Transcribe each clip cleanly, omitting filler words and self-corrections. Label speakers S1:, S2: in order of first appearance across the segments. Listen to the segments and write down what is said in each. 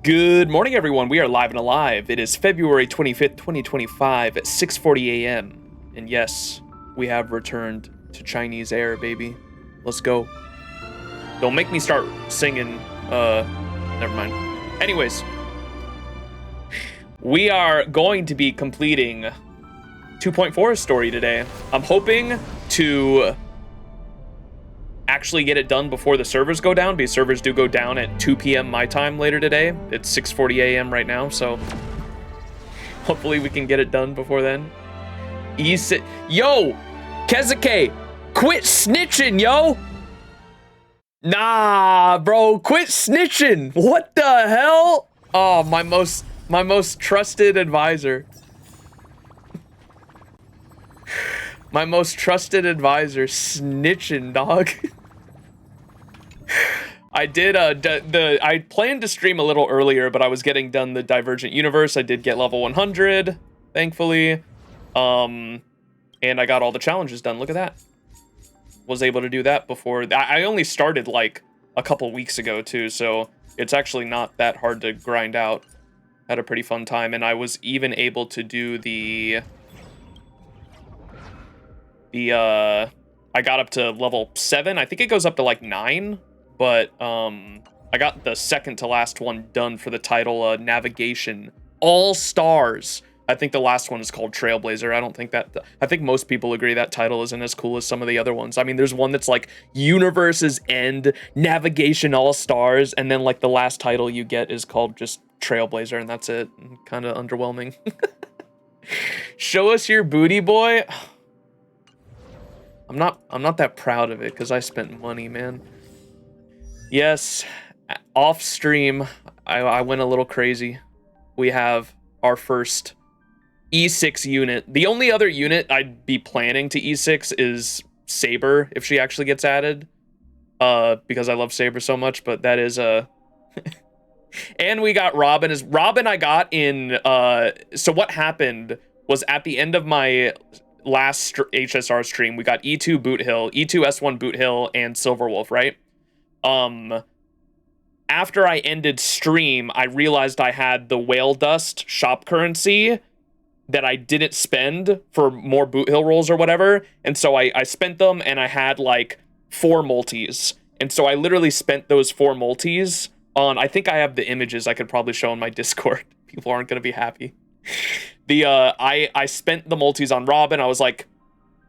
S1: Good morning, everyone. We are live and alive. It is February 25th, 2025 at 6:40 a.m. And yes, we have returned to Chinese air, baby. Let's go. Don't make me start singing. Never mind. Anyways, we are going to be completing 2.4 story today. I'm hoping to actually get it done before the servers go down, because servers do go down at 2 p.m. my time later today. It's 6:40 a.m. right now, so hopefully we can get it done before then. Yo, Kezuke, quit snitching, yo! Nah, bro, quit snitching! What the hell? Oh, my most trusted advisor. My most trusted advisor snitching, dog. I did I planned to stream a little earlier, but I was getting done the Divergent Universe. I did get level 100, thankfully. And I got all the challenges done. Look at that. Was able to do that before. I only started like a couple weeks ago too, so it's actually not that hard to grind out. Had a pretty fun time, and I was even able to do I got up to level 7. I think it goes up to like 9. But I got the second to last one done for the title, Navigation All Stars. I think the last one is called Trailblazer. I think most people agree that title isn't as cool as some of the other ones. I mean, there's one that's like Universe's End, Navigation All Stars, and then like the last title you get is called just Trailblazer, and that's it. Kind of underwhelming. Show us your booty, boy. I'm not that proud of it because I spent money, man. Yes, off stream, I went a little crazy. We have our first E6 unit. The only other unit I'd be planning to E6 is Saber, if she actually gets added. Because I love Saber so much, but that is and we got Robin. Robin I got in, so what happened was at the end of my last HSR stream, we got E2 Boot Hill, E2 S1 Boot Hill, and Silverwolf, right? After I ended stream, I realized I had the Whale Dust shop currency that I didn't spend for more Boot Hill rolls or whatever, and so I spent them, and I had like 4 multis, and so I literally spent those 4 multis on, I think I have the images I could probably show on my Discord. People aren't gonna be happy. I spent the multis on Robin. I was like,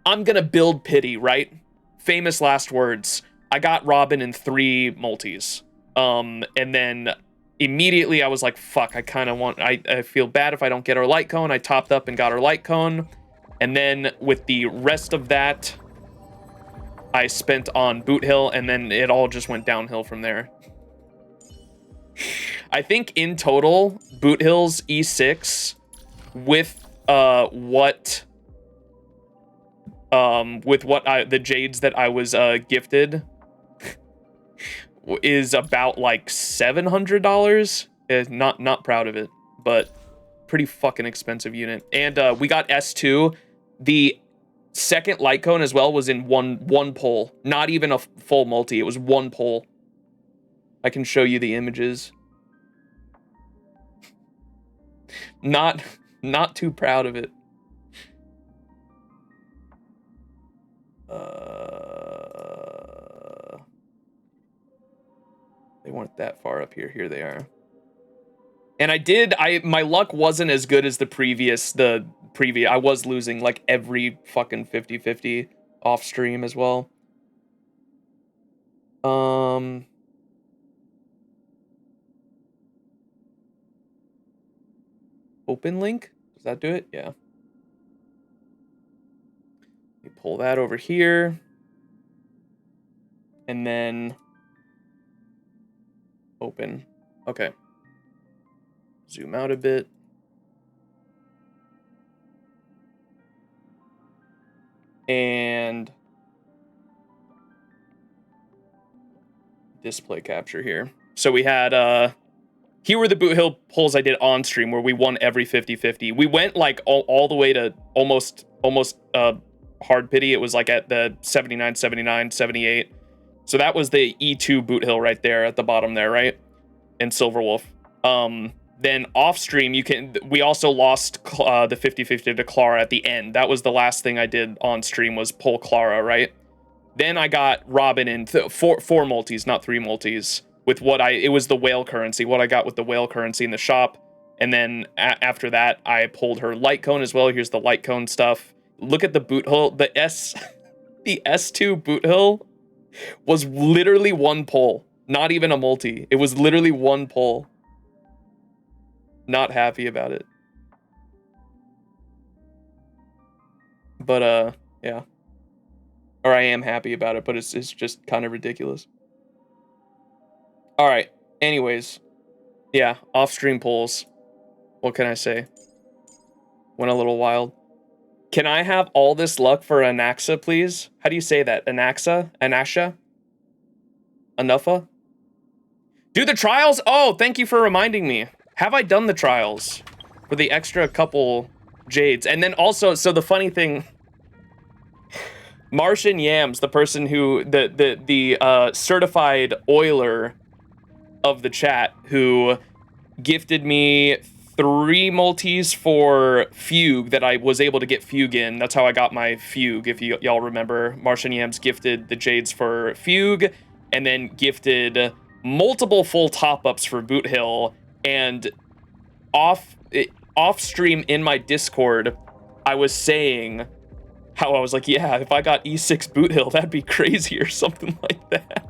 S1: I'm gonna build pity, right? Famous last words. I got Robin in 3 multis. And then immediately I was like, fuck, I feel bad if I don't get her light cone. I topped up and got her light cone. And then with the rest of that, I spent on Boot Hill, and then it all just went downhill from there. I think in total, Boot Hill's E6 with the jades that I was gifted is about like $700. Not proud of it, but pretty fucking expensive unit. And we got S2. The second light cone as well was in one pull, not even a full multi. It was 1 pull. I can show you the images. Not too proud of it. They weren't that far up here. Here they are. And my luck wasn't as good as the previous. I was losing like every fucking 50-50 off stream as well. Open link? Does that do it? Yeah. Let me pull that over here. And then open. Okay. Zoom out a bit. And display capture here. So we had here were the Boot Hill pulls I did on stream where we won every 50-50. We went like all the way to almost hard pity. It was like at the 79, 79, 78. So that was the E2 Boot Hill right there at the bottom there, right? And Silverwolf. Then off stream, we also lost the 50-50 to Clara at the end. That was the last thing I did on stream, was pull Clara, right? Then I got Robin in four multis, not 3 multis, with it was the whale currency, what I got with the whale currency in the shop. And then after that, I pulled her light cone as well. Here's the light cone stuff. Look at the boot hill. The S2 boot hill was literally 1 pull, not even a multi. It was literally 1 pull. Not happy about it. But yeah. Or I am happy about it, but it's just kind of ridiculous. All right. Anyways, yeah, off-stream pulls. What can I say? Went a little wild. Can I have all this luck for Anaxa, please? How do you say that? Anaxa? Anasha? Anafa? Do the trials? Oh, thank you for reminding me. Have I done the trials for the extra couple jades? And then also, so the funny thing, Martian Yams, the person who, the certified oiler of the chat, who gifted me 3 multis for Fugue that I was able to get Fugue in. That's how I got my Fugue, if y'all remember. Martian Yams gifted the jades for Fugue, and then gifted multiple full top-ups for Boot Hill. And off stream in my Discord, I was saying how I was like, yeah, if I got E6 Boot Hill, that'd be crazy, or something like that.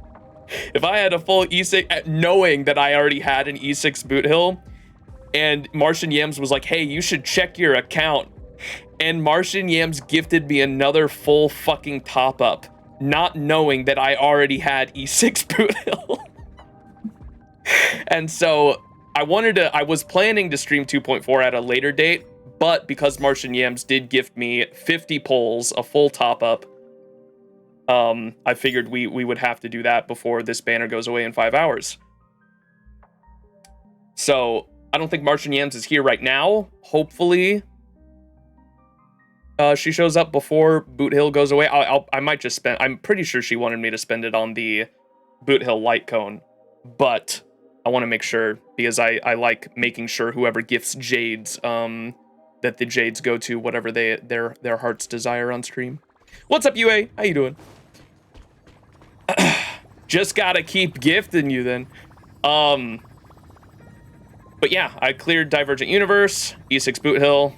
S1: If I had a full E6, knowing that I already had an E6 Boot Hill, and Martian Yams was like, hey, you should check your account. And Martian Yams gifted me another full fucking top-up, not knowing that I already had E6 Boot Hill. And so I was planning to stream 2.4 at a later date, but because Martian Yams did gift me 50 pulls, a full top-up, I figured we would have to do that before this banner goes away in 5 hours. So I don't think Martian Yams is here right now. Hopefully, she shows up before Boot Hill goes away. I might just spend. I'm pretty sure she wanted me to spend it on the Boot Hill light cone, but I want to make sure, because I like making sure whoever gifts jades, that the jades go to whatever their heart's desire on stream. What's up, UA? How you doing? Just gotta keep gifting you then. But yeah, I cleared Divergent Universe, E6 Boot Hill,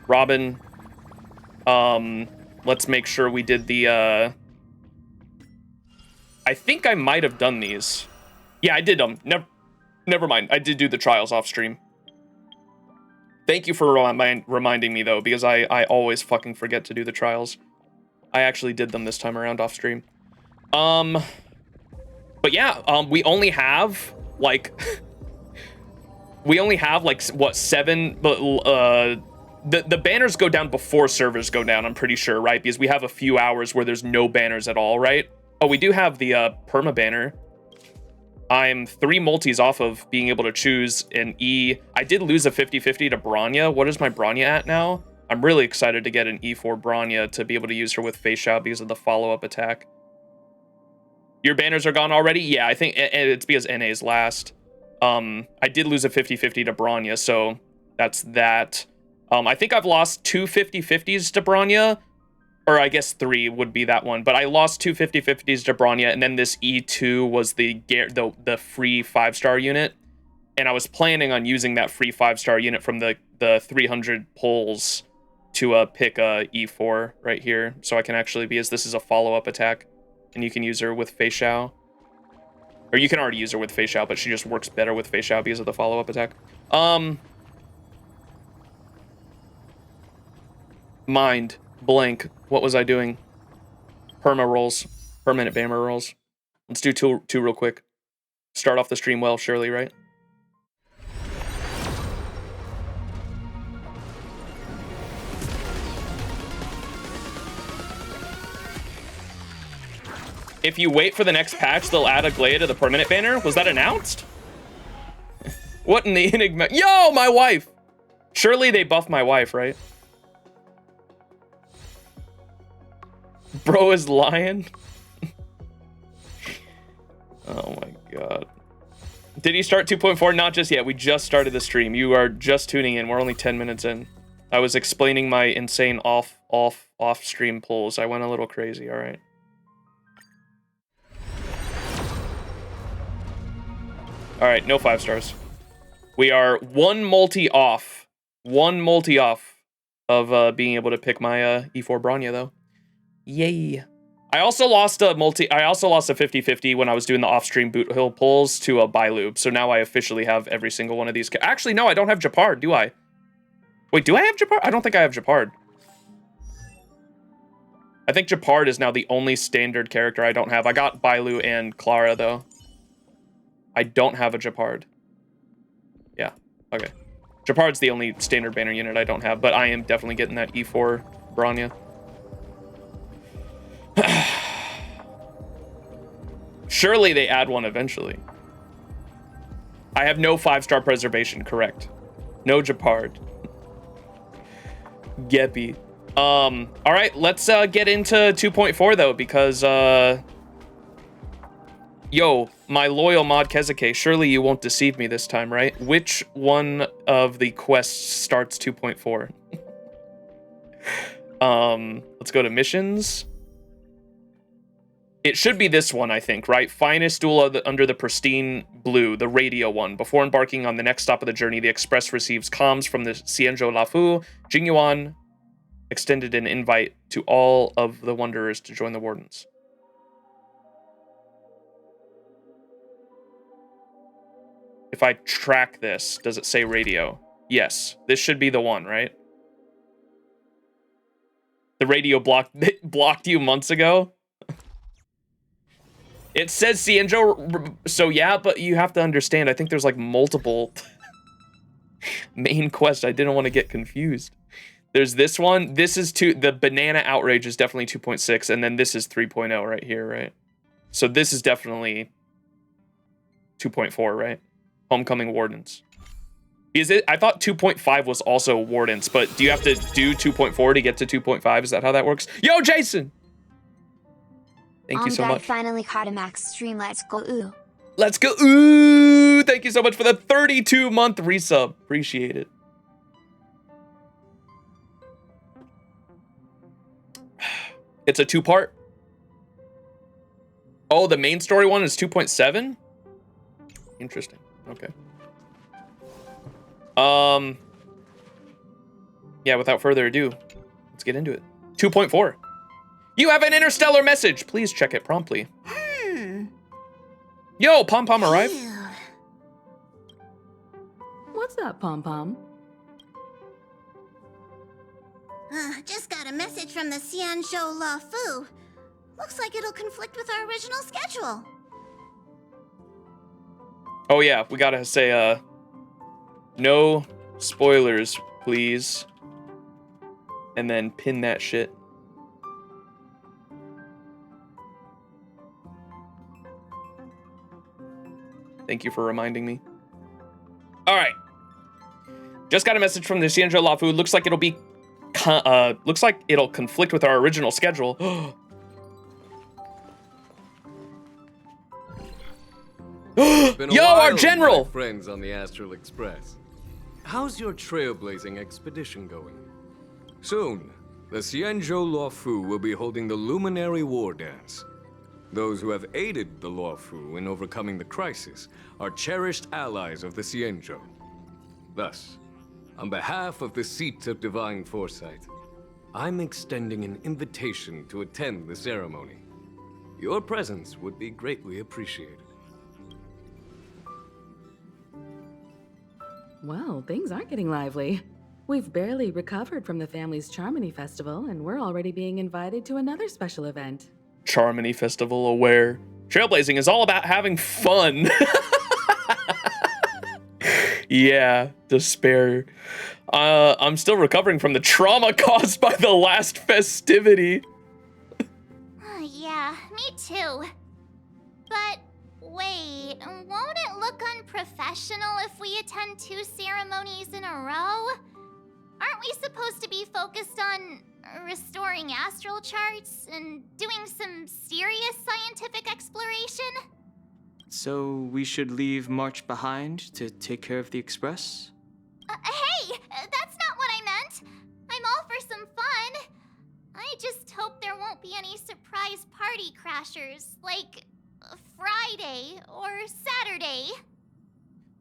S1: Robin. Let's make sure we did the, I think I might have done these. Yeah, I did them. Never mind. I did do the trials off stream. Thank you for reminding me, though, because I always fucking forget to do the trials. I actually did them this time around off stream. But yeah, we only have, like... we only have, like, what, 7... But, the banners go down before servers go down, I'm pretty sure, right? Because we have a few hours where there's no banners at all, right? Oh, we do have the perma banner. I'm 3 multis off of being able to choose an E. I did lose a 50-50 to Branya. What is my Branya at now? I'm really excited to get an E4 Branya to be able to use her with Face Shout because of the follow-up attack. Your banners are gone already? Yeah, I think it's because NA is last. I did lose a 50-50 to Branya, so that's that. I think I've lost 2 50-50s to Branya, or I guess 3 would be that one, but I lost 2 50-50s to Branya, and then this E2 was the free 5-star unit, and I was planning on using that free 5-star unit from the 300 pulls to pick a E4 right here, so I can actually, because this is a follow-up attack, and you can use her with Fei Xiao. Or you can already use her with Fei Xiao, but she just works better with Fei Xiao because of the follow-up attack. Mind blank. What was I doing? Perma rolls. Permanent Bammer rolls. Let's do two real quick. Start off the stream well, surely, right? If you wait for the next patch, they'll add a Glaive to the permanent banner. Was that announced? What in the Enigma? Yo, my wife! Surely they buff my wife, right? Bro is lying? Oh my god. Did you start 2.4? Not just yet. We just started the stream. You are just tuning in. We're only 10 minutes in. I was explaining my insane off-stream pulls. I went a little crazy, all right. All right, no 5 stars. We are one multi off of being able to pick my E4 Bronya, though. Yay. I also lost a 50-50 when I was doing the off-stream boot hill pulls to a Bylube, so now I officially have every single one of these. Actually, no, I don't have Japard, do I? Wait, do I have Japard? I don't think I have Japard. I think Japard is now the only standard character I don't have. I got Bailu and Clara, though. I don't have a Japard. Yeah, okay. Japard's the only standard banner unit I don't have, but I am definitely getting that E4 Bronya. Surely they add one eventually. I have no 5-star preservation, correct. No Japard. Geppy. All right, let's get into 2.4 though, because yo, my loyal mod Kezuke, surely you won't deceive me this time, right? Which one of the quests starts 2.4? Let's go to missions. It should be this one, I think, right? Finest duel under the pristine blue, the radio one. Before embarking on the next stop of the journey, the Express receives comms from the Xianzhou Lafu. Jingyuan extended an invite to all of the Wanderers to join the Wardens. If I track this, does it say radio? Yes, this should be the one, right? The radio blocked you months ago? It says Xianzhou, so yeah, but you have to understand, I think there's like multiple main quests. I didn't want to get confused. There's this one. This is the Banana Outrage is definitely 2.6, and then this is 3.0 right here, right? So this is definitely 2.4, right? Homecoming Wardens. Is it? I thought 2.5 was also Wardens, but do you have to do 2.4 to get to 2.5? Is that how that works? Yo, Jason! Thank you so much.
S2: Finally caught a max stream. Let's go. Ooh.
S1: Let's go. Ooh. Thank you so much for the 32-month resub. Appreciate it. It's a 2-part. Oh, the main story one is 2.7? Interesting. Okay. Yeah, without further ado, let's get into it. 2.4. You have an interstellar message. Please check it promptly. Yo, Pom Pom arrived.
S3: What's up, Pom Pom?
S2: Just got a message from the Xianzhou Lafu. Looks like it'll conflict with our original schedule.
S1: Oh yeah, we gotta say, no spoilers, please. And then pin that shit. Thank you for reminding me. All right. Just got a message from the Xianzhou Lafu. Looks like it'll conflict with our original schedule. Yo, our general!
S4: Friends on the Astral Express. How's your trailblazing expedition going? Soon, the Xianzhou Lafu will be holding the Luminary War Dance. Those who have aided the Luofu in overcoming the crisis are cherished allies of the Xianzhou. Thus, on behalf of the Seat of Divine Foresight, I'm extending an invitation to attend the ceremony. Your presence would be greatly appreciated.
S3: Well, things aren't getting lively. We've barely recovered from the family's Charmony Festival, and we're already being invited to another special event.
S1: Charmony Festival aware. Trailblazing is all about having fun. Yeah, despair. I'm still recovering from the trauma caused by the last festivity.
S2: Yeah, me too. But wait, won't it look unprofessional if we attend 2 ceremonies in a row? Aren't we supposed to be focused on restoring astral charts and doing some serious scientific exploration?
S5: So we should leave March behind to take care of the Express?
S2: Hey, that's not what I meant. I'm all for some fun. I just hope there won't be any surprise party crashers, like Friday or Saturday.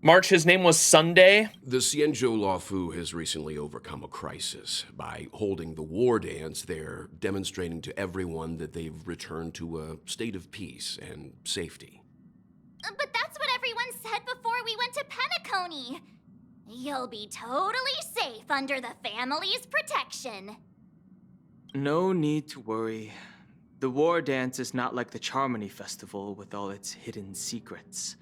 S1: March, his name was Sunday.
S6: The Xianzhou Luofu has recently overcome a crisis. By holding the war dance, they're demonstrating to everyone that they've returned to a state of peace and safety.
S2: But that's what everyone said before we went to Penacony. You'll be totally safe under the family's protection.
S5: No need to worry. The war dance is not like the Charmony Festival with all its hidden secrets.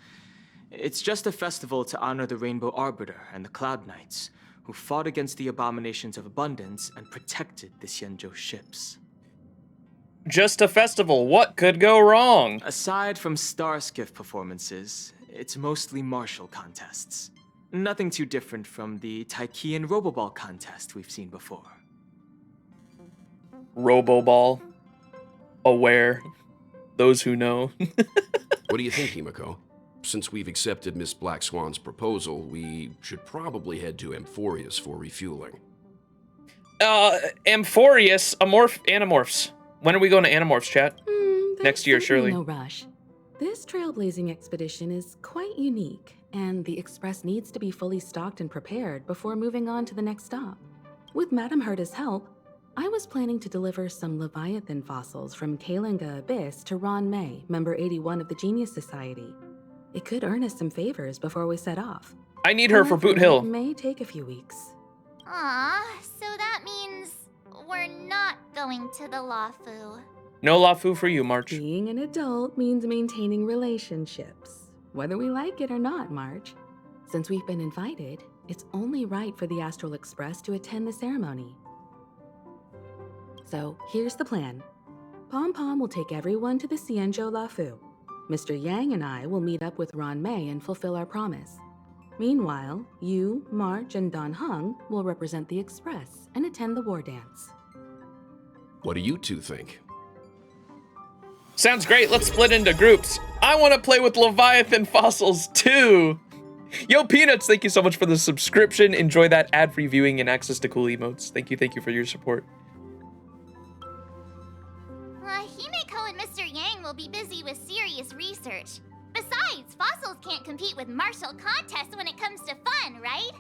S5: It's just a festival to honor the Rainbow Arbiter and the Cloud Knights, who fought against the abominations of abundance and protected the Xianzhou ships.
S1: Just a festival. What could go wrong?
S5: Aside from star skiff performances, it's mostly martial contests. Nothing too different from the Taiki and Roboball contest we've seen before.
S1: Roboball. Aware. Those who know.
S6: What do you think, Himiko? Since we've accepted Miss Black Swan's proposal, we should probably head to Amphorius for refueling.
S1: Amphorius, Animorphs. When are we going to Animorphs, chat? Next year, surely.
S3: No rush. This trailblazing expedition is quite unique, and the Express needs to be fully stocked and prepared before moving on to the next stop. With Madame Herta's help, I was planning to deliver some Leviathan fossils from Kalinga Abyss to Ron May, member 81 of the Genius Society. It could earn us some favors before we set off.
S1: I need her for Boot Hill.
S3: It may take a few weeks.
S2: So that means we're not going to the Luofu.
S1: No Luofu for you, March.
S3: Being an adult means maintaining relationships, whether we like it or not, March. Since we've been invited, it's only right for the Astral Express to attend the ceremony. So here's the plan. Pom Pom will take everyone to the Xianzhou Luofu. Mr. Yang and I will meet up with Ron May and fulfill our promise. Meanwhile, you, March, and Don Hung will represent the Express and attend the war dance.
S6: What do you two think?
S1: Sounds great. Let's split into groups. I want to play with Leviathan fossils too. Yo, Peanuts, thank you so much for the subscription. Enjoy that ad-free viewing and access to cool emotes. Thank you for your support.
S2: Himeko and Mr. Yang will be busy with serious research. Besides, fossils can't compete with martial contests when it comes to fun, right?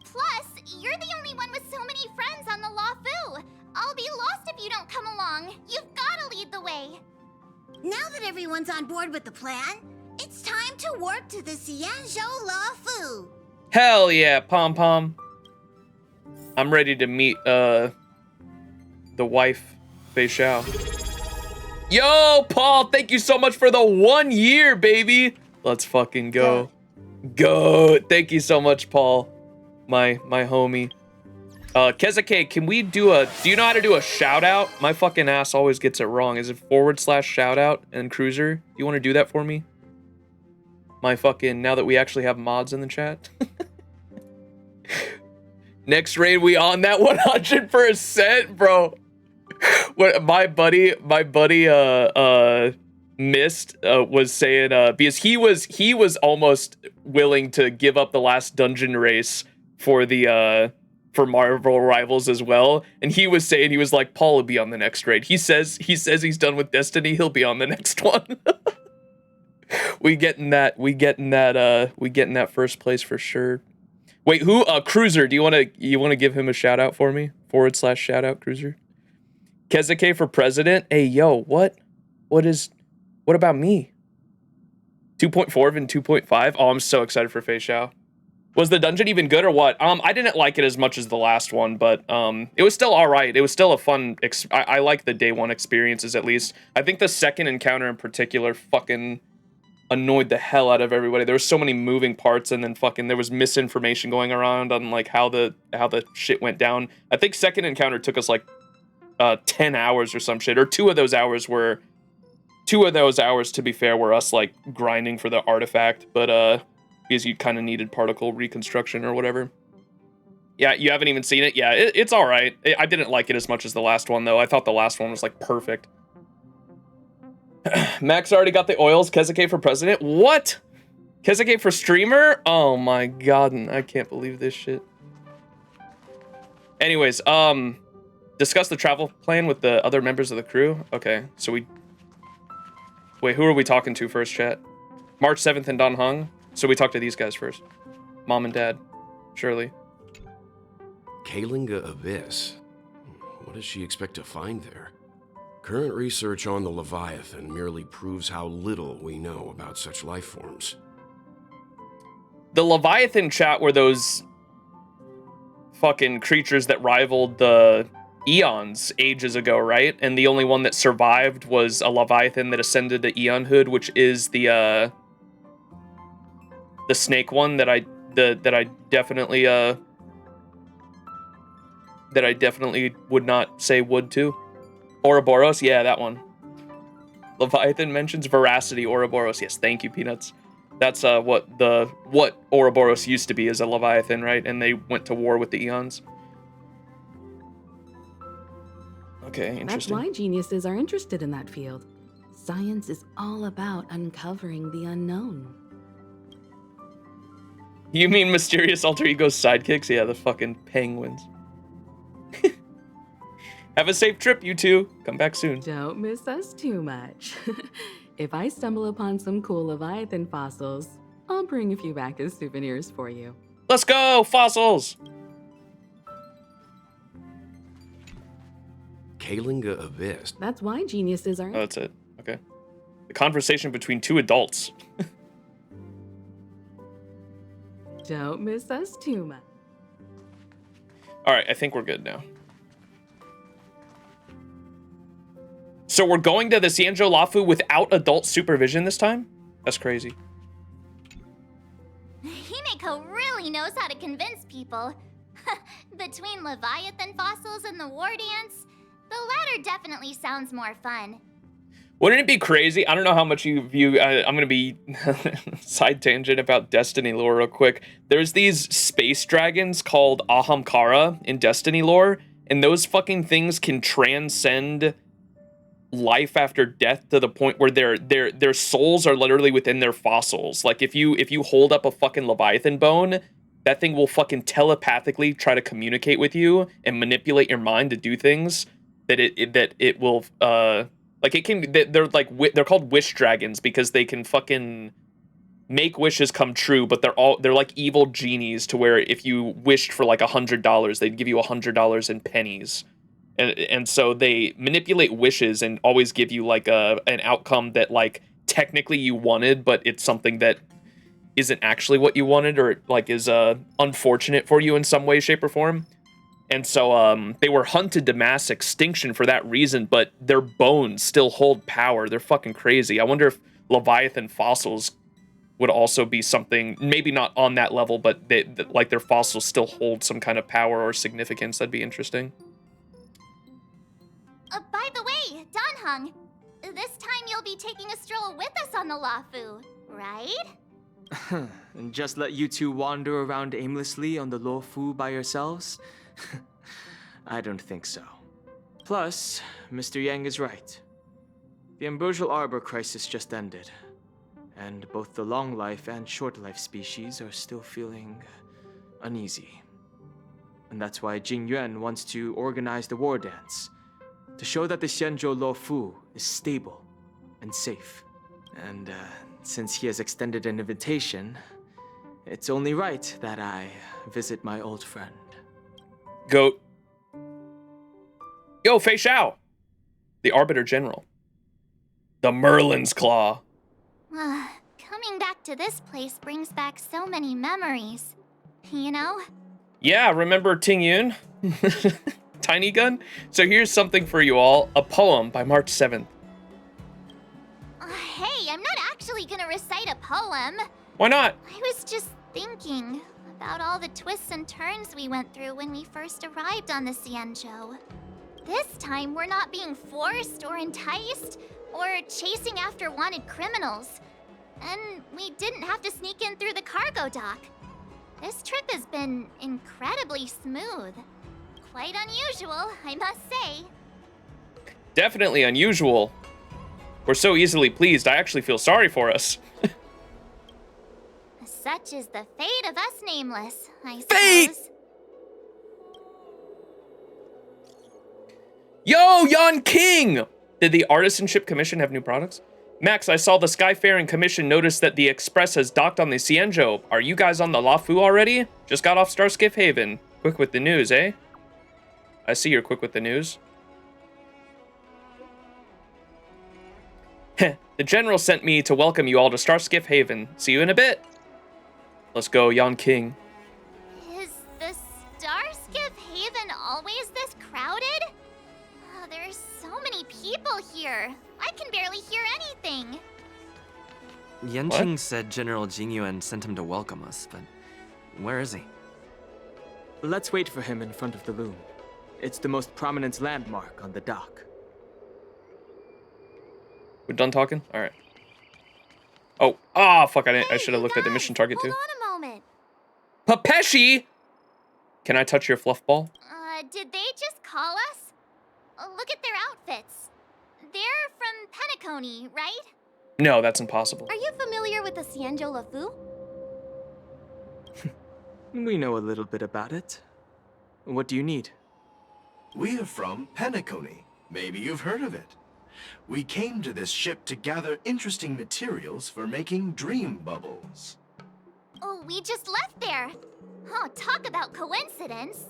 S2: Plus, you're the only one with so many friends on the Luofu. I'll be lost if you don't come along. You've gotta lead the way.
S7: Now that everyone's on board with the plan, it's time to warp to the Xianzhou Luofu.
S1: Hell yeah, Pom Pom. I'm ready to meet the wife, Fei Xiao. Yo, Paul, thank you so much for the 1 year, baby. Let's fucking go. Go. Thank you so much, Paul. My homie. Kezuke, can we do you know how to do a shout out? My fucking ass always gets it wrong. Is it / shout out and cruiser? Do you want to do that for me? My fucking, now that we actually have mods in the chat. Next raid, we on that 100%, bro. What my buddy missed was saying because he was almost willing to give up the last dungeon race for the for Marvel Rivals as well, and he was saying, he was like, Paul will be on the next raid. He says he's done with Destiny, he'll be on the next one. we getting that first place for sure. Wait, who? Cruiser, do you want to give him a shout out for me? / shout out, Cruiser. Kezuke for president? Hey, yo, what about me? 2.4 and 2.5? Oh, I'm so excited for Fei Xiao. Was the dungeon even good or what? I didn't like it as much as the last one, but it was still all right. It was still a fun, I like the day one experiences at least. I think the second encounter in particular fucking annoyed the hell out of everybody. There were so many moving parts, and then fucking there was misinformation going around on like how the shit went down. I think second encounter took us like 10 hours or some shit, or 2 of those hours, to be fair, were us like grinding for the artifact, but because you kind of needed particle reconstruction or whatever. Yeah, you haven't even seen it? Yeah, it's all right. I didn't like it as much as the last one, though. I thought the last one was like perfect. Max already got the oils. Kezuke for president. What? Kezuke for streamer? Oh my god, I can't believe this shit. Anyways, discuss the travel plan with the other members of the crew. Okay, so wait, who are we talking to first, chat? March 7th and Don Hung. So we talk to these guys first. Mom and Dad, surely.
S6: Kalinga Abyss. What does she expect to find there? Current research on the Leviathan merely proves how little we know about such life forms.
S1: The Leviathan, chat, were those fucking creatures that rivaled the Eons ages ago, right? And the only one that survived was a Leviathan that ascended to Eonhood, which is the snake one that I definitely would not say would to. Ouroboros, yeah, that one. Leviathan mentions veracity. Ouroboros, yes, thank you, Peanuts. That's what Ouroboros used to be, as a Leviathan, right? And they went to war with the Eons. Okay, interesting.
S3: That's why geniuses are interested in that field. Science is all about uncovering the unknown.
S1: You mean mysterious alter ego sidekicks? Yeah, the fucking penguins. Have a safe trip, you two. Come back soon.
S3: Don't miss us too much. If I stumble upon some cool Leviathan fossils, I'll bring a few back as souvenirs for you.
S1: Let's go, fossils!
S6: Kalinga Abyss.
S3: That's why geniuses are...
S1: Oh, that's it. Okay. The conversation between two adults.
S3: Don't miss us too much.
S1: Alright, I think we're good now. So we're going to the Xianzhou Lafu without adult supervision this time? That's crazy.
S2: Himeko really knows how to convince people. Between Leviathan fossils and the war dance, the latter definitely sounds more fun.
S1: Wouldn't it be crazy? I don't know how much you view... I'm going to be side tangent about Destiny lore real quick. There's these space dragons called Ahamkara in Destiny lore, and those fucking things can transcend life after death to the point where their souls are literally within their fossils. Like, if you hold up a fucking Leviathan bone, that thing will fucking telepathically try to communicate with you and manipulate your mind to do things that it will... Like, it can, they're called wish dragons because they can fucking make wishes come true, but they're like evil genies to where if you wished for like $100, they'd give you $100 in pennies. And so they manipulate wishes and always give you like an outcome that like technically you wanted, but it's something that isn't actually what you wanted, or like is unfortunate for you in some way, shape, or form. And so they were hunted to mass extinction for that reason, but their bones still hold power. They're fucking crazy. I wonder if Leviathan fossils would also be something, maybe not on that level, but like their fossils still hold some kind of power or significance. That'd be interesting.
S2: By the way, Danhung, this time you'll be taking a stroll with us on the Lafu, right?
S5: And just let you two wander around aimlessly on the Luofu by yourselves? I don't think so. Plus, Mr. Yang is right. The ambrosial arbor crisis just ended, and both the long life and short life species are still feeling uneasy. And that's why Jing Yuan wants to organize the war dance, to show that the Xianzhou Luofu is stable and safe. And since he has extended an invitation, it's only right that I visit my old friend.
S1: Goat. Yo, Fei Xiao, the Arbiter General. The Merlin's Claw.
S2: Coming back to this place brings back so many memories, you know?
S1: Yeah, remember Ting Yun? Tiny Gun? So here's something for you all. A poem by March 7th.
S2: Hey, I'm not actually gonna recite a poem.
S1: Why not?
S2: I was just thinking about all the twists and turns we went through when we first arrived on the Xianzhou. This time, we're not being forced or enticed or chasing after wanted criminals. And we didn't have to sneak in through the cargo dock. This trip has been incredibly smooth. Quite unusual, I must say.
S1: Definitely unusual. We're so easily pleased, I actually feel sorry for us.
S2: Such is the fate of us nameless, I
S1: Fate!
S2: suppose.
S1: Yo, Yon King! Did the Artisanship Commission have new products? Max, I saw the Skyfaring Commission notice that the Express has docked on the Cienjo. Are you guys on the Lafu already? Just got off Starskiff Haven. Quick with the news, eh? I see you're quick with the news. Heh, the General sent me to welcome you all to Starskiff Haven. See you in a bit. Let's go, Yon King.
S2: Is the Starskiff Haven always this crowded? Oh, there's so many people here. I can barely hear anything.
S8: Yanqing said General Jingyuan sent him to welcome us, but where is he?
S5: Let's wait for him in front of the loom. It's the most prominent landmark on the dock.
S1: We're done talking? Alright. Oh, fuck, I should have looked at the mission target too.
S2: Hold on a moment.
S1: Papeshi! Can I touch your fluff ball?
S2: Did they just call us? Look at their outfits. They're from Penacony, right?
S1: No, that's impossible.
S2: Are you familiar with the Cienjo Lafu?
S5: We know a little bit about it. What do you need?
S9: We are from Penacony. Maybe you've heard of it. We came to this ship to gather interesting materials for making dream bubbles.
S2: Oh, we just left there. Oh, talk about coincidence.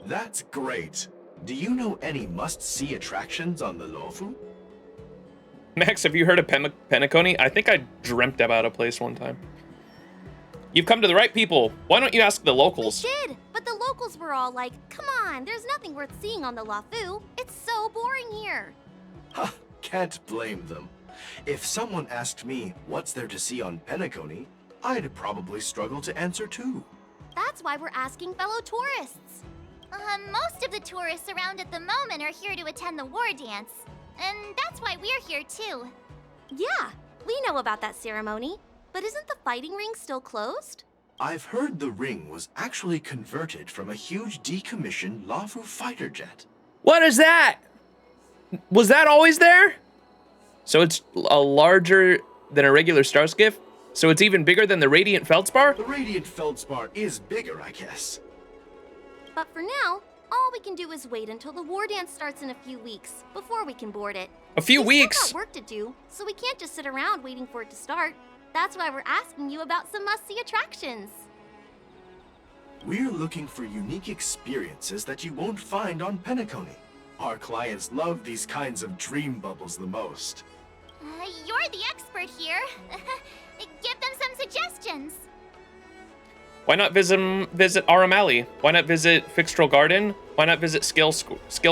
S9: That's great. Do you know any must-see attractions on the Lofu?
S1: Max, have you heard of Penacony? I think I dreamt about a place one time. You've come to the right people. Why don't you ask the locals?
S10: We did, but the locals were all like, come on, there's nothing worth seeing on the Lafu. It's so boring here.
S9: Ha! Can't blame them. If someone asked me what's there to see on Penacony, I'd probably struggle to answer too.
S10: That's why we're asking fellow tourists.
S2: Most of the tourists around at the moment are here to attend the war dance. And that's why we're here too.
S10: Yeah, we know about that ceremony. But isn't the fighting ring still closed?
S9: I've heard the ring was actually converted from a huge decommissioned Lafu fighter jet.
S1: What is that? Was that always there? So it's a larger than a regular Starskiff? So it's even bigger than the Radiant Feldspar?
S9: The Radiant Feldspar is bigger, I guess.
S10: But for now, all we can do is wait until the war dance starts in a few weeks before we can board it.
S1: A few
S10: We've
S1: weeks?
S10: still got work to do, so we can't just sit around waiting for it to start. That's why we're asking you about some must-see attractions.
S9: We're looking for unique experiences that you won't find on Penacony. Our clients love these kinds of dream bubbles the most.
S2: You're the expert here. Give them some suggestions.
S1: Why not visit Aramali? Why not visit Fixtral Garden? Why not visit Skill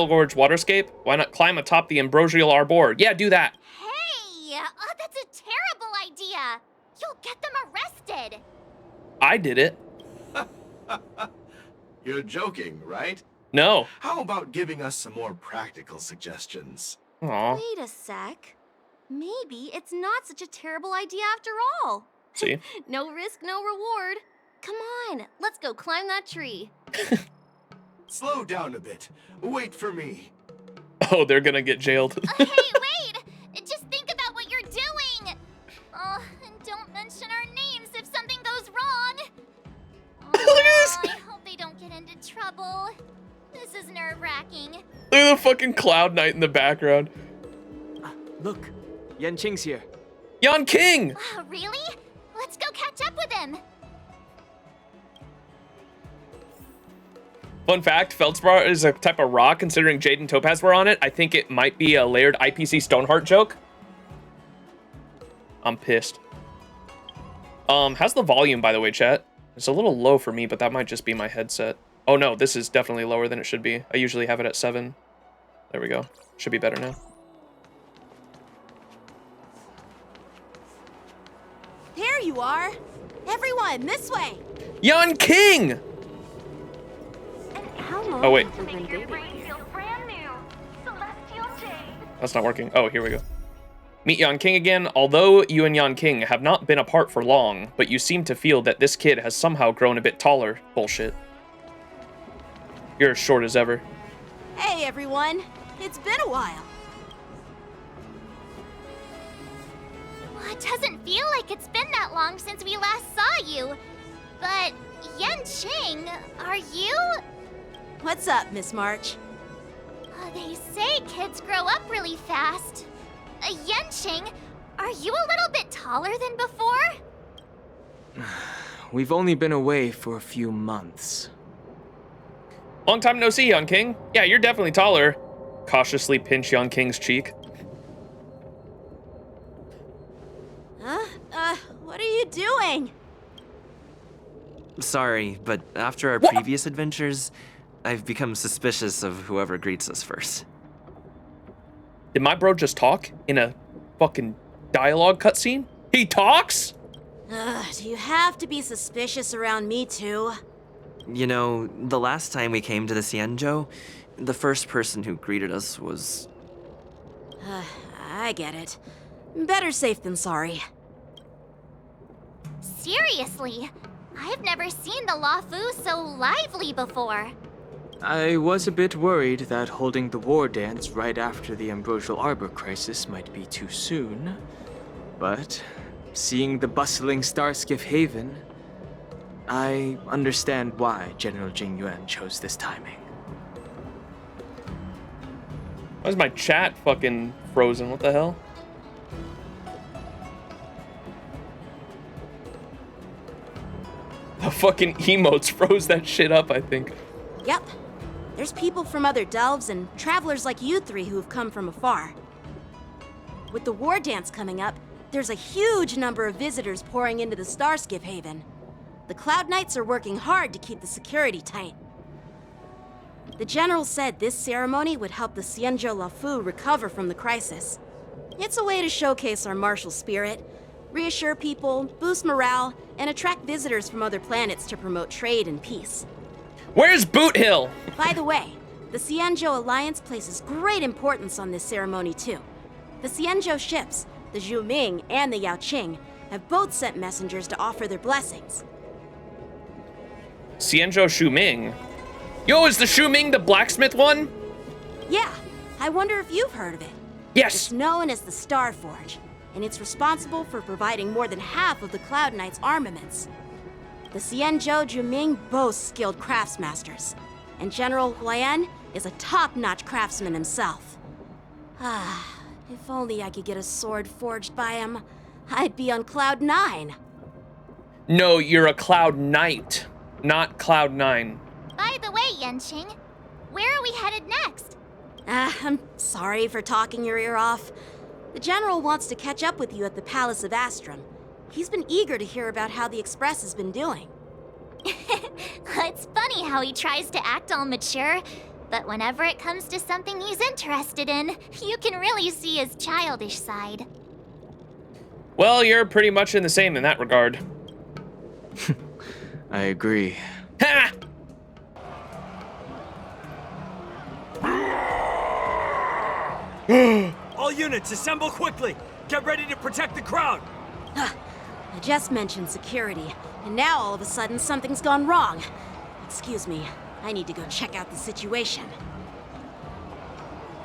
S1: Gorge Waterscape? Why not climb atop the Ambrosial Arbor? Yeah, do that.
S2: Hey, that's a terrible idea. You'll get them arrested.
S1: I did it.
S9: You're joking, right?
S1: No.
S9: How about giving us some more practical suggestions?
S1: Aw.
S10: Wait a sec. Maybe it's not such a terrible idea after all.
S1: See?
S10: No risk, no reward. Come on, let's go climb that tree.
S9: Slow down a bit. Wait for me.
S1: Oh, they're gonna get jailed.
S2: Hey, wait! Just think about what you're doing! Oh, and don't mention our names if something goes wrong!
S1: Look at this!
S2: I hope they don't get into trouble. This is nerve-wracking.
S1: Look at the fucking Cloud Knight in the background.
S5: Look, Yanqing's here.
S1: Yon King!
S2: Really? Let's go catch up with him!
S1: Fun fact, Feldspar is a type of rock. Considering Jade and Topaz were on it, I think it might be a layered IPC Stoneheart joke. I'm pissed. How's the volume, by the way, chat? It's a little low for me, but that might just be my headset. Oh no, this is definitely lower than it should be. I usually have it at 7. There we go. Should be better now.
S10: There you are. Everyone, this way.
S1: Yon King! Oh wait. That's not working. Oh, here we go. Meet Yon King again. Although you and Yon King have not been apart for long, but you seem to feel that this kid has somehow grown a bit taller. Bullshit. You're as short as ever.
S10: Hey, everyone. It's been a while.
S2: It doesn't feel like it's been that long since we last saw you. But, Yanqing, are you?
S11: What's up, Miss March?
S2: They say kids grow up really fast. Yanqing, are you a little bit taller than before?
S5: We've only been away for a few months.
S1: Long time no see, Young King. Yeah, you're definitely taller. Cautiously pinch Young King's cheek.
S11: What are you doing?
S8: Sorry, but after our previous adventures, I've become suspicious of whoever greets us first.
S1: Did my bro just talk in a fucking dialogue cutscene? He talks?
S11: Do you have to be suspicious around me too?
S8: You know, the last time we came to the Xianzhou, the first person who greeted us was...
S11: I get it. Better safe than sorry.
S2: Seriously, I've never seen the Luofu so lively before.
S5: I was a bit worried that holding the war dance right after the Ambrosial Arbor crisis might be too soon. But seeing the bustling Starskiff Haven, I understand why General Jingyuan chose this timing.
S1: Why is my chat fucking frozen? What the hell? The fucking emotes froze that shit up, I think.
S11: Yep. There's people from other delves and travelers like you three who have come from afar. With the war dance coming up, there's a huge number of visitors pouring into the Starskiff Haven. The Cloud Knights are working hard to keep the security tight. The General said this ceremony would help the Xianzhou Luofu recover from the crisis. It's a way to showcase our martial spirit, reassure people, boost morale, and attract visitors from other planets to promote trade and peace.
S1: Where's Boot Hill?
S11: By the way, the Xianzhou Alliance places great importance on this ceremony too. The Xianzhou ships, the Zhu Ming and the Yaoqing, have both sent messengers to offer their blessings.
S1: Xianzhou Shuming. Yo, is the Shuming the blacksmith one?
S11: Yeah, I wonder if you've heard of it.
S1: Yes.
S11: It's known as the Star Forge, and it's responsible for providing more than half of the Cloud Knights' armaments. The Xianzhou Juming boasts skilled craftsmasters, and General Huayan is a top-notch craftsman himself. If only I could get a sword forged by him, I'd be on Cloud 9.
S1: No, you're a Cloud Knight, not Cloud 9.
S2: By the way, Yanqing, where are we headed next?
S11: I'm sorry for talking your ear off. The General wants to catch up with you at the Palace of Astrum. He's been eager to hear about how the Express has been doing.
S2: It's funny how he tries to act all mature, but whenever it comes to something he's interested in, you can really see his childish side.
S1: Well, you're pretty much in the same in that regard.
S5: I agree.
S1: Ha!
S12: All units, assemble quickly! Get ready to protect the crowd!
S11: I just mentioned security, and now all of a sudden something's gone wrong. Excuse me, I need to go check out the situation.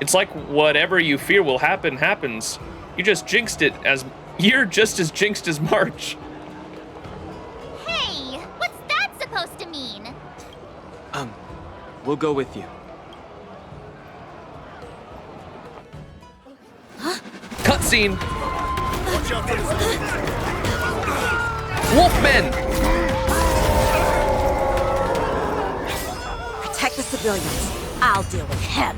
S1: It's like whatever you fear will happen, happens. You just jinxed it you're just as jinxed as March.
S2: Hey, what's that supposed to mean?
S5: We'll go with you.
S1: Cutscene. Wolfmen.
S11: Protect the civilians. I'll deal with him.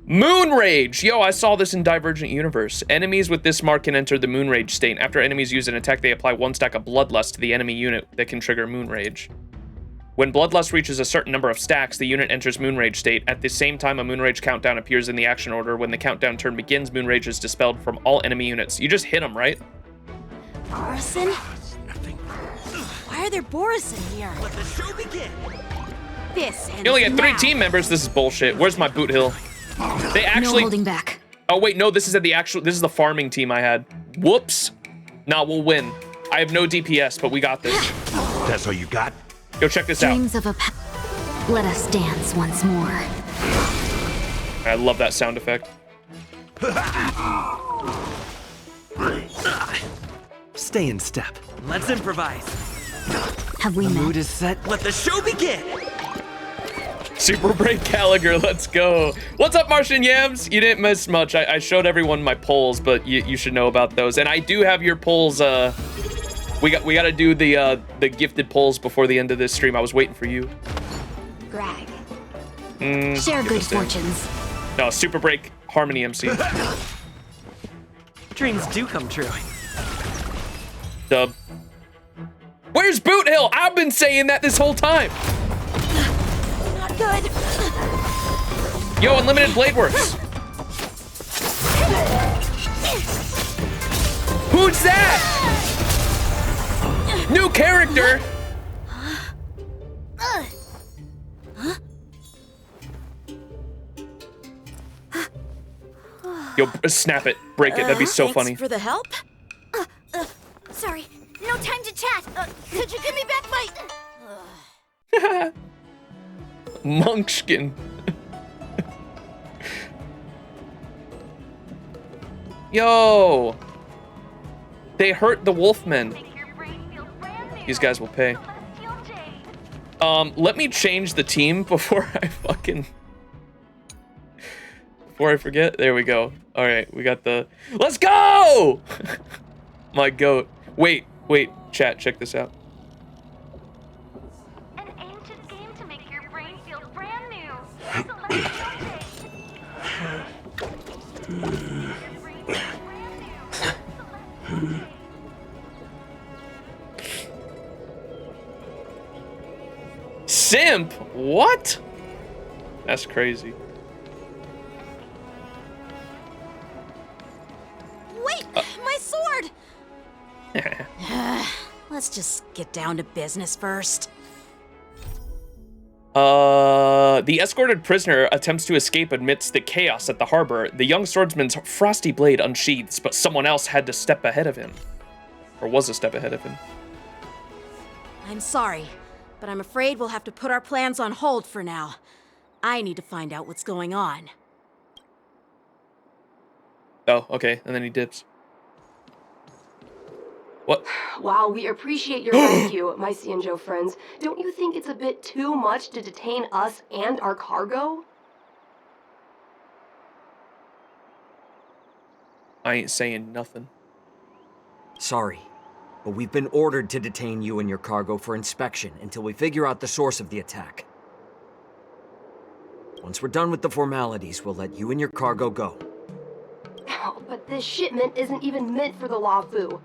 S1: Moon Rage! Yo, I saw this in Divergent Universe. Enemies with this mark can enter the Moon Rage state. After enemies use an attack, they apply 1 stack of Bloodlust to the enemy unit that can trigger Moon Rage. When Bloodlust reaches a certain number of stacks, the unit enters Moon Rage state. At the same time, a Moon Rage countdown appears in the action order. When the countdown turn begins, Moon Rage is dispelled from all enemy units. You just hit them, right?
S11: Borison? Why are there Borison here?
S12: Let the show begin!
S11: This ends
S1: You only get 3
S11: now.
S1: team members. This is bullshit. Where's my Boot Hill? They actually...
S3: No holding back.
S1: Oh, wait, no, this is the farming team I had. Whoops. Nah, we'll win. I have no DPS, but we got this.
S13: That's all you got?
S1: Go check this out.
S14: Dreams of a Let us dance once more.
S1: I love that sound effect.
S8: Stay in step. Let's improvise.
S7: Have we
S8: The
S7: met?
S8: mood is set. Let the show begin.
S1: Super Break Gallagher, let's go. What's up, Martian Yams? You didn't miss much. I showed everyone my polls, but you should know about those. And I do have your polls. We got to do the gifted polls before the end of this stream. I was waiting for you.
S7: Brag.
S2: Share good fortunes.
S1: No, Super Break Harmony MC.
S8: Dreams do come true.
S1: Dub. Where's Boot Hill? I've been saying that this whole time.
S11: Not good.
S1: Yo, Unlimited Blade Works. Who's that? New character. Yo, snap it. Break it. That'd be so
S11: Thanks
S1: funny.
S11: for the help.
S2: Sorry, no time to chat. Could you give me back my...
S1: Munchkin. Yo. They hurt the Wolfmen. These guys will pay. Let me change the team before I fucking... Before I forget. There we go. All right, we got the... Let's go! My goat. Wait, chat, check this out.
S2: An ancient game to make your brain feel brand new. Celestial Day.
S1: Simp? What? That's crazy.
S11: Wait, my sword! Let's just get down to business first.
S1: The escorted prisoner attempts to escape amidst the chaos at the harbor. The young swordsman's frosty blade unsheathes, but someone else had to step ahead of him. Or was a step ahead of him.
S11: I'm sorry, but I'm afraid we'll have to put our plans on hold for now. I need to find out what's going on.
S1: Oh, okay, and then he dips. What?
S13: While we appreciate your rescue, my Cianjo friends, don't you think it's a bit too much to detain us and our cargo?
S1: I ain't saying nothing.
S12: Sorry, but we've been ordered to detain you and your cargo for inspection until we figure out the source of the attack. Once we're done with the formalities, we'll let you and your cargo go.
S13: Oh, but this shipment isn't even meant for the Lafu.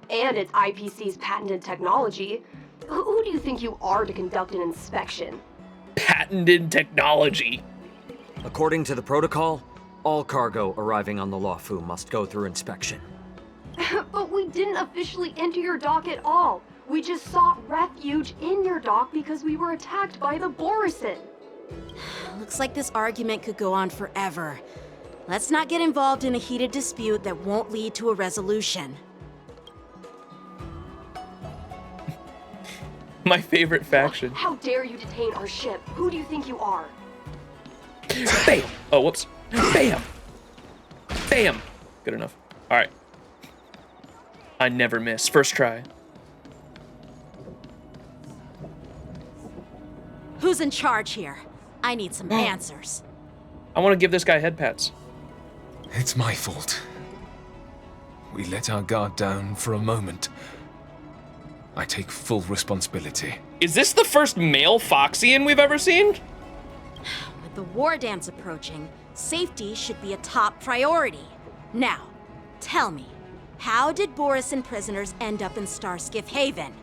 S13: And it's IPC's patented technology. Who do you think you are to conduct an inspection?
S1: Patented technology.
S12: According to the protocol, all cargo arriving on the Lafu must go through inspection.
S13: But we didn't officially enter your dock at all. We just sought refuge in your dock because we were attacked by the Borisin.
S11: Looks like this argument could go on forever. Let's not get involved in a heated dispute that won't lead to a resolution.
S1: My favorite faction.
S13: How dare you detain our ship? Who do you think you are?
S1: Bam! Oh, whoops. Bam! Bam! Good enough. Alright. I never miss. First try.
S11: Who's in charge here? I need some answers.
S1: I want to give this guy head pats.
S14: It's my fault. We let our guard down for a moment. I take full responsibility.
S1: Is this the first male Foxian we've ever seen?
S11: With the war dance approaching, safety should be a top priority. Now, tell me, how did Borisin prisoners end up in Starskiff Haven?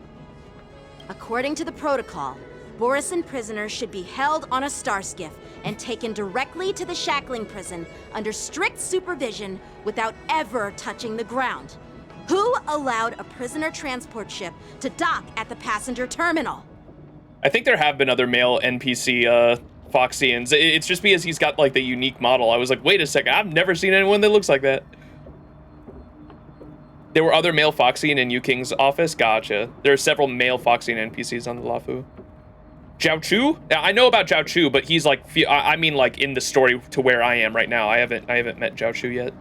S11: According to the protocol, Borisin prisoners should be held on a Starskiff and taken directly to the shackling prison under strict supervision without ever touching the ground. Who allowed a prisoner transport ship to dock at the passenger terminal?
S1: I think there have been other male NPC Foxians. It's just because he's got like the unique model. I was like, wait a second, I've never seen anyone that looks like that. There were other male Foxian in Yu King's office? Gotcha. There are several male Foxian NPCs on the Lafu. Zhao Chu? I know about Zhao Chu, but he's like, I mean like in the story to where I am right now. I haven't met Zhao Chu yet.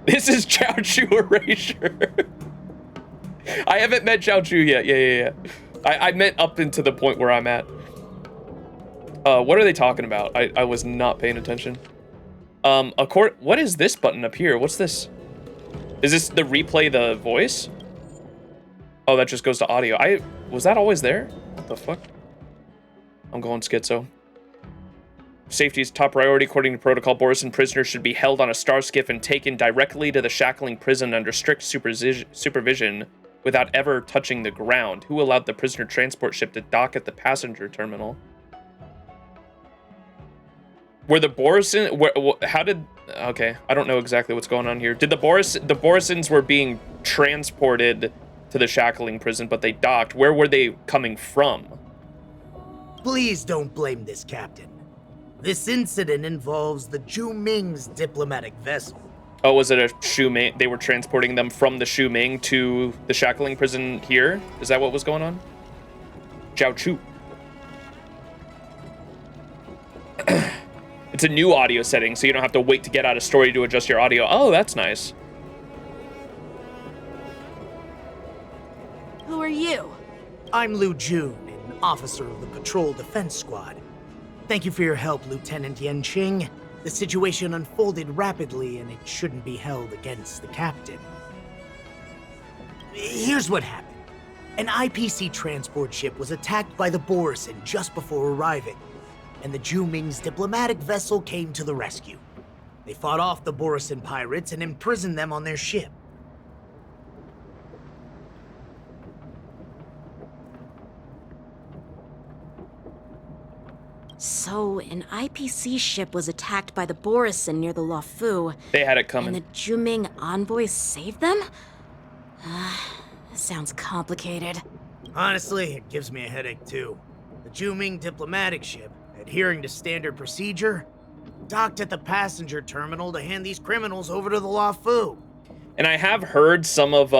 S1: This is Zhao Chu erasure. I haven't met Zhao Chu yet. Yeah. I meant up into the point where I'm at. What are they talking about? I was not paying attention. What is this button up here? What's this? Is this the replay the voice? Oh, that just goes to audio. Was that always there? What the fuck? I'm going schizo. Safety is top priority. According to protocol, Borisin prisoners should be held on a star skiff and taken directly to the shackling prison under strict supervision without ever touching the ground. Who allowed the prisoner transport ship to dock at the passenger terminal? Were the Borisin... How did... Okay, I don't know exactly what's going on here. Did the Borisins were being transported to the shackling prison, but they docked. Where were they coming from?
S15: Please don't blame this, Captain. This incident involves the Zhu Ming's diplomatic vessel.
S1: Oh, was it a Shu Ming? They were transporting them from the Shu Ming to the shackling prison here? Is that what was going on? Zhao Chu. It's a new audio setting, so you don't have to wait to get out of story to adjust your audio. Oh, that's nice.
S11: Who are you?
S15: I'm Liu Jun, an officer of the Patrol Defense Squad. Thank you for your help, Lieutenant Yanqing. The situation unfolded rapidly, and it shouldn't be held against the captain. Here's what happened. An IPC transport ship was attacked by the Borisin just before arriving, and the Zhu Ming's diplomatic vessel came to the rescue. They fought off the Borisin pirates and imprisoned them on their ship.
S11: So, an IPC ship was attacked by the Borisin near the Luofu.
S1: They had it coming.
S11: And the Zhu Ming envoys saved them? Sounds complicated.
S15: Honestly, it gives me a headache too. The Zhu Ming diplomatic ship, adhering to standard procedure, docked at the passenger terminal to hand these criminals over to the Luofu.
S1: And I have heard some of,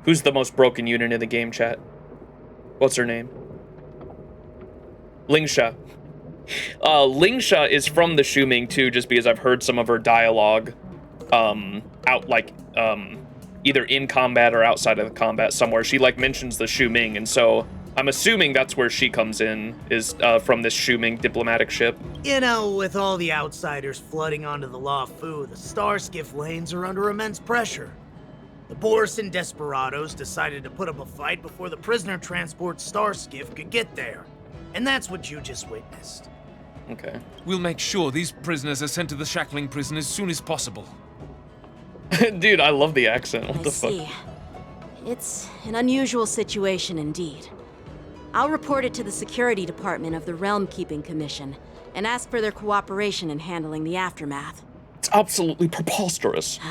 S1: who's the most broken unit in the game, chat? What's her name? Lingsha. Lingsha is from the Shu Ming too, just because I've heard some of her dialogue, either in combat or outside of the combat somewhere. She like mentions the Shu Ming, and so I'm assuming that's where she comes in, is from this Shu Ming diplomatic ship.
S15: You know, with all the outsiders flooding onto the Luofu, the star skiff lanes are under immense pressure. The Borisin desperados decided to put up a fight before the prisoner transport star skiff could get there. And that's what you just witnessed.
S1: Okay.
S14: We'll make sure these prisoners are sent to the shackling prison as soon as possible.
S1: Dude, I love the accent. What the fuck?
S11: I see. It's an unusual situation indeed. I'll report it to the security department of the Realm Keeping Commission and ask for their cooperation in handling the aftermath.
S1: It's absolutely preposterous.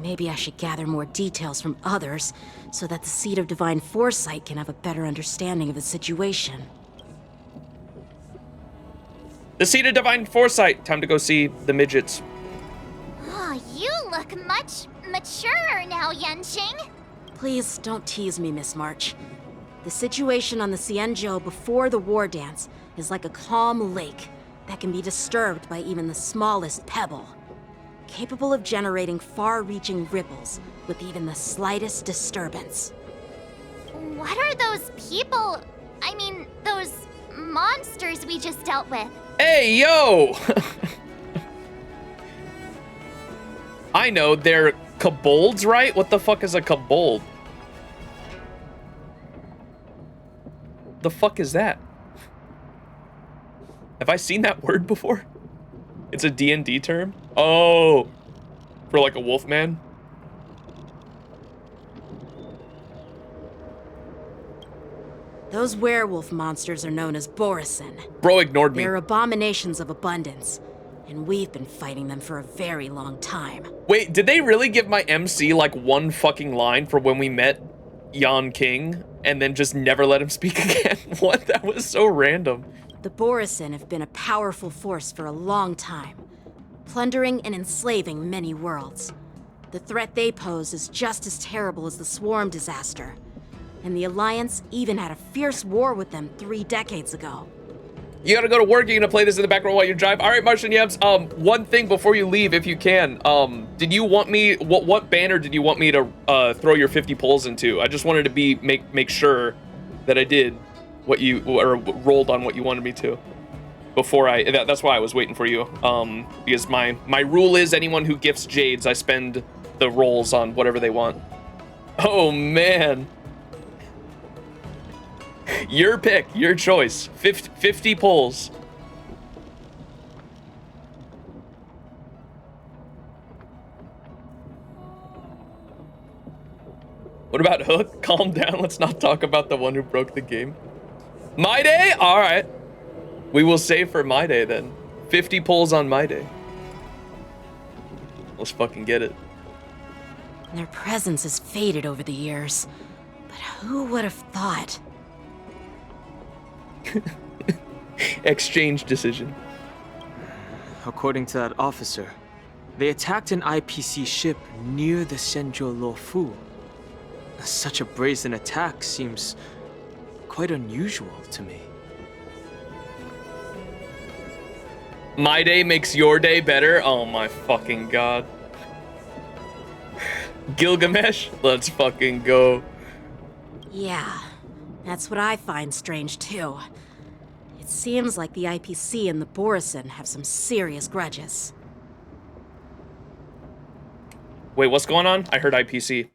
S11: Maybe I should gather more details from others so that the Seat of Divine Foresight can have a better understanding of the situation.
S1: The Seat of Divine Foresight. Time to go see the midgets.
S2: Oh, you look much maturer now, Yanqing.
S11: Please don't tease me, Miss March. The situation on the Xianzhou before the war dance is like a calm lake that can be disturbed by even the smallest pebble, capable of generating far-reaching ripples with even the slightest disturbance.
S2: What are those people? I mean, those monsters we just dealt with?
S1: Hey, yo! I know, they're kobolds, right? What the fuck is a kobold? The fuck is that? Have I seen that word before? It's a D&D term? Oh, for like a wolfman?
S11: Those werewolf monsters are known as Borisin.
S1: Bro ignored me.
S11: They're abominations of abundance, and we've been fighting them for a very long time.
S1: Wait, did they really give my MC like one fucking line for when we met Yan King and then just never let him speak again? What? That was so random.
S11: The Borisin have been a powerful force for a long time, plundering and enslaving many worlds. The threat they pose is just as terrible as the Swarm disaster, And the Alliance even had a fierce war with them 3 decades ago.
S1: You gotta go to work. You're gonna play this in the background while you drive. All right, Martian Yams. One thing before you leave, if you can. Did you want me? What banner did you want me to throw your 50 polls into? I just wanted to make sure that I did what you or rolled on what you wanted me to. Before that's why I was waiting for you. Because my rule is anyone who gifts jades, I spend the rolls on whatever they want. Oh man. Your pick, your choice. 50 polls. What about Hook? Calm down. Let's not talk about the one who broke the game. My day? All right. We will save for my day then. 50 polls on my day. Let's fucking get it.
S11: Their presence has faded over the years. But who would have thought?
S1: Exchange decision.
S5: According to that officer, they attacked an IPC ship near the Xianzhou Luofu. Such a brazen attack seems quite unusual to me.
S1: My day makes your day better? Oh my fucking god. Gilgamesh, let's fucking go.
S11: Yeah, that's what I find strange too. It seems like the IPC and the Borisin have some serious grudges.
S1: Wait, what's going on? I heard IPC.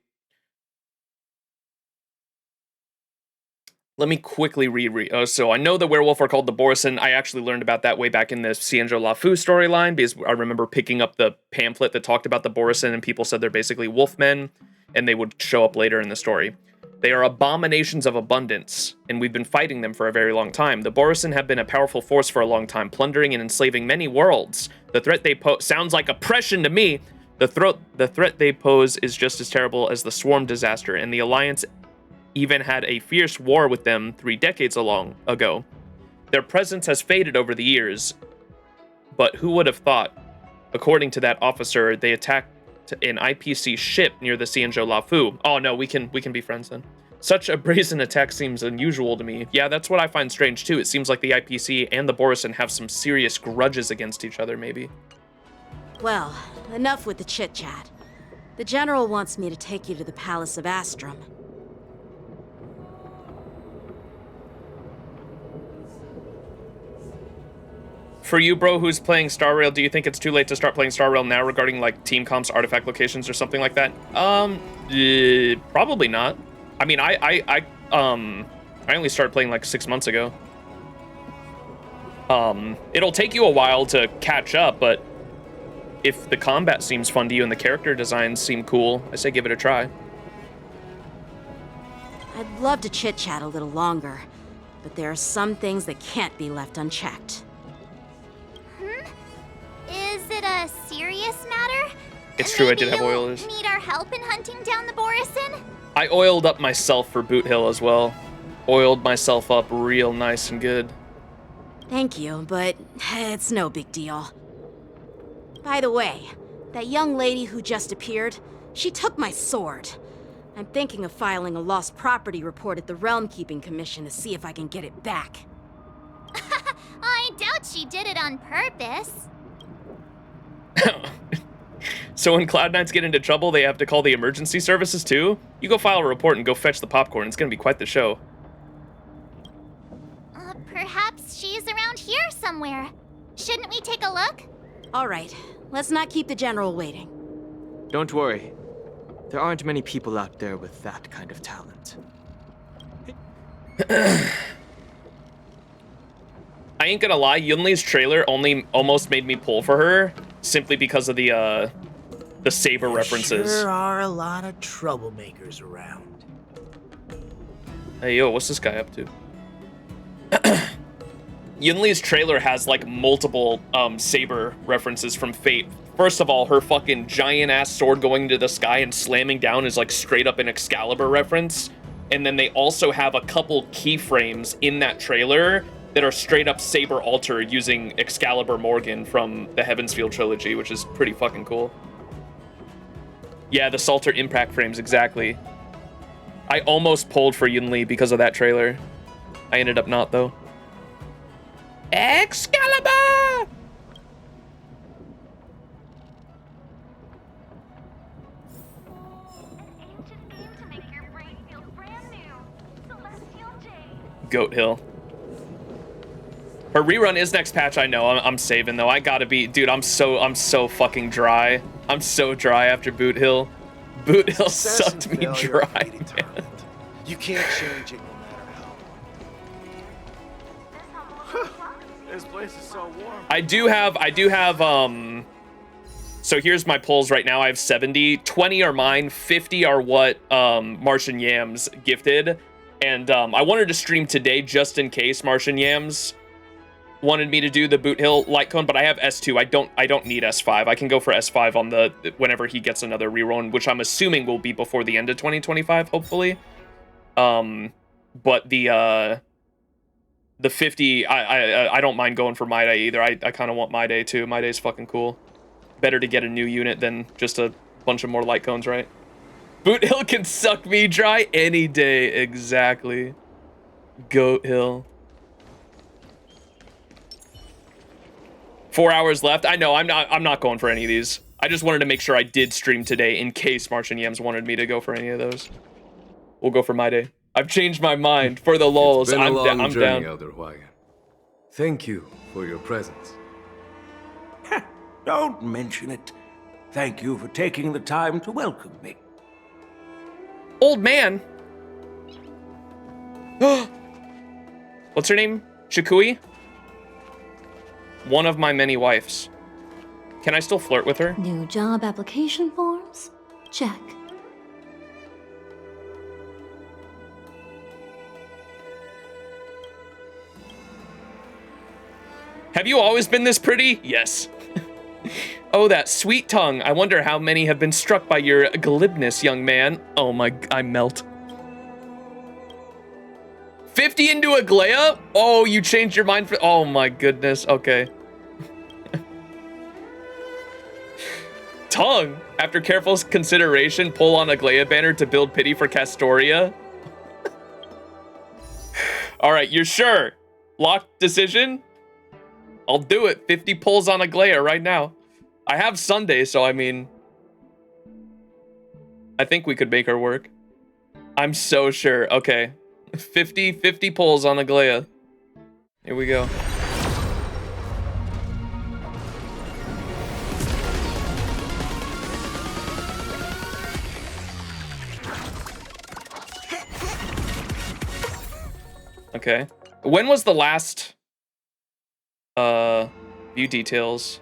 S1: Let me quickly read. So I know the werewolf are called the Borisin. I actually learned about that way back in the Xianzhou Luofu storyline because I remember picking up the pamphlet that talked about the Borisin and people said they're basically wolfmen and they would show up later in the story. They are abominations of abundance, and we've been fighting them for a very long time. The Borisin have been a powerful force for a long time, plundering and enslaving many worlds. The threat they pose sounds like oppression to me. The threat they pose is just as terrible as the Swarm disaster, and the Alliance even had a fierce war with them 3 decades ago. Their presence has faded over the years, but who would have thought? According to that officer, they attacked an IPC ship near the Xianzhou Luofu. Oh no, we can be friends then. Such a brazen attack seems unusual to me. Yeah, that's what I find strange too. It seems like the IPC and the Borisin have some serious grudges against each other, maybe.
S11: Well, enough with the chit-chat. The General wants me to take you to the Palace of Astrum.
S1: For you, bro, who's playing Star Rail, do you think it's too late to start playing Star Rail now regarding, like, Team Comp's artifact locations or something like that? Probably not. I mean, I only started playing, like, 6 months ago. It'll take you a while to catch up, but if the combat seems fun to you and the character designs seem cool, I say give it a try.
S11: I'd love to chit-chat a little longer, but there are some things that can't be left unchecked.
S2: Is it a serious matter?
S1: It's true, I did have oilers.
S2: Need our help in hunting down the Borisin?
S1: I oiled up myself for Boot Hill as well. Oiled myself up real nice and good.
S11: Thank you, but it's no big deal. By the way, that young lady who just appeared, she took my sword. I'm thinking of filing a lost property report at the Realm Keeping Commission to see if I can get it back.
S2: I doubt she did it on purpose.
S1: So when Cloud Knights get into trouble, they have to call the emergency services too? You go file a report and go fetch the popcorn. It's gonna be quite the show.
S2: Perhaps she's around here somewhere. Shouldn't we take a look?
S11: All right, let's not keep the General waiting.
S5: Don't worry. There aren't many people out there with that kind of talent.
S1: I ain't gonna lie, Yunli's trailer almost made me pull for her simply because of the saber references.
S15: There are a lot of troublemakers around.
S1: Hey, yo, what's this guy up to? Yunli's trailer has, like, multiple saber references from Fate. First of all, her fucking giant-ass sword going into the sky and slamming down is, like, straight up an Excalibur reference. And then they also have a couple keyframes in that trailer that are straight up saber altered using Excalibur Morgan from the Heavensfield trilogy, which is pretty fucking cool. Yeah, the Salter impact frames, exactly. I almost pulled for Yunli because of that trailer. I ended up not, though. Excalibur! Goat Hill. Her rerun is next patch, I know. I'm saving, though. I gotta be... Dude, I'm so fucking dry. I'm so dry after Boot Hill. Boot Hill sucked me dry, man.
S16: You can't change it no matter how. This place is so warm.
S1: I do have, so here's my polls right now. I have 70, 20 are mine, 50 are what Martian Yams gifted. And I wanted to stream today just in case Martian Yams wanted me to do the Boot Hill light cone, but I have S2. I don't need S5. I can go for S5 on the whenever he gets another rerun, which I'm assuming will be before the end of 2025, hopefully. But the 50, I don't mind going for My Day either. I kind of want My Day too. My Day's fucking cool. Better to get a new unit than just a bunch of more light cones, right? Boot Hill can suck me dry any day, exactly. Goat Hill. 4 hours left. I know, I'm not going for any of these. I just wanted to make sure I did stream today in case Martian Yams wanted me to go for any of those. We'll go for My Day. I've changed my mind for the lulz.
S4: It's been a long
S1: I'm
S4: journey,
S1: down.
S4: Elder Hwagan. Thank you for your presence.
S17: Don't mention it. Thank you for taking the time to welcome me.
S1: Old man. What's her name? Shikui? One of my many wives. Can I still flirt with her?
S10: New job application forms? Check.
S1: Have you always been this pretty? Yes. Oh, that sweet tongue. I wonder how many have been struck by your glibness, young man. Oh my, I melt. 50 into Aglaya? Oh, you changed your mind for, oh my goodness, okay. Tongue. After careful consideration, pull on Aglaya banner to build pity for Castoria. All right, you're sure? Locked decision? I'll do it. 50 pulls on Aglaya right now. I have Sunday, so I mean, I think we could make her work. I'm so sure. Okay. 50 pulls on Aglaya. Here we go. Okay. When was the last view details?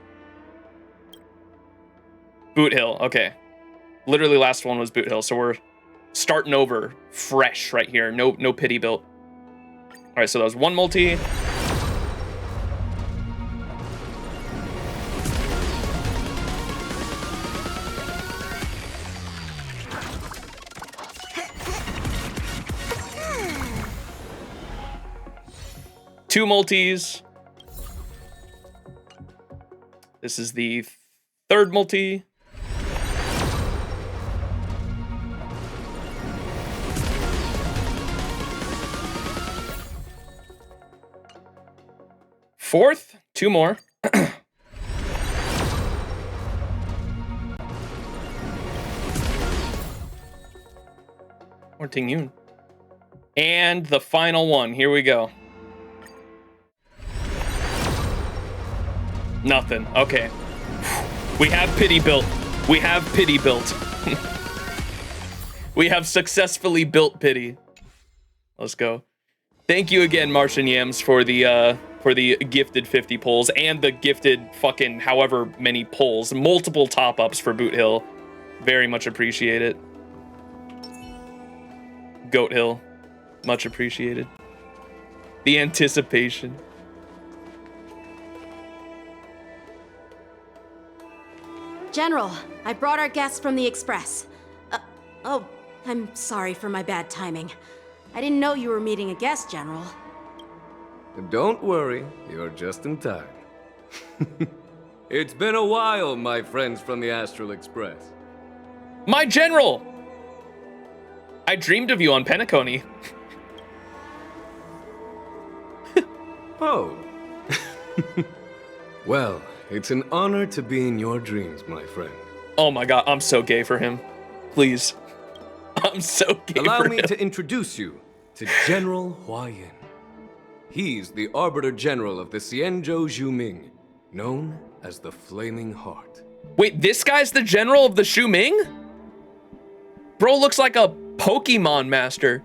S1: Boot Hill. Okay. Literally last one was Boot Hill, so we're starting over fresh right here. No pity built. All right, so that was one multi. Two multis. This is the third multi. Fourth, two more. Or Ting Yun. And the final one. Here we go. Nothing. Okay. We have pity built. We have pity built. We have successfully built pity. Let's go. Thank you again, Martian Yams, for the gifted 50 pulls and the gifted fucking however many pulls. Multiple top-ups for Boot Hill. Very much appreciate it. Goat Hill. Much appreciated. The anticipation.
S11: General, I brought our guests from the Express. Oh, I'm sorry for my bad timing. I didn't know you were meeting a guest, General.
S4: Don't worry, you're just in time. It's been a while, my friends from the Astral Express.
S1: My general! I dreamed of you on Penacony.
S4: Oh. Well, it's an honor to be in your dreams, my friend.
S1: Oh my god, I'm so gay for him. Please. I'm so gay
S4: Allow
S1: for
S4: me
S1: him.
S4: to introduce you to General Huayan. He's the Arbiter General of the Xianzhou Zhuming, known as the Flaming Heart.
S1: Wait, this guy's the general of the Shu Ming? Bro looks like a Pokemon master.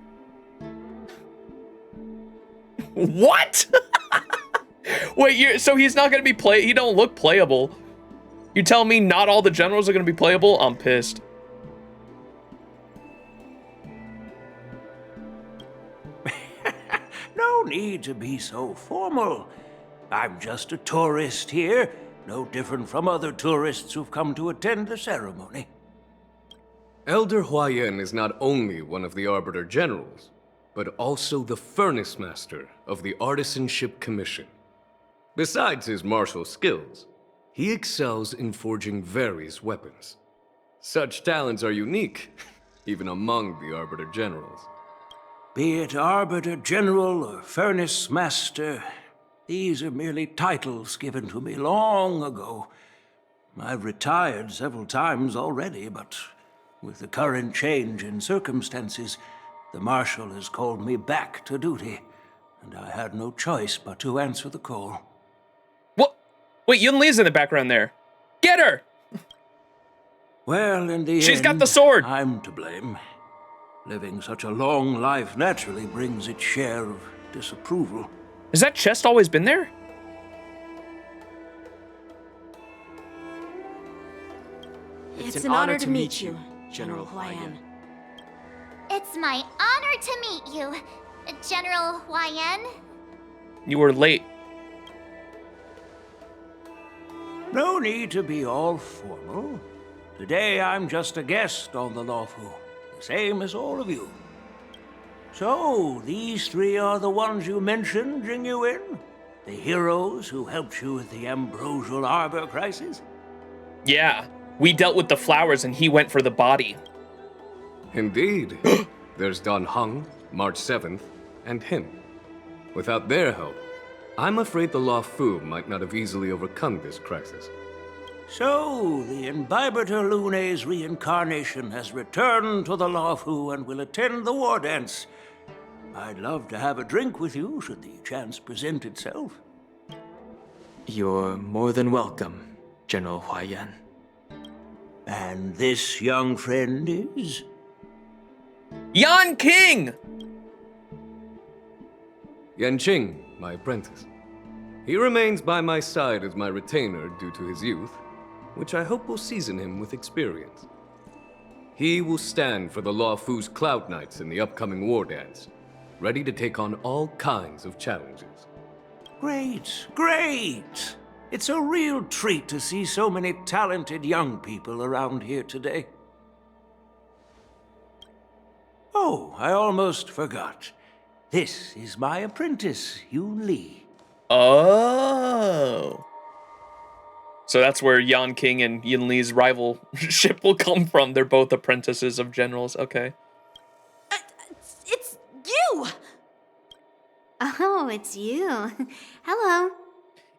S1: What? Wait, so he's not gonna be he don't look playable. You tell me not all the generals are gonna be playable? I'm pissed.
S17: No need to be so formal. I'm just a tourist here, no different from other tourists who've come to attend the ceremony.
S4: Elder Huayan is not only one of the Arbiter Generals, but also the Furnace Master of the Artisanship Commission. Besides his martial skills, he excels in forging various weapons. Such talents are unique, even among the Arbiter Generals.
S17: Be it Arbiter General or Furnace Master, these are merely titles given to me long ago. I've retired several times already, but with the current change in circumstances, the Marshal has called me back to duty, and I had no choice but to answer the call.
S1: What? Wait, Yun Li's in the background there. Get her!
S17: Well, in the
S1: She's
S17: end,
S1: got the sword!
S17: I'm to blame. Living such a long life naturally brings its share of disapproval.
S1: Has that chest always been there?
S11: It's an honor to meet you, General Huayan.
S2: It's my honor to meet you, General Huayan.
S1: You were late.
S17: No need to be all formal. Today I'm just a guest on the Luofu, the same as all of you. So, these three are the ones you mentioned, Jingyuin? The heroes who helped you with the Ambrosial Arbor crisis?
S1: Yeah, we dealt with the flowers and he went for the body.
S4: Indeed. There's Dan Heng, March 7th, and him. Without their help, I'm afraid the Luofu might not have easily overcome this crisis.
S17: So, the Imbibitor Lune's reincarnation has returned to the Luofu and will attend the war dance. I'd love to have a drink with you should the chance present itself.
S5: You're more than welcome, General Huayan.
S17: And this young friend is?
S1: Yan King!
S4: Yanqing, my apprentice. He remains by my side as my retainer due to his youth, which I hope will season him with experience. He will stand for the Luofu's Cloud Knights in the upcoming war dance, ready to take on all kinds of challenges.
S17: Great, great! It's a real treat to see so many talented young people around here today. Oh, I almost forgot. This is my apprentice, Yun Li.
S1: Oh. So that's where Yan King and Yin Li's rivalship will come from. They're both apprentices of generals. Okay.
S11: It's you!
S2: Oh, it's you. Hello.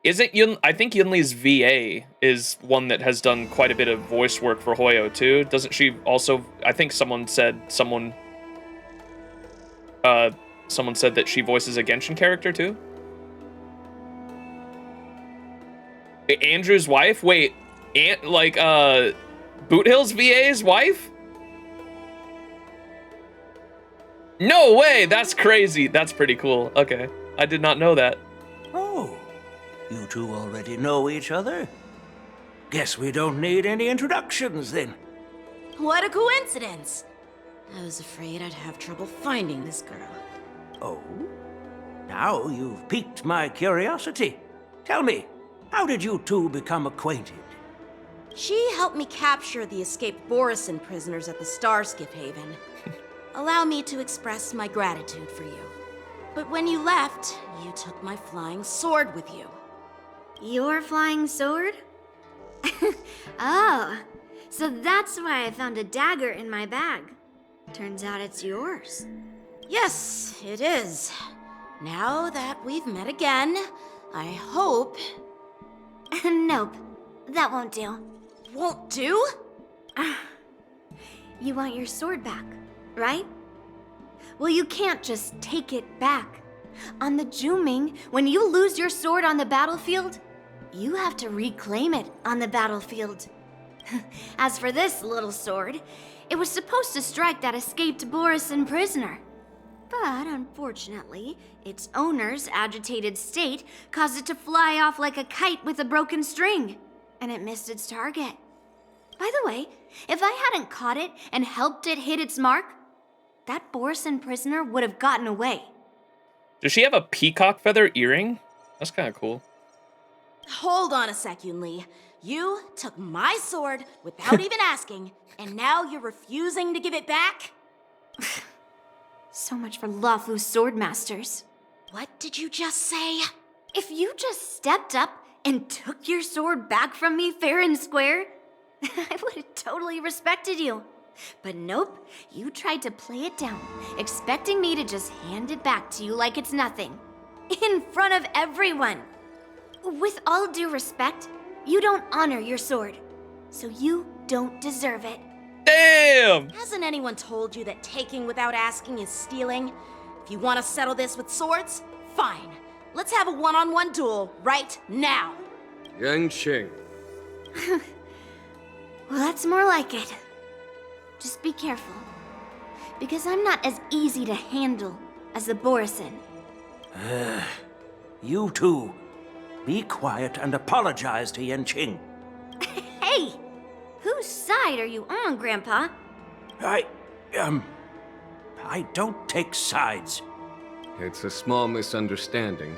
S1: Isn't I think Yin Li's VA is one that has done quite a bit of voice work for Hoyo too. Doesn't she also, I think someone said that she voices a Genshin character too? Andrew's wife? Wait, Boot Hill's VA's wife? No way, that's crazy. That's pretty cool. Okay, I did not know that.
S17: Oh, you two already know each other? Guess we don't need any introductions then.
S11: What a coincidence! I was afraid I'd have trouble finding this girl.
S17: Oh? Now you've piqued my curiosity. Tell me, how did you two become acquainted?
S11: She helped me capture the escaped Borisin prisoners at the Starskiff Haven. Allow me to express my gratitude for you. But when you left, you took my flying sword with you.
S2: Your flying sword? Oh, so that's why I found a dagger in my bag.
S11: Turns out it's yours. Yes, it is. Now that we've met again, I hope...
S2: Nope, that won't do.
S11: Won't do?
S2: You want your sword back, right? Well, you can't just take it back. On the Juming, when you lose your sword on the battlefield, you have to reclaim it on the battlefield. As for this little sword, it was supposed to strike that escaped Borisin prisoner. But unfortunately, its owner's agitated state caused it to fly off like a kite with a broken string, and it missed its target. By the way, if I hadn't caught it and helped it hit its mark, that Borisin prisoner would have gotten away.
S1: Does she have a peacock feather earring? That's kind of cool.
S11: Hold on a sec, Yunli. You took my sword without even asking, and now you're refusing to give it back?
S2: So much for Luofu sword masters.
S11: What did you just say?
S2: If you just stepped up and took your sword back from me fair and square, I would have totally respected you. But nope, you tried to play it down, expecting me to just hand it back to you like it's nothing. In front of everyone. With all due respect, you don't honor your sword, so you don't deserve it.
S1: Damn!
S11: Hasn't anyone told you that taking without asking is stealing? If you want to settle this with swords, fine. Let's have a one-on-one duel right now.
S4: Yanqing.
S2: Well, that's more like it. Just be careful, because I'm not as easy to handle as the Borisin.
S17: You two, be quiet and apologize to Yanqing.
S2: Hey! Whose side are you on, Grandpa?
S17: I don't take sides.
S4: It's a small misunderstanding,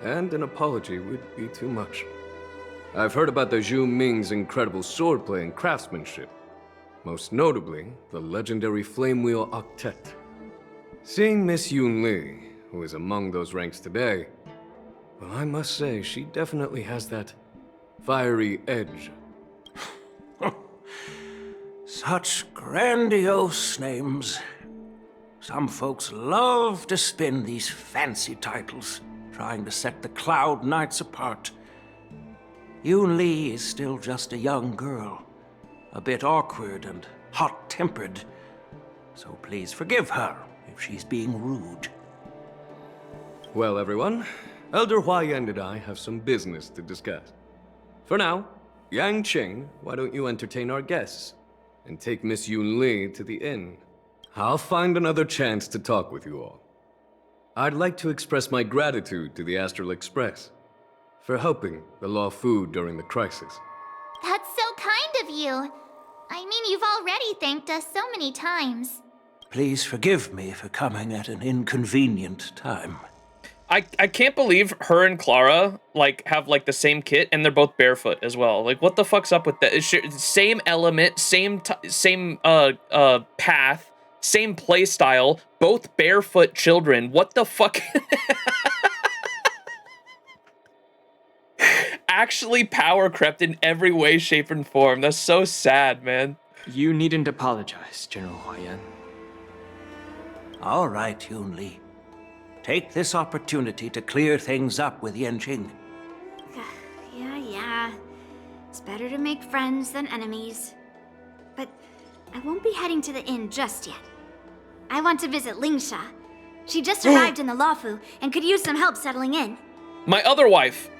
S4: and an apology would be too much. I've heard about the Zhu Ming's incredible swordplay and craftsmanship. Most notably, the legendary Flame Wheel Octet. Seeing Miss Yunli, who is among those ranks today, well, I must say, she definitely has that fiery edge.
S17: Such grandiose names. Some folks love to spin these fancy titles, trying to set the Cloud Knights apart. Yunli is still just a young girl, a bit awkward and hot-tempered, so please forgive her if she's being rude.
S4: Well, everyone, Elder Huayan and I have some business to discuss. For now, Yanqing, why don't you entertain our guests and take Miss Yunli to the inn? I'll find another chance to talk with you all. I'd like to express my gratitude to the Astral Express for helping the Luofu during the crisis.
S2: That's so kind of you. I mean, you've already thanked us so many times.
S17: Please forgive me for coming at an inconvenient time.
S1: I can't believe her and Clara have the same kit and they're both barefoot as well. Like, what the fuck's up with that? Same element, same path, same play style, both barefoot children. What the fuck? Actually power crept in every way, shape, and form. That's so sad, man.
S5: You needn't apologize, General Huayan.
S17: All right, Yunli. Take this opportunity to clear things up with Yanqing.
S2: Yeah. It's better to make friends than enemies. But I won't be heading to the inn just yet. I want to visit Lingsha. She just arrived in the Luofu and could use some help settling in.
S1: My other wife.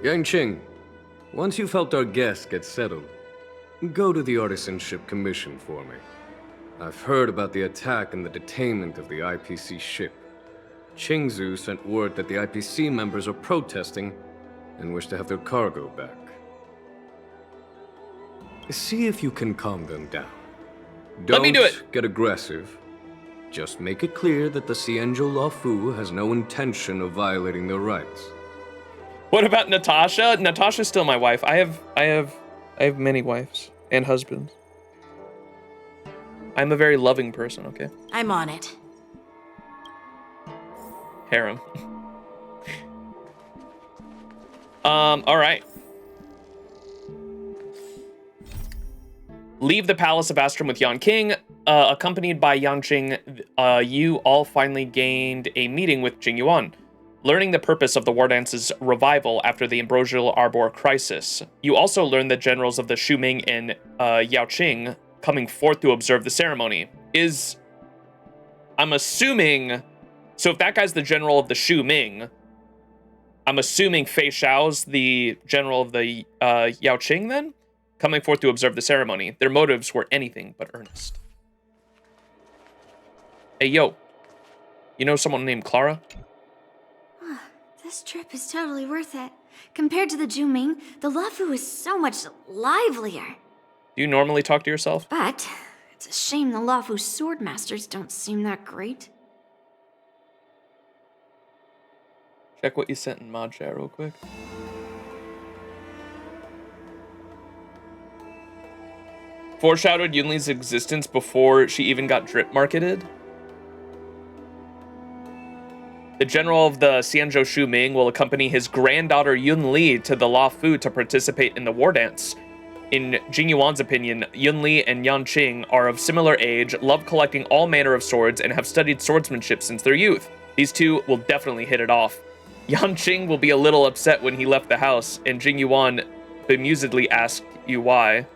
S4: Yanqing, once you've helped our guests get settled, go to the Artisanship Commission for me. I've heard about the attack and the detainment of the IPC ship. Qingzu sent word that the IPC members are protesting and wish to have their cargo back. See if you can calm them down.
S1: Let me do it.
S4: Get aggressive. Just make it clear that the Xianzhou Luofu has no intention of violating their rights.
S1: What about Natasha? Natasha's still my wife. I have many wives and husbands. I'm a very loving person, okay?
S11: I'm on it.
S1: Harem. All right. Leave the Palace of Astrum with Yanqing. accompanied by Yanqing, you all finally gained a meeting with Jing Yuan, learning the purpose of the war dance's revival after the Ambrosial Arbor crisis. You also learned the generals of the Shu Ming and Yaoqing coming forth to observe the ceremony. I'm assuming, so if that guy's the general of the Shu Ming, I'm assuming Fei Xiao's the general of the Yaoqing then? Coming forth to observe the ceremony. Their motives were anything but earnest. Hey, yo. You know someone named Clara?
S18: This trip is totally worth it. Compared to the Juming, the Luofu is so much livelier.
S1: Do you normally talk to yourself?
S18: But it's a shame the Luofu sword masters don't seem that great.
S1: Check what you sent in mod chat real quick. Foreshadowed Yunli's existence before she even got drip marketed. The general of the Xianzhou Shu Ming will accompany his granddaughter Yun Li to the Luofu to participate in the war dance. In Jing Yuan's opinion, Yun Li and Yan Qing are of similar age, love collecting all manner of swords, and have studied swordsmanship since their youth. These two will definitely hit it off. Yan Qing will be a little upset when he left the house, and Jing Yuan bemusedly asked you why.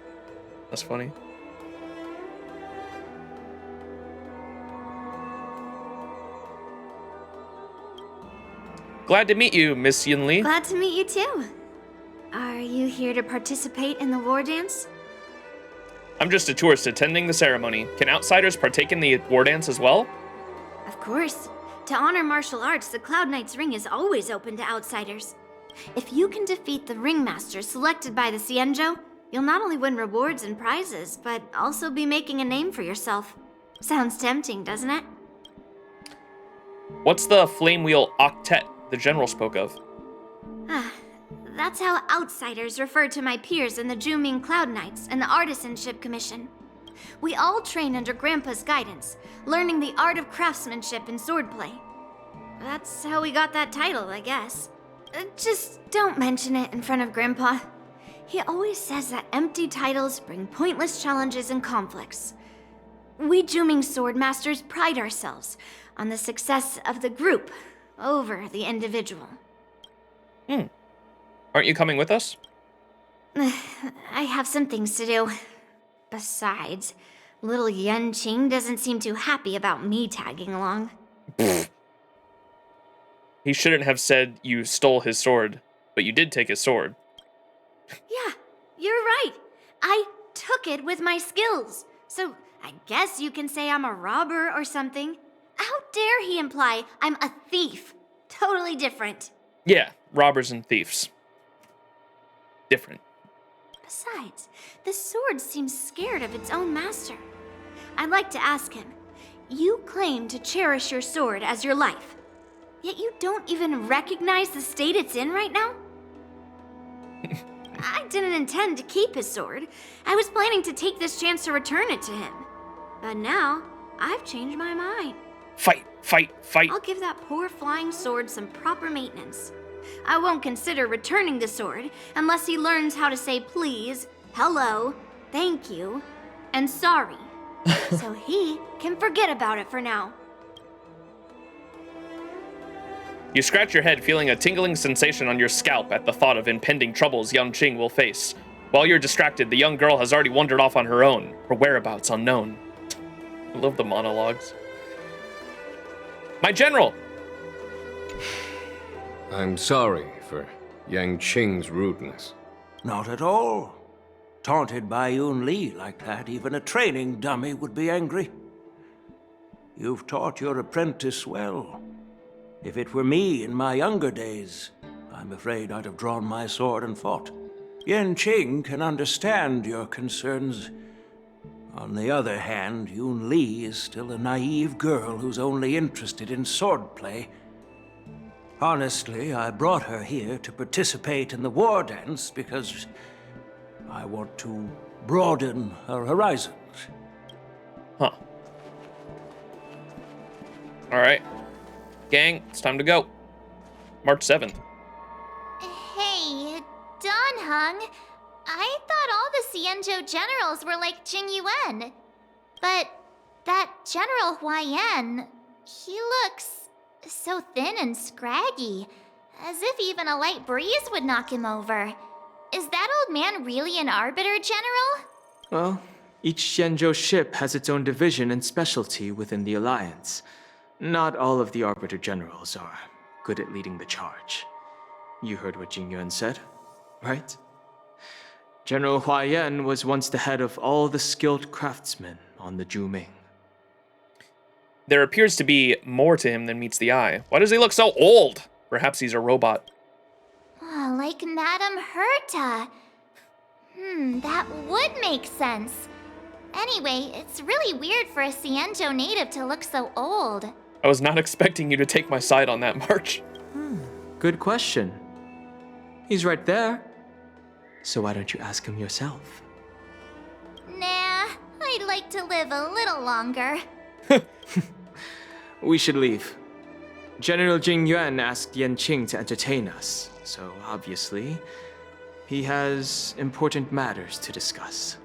S1: That's funny. Glad to meet you, Miss Yun Li.
S18: Glad to meet you too. Are you here to participate in the war dance?
S1: I'm just a tourist attending the ceremony. Can outsiders partake in the war dance as well?
S18: Of course. To honor martial arts, the Cloud Knight's ring is always open to outsiders. If you can defeat the ringmaster selected by the Xianzhou, you'll not only win rewards and prizes, but also be making a name for yourself. Sounds tempting, doesn't it?
S1: What's the flame wheel octet the general spoke of?
S18: That's how outsiders refer to my peers in the Juming Cloud Knights and the Artisanship Commission. We all train under Grandpa's guidance, learning the art of craftsmanship and swordplay. That's how we got that title, I guess. Just don't mention it in front of Grandpa. He always says that empty titles bring pointless challenges and conflicts. We Juming sword masters pride ourselves on the success of the group over the individual.
S1: Aren't you coming with us?
S18: I have some things to do. Besides, little Yan Qing doesn't seem too happy about me tagging along.
S1: He shouldn't have said you stole his sword, but you did take his sword.
S18: Yeah, you're right. I took it with my skills. So I guess you can say I'm a robber or something. How dare he imply I'm a thief? Totally different.
S1: Yeah, robbers and thieves. Different.
S18: Besides, the sword seems scared of its own master. I'd like to ask him, you claim to cherish your sword as your life, yet you don't even recognize the state it's in right now? I didn't intend to keep his sword. I was planning to take this chance to return it to him. But now, I've changed my mind.
S1: Fight, fight, fight.
S18: I'll give that poor flying sword some proper maintenance. I won't consider returning the sword unless he learns how to say please, hello, thank you, and sorry. So he can forget about it for now.
S1: You scratch your head, feeling a tingling sensation on your scalp at the thought of impending troubles Yan Qing will face. While you're distracted, the young girl has already wandered off on her own, her whereabouts unknown. I love the monologues. My general!
S4: I'm sorry for Yang Qing's rudeness.
S17: Not at all. Taunted by Yun Li like that, even a training dummy would be angry. You've taught your apprentice well. If it were me in my younger days, I'm afraid I'd have drawn my sword and fought. Yan Qing can understand your concerns. On the other hand, Yun Li is still a naive girl who's only interested in swordplay. Honestly, I brought her here to participate in the war dance because I want to broaden her horizons.
S1: Huh. Alright. Gang, it's time to go. March 7th.
S2: Hey, Don Hung. I thought all the Xianzhou generals were like Jing Yuan. But that General Huayan, he looks so thin and scraggy, as if even a light breeze would knock him over. Is that old man really an Arbiter, General?
S5: Well, each Xianzhou ship has its own division and specialty within the Alliance. Not all of the Arbiter Generals are good at leading the charge. You heard what Jingyuan said, right? General Huayan was once the head of all the skilled craftsmen on the Zhuming.
S1: There appears to be more to him than meets the eye. Why does he look so old? Perhaps he's a robot.
S2: Oh, like Madame Herta. That would make sense. Anyway, it's really weird for a Xianzhou native to look so old.
S1: I was not expecting you to take my side on that, March.
S5: Good question. He's right there. So why don't you ask him yourself?
S2: Nah, I'd like to live a little longer.
S5: We should leave. General Jingyuan asked Yanqing to entertain us, so obviously, he has important matters to discuss.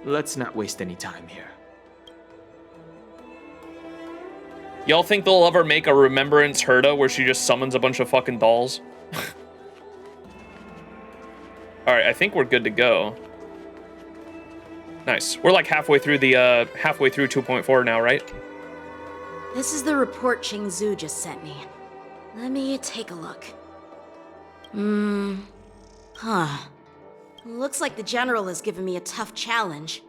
S5: Let's not waste any time here.
S1: Y'all think they'll ever make a Remembrance Herta where she just summons a bunch of fucking dolls? Alright, I think we're good to go. Nice. We're like halfway through 2.4 now, right?
S11: This is the report Qingzu just sent me. Let me take a look. Looks like the General has given me a tough challenge.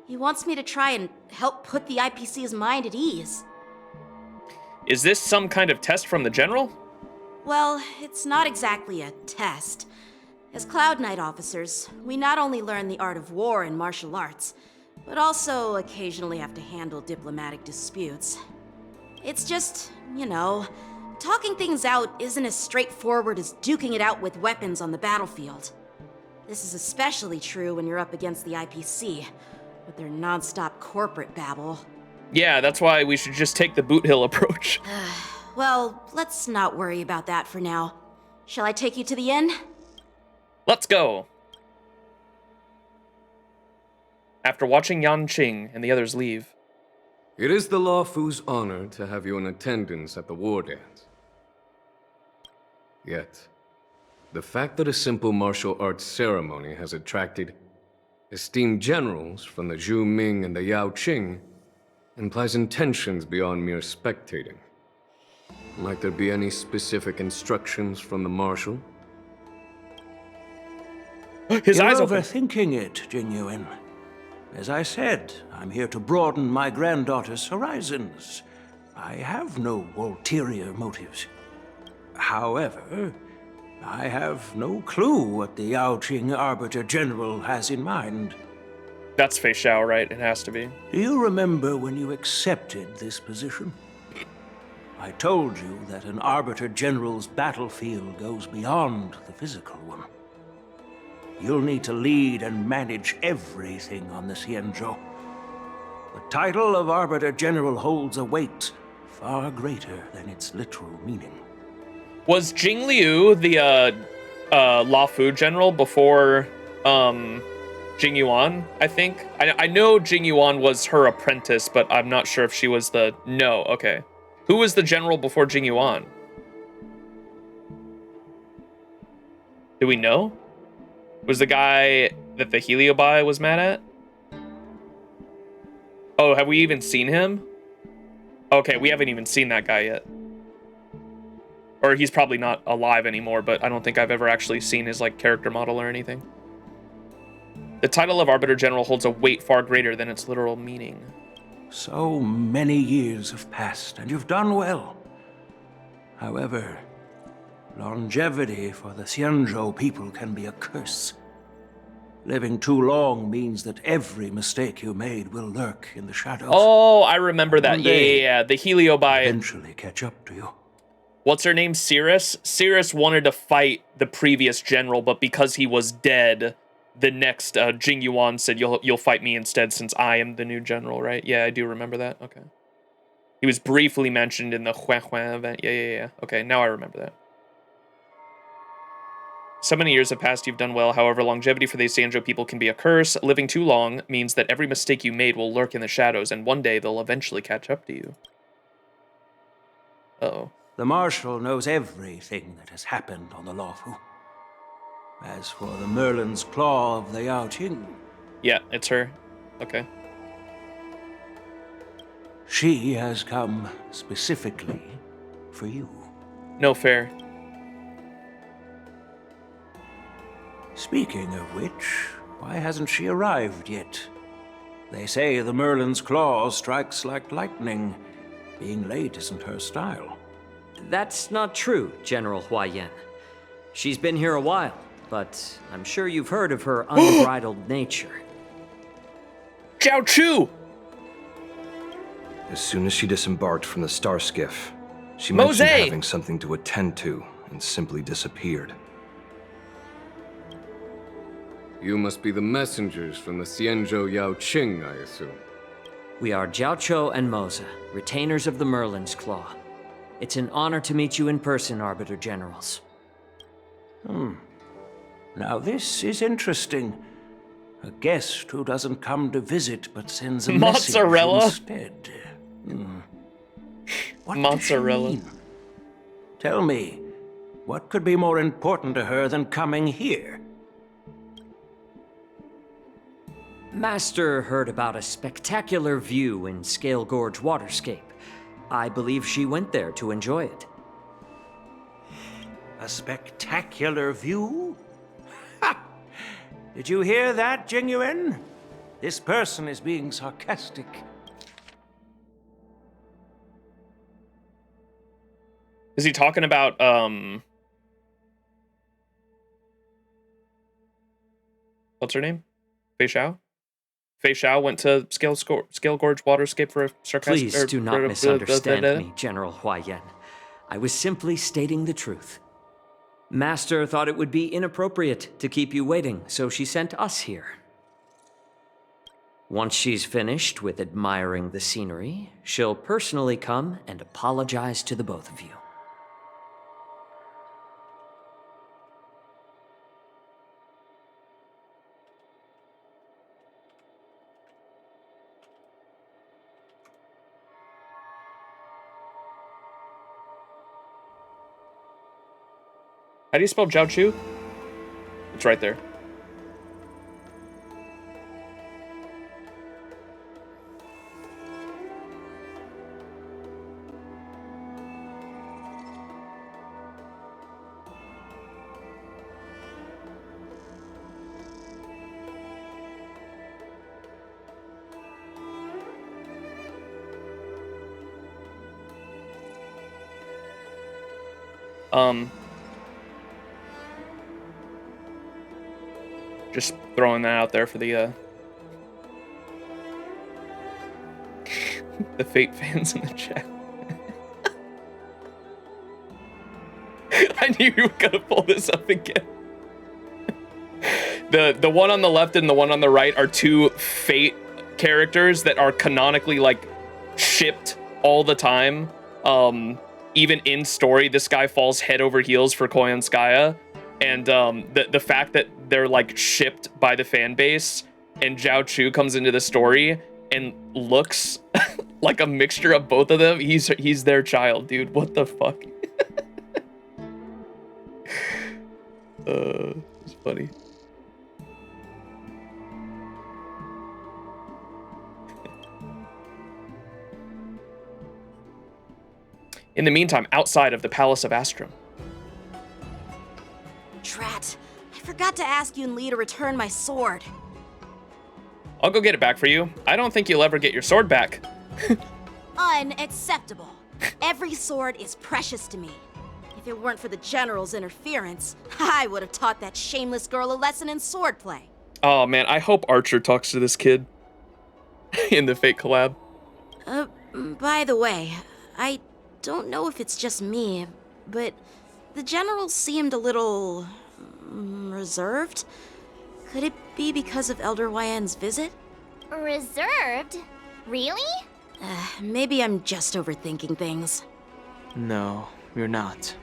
S11: He wants me to try and help put the IPC's mind at ease.
S1: Is this some kind of test from the General?
S11: Well, it's not exactly a test. As Cloud Knight officers, we not only learn the art of war and martial arts, but also occasionally have to handle diplomatic disputes. It's just, you know, talking things out isn't as straightforward as duking it out with weapons on the battlefield. This is especially true when you're up against the IPC, with their non-stop corporate babble.
S1: Yeah, that's why we should just take the Boot Hill approach.
S11: Well, let's not worry about that for now. Shall I take you to the inn?
S1: Let's go! After watching Yanqing and the others leave.
S4: It is the Luofu's honor to have you in attendance at the war dance. Yet, the fact that a simple martial arts ceremony has attracted esteemed generals from the Zhu Ming and the Yao Qing implies intentions beyond mere spectating. Might there be any specific instructions from the marshal?
S1: His
S17: You're
S1: eyes open.
S17: overthinking it, Jingyuan. As I said, I'm here to broaden my granddaughter's horizons. I have no ulterior motives. However, I have no clue what the Yao Qing Arbiter General has in mind.
S1: That's Fei Xiao, right? It has to be.
S17: Do you remember when you accepted this position? I told you that an Arbiter General's battlefield goes beyond the physical one. You'll need to lead and manage everything on the Xianzhou. The title of Arbiter General holds a weight far greater than its literal meaning.
S1: Was Jing Liu the Luofu general before Jing Yuan, I think? I know Jing Yuan was her apprentice, but I'm not sure if she was the... No, okay. Who was the general before Jing Yuan? Do we know? Was the guy that the Heliobi was mad at? Oh, have we even seen him? Okay, we haven't even seen that guy yet. Or he's probably not alive anymore, but I don't think I've ever actually seen his like character model or anything. The title of Arbiter General holds a weight far greater than its literal meaning.
S17: So many years have passed, and you've done well. However, longevity for the Xianzhou people can be a curse. Living too long means that every mistake you made will lurk in the shadows.
S1: Oh, I remember that.
S17: One day,
S1: Yeah. The Heliobi.
S17: Eventually catch up to you.
S1: What's her name? Cirrus? Cirrus wanted to fight the previous general, but because he was dead, the next Jing Yuan said, you'll fight me instead since I am the new general, right? Yeah, I do remember that. Okay. He was briefly mentioned in the Huan event. Yeah. Okay, now I remember that. So many years have passed, you've done well. However, longevity for the Xianzhou people can be a curse. Living too long means that every mistake you made will lurk in the shadows, and one day they'll eventually catch up to you. Uh-oh.
S17: The Marshal knows everything that has happened on the Luofu. As for the Merlin's Claw of the Yaoqing...
S1: Yeah, it's her. Okay.
S17: She has come specifically for you.
S1: No fair.
S17: Speaking of which, why hasn't she arrived yet? They say the Merlin's Claw strikes like lightning. Being late isn't her style.
S12: That's not true, General Huaiyan. She's been here a while, but I'm sure you've heard of her unbridled nature.
S1: Zhao Chu!
S19: As soon as she disembarked from the star skiff, she mentioned having something to attend to and simply disappeared.
S4: You must be the messengers from the Xianzhou Yaoqing, I assume.
S12: We are Jiaoqiu and Moza, retainers of the Merlin's Claw. It's an honor to meet you in person, Arbiter Generals.
S17: Now this is interesting. A guest who doesn't come to visit but sends a message instead. What
S1: Mozzarella.
S17: does she mean? Tell me, what could be more important to her than coming here?
S12: Master heard about a spectacular view in Scale Gorge Waterscape. I believe she went there to enjoy it.
S17: A spectacular view? Ha! Did you hear that, Jingyuan? This person is being sarcastic.
S1: Is he talking about, what's her name? Fei Xiao? Fei Xiao went to Scale Gorge Waterscape for a sarcastic...
S12: Please do not misunderstand me, General Huaiyan. I was simply stating the truth. Master thought it would be inappropriate to keep you waiting, so she sent us here. Once she's finished with admiring the scenery, she'll personally come and apologize to the both of you.
S1: How do you spell Zhao Chu? It's right there. Just throwing that out there for the the Fate fans in the chat. I knew you were gonna pull this up again. The one on the left and the one on the right are two Fate characters that are canonically like shipped all the time. Even in story, this guy falls head over heels for Koyanskaya. And the fact that they're like shipped by the fan base and Zhao Chu comes into the story and looks like a mixture of both of them, he's their child, dude. What the fuck? It's funny. In the meantime, outside of the Palace of Astrum.
S11: Drat, I forgot to ask Yunli to return my sword.
S1: I'll go get it back for you. I don't think you'll ever get your sword back.
S11: Unacceptable. Every sword is precious to me. If it weren't for the General's interference, I would have taught that shameless girl a lesson in swordplay.
S1: Oh man, I hope Archer talks to this kid in the Fate collab.
S11: By the way, I don't know if it's just me, but the General seemed a little reserved. Could it be because of Elder Huaiyan's visit?
S2: Reserved? Really?
S11: Maybe I'm just overthinking things.
S5: No, you're not.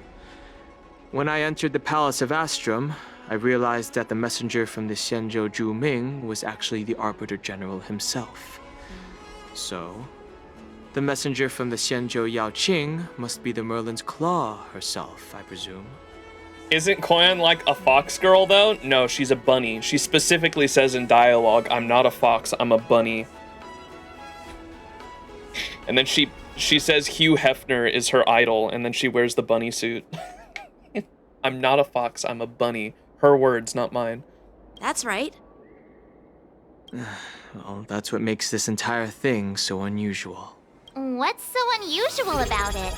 S5: When I entered the Palace of Astrum, I realized that the messenger from the Xianzhou Zhuming was actually the Arbiter General himself. So, the messenger from the Xianzhou Yaoqing must be the Merlin's Claw herself, I presume.
S1: Isn't Koyan like a fox girl, though? No, she's a bunny. She specifically says in dialogue, I'm not a fox, I'm a bunny. And then she says Hugh Hefner is her idol, and then she wears the bunny suit. I'm not a fox, I'm a bunny. Her words, not mine.
S11: That's right.
S5: Well, that's what makes this entire thing so unusual.
S2: What's so unusual about it?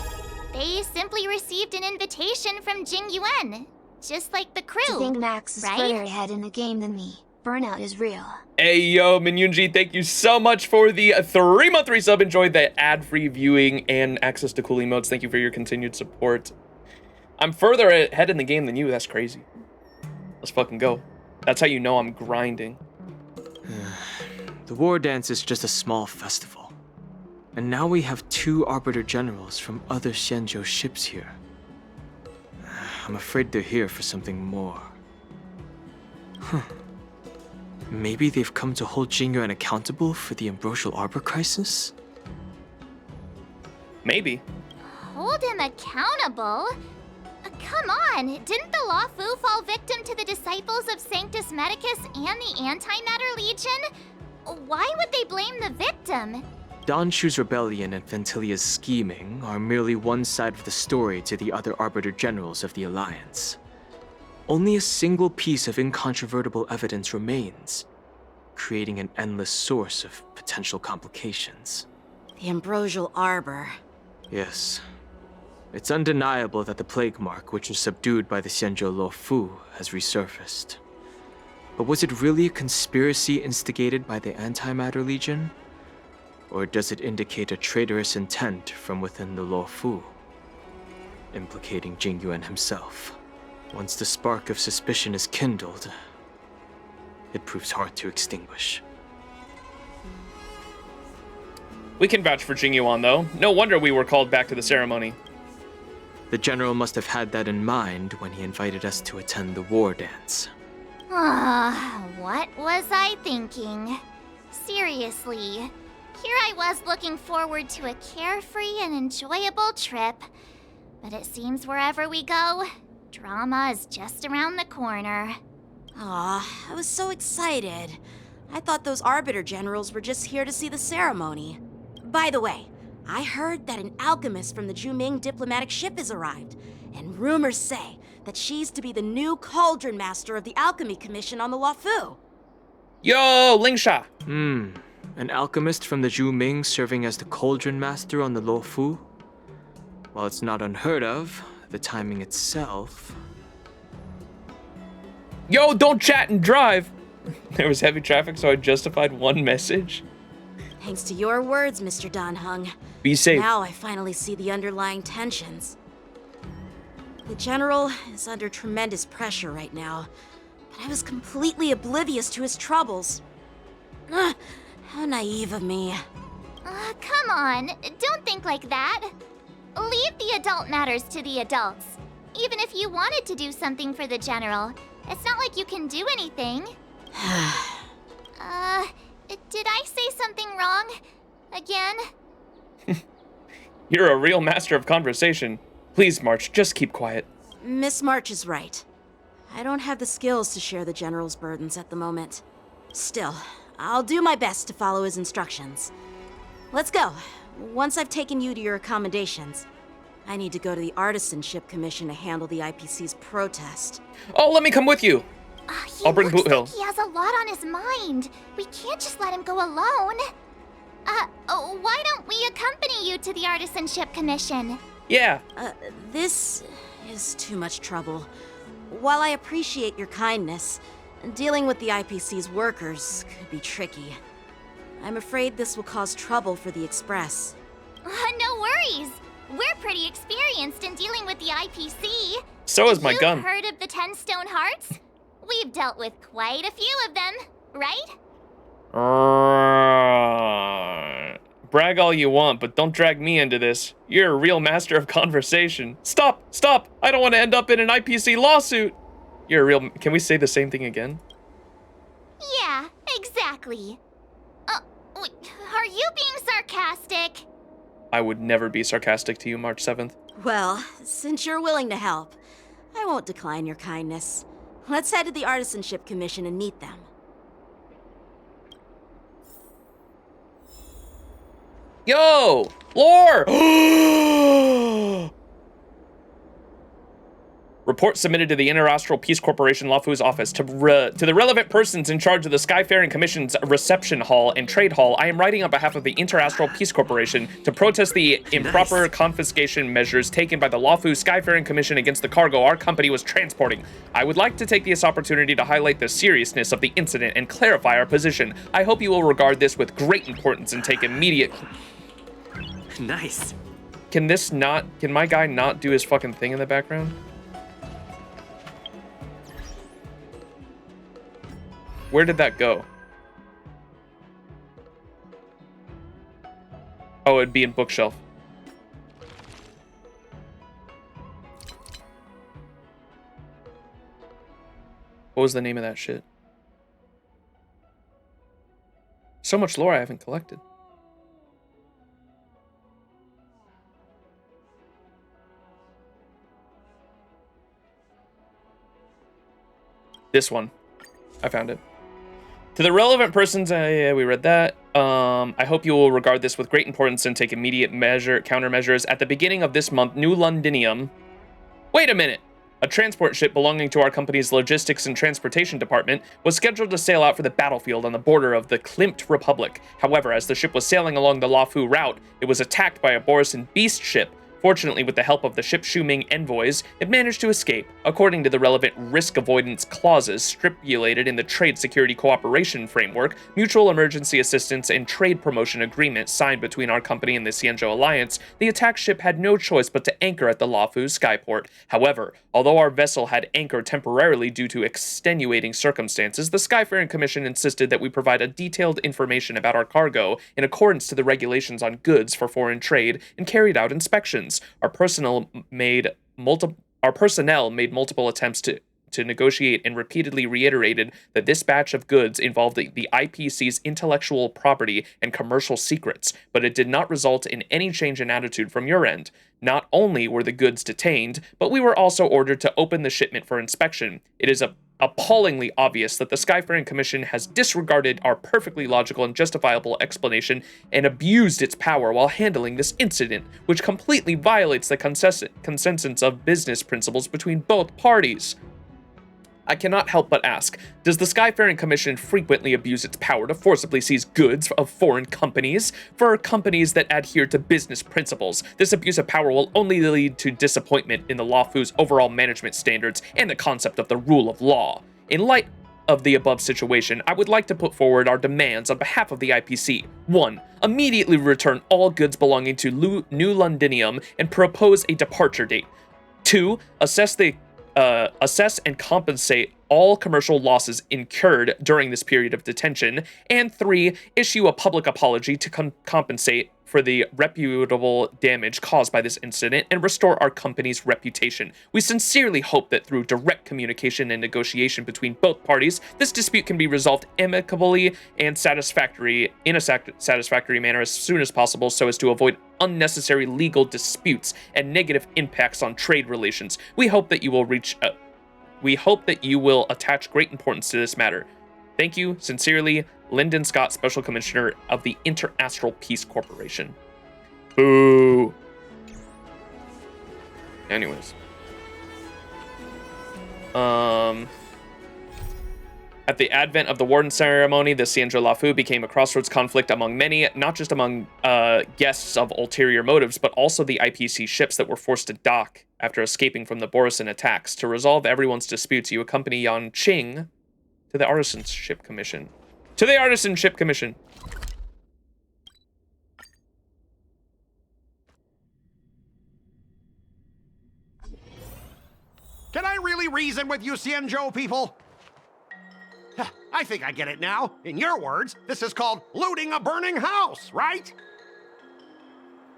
S2: They simply received an invitation from Jing Yuan, just like the crew.
S20: I think Max is
S2: right?
S20: further ahead in the game than me. Burnout is real.
S1: Hey, yo, Minyunji, thank you so much for the 3-month resub. Enjoy the ad-free viewing and access to cool emotes. Thank you for your continued support. I'm further ahead in the game than you. That's crazy. Let's fucking go. That's how you know I'm grinding.
S5: The war dance is just a small festival. And now we have 2 Arbiter Generals from other Xianzhou ships here. I'm afraid they're here for something more. Maybe they've come to hold Jingyuan accountable for the Ambrosial Arbor crisis?
S1: Maybe.
S2: Hold him accountable? Come on, didn't the Luofu fall victim to the disciples of Sanctus Medicus and the Antimatter Legion? Why would they blame the victim?
S5: Donshu's rebellion and Ventilia's scheming are merely one side of the story to the other Arbiter Generals of the Alliance. Only a single piece of incontrovertible evidence remains, creating an endless source of potential complications.
S11: The Ambrosial Arbor.
S5: Yes. It's undeniable that the plague mark, which was subdued by the Xianzhou Luofu, has resurfaced. But was it really a conspiracy instigated by the Antimatter Legion? Or does it indicate a traitorous intent from within the Luofu, implicating Jingyuan himself? Once the spark of suspicion is kindled, it proves hard to extinguish.
S1: We can vouch for Jingyuan, though. No wonder we were called back to the ceremony.
S5: The general must have had that in mind when he invited us to attend the war dance.
S2: What was I thinking? Seriously. Here I was looking forward to a carefree and enjoyable trip. But it seems wherever we go, drama is just around the corner.
S11: Aw, I was so excited. I thought those Arbiter Generals were just here to see the ceremony. By the way, I heard that an alchemist from the Zhuming diplomatic ship has arrived, and rumors say that she's to be the new Cauldron Master of the Alchemy Commission on the Luofu.
S1: Yo, Lingsha!
S5: An alchemist from the Zhuming serving as the Cauldron Master on the Luofu? While it's not unheard of, the timing itself...
S1: Yo, don't chat and drive! There was heavy traffic, so I justified one message.
S11: Thanks to your words, Mr. Danheng.
S1: Be safe.
S11: Now I finally see the underlying tensions. The General is under tremendous pressure right now, but I was completely oblivious to his troubles. How naive of me.
S2: Come on, don't think like that. Leave the adult matters to the adults. Even if you wanted to do something for the General, it's not like you can do anything. Did I say something wrong? Again?
S1: You're a real master of conversation. Please, March, just keep quiet.
S11: Miss March is right. I don't have the skills to share the General's burdens at the moment. Still, I'll do my best to follow his instructions. Let's go. Once I've taken you to your accommodations, I need to go to the Artisanship Commission to handle the IPC's protest.
S1: Oh, let me come with you. I'll bring Boot Hill.
S2: Like he has a lot on his mind. We can't just let him go alone. Why don't we accompany you to the Artisanship Commission?
S1: Yeah.
S11: This is too much trouble. While I appreciate your kindness, dealing with the IPC's workers could be tricky. I'm afraid this will cause trouble for the Express.
S2: No worries. We're pretty experienced in dealing with the IPC.
S1: So is my gun.
S2: You've heard of the 10 Stone Hearts? We've dealt with quite a few of them, right?
S1: Brag all you want, but don't drag me into this. You're a real master of conversation. Stop! Stop! I don't want to end up in an IPC lawsuit! You're a real... Can we say the same thing again?
S2: Yeah, exactly. Are you being sarcastic?
S1: I would never be sarcastic to you, March 7th.
S11: Well, since you're willing to help, I won't decline your kindness. Let's head to the Artisanship Commission and meet them.
S1: Yo! Lore! Report submitted to the Interaustral Peace Corporation Lafu's office to the relevant persons in charge of the Skyfaring Commission's reception hall and trade hall. I am writing on behalf of the Interaustral Peace Corporation to protest the improper confiscation measures taken by the Lafu Skyfaring Commission against the cargo our company was transporting. I would like to take this opportunity to highlight the seriousness of the incident and clarify our position. I hope you will regard this with great importance and take immediate...
S8: Nice.
S1: Can my guy not do his fucking thing in the background? Where did that go? Oh, it'd be in bookshelf. What was the name of that shit? So much lore I haven't collected. This one. I found it. To the relevant persons, yeah, we read that. I hope you will regard this with great importance and take immediate countermeasures. At the beginning of this month, New Londinium... Wait a minute! A transport ship belonging to our company's logistics and transportation department was scheduled to sail out for the battlefield on the border of the Klimt Republic. However, as the ship was sailing along the Lafu route, it was attacked by a Borisan beast ship. Fortunately, with the help of the ship Shuming envoys, it managed to escape. According to the relevant risk avoidance clauses stipulated in the Trade Security Cooperation Framework, Mutual Emergency Assistance and Trade Promotion Agreement signed between our company and the Xianzhou Alliance, the attack ship had no choice but to anchor at the Lafu skyport. However, although our vessel had anchored temporarily due to extenuating circumstances, the Skyfaring Commission insisted that we provide a detailed information about our cargo in accordance to the regulations on goods for foreign trade and carried out inspections. Our personnel made multiple attempts to negotiate and repeatedly reiterated that this batch of goods involved the IPC's intellectual property and commercial secrets, but it did not result in any change in attitude from your end. Not only were the goods detained, but we were also ordered to open the shipment for inspection. It is appallingly obvious that the Skyfaring Commission has disregarded our perfectly logical and justifiable explanation and abused its power while handling this incident, which completely violates the consensus of business principles between both parties. I cannot help but ask, does the Skyfaring Commission frequently abuse its power to forcibly seize goods of foreign companies? For companies that adhere to business principles, this abuse of power will only lead to disappointment in the Lafu's overall management standards and the concept of the rule of law. In light of the above situation, I would like to put forward our demands on behalf of the IPC. 1. Immediately return all goods belonging to New Londinium and propose a departure date. 2. Assess and compensate all commercial losses incurred during this period of detention. And 3. Issue a public apology to compensate for the reputable damage caused by this incident and restore our company's reputation. We sincerely hope that through direct communication and negotiation between both parties, this dispute can be resolved amicably and in a satisfactory manner as soon as possible so as to avoid unnecessary legal disputes and negative impacts on trade relations. We hope that you will attach great importance to this matter. Thank you, sincerely, Lyndon Scott, Special Commissioner of the Interastral Peace Corporation. Boo. Anyways. At the advent of the Warden ceremony, the Xianzhou Lafu became a crossroads conflict among many, not just among guests of ulterior motives, but also the IPC ships that were forced to dock after escaping from the Borisan attacks. To resolve everyone's disputes, you accompany Yan Qing to the Artisanship Commission. To the Artisanship Commission!
S21: Can I really reason with you, Xianzhou people? I think I get it now. In your words, this is called looting a burning house, right?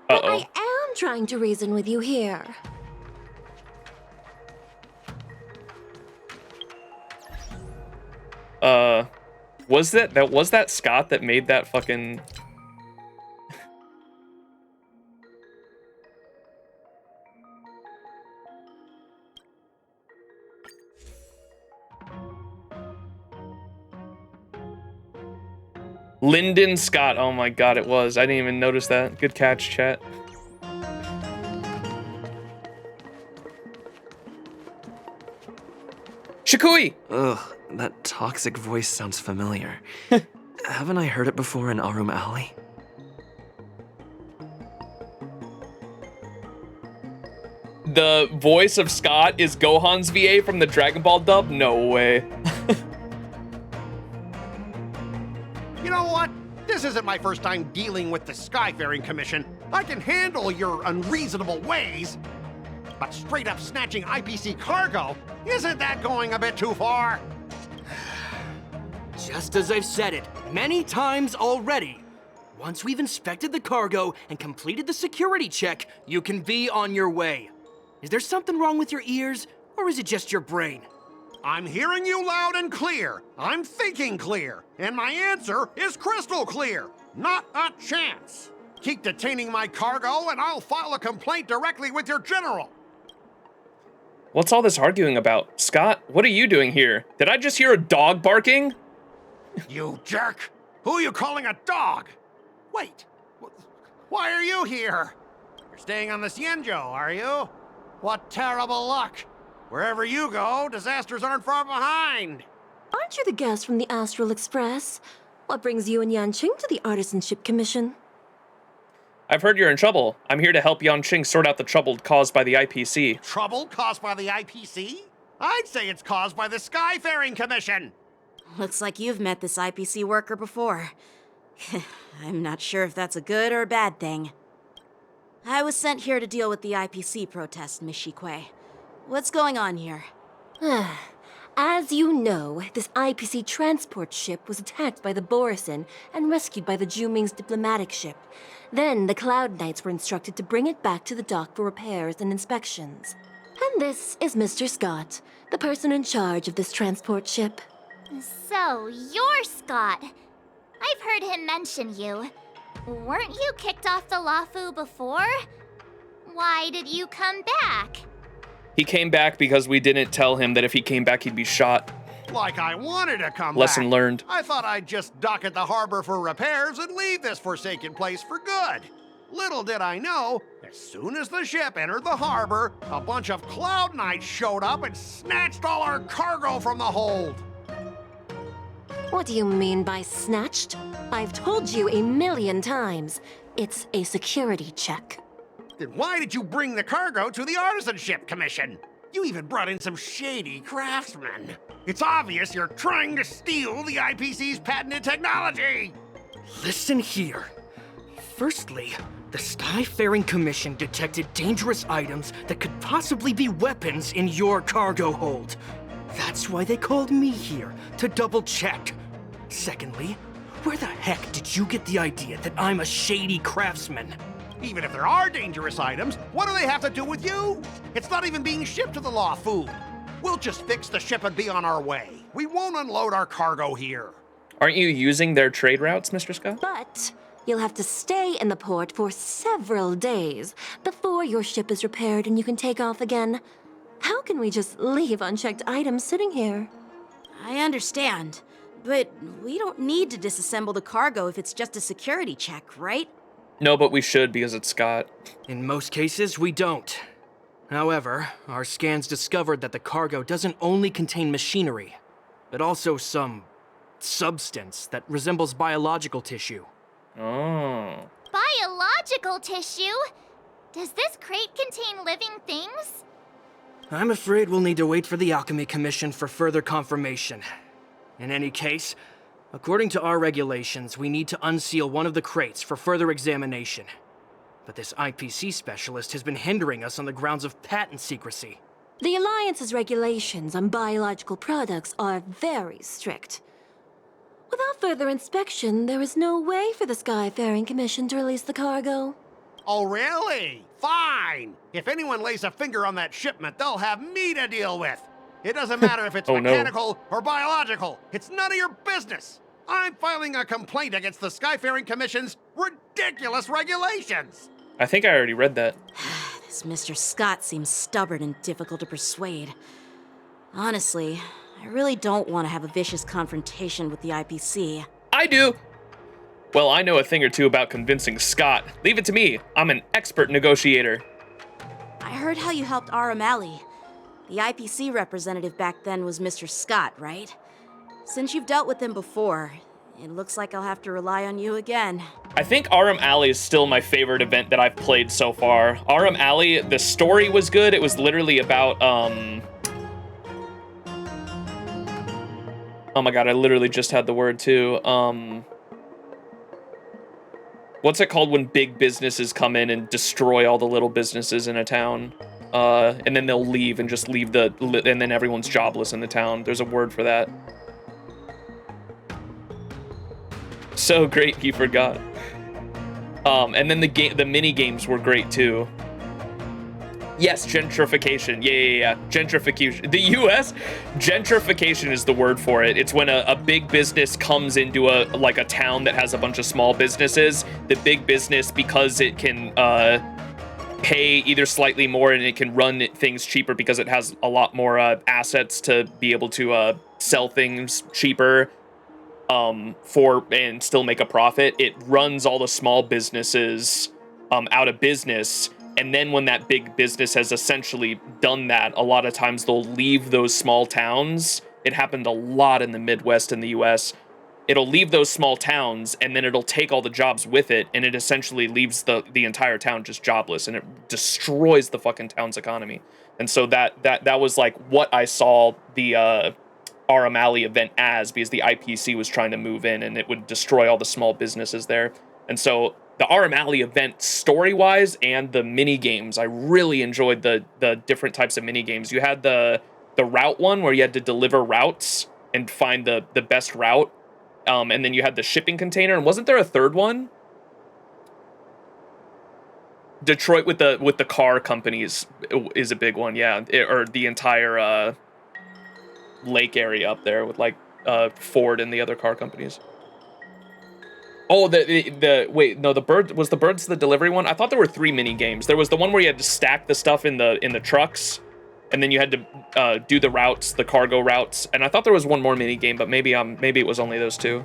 S10: But I am trying to reason with you here.
S1: Was that Scott that made that fucking... Lyndon Scott. Oh my god, it was. I didn't even notice that. Good catch, chat. Shikui!
S8: Ugh, that toxic voice sounds familiar. Haven't I heard it before in Arum Alley?
S1: The voice of Scott is Gohan's VA from the Dragon Ball dub? No way.
S21: You know what? This isn't my first time dealing with the Skyfaring Commission. I can handle your unreasonable ways. But straight up snatching IPC cargo, isn't that going a bit too far?
S6: Just as I've said it many times already. Once we've inspected the cargo and completed the security check, you can be on your way. Is there something wrong with your ears, or is it just your brain?
S21: I'm hearing you loud and clear. I'm thinking clear. And my answer is crystal clear. Not a chance. Keep detaining my cargo and I'll file a complaint directly with your general.
S1: What's all this arguing about? Scott, what are you doing here? Did I just hear a dog barking?
S21: You jerk! Who are you calling a dog? Wait, why are you here? You're staying on the Xianzhou, are you? What terrible luck! Wherever you go, disasters aren't far behind.
S10: Aren't you the guest from the Astral Express? What brings you and Yanqing to the Artisanship Commission?
S1: I've heard you're in trouble. I'm here to help Yanqing sort out the trouble caused by the IPC.
S21: Trouble caused by the IPC? I'd say it's caused by the Skyfaring Commission.
S11: Looks like you've met this IPC worker before. I'm not sure if that's a good or a bad thing. I was sent here to deal with the IPC protest, Miss Shikui. What's going on here?
S10: As you know, this IPC transport ship was attacked by the Borisin and rescued by the Juming's diplomatic ship. Then the Cloud Knights were instructed to bring it back to the dock for repairs and inspections. And this is Mr. Scott, the person in charge of this transport ship.
S2: So, you're Scott. I've heard him mention you. Weren't you kicked off the Lafu before? Why did you come back?
S1: He came back because we didn't tell him that if he came back, he'd be shot.
S21: Like I wanted to come
S1: Lesson
S21: back.
S1: learned.
S21: I thought I'd just dock at the harbor for repairs and leave this forsaken place for good. Little did I know, as soon as the ship entered the harbor, a bunch of Cloud Knights showed up and snatched all our cargo from the hold.
S10: What do you mean by snatched? I've told you 1,000,000 times. It's a security check.
S21: Then why did you bring the cargo to the Artisanship Commission? You even brought in some shady craftsmen. It's obvious you're trying to steal the IPC's patented technology.
S6: Listen here. Firstly, the Skyfaring Commission detected dangerous items that could possibly be weapons in your cargo hold. That's why they called me here, to double check. Secondly, where the heck did you get the idea that I'm a shady craftsman?
S21: Even if there are dangerous items, what do they have to do with you? It's not even being shipped to the Lafu. We'll just fix the ship and be on our way. We won't unload our cargo here.
S1: Aren't you using their trade routes, Mr. Scott?
S10: But you'll have to stay in the port for several days before your ship is repaired and you can take off again. How can we just leave unchecked items sitting here?
S11: I understand, but we don't need to disassemble the cargo if it's just a security check, right?
S1: No, but we should because it's Scott.
S6: In most cases, we don't. However, our scans discovered that the cargo doesn't only contain machinery, but also some substance that resembles biological tissue.
S1: Oh.
S2: Biological tissue? Does this crate contain living things?
S6: I'm afraid we'll need to wait for the Alchemy Commission for further confirmation. In any case, according to our regulations, we need to unseal one of the crates for further examination. But this IPC specialist has been hindering us on the grounds of patent secrecy.
S10: The Alliance's regulations on biological products are very strict. Without further inspection, there is no way for the Skyfaring Commission to release the cargo.
S21: Oh, really? Fine. If anyone lays a finger on that shipment, they'll have me to deal with. It doesn't matter if it's
S1: Oh, no.
S21: mechanical or biological. It's none of your business. I'm filing a complaint against the Skyfaring Commission's ridiculous regulations.
S1: I think I already read that.
S11: This Mr. Scott seems stubborn and difficult to persuade. Honestly, I really don't want to have a vicious confrontation with the IPC.
S1: I do. Well, I know a thing or two about convincing Scott. Leave it to me. I'm an expert negotiator.
S11: I heard how you helped Aramali. The IPC representative back then was Mr. Scott, right? Since you've dealt with him before, it looks like I'll have to rely on you again.
S1: I think Aram Alley is still my favorite event that I've played so far. Aram Alley, the story was good. It was literally about, oh my god, I literally just had the word too. What's it called when big businesses come in and destroy all the little businesses in a town? And then they'll leave and just leave and then everyone's jobless in the town. There's a word for that. So great, he forgot. And then the mini games were great too. Yes, gentrification. Yeah. Gentrification. The U.S. gentrification is the word for it. It's when a big business comes into a town that has a bunch of small businesses. The big business, because it can pay either slightly more and it can run things cheaper because it has a lot more assets to be able to sell things cheaper. And still make a profit. It runs all the small businesses out of business, and then when that big business has essentially done that, a lot of times they'll leave those small towns. It happened a lot in the Midwest in the US. It'll leave those small towns, and then it'll take all the jobs with it, and it essentially leaves the entire town just jobless, and it destroys the fucking town's economy. And so that was like what I saw the Aram Alley event as, because the IPC was trying to move in and it would destroy all the small businesses there. And so the Aram Alley event, story-wise and the mini games, I really enjoyed the different types of mini games. You had the route one where you had to deliver routes and find the best route, and then you had the shipping container. And wasn't there a third one? Detroit with the car companies is a big one, yeah, or the entire lake area up there with like Ford and the other car companies. Oh, wait, no, the birds the delivery one? I thought there were 3 mini games. There was the one where you had to stack the stuff in the trucks, and then you had to do the routes, the cargo routes. And I thought there was one more mini game, but maybe it was only those 2.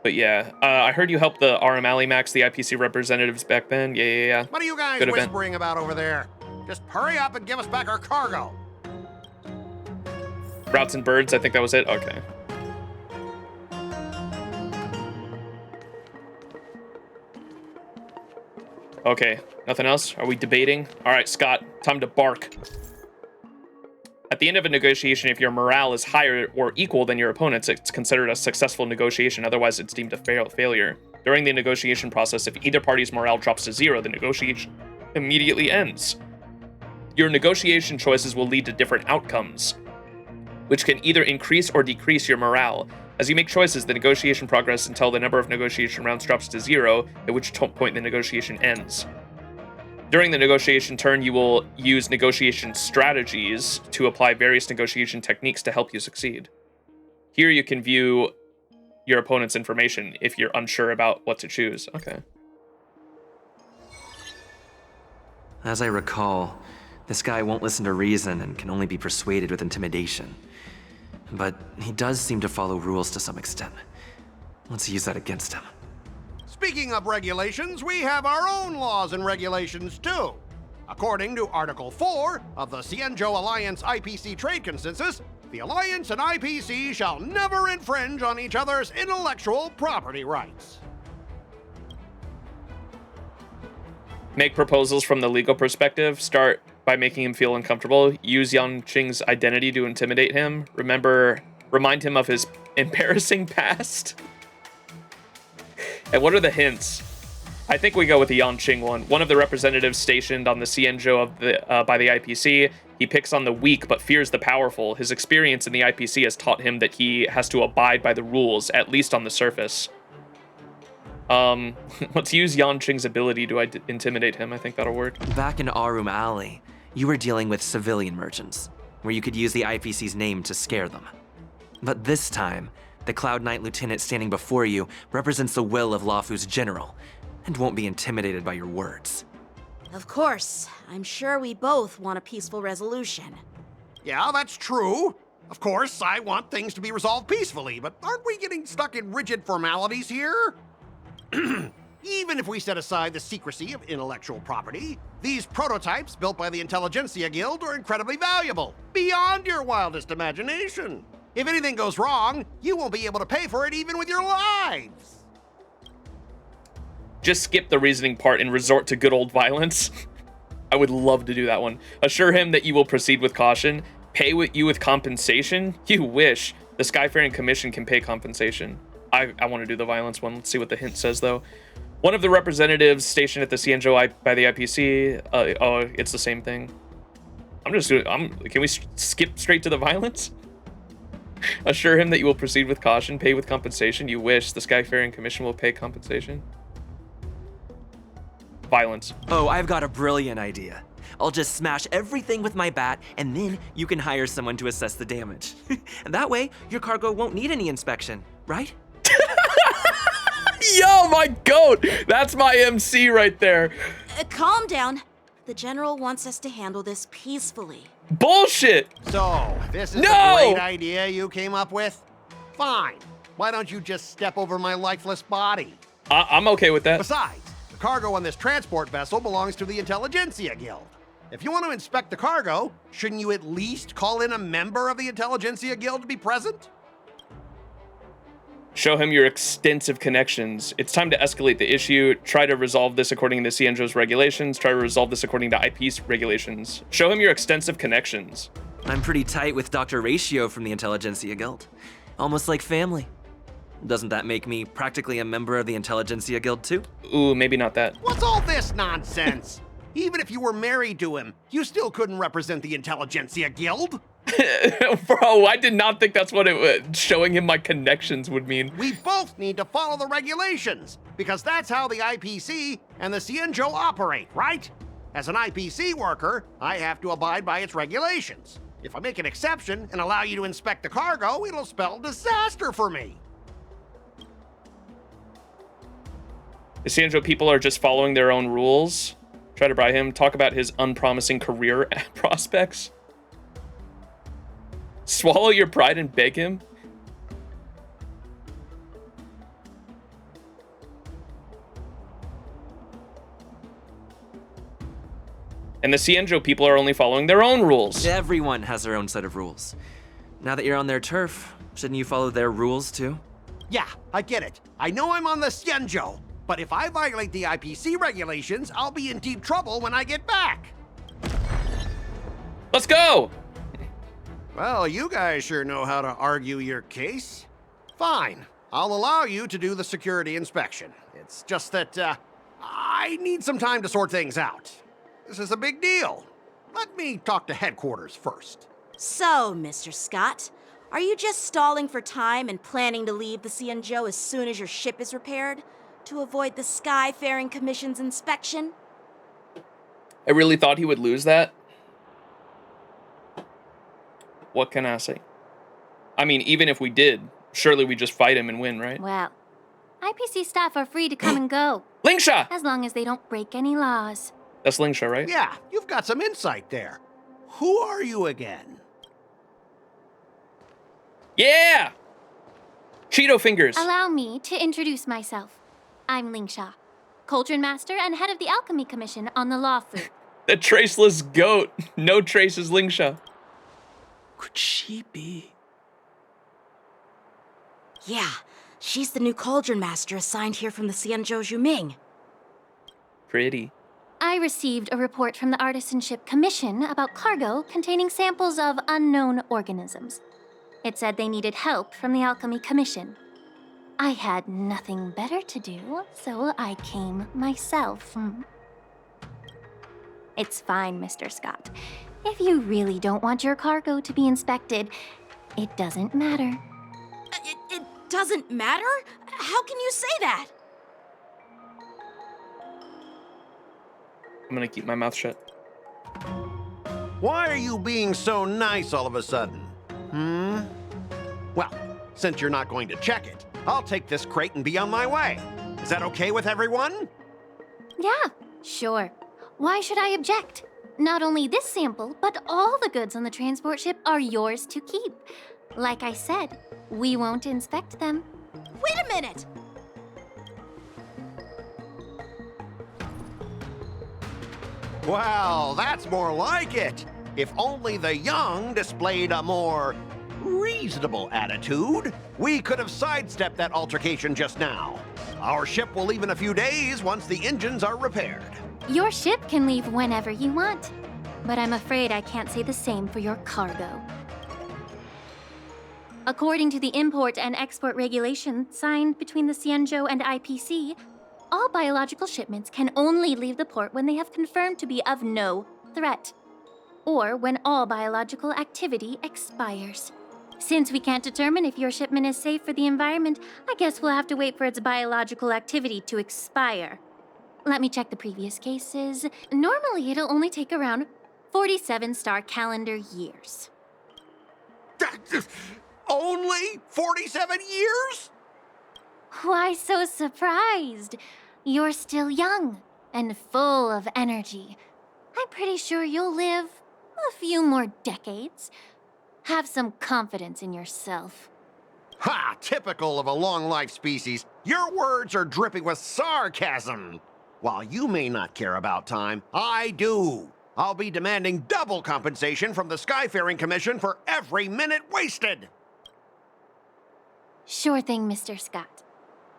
S1: But yeah, I heard you helped the Aram Alley Max, the IPC representatives back then. Yeah.
S21: What are you guys
S1: Good
S21: whispering about over there? Just hurry up and give us back our cargo.
S1: Routes and birds, I think that was it. Okay. Okay, nothing else? Are we debating? All right, Scott, time to bark. At the end of a negotiation, if your morale is higher or equal than your opponent's, it's considered a successful negotiation. Otherwise, it's deemed a failure. During the negotiation process, if either party's morale drops to 0, the negotiation immediately ends. Your negotiation choices will lead to different outcomes, which can either increase or decrease your morale. As you make choices, the negotiation progresses until the number of negotiation rounds drops to 0, at which point the negotiation ends. During the negotiation turn, you will use negotiation strategies to apply various negotiation techniques to help you succeed. Here you can view your opponent's information if you're unsure about what to choose. Okay.
S8: As I recall, this guy won't listen to reason and can only be persuaded with intimidation. But he does seem to follow rules to some extent. Let's use that against him.
S21: Speaking of regulations, we have our own laws and regulations too. According to Article 4 of the Cienjo Alliance IPC Trade Consensus, the Alliance and IPC shall never infringe on each other's intellectual property rights.
S1: Make proposals from the legal perspective. Start by making him feel uncomfortable. Use Yanqing's identity to intimidate him. Remind him of his embarrassing past. And what are the hints? I think we go with the Yanqing one. One of the representatives stationed on the Cienjo by the IPC. He picks on the weak but fears the powerful. His experience in the IPC has taught him that he has to abide by the rules, at least on the surface. Let's use Yanqing's ability to intimidate him. I think that'll work.
S8: Back in Arum Alley, you were dealing with civilian merchants, where you could use the IPC's name to scare them. But this time, the Cloud Knight lieutenant standing before you represents the will of Luofu's general, and won't be intimidated by your words.
S11: Of course. I'm sure we both want a peaceful resolution.
S21: Yeah, that's true. Of course, I want things to be resolved peacefully, but aren't we getting stuck in rigid formalities here? Even if we set aside the secrecy of intellectual property, these prototypes built by the Intelligentsia Guild are incredibly valuable, beyond your wildest imagination. If anything goes wrong, you won't be able to pay for it even with your lives.
S1: Just skip the reasoning part and resort to good old violence. I would love to do that one. Assure him that you will proceed with caution. Pay you with compensation? You wish. The Skyfaring Commission can pay compensation. I want to do the violence one. Let's see what the hint says, though. One of the representatives stationed at the Xianzhou by the IPC. Oh, it's the same thing. Can we skip straight to the violence? Assure him that you will proceed with caution. Pay with compensation. You wish. The Skyfaring Commission will pay compensation. Violence.
S8: Oh, I've got a brilliant idea. I'll just smash everything with my bat, and then you can hire someone to assess the damage. And that way, your cargo won't need any inspection, right?
S1: Yo, my goat! That's my MC right there.
S11: Calm down. The General wants us to handle this peacefully.
S1: Bullshit!
S21: So, this is the great idea you came up with? Fine. Why don't you just step over my lifeless body?
S1: I'm okay with that.
S21: Besides, the cargo on this transport vessel belongs to the Intelligentsia Guild. If you want to inspect the cargo, shouldn't you at least call in a member of the Intelligentsia Guild to be present?
S1: Show him your extensive connections. It's time to escalate the issue. Try to resolve this according to Xianzhou's regulations. Try to resolve this according to IP's regulations. Show him your extensive connections.
S8: I'm pretty tight with Dr. Ratio from the Intelligentsia Guild. Almost like family. Doesn't that make me practically a member of the Intelligentsia Guild too?
S1: Ooh, maybe not that.
S21: What's all this nonsense? Even if you were married to him, you still couldn't represent the Intelligentsia Guild.
S1: Bro, I did not think that's what showing him my connections would mean.
S21: We both need to follow the regulations, because that's how the IPC and the Xianzhou operate, right? As an IPC worker, I have to abide by its regulations. If I make an exception and allow you to inspect the cargo, it'll spell disaster for me.
S1: The Xianzhou people are just following their own rules. Try to bribe him. Talk about his unpromising career prospects. Swallow your pride and beg him. And the Xianzhou people are only following their own rules.
S8: Everyone has their own set of rules. Now that you're on their turf, shouldn't you follow their rules too?
S21: Yeah, I get it. I know I'm on the Xianzhou, but if I violate the IPC regulations, I'll be in deep trouble when I get back.
S1: Let's go!
S21: Well, you guys sure know how to argue your case. Fine, I'll allow you to do the security inspection. It's just that, I need some time to sort things out. This is a big deal. Let me talk to headquarters first.
S11: So, Mr. Scott, are you just stalling for time and planning to leave the Xianzhou as soon as your ship is repaired? To avoid the Skyfaring Commission's inspection?
S1: I really thought he would lose that. What can I say? I mean, even if we did, surely we just fight him and win, right?
S18: Well, IPC staff are free to come and go.
S1: Lingsha!
S18: As long as they don't break any laws.
S1: That's Lingsha, right?
S21: Yeah, you've got some insight there. Who are you again?
S1: Yeah! Cheeto fingers.
S18: Allow me to introduce myself. I'm Lingsha, Cauldron Master and head of the Alchemy Commission on the Luofu.
S1: The traceless goat. No traces, Lingsha.
S6: Could she be?
S11: Yeah, she's the new Cauldron Master assigned here from the Xianzhou Zhuming.
S1: Pretty.
S18: I received a report from the Artisanship Commission about cargo containing samples of unknown organisms. It said they needed help from the Alchemy Commission. I had nothing better to do, so I came myself. It's fine, Mr. Scott. If you really don't want your cargo to be inspected, it doesn't matter.
S11: It doesn't matter? How can you say that?
S1: I'm gonna keep my mouth shut.
S21: Why are you being so nice all of a sudden? Well, since you're not going to check it, I'll take this crate and be on my way. Is that okay with everyone?
S18: Yeah, sure. Why should I object? Not only this sample, but all the goods on the transport ship are yours to keep. Like I said, we won't inspect them.
S11: Wait a minute!
S21: Well, that's more like it. If only the young displayed a more reasonable attitude, we could have sidestepped that altercation just now. Our ship will leave in a few days once the engines are repaired.
S18: Your ship can leave whenever you want, but I'm afraid I can't say the same for your cargo. According to the import and export regulation signed between the Xianzhou and IPC, all biological shipments can only leave the port when they have confirmed to be of no threat, or when all biological activity expires. Since we can't determine if your shipment is safe for the environment, I guess we'll have to wait for its biological activity to expire. Let me check the previous cases. Normally, it'll only take around 47 star calendar years.
S21: Only 47 years?
S18: Why so surprised? You're still young and full of energy. I'm pretty sure you'll live a few more decades. Have some confidence in yourself.
S21: Ha! Typical of a long-life species. Your words are dripping with sarcasm. While you may not care about time, I do. I'll be demanding double compensation from the Skyfaring Commission for every minute wasted.
S18: Sure thing, Mr. Scott.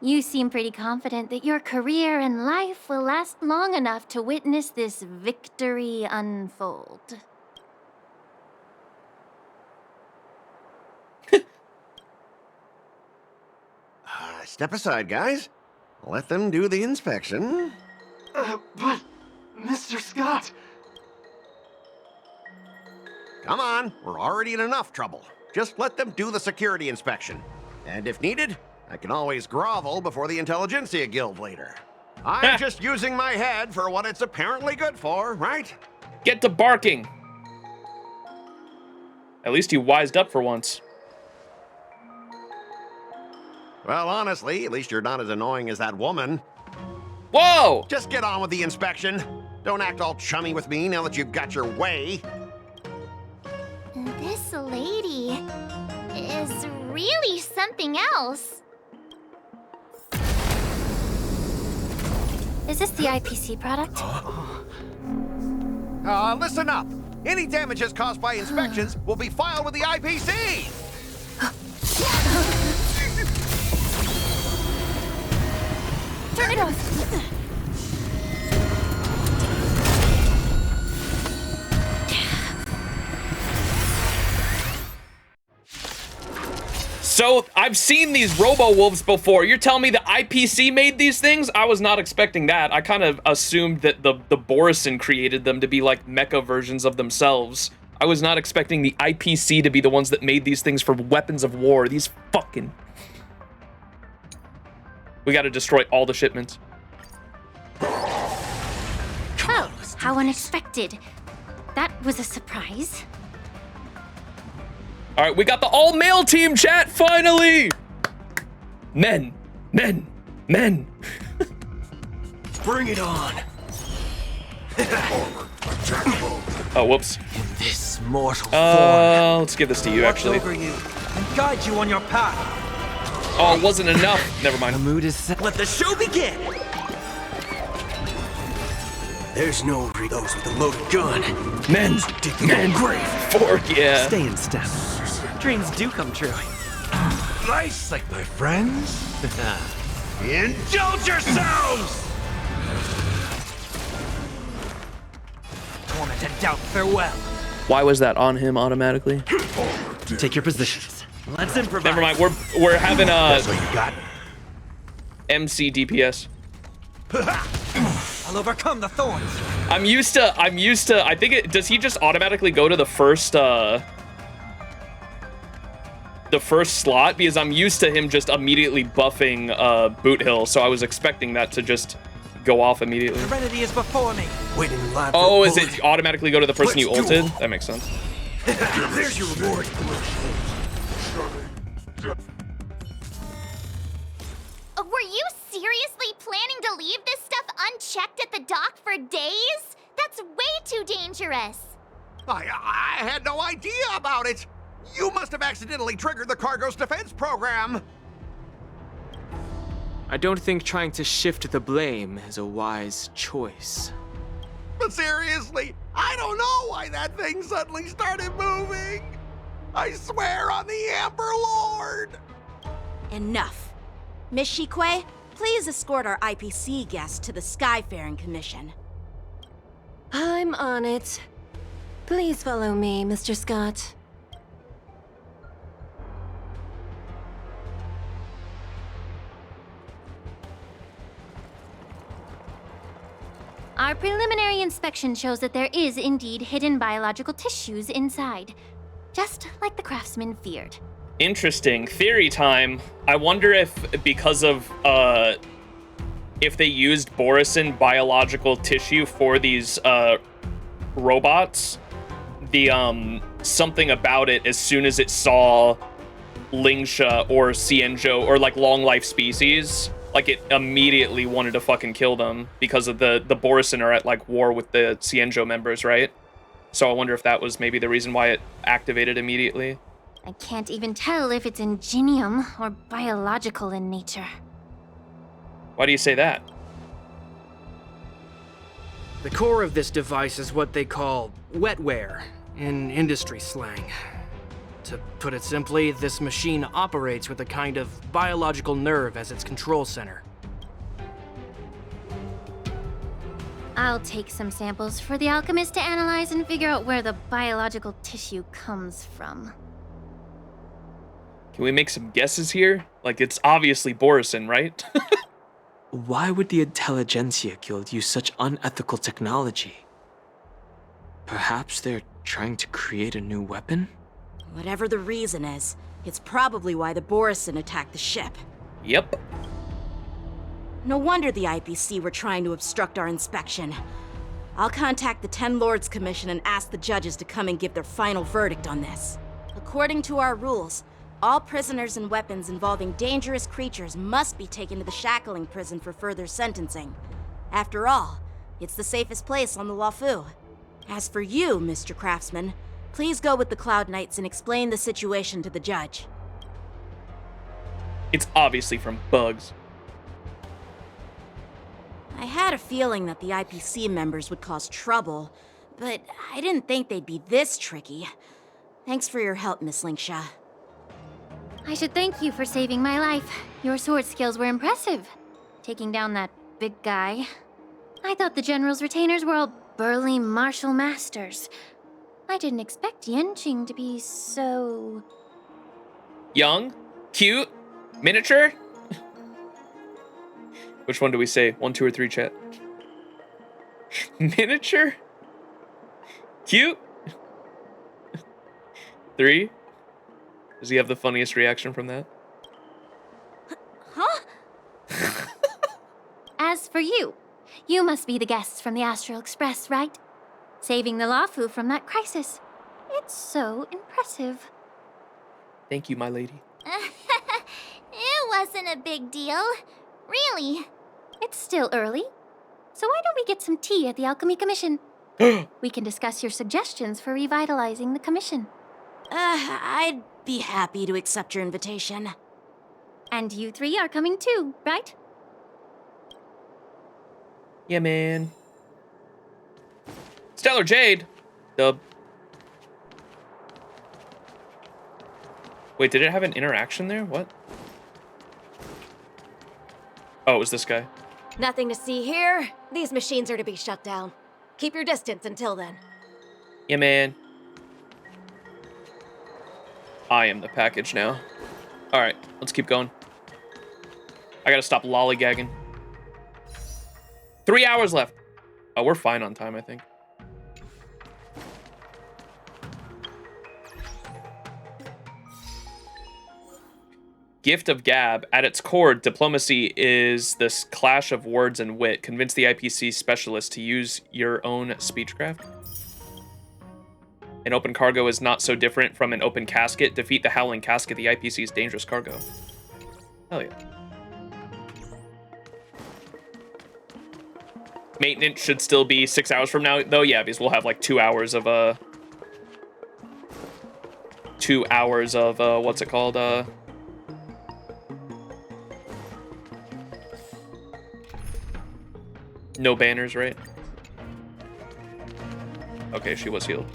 S18: You seem pretty confident that your career and life will last long enough to witness this victory unfold.
S21: Step aside, guys. Let them do the inspection.
S16: But, Mr. Scott...
S21: Come on, we're already in enough trouble. Just let them do the security inspection. And if needed, I can always grovel before the Intelligentsia Guild later. I'm just using my head for what it's apparently good for, right?
S1: Get to barking. At least you wised up for once.
S21: Well, honestly, at least you're not as annoying as that woman.
S1: Whoa!
S21: Just get on with the inspection. Don't act all chummy with me now that you've got your way.
S2: This lady is really something else.
S18: Is this the IPC product?
S21: Listen up. Any damages caused by inspections will be filed with the IPC.
S18: Turn it off.
S1: So, I've seen these robo-wolves before. You're telling me the IPC made these things? I was not expecting that. I kind of assumed that the Borisin created them to be like mecha versions of themselves. I was not expecting the IPC to be the ones that made these things for weapons of war. These fucking... We gotta destroy all the shipments.
S18: Oh, how unexpected. That was a surprise.
S1: All right, we got the all-male team, chat, finally! Men, men, men.
S6: Bring it on.
S1: Oh, whoops.
S6: In this mortal form.
S1: Let's give this to you, actually.
S6: Watch over you and guide you on your path.
S1: Oh, it wasn't enough. Never mind.
S6: The mood is set. Let the show begin. There's no those with a loaded gun.
S1: Men,
S6: grave.
S1: Fork, yeah.
S8: Stay in step. Dreams do come true.
S21: Nice, like my friends. Indulge yourselves!
S6: Torment and doubt, farewell.
S1: Why was that on him automatically?
S8: Take your positions. Let's improvise.
S1: Never mind. We're having
S21: That's what you got.
S1: MC DPS.
S6: I'll overcome the thorns.
S1: I'm used to. I think it does. He just automatically go to the first slot because I'm used to him just immediately buffing Boot Hill. So I was expecting that to just go off immediately.
S6: Serenity is before me.
S17: Waiting in line
S1: Oh, is it automatically go to the person you
S17: Let's do
S1: ulted? That makes sense.
S17: There's your reward.
S2: Were you seriously planning to leave this stuff unchecked at the dock for days? That's way too dangerous.
S21: I had no idea about it. You must have accidentally triggered the cargo's defense program.
S5: I don't think trying to shift the blame is a wise choice.
S21: But seriously, I don't know why that thing suddenly started moving. I swear on the Amber Lord.
S11: Enough. Miss Shikwe, please escort our IPC guests to the Skyfaring Commission.
S10: I'm on it. Please follow me, Mr. Scott.
S18: Our preliminary inspection shows that there is indeed hidden biological tissues inside, just like the craftsman feared.
S1: Interesting. Theory time. I wonder if, because of, if they used Borisin biological tissue for these, robots, the, something about it, as soon as it saw Lingsha or Xianzhou or, like, long life species, like, it immediately wanted to fucking kill them because of the Borisin are at, like, war with the Xianzhou members, right? So I wonder if that was maybe the reason why it activated immediately.
S18: I can't even tell if it's ingenium or biological in nature.
S1: Why do you say that?
S6: The core of this device is what they call wetware in industry slang. To put it simply, this machine operates with a kind of biological nerve as its control center.
S18: I'll take some samples for the alchemist to analyze and figure out where the biological tissue comes from.
S1: Can we make some guesses here? Like, it's obviously Borisin, right?
S5: Why would the Intelligentsia Guild use such unethical technology? Perhaps they're trying to create a new weapon?
S11: Whatever the reason is, it's probably why the Borisin attacked the ship.
S1: Yep.
S11: No wonder the IPC were trying to obstruct our inspection. I'll contact the Ten Lords Commission and ask the judges to come and give their final verdict on this. According to our rules, all prisoners and weapons involving dangerous creatures must be taken to the shackling prison for further sentencing. After all, it's the safest place on the Luofu. As for you, Mr. Craftsman, please go with the Cloud Knights and explain the situation to the judge.
S1: It's obviously from bugs.
S11: I had a feeling that the IPC members would cause trouble, but I didn't think they'd be this tricky. Thanks for your help, Miss Lingsha.
S18: I should thank you for saving my life. Your sword skills were impressive. Taking down that big guy. I thought the General's retainers were all burly martial masters. I didn't expect Yenqing to be so...
S1: Young? Cute? Miniature? Which one do we say? 1, 2, or 3, chat? Miniature? Cute? 3? Does he have the funniest reaction from that?
S18: Huh? As for you, you must be the guests from the Astral Express, right? Saving the Luofu from that crisis. It's so impressive.
S1: Thank you, my lady.
S2: It wasn't a big deal. Really.
S18: It's still early. So why don't we get some tea at the Alchemy Commission? We can discuss your suggestions for revitalizing the commission.
S11: I'd be happy to accept your invitation.
S18: And you 3 are coming too, right?
S1: Yeah, man. Stellar Jade. Dub. Wait, did it have an interaction there? What? Oh, it was this guy.
S9: Nothing to see here. These machines are to be shut down. Keep your distance until then.
S1: Yeah, man. I am the package now. Alright, let's keep going. I gotta stop lollygagging. 3 hours left. Oh, we're fine on time, I think. Gift of Gab. At its core, diplomacy is this clash of words and wit. Convince the IPC specialist to use your own speechcraft. An open cargo is not so different from an open casket. Defeat the Howling Casket, the IPC's dangerous cargo. Hell yeah. Maintenance should still be 6 hours from now, though. Yeah, because we'll have like 2 hours of what's it called? No banners, right? Okay, she was healed.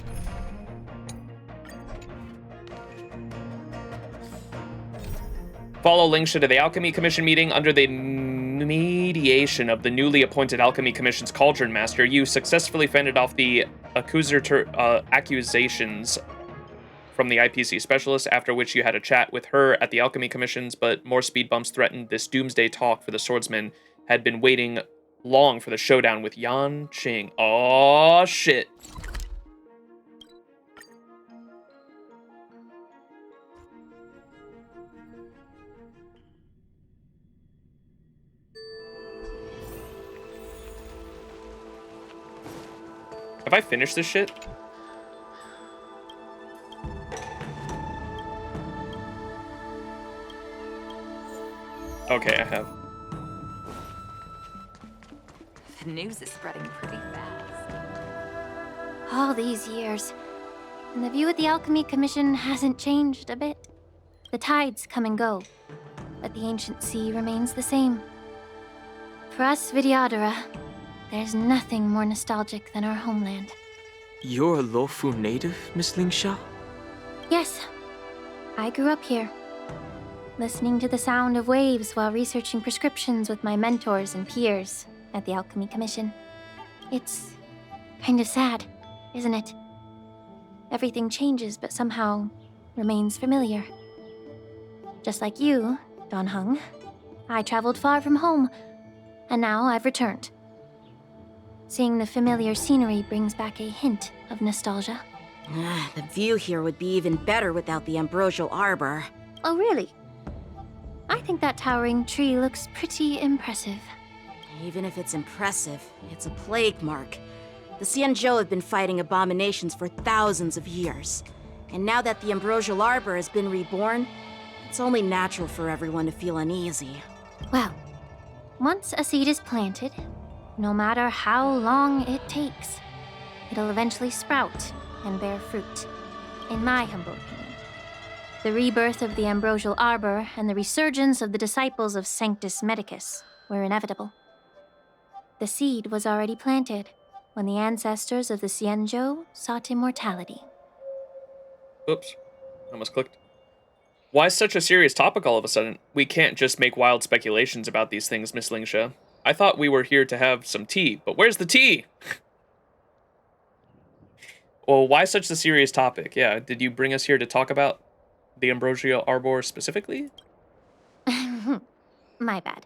S1: Follow links to the Alchemy Commission meeting. Under the mediation of the newly appointed Alchemy Commission's Cauldron Master, you successfully fended off the accusations from the IPC specialist, after which you had a chat with her at the Alchemy Commission's, but more speed bumps threatened. This doomsday talk for the swordsman had been waiting long for the showdown with Yan Qing. Oh shit. Have I finished this shit? Okay, I have.
S3: The news is spreading pretty fast.
S2: All these years, and the view of the Alchemy Commission hasn't changed a bit. The tides come and go, but the ancient sea remains the same. For us Vidyadhara, there's nothing more nostalgic than our homeland.
S5: You're a Luofu native, Miss Lingsha?
S2: Yes, I grew up here, listening to the sound of waves while researching prescriptions with my mentors and peers at the Alchemy Commission. It's kind of sad, isn't it? Everything changes, but somehow remains familiar. Just like you, Don Hung, I traveled far from home, and now I've returned. Seeing the familiar scenery brings back a hint of nostalgia.
S11: The view here would be even better without the ambrosial arbor.
S2: Oh, really? I think that towering tree looks pretty impressive.
S11: Even if it's impressive, it's a plague mark. The Xianzhou have been fighting abominations for thousands of years. And now that the ambrosial arbor has been reborn, it's only natural for everyone to feel uneasy.
S2: Well, once a seed is planted, no matter how long it takes, it'll eventually sprout and bear fruit, in my humble opinion. The rebirth of the ambrosial arbor and the resurgence of the disciples of Sanctus Medicus were inevitable. The seed was already planted when the ancestors of the Xianzhou sought immortality.
S1: Oops, almost clicked. Why such a serious topic all of a sudden? We can't just make wild speculations about these things, Miss Lingsha. I thought we were here to have some tea, but where's the tea? Well, why such a serious topic? Yeah, did you bring us here to talk about the Ambrosia Arbor specifically?
S2: My bad.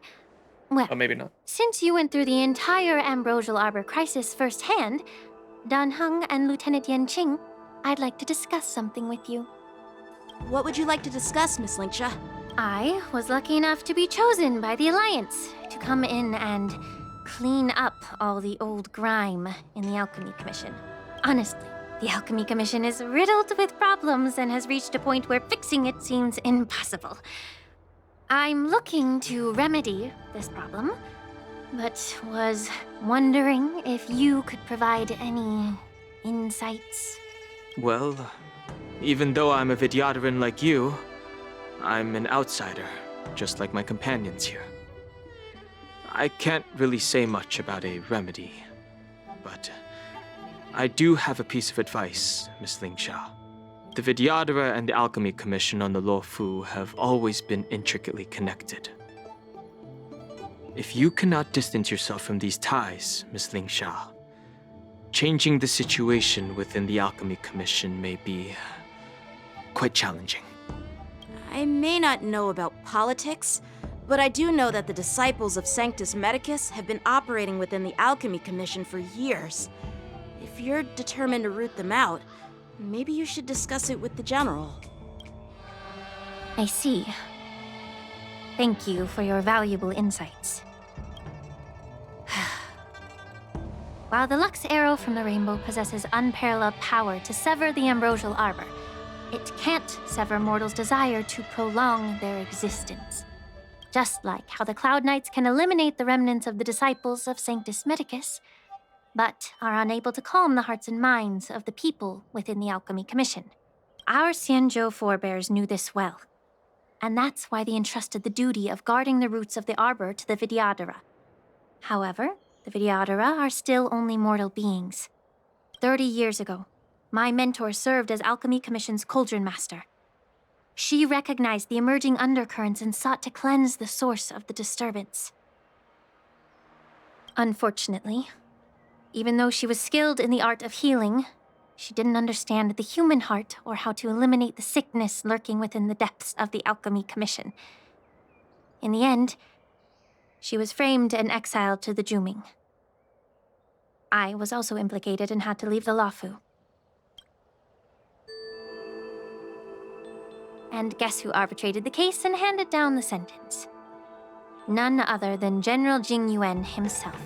S2: Well,
S1: oh, maybe not.
S2: Since you went through the entire Ambrosial Arbor crisis firsthand, Dan Heng and Lieutenant Yan Qing, I'd like to discuss something with you.
S11: What would you like to discuss, Miss Lingsha?
S2: I was lucky enough to be chosen by the Alliance to come in and clean up all the old grime in the Alchemy Commission. Honestly, the Alchemy Commission is riddled with problems and has reached a point where fixing it seems impossible. I'm looking to remedy this problem, but was wondering if you could provide any insights.
S5: Well, even though I'm a Vidyadharan like you, I'm an outsider, just like my companions here. I can't really say much about a remedy, but I do have a piece of advice, Miss Lingsha. The Vidyadhara and the Alchemy Commission on the Luofu have always been intricately connected. If you cannot distance yourself from these ties, Miss Lingsha, changing the situation within the Alchemy Commission may be quite challenging.
S11: I may not know about politics, but I do know that the disciples of Sanctus Medicus have been operating within the Alchemy Commission for years. If you're determined to root them out, maybe you should discuss it with the General.
S2: I see.
S7: Thank you for your valuable insights. While the Lux Arrow from the Rainbow possesses unparalleled power to sever the ambrosial arbor, it can't sever mortals' desire to prolong their existence. Just like how the Cloud Knights can eliminate the remnants of the disciples of Sanctus Medicus, but are unable to calm the hearts and minds of the people within the Alchemy Commission. Our Xianzhou forebears knew this well, and that's why they entrusted the duty of guarding the roots of the arbor to the Vidyadhara. However, the Vidyadhara are still only mortal beings. 30 years ago, my mentor served as Alchemy Commission's Cauldron Master. She recognized the emerging undercurrents and sought to cleanse the source of the disturbance. Unfortunately, even though she was skilled in the art of healing, she didn't understand the human heart or how to eliminate the sickness lurking within the depths of the Alchemy Commission. In the end, she was framed and exiled to the Juming. I was also implicated and had to leave the Luofu. And guess who arbitrated the case and handed down the sentence? None other than General Jing Yuan himself.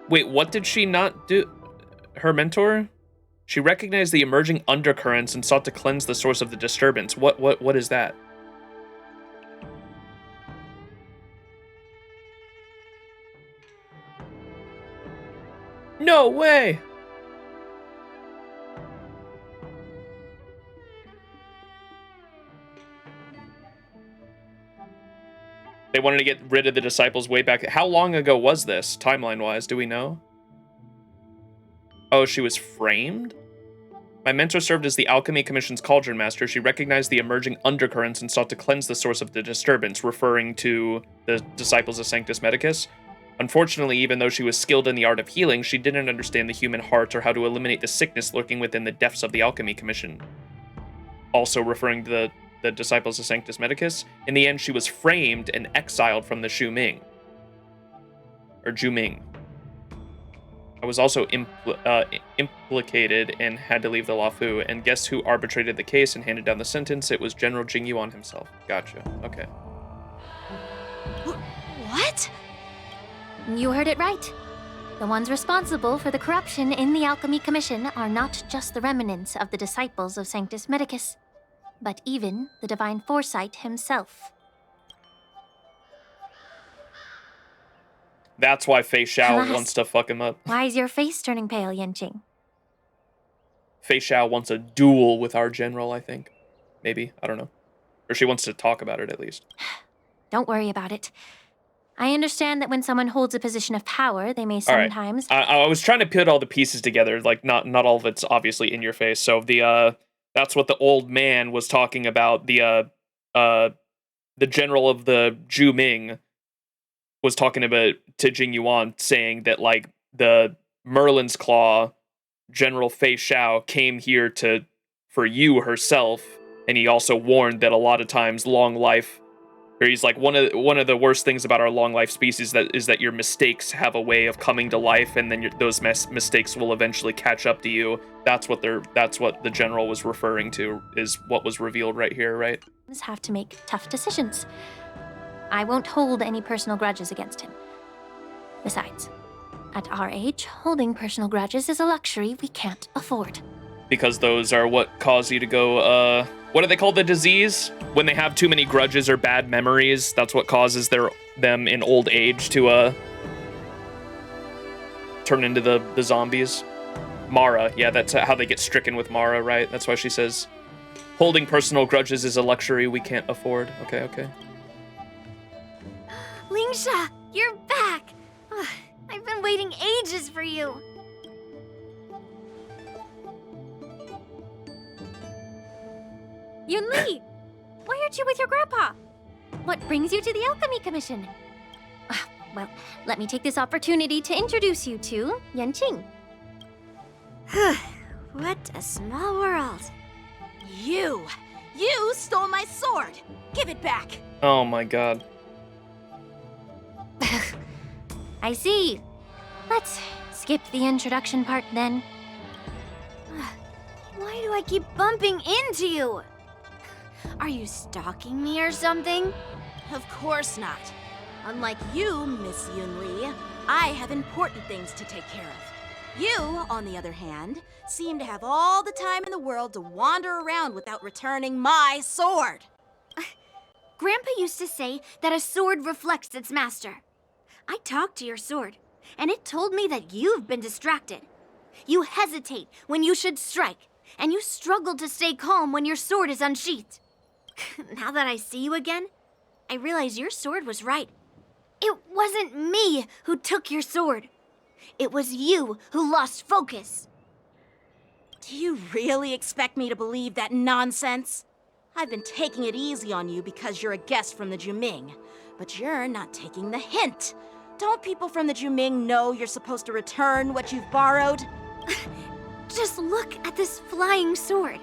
S1: Wait, what did she not do? Her mentor? She recognized the emerging undercurrents and sought to cleanse the source of the disturbance. What is that? No way! They wanted to get rid of the disciples way back. How long ago was this, timeline-wise? Do we know? Oh, she was framed? My mentor served as the Alchemy Commission's Cauldron Master. She recognized the emerging undercurrents and sought to cleanse the source of the disturbance, referring to the disciples of Sanctus Medicus. Unfortunately, even though she was skilled in the art of healing, she didn't understand the human heart or how to eliminate the sickness lurking within the depths of the Alchemy Commission. Also referring to the disciples of Sanctus Medicus. In the end, she was framed and exiled from the Juming. Or Juming. I was also implicated and had to leave the Luofu. And guess who arbitrated the case and handed down the sentence? It was General Jing Yuan himself. Gotcha. Okay.
S2: What?
S7: You heard it right. The ones responsible for the corruption in the Alchemy Commission are not just the remnants of the disciples of Sanctus Medicus, but even the Divine Foresight himself.
S1: That's why Fei Xiao wants to fuck him up.
S7: Why is your face turning pale, Yanqing?
S1: Fei Xiao wants a duel with our general, I think. Maybe. I don't know. Or she wants to talk about it, at least.
S7: Don't worry about it. I understand that when someone holds a position of power, they may sometimes...
S1: All right. I was trying to put all the pieces together. Like, not all of it's obviously in your face. So, that's what the old man was talking about. The general of the Juming was talking about to Jing Yuan, saying that, like, the Merlin's Claw, General Fei Xiao, came here for you herself, and he also warned that a lot of times long life, or he's like, one of the worst things about our long life species is that your mistakes have a way of coming to life, and then those mistakes will eventually catch up to you. That's what the general was referring to, is what was revealed right here, right?
S7: Have to make tough decisions. I won't hold any personal grudges against him. Besides, at our age, holding personal grudges is a luxury we can't afford.
S1: Because those are what cause you to go, what do they call the disease? When they have too many grudges or bad memories, that's what causes them in old age to, turn into the zombies. Mara, yeah, that's how they get stricken with Mara, right? That's why she says, holding personal grudges is a luxury we can't afford. Okay.
S18: Lingsha, you're back! I've been waiting ages for you.
S7: Yunli! Why aren't you with your grandpa? What brings you to the Alchemy Commission? Well, let me take this opportunity to introduce you to Yanqing.
S18: What a small world.
S11: You stole my sword! Give it back!
S1: Oh my god.
S7: I see. Let's skip the introduction part then.
S18: Why do I keep bumping into you? Are you stalking me or something?
S11: Of course not. Unlike you, Miss Yunli, I have important things to take care of. You, on the other hand, seem to have all the time in the world to wander around without returning my sword.
S18: Grandpa used to say that a sword reflects its master. I talked to your sword, and it told me that you've been distracted. You hesitate when you should strike, and you struggle to stay calm when your sword is unsheathed. Now that I see you again, I realize your sword was right. It wasn't me who took your sword. It was you who lost focus.
S11: Do you really expect me to believe that nonsense? I've been taking it easy on you because you're a guest from the Juming, but you're not taking the hint. Don't people from the Juming know you're supposed to return what you've borrowed?
S18: Just look at this flying sword.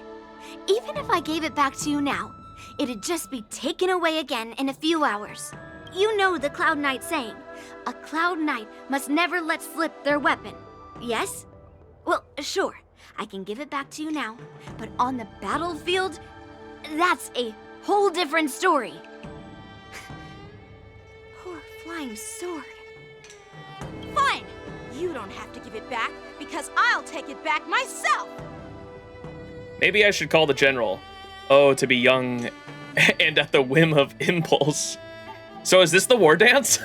S18: Even if I gave it back to you now, it'd just be taken away again in a few hours. You know the Cloud Knight saying, a Cloud Knight must never let slip their weapon. Yes? Well, sure, I can give it back to you now, but on the battlefield, that's a whole different story. Poor flying sword.
S11: Fine! You don't have to give it back, because I'll take it back myself!
S1: Maybe I should call the general. Oh, to be young and at the whim of impulse. So is this the war dance?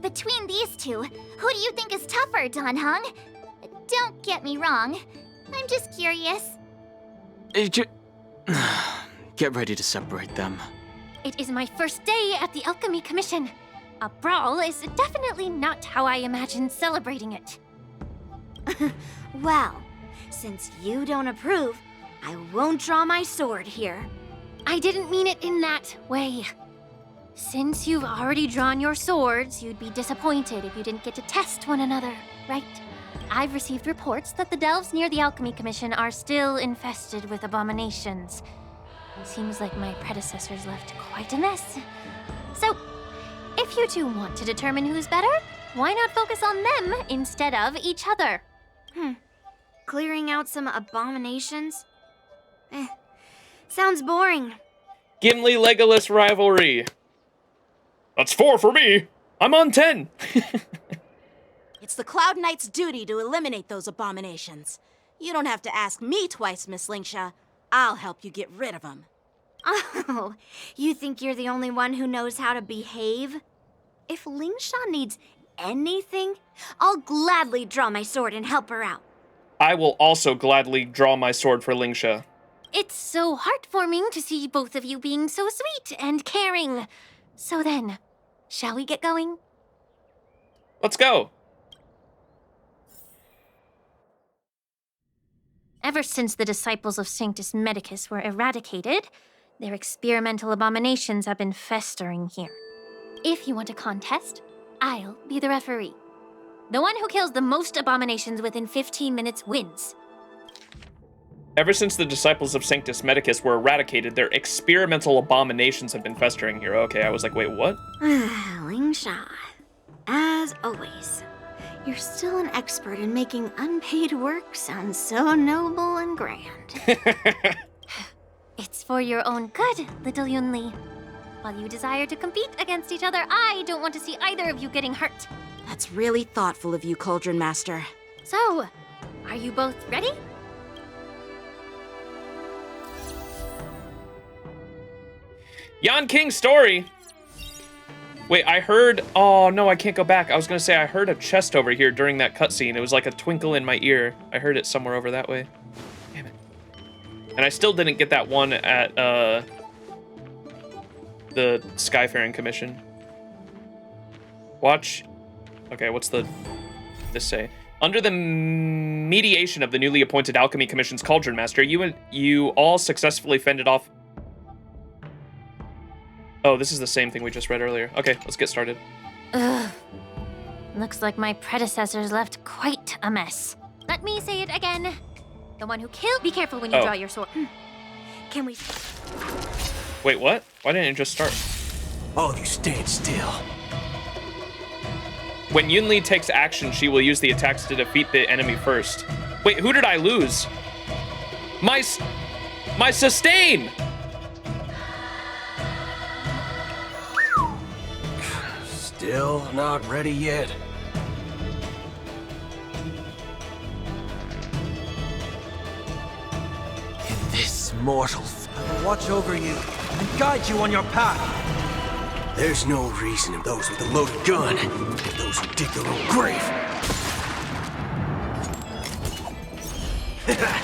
S2: Between these two, who do you think is tougher, Dan Heng? Don't get me wrong. I'm just curious.
S5: Get ready to separate them.
S7: It is my first day at the Alchemy Commission. A brawl is definitely not how I imagined celebrating it.
S18: Well, since you don't approve, I won't draw my sword here.
S7: I didn't mean it in that way. Since you've already drawn your swords, you'd be disappointed if you didn't get to test one another, right? I've received reports that the delves near the Alchemy Commission are still infested with abominations. It seems like my predecessors left quite a mess. So, if you two want to determine who's better, why not focus on them instead of each other?
S18: Clearing out some abominations? Sounds boring.
S1: Gimli Legolas rivalry. That's 4 for me. I'm on 10.
S11: It's the Cloud Knight's duty to eliminate those abominations. You don't have to ask me twice, Miss Lingsha. I'll help you get rid of them.
S18: Oh, you think you're the only one who knows how to behave? If Lingsha needs anything, I'll gladly draw my sword and help her out.
S1: I will also gladly draw my sword for Lingsha.
S7: It's so heartwarming to see both of you being so sweet and caring. So then, shall we get going?
S1: Let's go.
S7: Ever since the disciples of Sanctus Medicus were eradicated, their experimental abominations have been festering here. If you want a contest, I'll be the referee. The one who kills the most abominations within 15 minutes wins.
S1: Ever since the disciples of Sanctus Medicus were eradicated, their experimental abominations have been festering here. Okay, I was like, wait, what?
S18: Lingsha, as always, you're still an expert in making unpaid work sound so noble and grand.
S7: It's for your own good, little Yunli. While you desire to compete against each other, I don't want to see either of you getting hurt.
S11: That's really thoughtful of you, Cauldron Master.
S7: So, are you both ready?
S1: Yan King's story. Wait, I heard... Oh, no, I can't go back. I was going to say I heard a chest over here during that cutscene. It was like a twinkle in my ear. I heard it somewhere over that way. Damn it. And I still didn't get that one at the Skyfaring Commission. Watch. Okay, what's this say? Under the mediation of the newly appointed Alchemy Commission's Cauldron Master, you all successfully fended off... Oh, this is the same thing we just read earlier. Okay, let's get started.
S7: Ugh. Looks like my predecessors left quite a mess. Let me say it again. The one who killed... Be careful when you draw your sword.
S18: Can we...
S1: Wait, what? Why didn't it just start?
S17: All of you stand still.
S1: When Yunli takes action, she will use the attacks to defeat the enemy first. Wait, who did I lose? My sustain!
S17: Still not ready yet.
S13: In this mortal, I will watch over you and guide you on your path.
S17: There's no reason in those with a loaded gun, those who dig their own grave.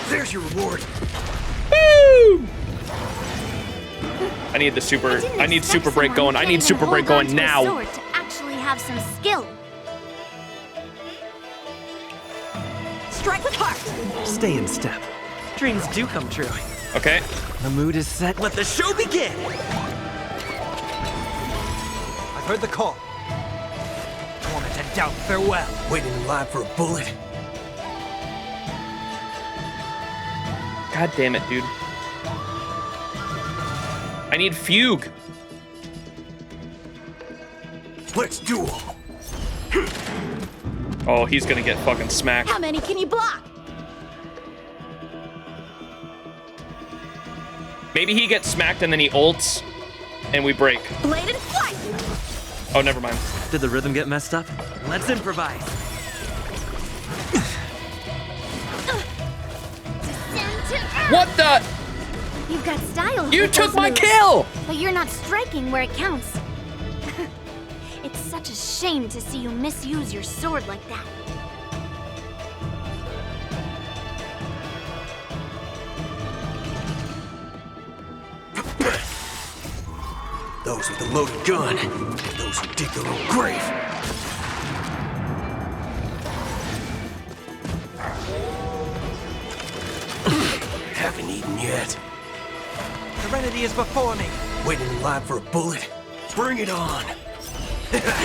S17: There's your reward.
S1: Woo! I need the super. I need super break going. I need super break going now.
S18: Sword to actually have some skill.
S9: Strike with heart.
S12: Stay in step. Dreams do come true.
S1: Okay.
S12: The mood is set. Let the show begin.
S13: I've heard the call. Torment and doubt, farewell.
S17: Waiting in line for a bullet.
S1: God damn it, dude. I need fugue.
S17: Let's duel.
S1: Oh, he's gonna get fucking smacked.
S11: How many can you block?
S1: Maybe he gets smacked and then he ults and we break.
S11: Blade and flight.
S1: Oh, never mind.
S12: Did the rhythm get messed up? Let's improvise.
S1: What the?
S18: You've got style.
S1: You
S18: with
S1: took
S18: those
S1: my
S18: moves,
S1: kill!
S18: But you're not striking where it counts. It's such a shame to see you misuse your sword like that.
S17: Those with a loaded gun, those who dig their own grave. Haven't eaten yet.
S13: Serenity is before me.
S17: Waiting in line for a bullet. Bring it on.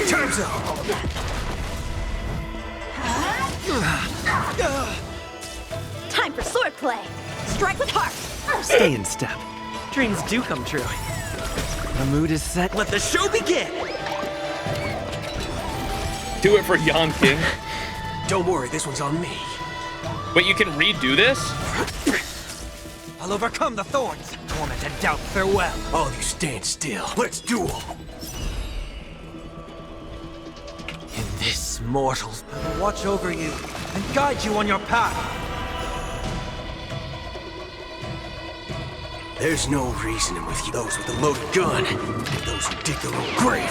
S17: Time's up.
S9: Time for swordplay. Strike with heart.
S12: Stay in step. Dreams do come true. The mood is set. Let the show begin.
S1: Do it for Yon King.
S17: Don't worry, this one's on me.
S1: Wait, you can redo this?
S13: I'll overcome the thorns. Torment and doubt, farewell.
S17: All of you stand still. Let's duel.
S13: In this mortal, I will watch over you and guide you on your path.
S17: There's no reasoning with you. Those with a loaded gun, those who dig their own grave.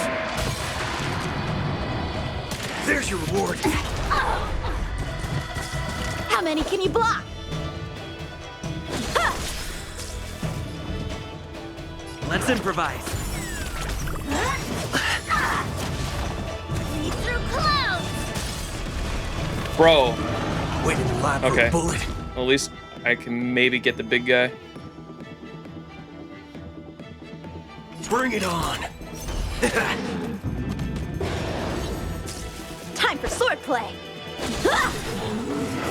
S17: There's your reward.
S11: How many can you block?
S12: Let's improvise.
S18: See through clouds.
S1: Bro.
S17: Waiting in line for a bullet.
S1: Well, at least I can maybe get the big guy.
S17: Bring it on.
S9: Time for swordplay.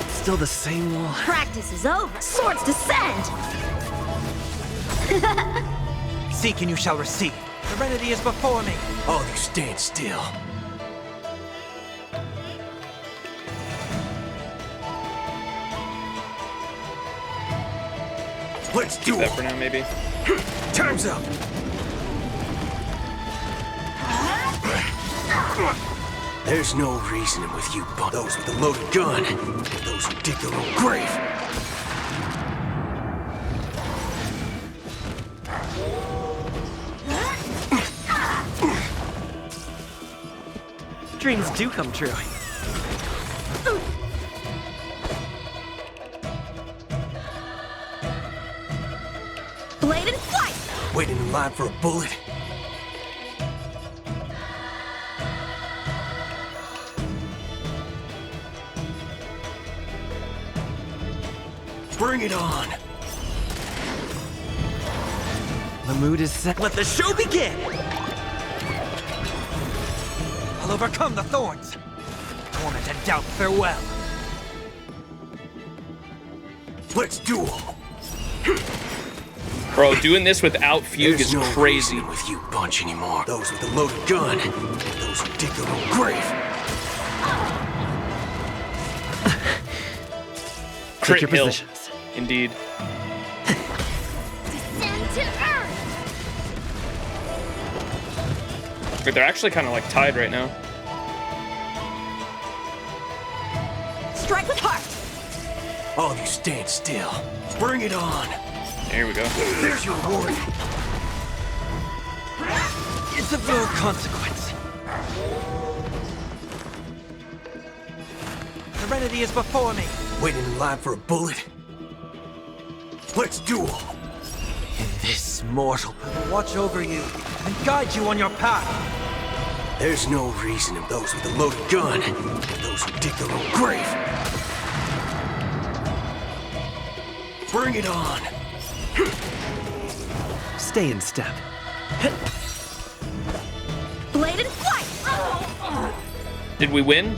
S12: Still the same wall.
S9: Practice is over. Swords descend.
S13: Seek and you shall receive. Serenity is before me.
S17: All of you stand still. Let's do
S1: that for now, maybe.
S17: Time's up. There's no reasoning with you, but those with a loaded gun, those who dig their own grave.
S12: Dreams do come true.
S9: Blade and flight.
S17: Waiting in line for a bullet. Bring it on.
S12: The mood is set. Let the show begin.
S13: I'll overcome the thorns. Torment and doubt, farewell.
S17: Let's duel.
S1: Bro, doing this without Fugue is crazy.
S13: With you bunch anymore. Those with a loaded gun, those who dig their own grave.
S1: Crit
S8: Take your
S1: hill.
S8: positions.
S1: Indeed.
S2: Descend to earth.
S1: Wait, they're actually kind of like tied right now.
S11: Strike with heart.
S13: All of you stand still. Bring it on.
S1: There we go.
S13: There's your reward. It's of no consequence. Serenity is before me. Waiting in line for a bullet. Let's duel. This mortal will watch over you and guide you on your path. There's no reason in those with a loaded gun, those who dig their own grave. Bring it on.
S8: Stay in step.
S11: Blade and flight.
S1: Did we win?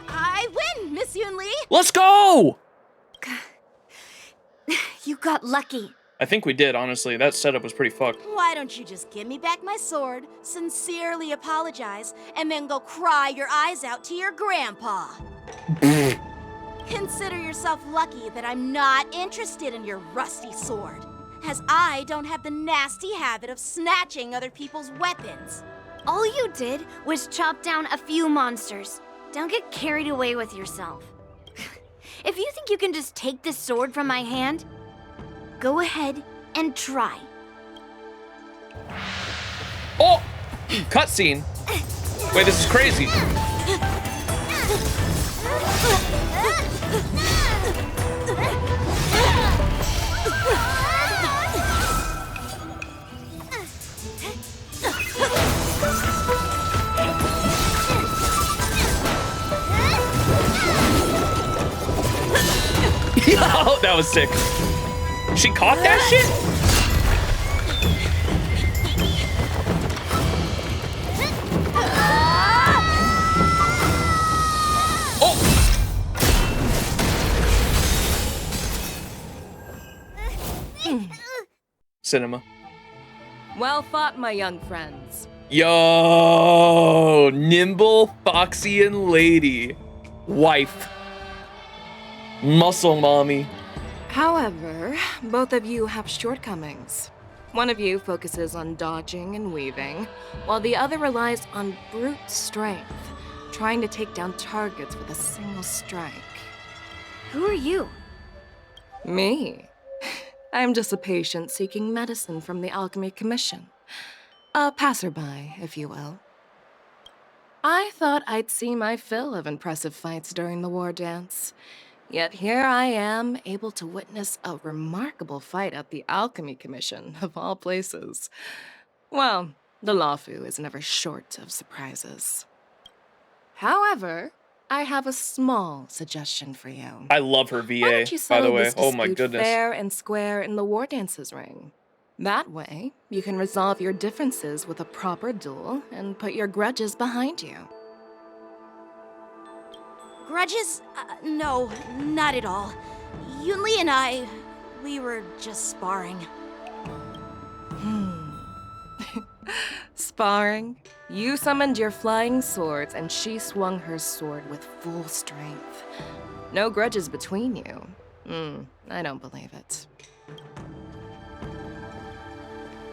S11: I win, Miss Yunli.
S1: Let's go!
S18: You got lucky.
S1: I think we did, honestly. That setup was pretty fucked.
S11: Why don't you just give me back my sword, sincerely apologize, and then go cry your eyes out to your grandpa? Consider yourself lucky that I'm not interested in your rusty sword, as I don't have the nasty habit of snatching other people's weapons.
S18: All you did was chop down a few monsters. Don't get carried away with yourself. If you think you can just take this sword from my hand, go ahead and try.
S1: Oh! Cutscene. Wait, this is crazy. Yo, that was sick. She caught that shit? Oh! Cinema.
S14: Well fought, my young friends.
S1: Yo, nimble, foxy, and lady. Wife. Muscle mommy.
S14: However, both of you have shortcomings. One of you focuses on dodging and weaving, while the other relies on brute strength, trying to take down targets with a single strike.
S18: Who are you?
S14: Me? I'm just a patient seeking medicine from the Alchemy Commission. A passerby, if you will. I thought I'd see my fill of impressive fights during the war dance. Yet here I am, able to witness a remarkable fight at the Alchemy Commission, of all places. Well, the Lawfu is never short of surprises. However, I have a small suggestion for you.
S1: I love her
S14: Why
S1: VA,
S14: don't you
S1: by
S14: settle
S1: the way.
S14: this
S1: Oh my
S14: dispute
S1: goodness.
S14: fair and square in the War Dance's ring? That way, you can resolve your differences with a proper duel and put your grudges behind you.
S11: Grudges? No, not at all. Yunli and I, we were just sparring.
S14: Sparring? You summoned your flying swords and she swung her sword with full strength. No grudges between you. I don't believe it.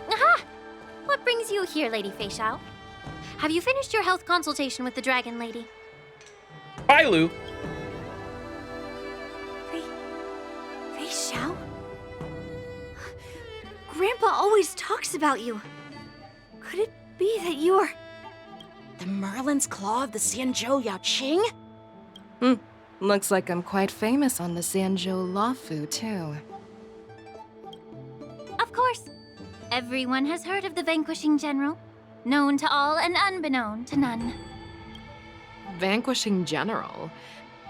S7: Aha! What brings you here, Lady Fei Xiao? Have you finished your health consultation with the Dragon Lady?
S1: Bye, Lou.
S18: Fei Xiao? Grandpa always talks about you. Could it be that you're...
S11: The Merlin's Claw of the Xianzhou Yaoqing?
S14: Looks like I'm quite famous on the Xianzhou Lawfu, too.
S7: Of course. Everyone has heard of the Vanquishing General. Known to all and unbeknown to none.
S14: Vanquishing General?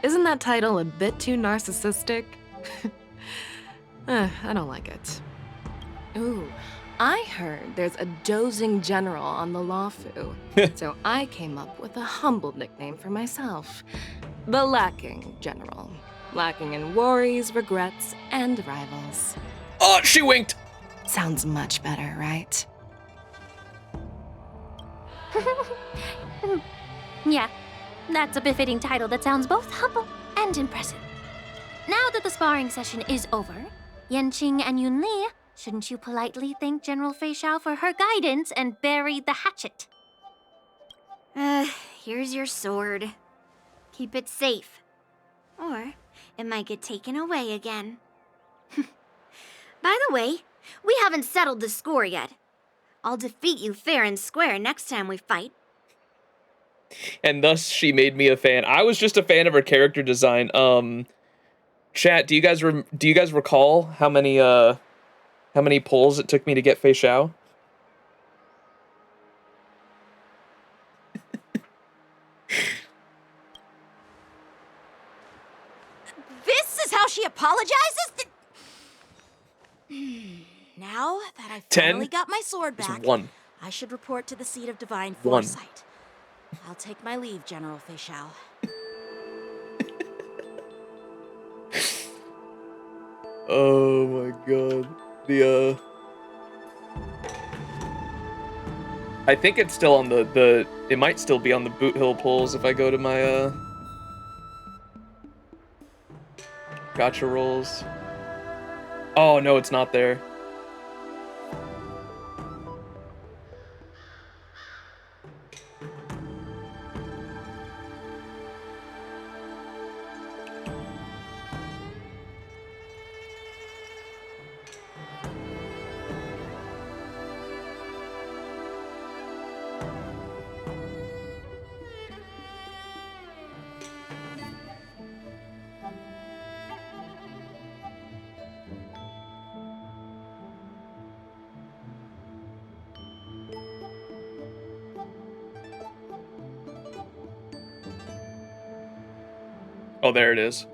S14: Isn't that title a bit too narcissistic? I don't like it. Ooh, I heard there's a dozing general on the Lawfu, so I came up with a humble nickname for myself. The Lacking General. Lacking in worries, regrets, and rivals.
S1: Oh, she winked!
S14: Sounds much better, right?
S7: Yeah, that's a befitting title that sounds both humble and impressive. Now that the sparring session is over, Yanqing and Yunli, shouldn't you politely thank General Fei Xiao for her guidance and bury the hatchet?
S18: Here's your sword. Keep it safe. Or it might get taken away again. By the way, we haven't settled the score yet. I'll defeat you fair and square next time we fight.
S1: And thus she made me a fan. I was just a fan of her character design. Chat, do you guys recall how many pulls it took me to get Fei Xiao?
S11: This is how she apologizes? Now that I've
S1: 10
S11: finally got my sword back,
S1: 1.
S11: I should report to the seat of divine
S1: 1.
S11: foresight. I'll take my leave, General Fei Xiao.
S1: Oh my god. I think it's still on the it might still be on the Boot Hill pulls if I go to my gotcha rolls. Oh no, it's not there. Oh, there it is.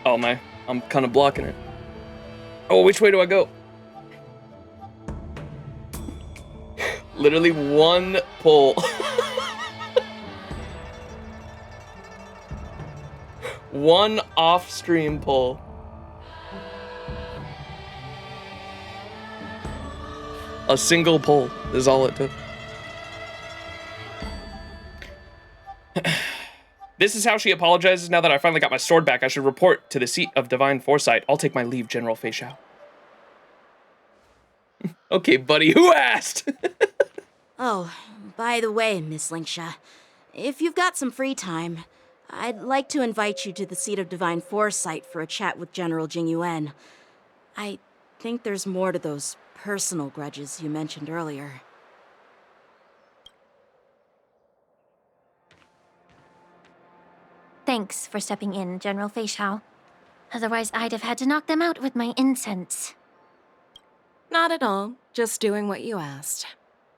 S1: Oh my, I'm kind of blocking it. Oh, which way do I go? Literally one pull. One off-stream pull. A single pull is all it took. This is how she apologizes now that I finally got my sword back. I should report to the seat of divine foresight. I'll take my leave, General Fei Xiao. Okay, buddy, who asked?
S11: Oh, by the way, Miss Linksha, if you've got some free time, I'd like to invite you to the seat of divine foresight for a chat with General Jing Yuan. I think there's more to those personal grudges you mentioned earlier.
S7: Thanks for stepping in, General Fei Xiao. Otherwise, I'd have had to knock them out with my incense.
S14: Not at all. Just doing what you asked.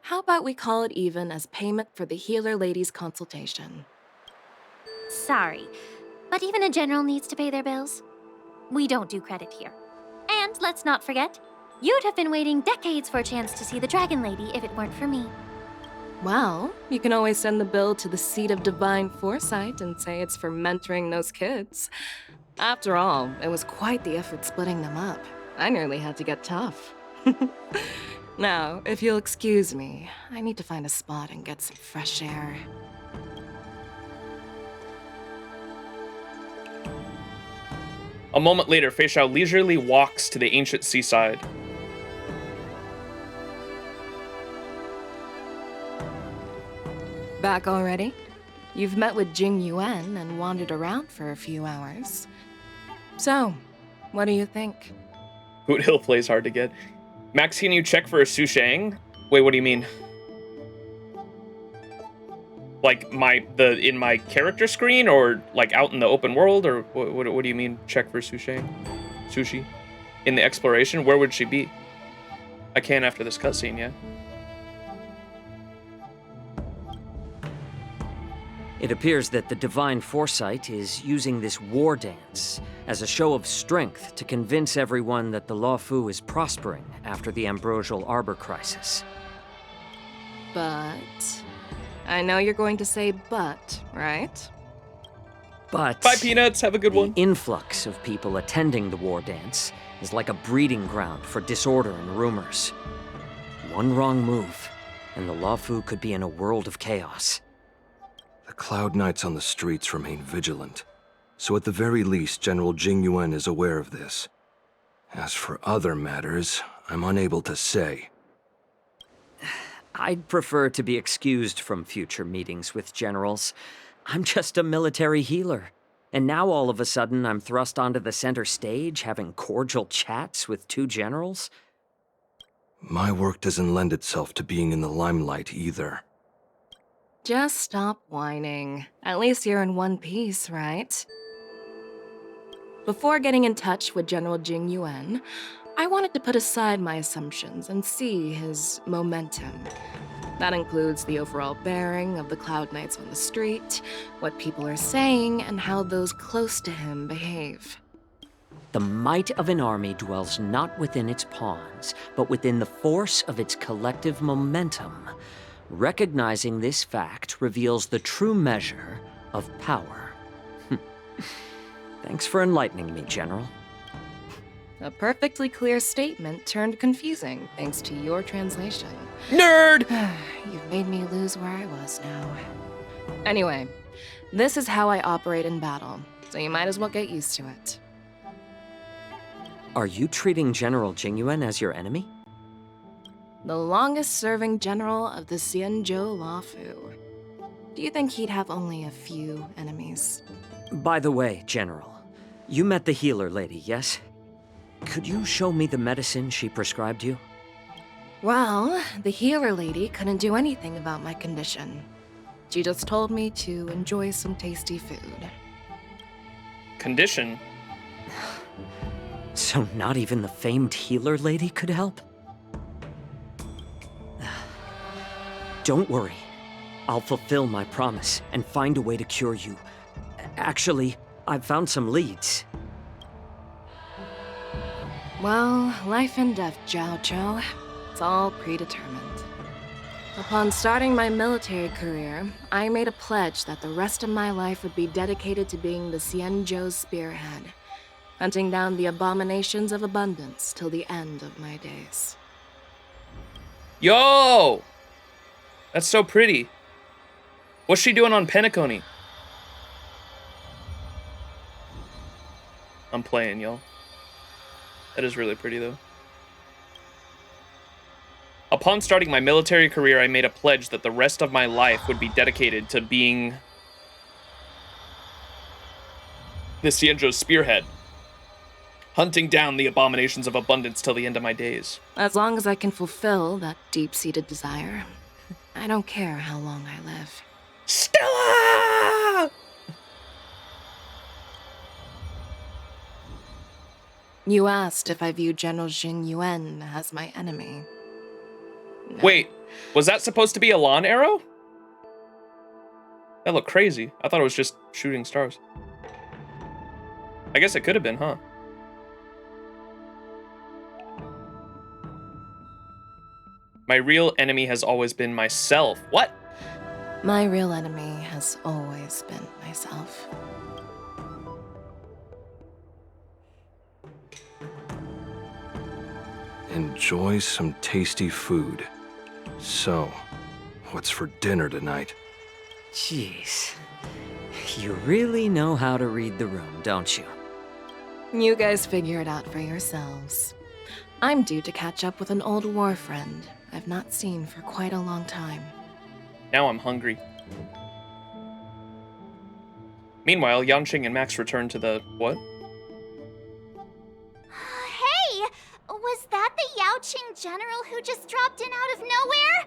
S14: How about we call it even as payment for the healer lady's consultation?
S7: Sorry, but even a general needs to pay their bills. We don't do credit here. And let's not forget, you'd have been waiting decades for a chance to see the Dragon Lady if it weren't for me.
S14: Well, you can always send the bill to the seat of divine foresight and say it's for mentoring those kids. After all, it was quite the effort splitting them up. I nearly had to get tough. Now, if you'll excuse me, I need to find a spot and get some fresh air.
S1: A moment later, Fei Xiao leisurely walks to the ancient seaside.
S14: Back already? You've met with Jing Yuan and wandered around for a few hours. So, what do you think?
S1: Boot Hill plays hard to get. Max, can you check for a Su Shang? Wait, what do you mean? Like in my character screen, or like out in the open world, or what do you mean check for Su Shang? Sushi? In the exploration? Where would she be? I can't after this cutscene, yeah?
S12: It appears that the Divine Foresight is using this war dance as a show of strength to convince everyone that the Luofu is prospering after the Ambrosial Arbor crisis.
S14: But... I know you're going to say but, right?
S12: But...
S1: Bye, Peanuts. Have a good one.
S12: The influx of people attending the war dance is like a breeding ground for disorder and rumors. One wrong move, and the Luofu could be in a world of chaos.
S19: The Cloud Knights on the streets remain vigilant, so at the very least, General Jing Yuan is aware of this. As for other matters, I'm unable to say.
S12: I'd prefer to be excused from future meetings with generals. I'm just a military healer. And now all of a sudden I'm thrust onto the center stage having cordial chats with two generals?
S19: My work doesn't lend itself to being in the limelight either.
S14: Just stop whining. At least you're in one piece, right? Before getting in touch with General Jing Yuan, I wanted to put aside my assumptions and see his momentum. That includes the overall bearing of the Cloud Knights on the street, what people are saying, and how those close to him behave.
S12: The might of an army dwells not within its pawns, but within the force of its collective momentum. Recognizing this fact reveals the true measure of power. Thanks for enlightening me, General.
S14: A perfectly clear statement turned confusing thanks to your translation.
S1: Nerd!
S14: You've made me lose where I was now. Anyway, this is how I operate in battle, so you might as well get used to it.
S12: Are you treating General Jing Yuan as your enemy?
S14: The longest-serving general of the Xianzhou Luofu. Do you think he'd have only a few enemies?
S12: By the way, General, you met the healer lady, yes? Could you show me the medicine she prescribed you?
S14: Well, the healer lady couldn't do anything about my condition. She just told me to enjoy some tasty food.
S1: Condition?
S12: So not even the famed healer lady could help? Don't worry. I'll fulfill my promise and find a way to cure you. Actually, I've found some leads.
S14: Well, life and death, Zhao Zhou. It's all predetermined. Upon starting my military career, I made a pledge that the rest of my life would be dedicated to being the Xianzhou spearhead, hunting down the abominations of abundance till the end of my days.
S1: Yo! That's so pretty. What's she doing on Penacony? I'm playing, y'all. That is really pretty, though. Upon starting my military career, I made a pledge that the rest of my life would be dedicated to being the Xianzhou spearhead, hunting down the abominations of abundance till the end of my days.
S14: As long as I can fulfill that deep-seated desire, I don't care how long I live.
S1: Stella!
S14: You asked if I view General Jing Yuan as my enemy. No.
S1: Wait, was that supposed to be a lawn arrow? That looked crazy. I thought it was just shooting stars. I guess it could have been, huh? My real enemy has always been myself. What?
S14: My real enemy has always been myself.
S19: Enjoy some tasty food. So, what's for dinner tonight?
S12: Jeez. You really know how to read the room, don't you?
S14: You guys figure it out for yourselves. I'm due to catch up with an old war friend I've not seen for quite a long time.
S1: Now I'm hungry. Meanwhile, Yanqing and Max return to the... what?
S2: Hey! Was that the Yaoqing general who just dropped in out of nowhere?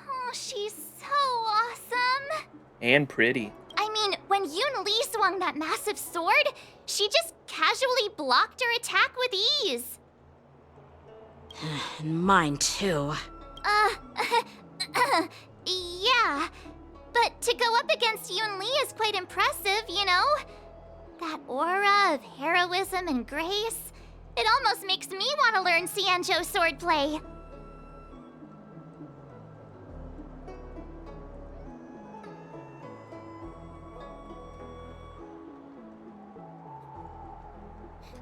S2: Oh, she's so awesome.
S1: And pretty.
S2: I mean, when Yun Li swung that massive sword, she just casually blocked her attack with ease.
S11: And mine too.
S2: Yeah. But to go up against against Yun Li is quite impressive, you know? That aura of heroism and grace. It almost makes me want to learn Xianzhou swordplay.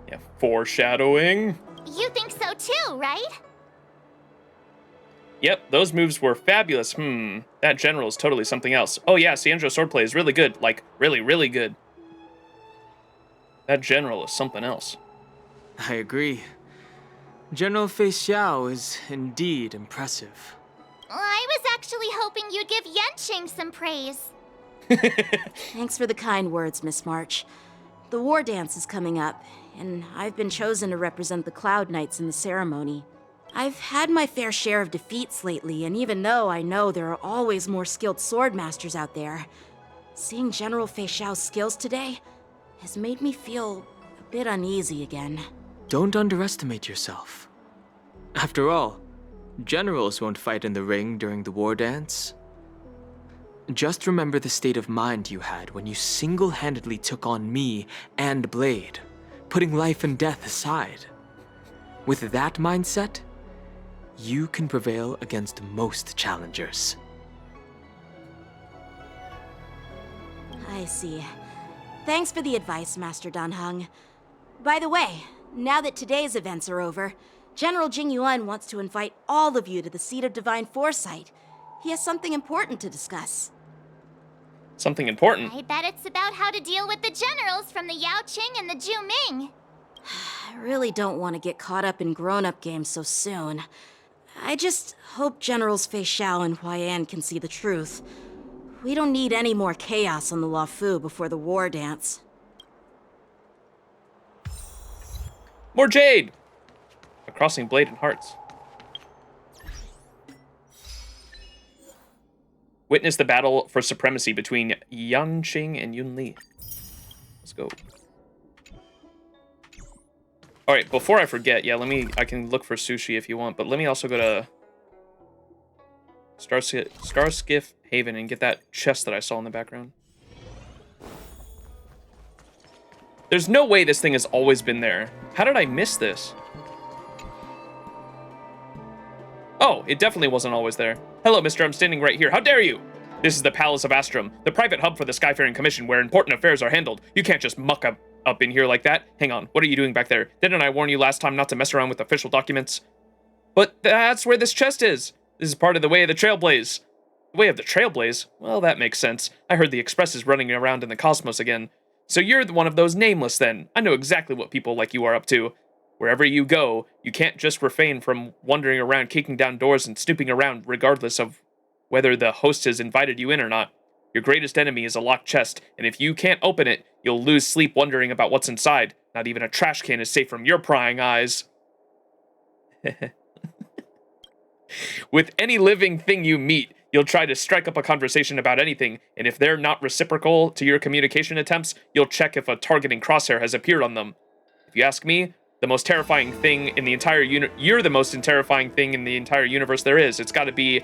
S1: Yeah, foreshadowing.
S2: You think so too, right?
S1: Yep, those moves were fabulous. That general is totally something else. Oh yeah, Xianzhou swordplay is really good. Like, really, really good. That general is something else.
S5: I agree. General Fei Xiao is indeed impressive.
S2: I was actually hoping you'd give Yanqing some praise.
S11: Thanks for the kind words, Miss March. The war dance is coming up, and I've been chosen to represent the Cloud Knights in the ceremony. I've had my fair share of defeats lately, and even though I know there are always more skilled swordmasters out there, seeing General Fei Xiao's skills today has made me feel a bit uneasy again.
S5: Don't underestimate yourself. After all, generals won't fight in the ring during the war dance. Just remember the state of mind you had when you single-handedly took on me and Blade, putting life and death aside. With that mindset, you can prevail against most challengers.
S11: I see. Thanks for the advice, Master Danheng. By the way, now that today's events are over, General Jing Yuan wants to invite all of you to the Seat of Divine Foresight. He has something important to discuss.
S1: Something important?
S2: I bet it's about how to deal with the generals from the Yaoqing and the Zhu Ming.
S11: I really don't want to get caught up in grown-up games so soon. I just hope Generals Fei Xiao and Huaiyan can see the truth. We don't need any more chaos on the Luofu before the war dance.
S1: More jade! A crossing blade and hearts. Witness the battle for supremacy between Yanqing and Yun Li. Let's go. Alright, before I forget, yeah, I can look for sushi if you want, but let me also go to Starskiff Haven and get that chest that I saw in the background. There's no way this thing has always been there. How did I miss this? Oh, it definitely wasn't always there. Hello, mister, I'm standing right here. How dare you? This is the Palace of Astrum, the private hub for the Skyfaring Commission where important affairs are handled. You can't just muck up in here like that. Hang on, what are you doing back there? Didn't I warn you last time not to mess around with official documents? But that's where this chest is. This is part of the Way of the Trailblaze. The Way of the Trailblaze? Well, that makes sense. I heard the Express is running around in the cosmos again. So you're one of those nameless then. I know exactly what people like you are up to. Wherever you go, you can't just refrain from wandering around, kicking down doors and snooping around regardless of whether the host has invited you in or not. Your greatest enemy is a locked chest, and if you can't open it, you'll lose sleep wondering about what's inside. Not even a trash can is safe from your prying eyes. With any living thing you meet, you'll try to strike up a conversation about anything, and if they're not reciprocal to your communication attempts, you'll check if a targeting crosshair has appeared on them. If you ask me, the most terrifying thing in the entire you're the most terrifying thing in the entire universe there is. It's got to be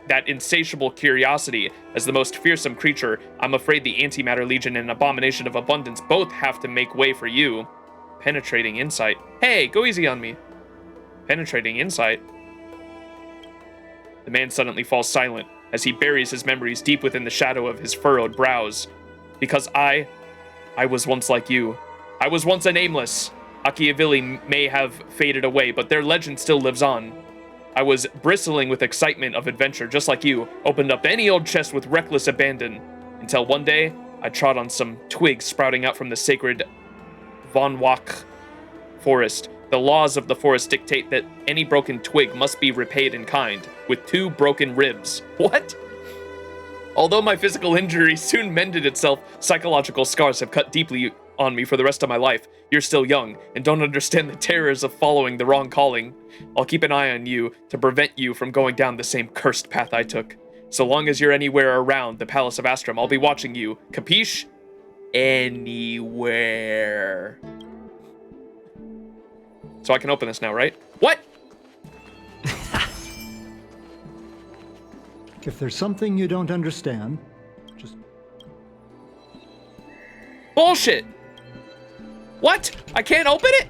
S1: that insatiable curiosity. As the most fearsome creature, I'm afraid the Antimatter Legion and Abomination of Abundance both have to make way for you. Penetrating insight. Hey, go easy on me. Penetrating insight. The man suddenly falls silent as he buries his memories deep within the shadow of his furrowed brows. Because I was once like you. I was once a nameless. Akiavili may have faded away, but their legend still lives on. I was bristling with excitement of adventure, just like you, opened up any old chest with reckless abandon, until one day, I trod on some twigs sprouting out from the sacred Von Wach forest. The laws of the forest dictate that any broken twig must be repaid in kind, with 2 broken ribs. What? Although my physical injury soon mended itself, psychological scars have cut deeply on me for the rest of my life. You're still young, and don't understand the terrors of following the wrong calling. I'll keep an eye on you to prevent you from going down the same cursed path I took. So long as you're anywhere around the Palace of Astrum, I'll be watching you. Capiche? Anywhere. So I can open this now, right? What?
S15: If there's something you don't understand, just
S1: Bullshit! What? I can't open it?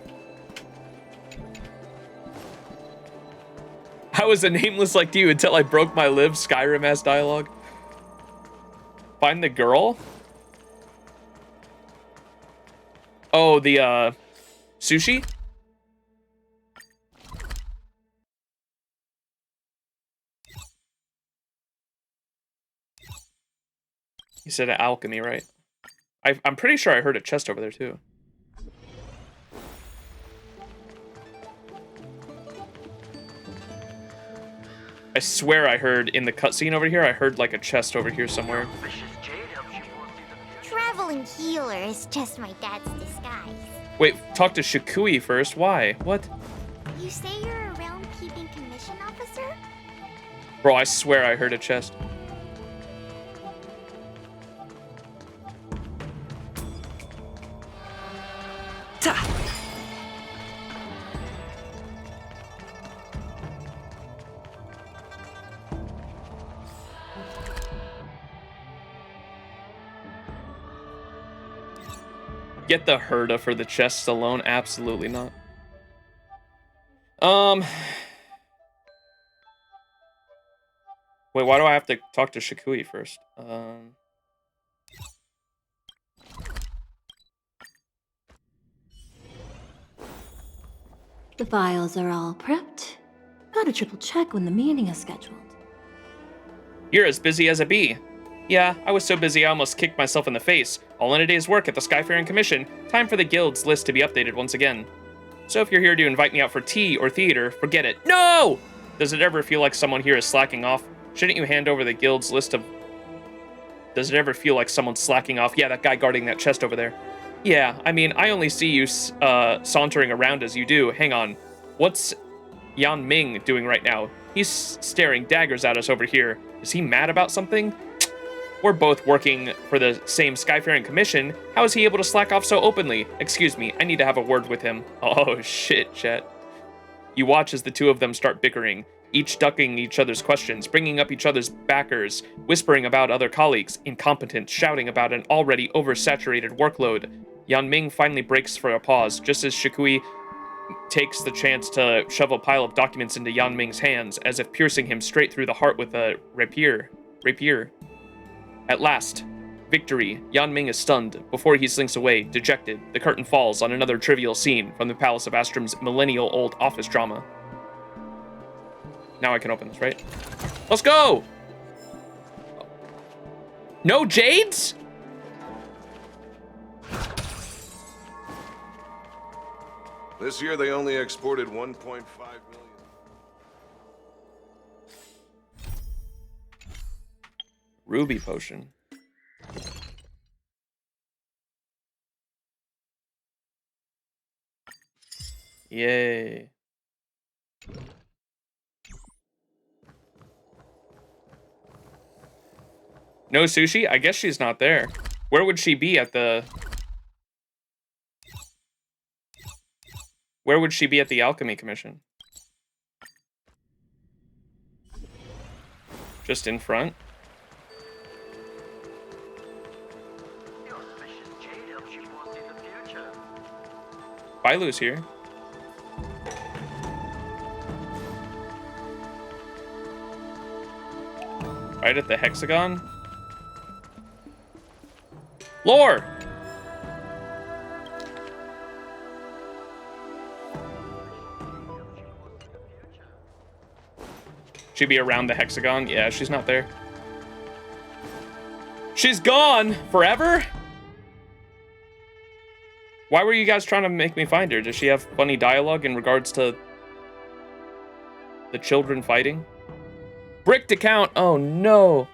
S1: I was a nameless like you until I broke my live, Skyrim-ass dialogue. Find the girl? Oh, the, sushi? You said alchemy, right? I'm pretty sure I heard a chest over there, too. I swear I heard in the cutscene over here, I heard like a chest over here somewhere.
S2: Traveling healer is just my dad's disguise.
S1: Wait, talk to Shikui first. Why? What?
S2: You say you're a realm-keeping commission officer?
S1: Bro, I swear I heard a chest. Get the Herda for the chests alone? Absolutely not. Wait, why do I have to talk to Shikui first?
S10: The files are all prepped. Gotta triple check when the meeting is scheduled.
S1: You're as busy as a bee. Yeah, I was so busy I almost kicked myself in the face. All in a day's work at the Skyfaring Commission. Time for the guild's list to be updated once again. So if you're here to invite me out for tea or theater, forget it. No! Does it ever feel like someone here is slacking off? Shouldn't you hand over the guild's list of... Does it ever feel like someone's slacking off? Yeah, that guy guarding that chest over there. Yeah, I mean, I only see you sauntering around as you do. Hang on. What's Yan Ming doing right now? He's staring daggers at us over here. Is he mad about something? We're both working for the same Skyfaring Commission. How is he able to slack off so openly? Excuse me, I need to have a word with him. Oh, shit, Chet. You watch as the two of them start bickering, each ducking each other's questions, bringing up each other's backers, whispering about other colleagues, incompetent, shouting about an already oversaturated workload. Yan Ming finally breaks for a pause, just as Shikui takes the chance to shove a pile of documents into Yan Ming's hands, as if piercing him straight through the heart with a rapier. At last, victory. Yan Ming is stunned. Before he slinks away, dejected, the curtain falls on another trivial scene from the Palace of Astrum's millennial-old office drama. Now I can open this, right? Let's go! No jades?
S15: This year they only exported 1.5 million.
S1: Ruby potion. Yay. No sushi? I guess she's not there. Where would she be at the... Where would she be at the Alchemy Commission? Just in front? Bailu's here. Right at the hexagon? Lore! She'd be around the hexagon? Yeah, she's not there. She's gone! Forever? Why were you guys trying to make me find her? Does she have funny dialogue in regards to the children fighting? Bricked account! Oh no!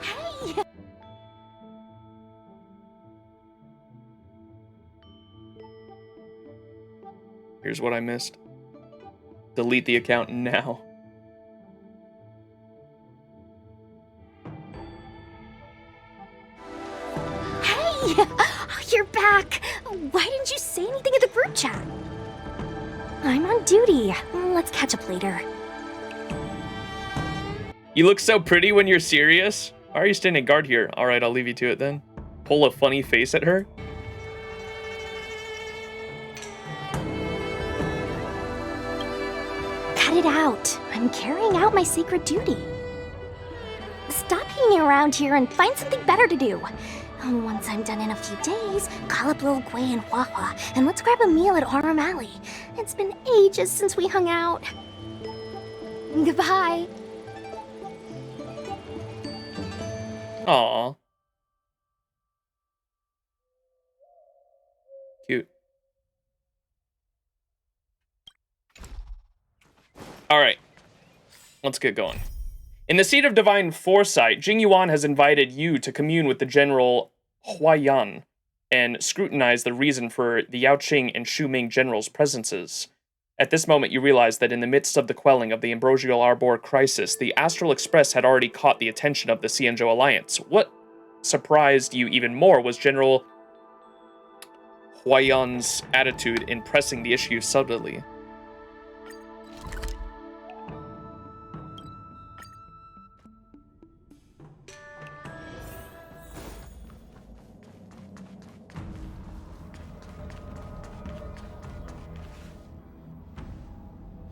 S2: Hey!
S1: Here's what I missed. Delete the account now.
S18: Hey! You're back! Why didn't you say anything in the group chat? I'm on duty. Let's catch up later.
S1: You look so pretty when you're serious. Why are you standing guard here? Alright, I'll leave you to it then. Pull a funny face at her?
S2: Cut it out. I'm carrying out my sacred duty. Stop hanging around here and find something better to do. Once I'm done in a few days, call up Lil Gwei and Huahua, and let's grab a meal at Aurum Alley. It's been ages since we hung out. Goodbye.
S1: Aww. Cute. Alright. Let's get going. In the Seat of Divine Foresight, Jing Yuan has invited you to commune with the General Huayan and scrutinize the reason for the Yaoqing and Shuming generals' presences. At this moment, you realize that in the midst of the quelling of the Ambrosial Arbor crisis, the Astral Express had already caught the attention of the Xianzhou Alliance. What surprised you even more was General Huayan's attitude in pressing the issue subtly.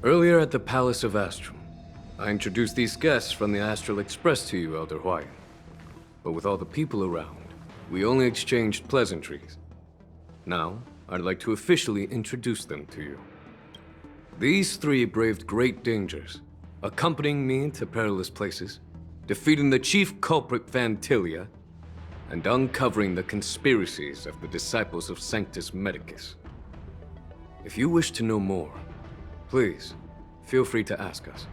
S4: Earlier at the Palace of Astrum, I introduced these guests from the Astral Express to you, Elder Huayan. But with all the people around, we only exchanged pleasantries. Now, I'd like to officially introduce them to you. These three braved great dangers, accompanying me to perilous places, defeating the chief culprit Vantilia, and uncovering the conspiracies of the disciples of Sanctus Medicus. If you wish to know more, please, feel free to ask us.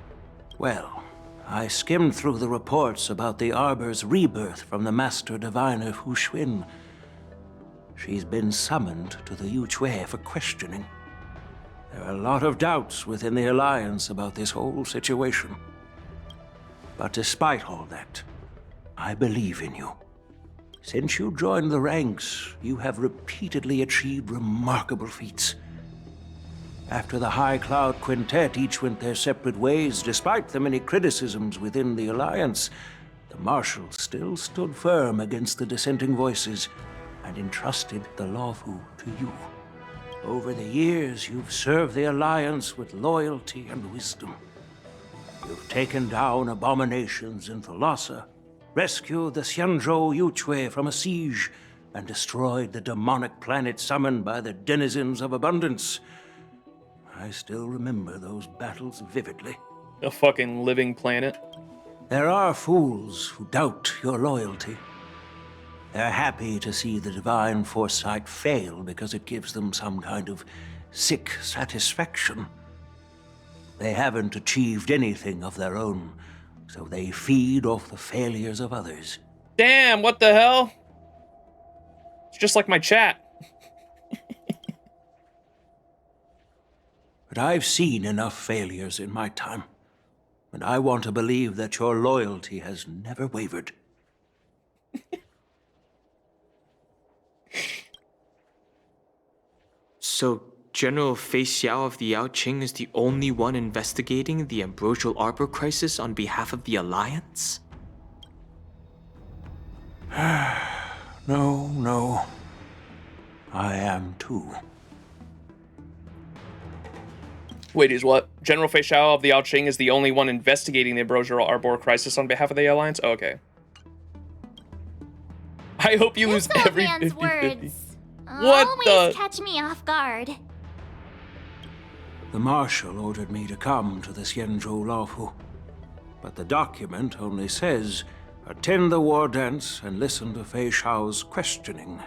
S17: Well, I skimmed through the reports about the Arbor's rebirth from the Master Diviner Hu Xuan. She's been summoned to the Yuchui for questioning. There are a lot of doubts within the Alliance about this whole situation. But despite all that, I believe in you. Since you joined the ranks, you have repeatedly achieved remarkable feats. After the High Cloud Quintet each went their separate ways, despite the many criticisms within the Alliance, the Marshals still stood firm against the dissenting voices and entrusted the Luofu to you. Over the years, you've served the Alliance with loyalty and wisdom. You've taken down abominations in Thalassa, rescued the Xianzhou Yuchui from a siege, and destroyed the demonic planet summoned by the denizens of abundance. I still remember those battles vividly.
S1: A fucking living planet.
S17: There are fools who doubt your loyalty. They're happy to see the divine foresight fail because it gives them some kind of sick satisfaction. They haven't achieved anything of their own, so they feed off the failures of others.
S1: Damn, what the hell? It's just like my chat.
S17: But I've seen enough failures in my time, and I want to believe that your loyalty has never wavered.
S5: So, General Fei Xiao of the Yaoqing is the only one investigating the Ambrosial Arbor crisis on behalf of the Alliance?
S17: No. I am too.
S1: Wait, is what? General Fei Xiao of the Yaoqing is the only one investigating the Ambrosial Arbor crisis on behalf of the Alliance? Oh, okay. I hope you lose every 50-50.
S2: Words
S1: What
S2: always
S1: the?
S2: catch me off guard.
S17: The Marshal ordered me to come to the Xianzhou Luofu, but the document only says, attend the war dance and listen to Fei Xiao's questioning.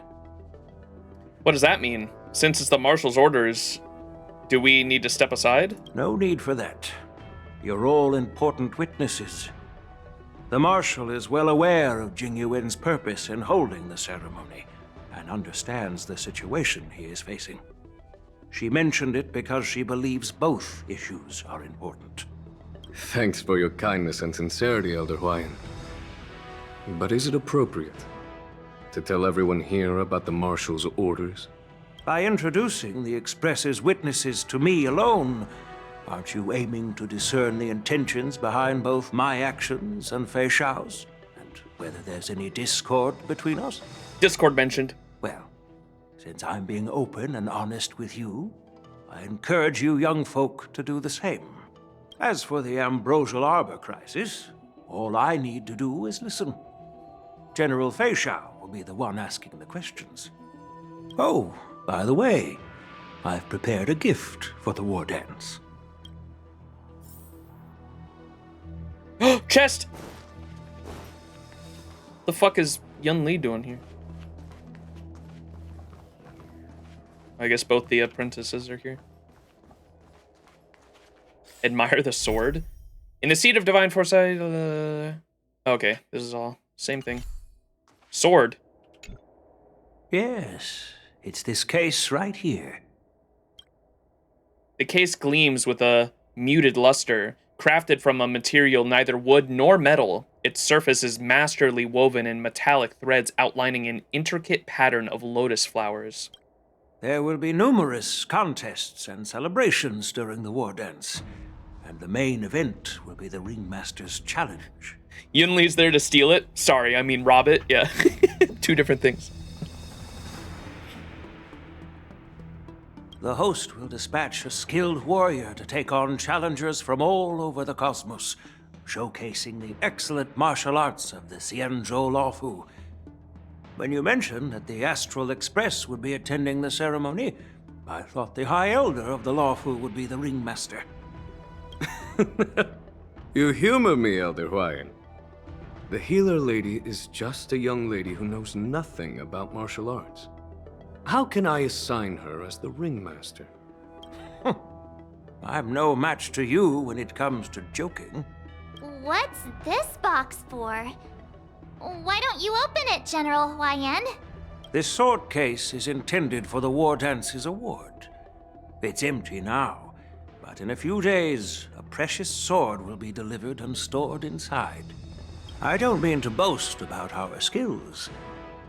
S1: What does that mean? Since it's the Marshal's orders, do we need to step aside?
S17: No need for that. You're all important witnesses. The Marshal is well aware of Jing Yuan's purpose in holding the ceremony, and understands the situation he is facing. She mentioned it because she believes both issues are important.
S4: Thanks for your kindness and sincerity, Elder Huayan. But is it appropriate to tell everyone here about the Marshal's orders?
S17: By introducing the Express's witnesses to me alone, aren't you aiming to discern the intentions behind both my actions and Fei Xiao's? And whether there's any discord between us?
S1: Discord mentioned.
S17: Well, since I'm being open and honest with you, I encourage you young folk to do the same. As for the Ambrosial Arbor crisis, all I need to do is listen. General Feixiao will be the one asking the questions. Oh, by the way, I've prepared a gift for the war dance.
S1: Chest! The fuck is Yun Li doing here? I guess both the apprentices are here. Admire the sword. In the seat of divine foresight. Okay, this is all same thing. Sword.
S17: Yes, it's this case right here.
S1: The case gleams with a muted luster, crafted from a material neither wood nor metal. Its surface is masterly woven in metallic threads outlining an intricate pattern of lotus flowers.
S17: There will be numerous contests and celebrations during the war dance, and the main event will be the Ringmaster's Challenge.
S1: Yun Li's there to steal it? Sorry, I mean rob it. Yeah, two different things.
S17: The host will dispatch a skilled warrior to take on challengers from all over the cosmos, showcasing the excellent martial arts of the Xianzhou Luofu. When you mentioned that the Astral Express would be attending the ceremony, I thought the High Elder of the Luofu would be the Ringmaster.
S4: You humor me, Elder Huayan. The healer lady is just a young lady who knows nothing about martial arts. How can I assign her as the ringmaster?
S17: I'm no match to you when it comes to joking.
S2: What's this box for? Why don't you open it, General Huayan?
S17: This sword case is intended for the War Dance's award. It's empty now, but in a few days, a precious sword will be delivered and stored inside. I don't mean to boast about our skills,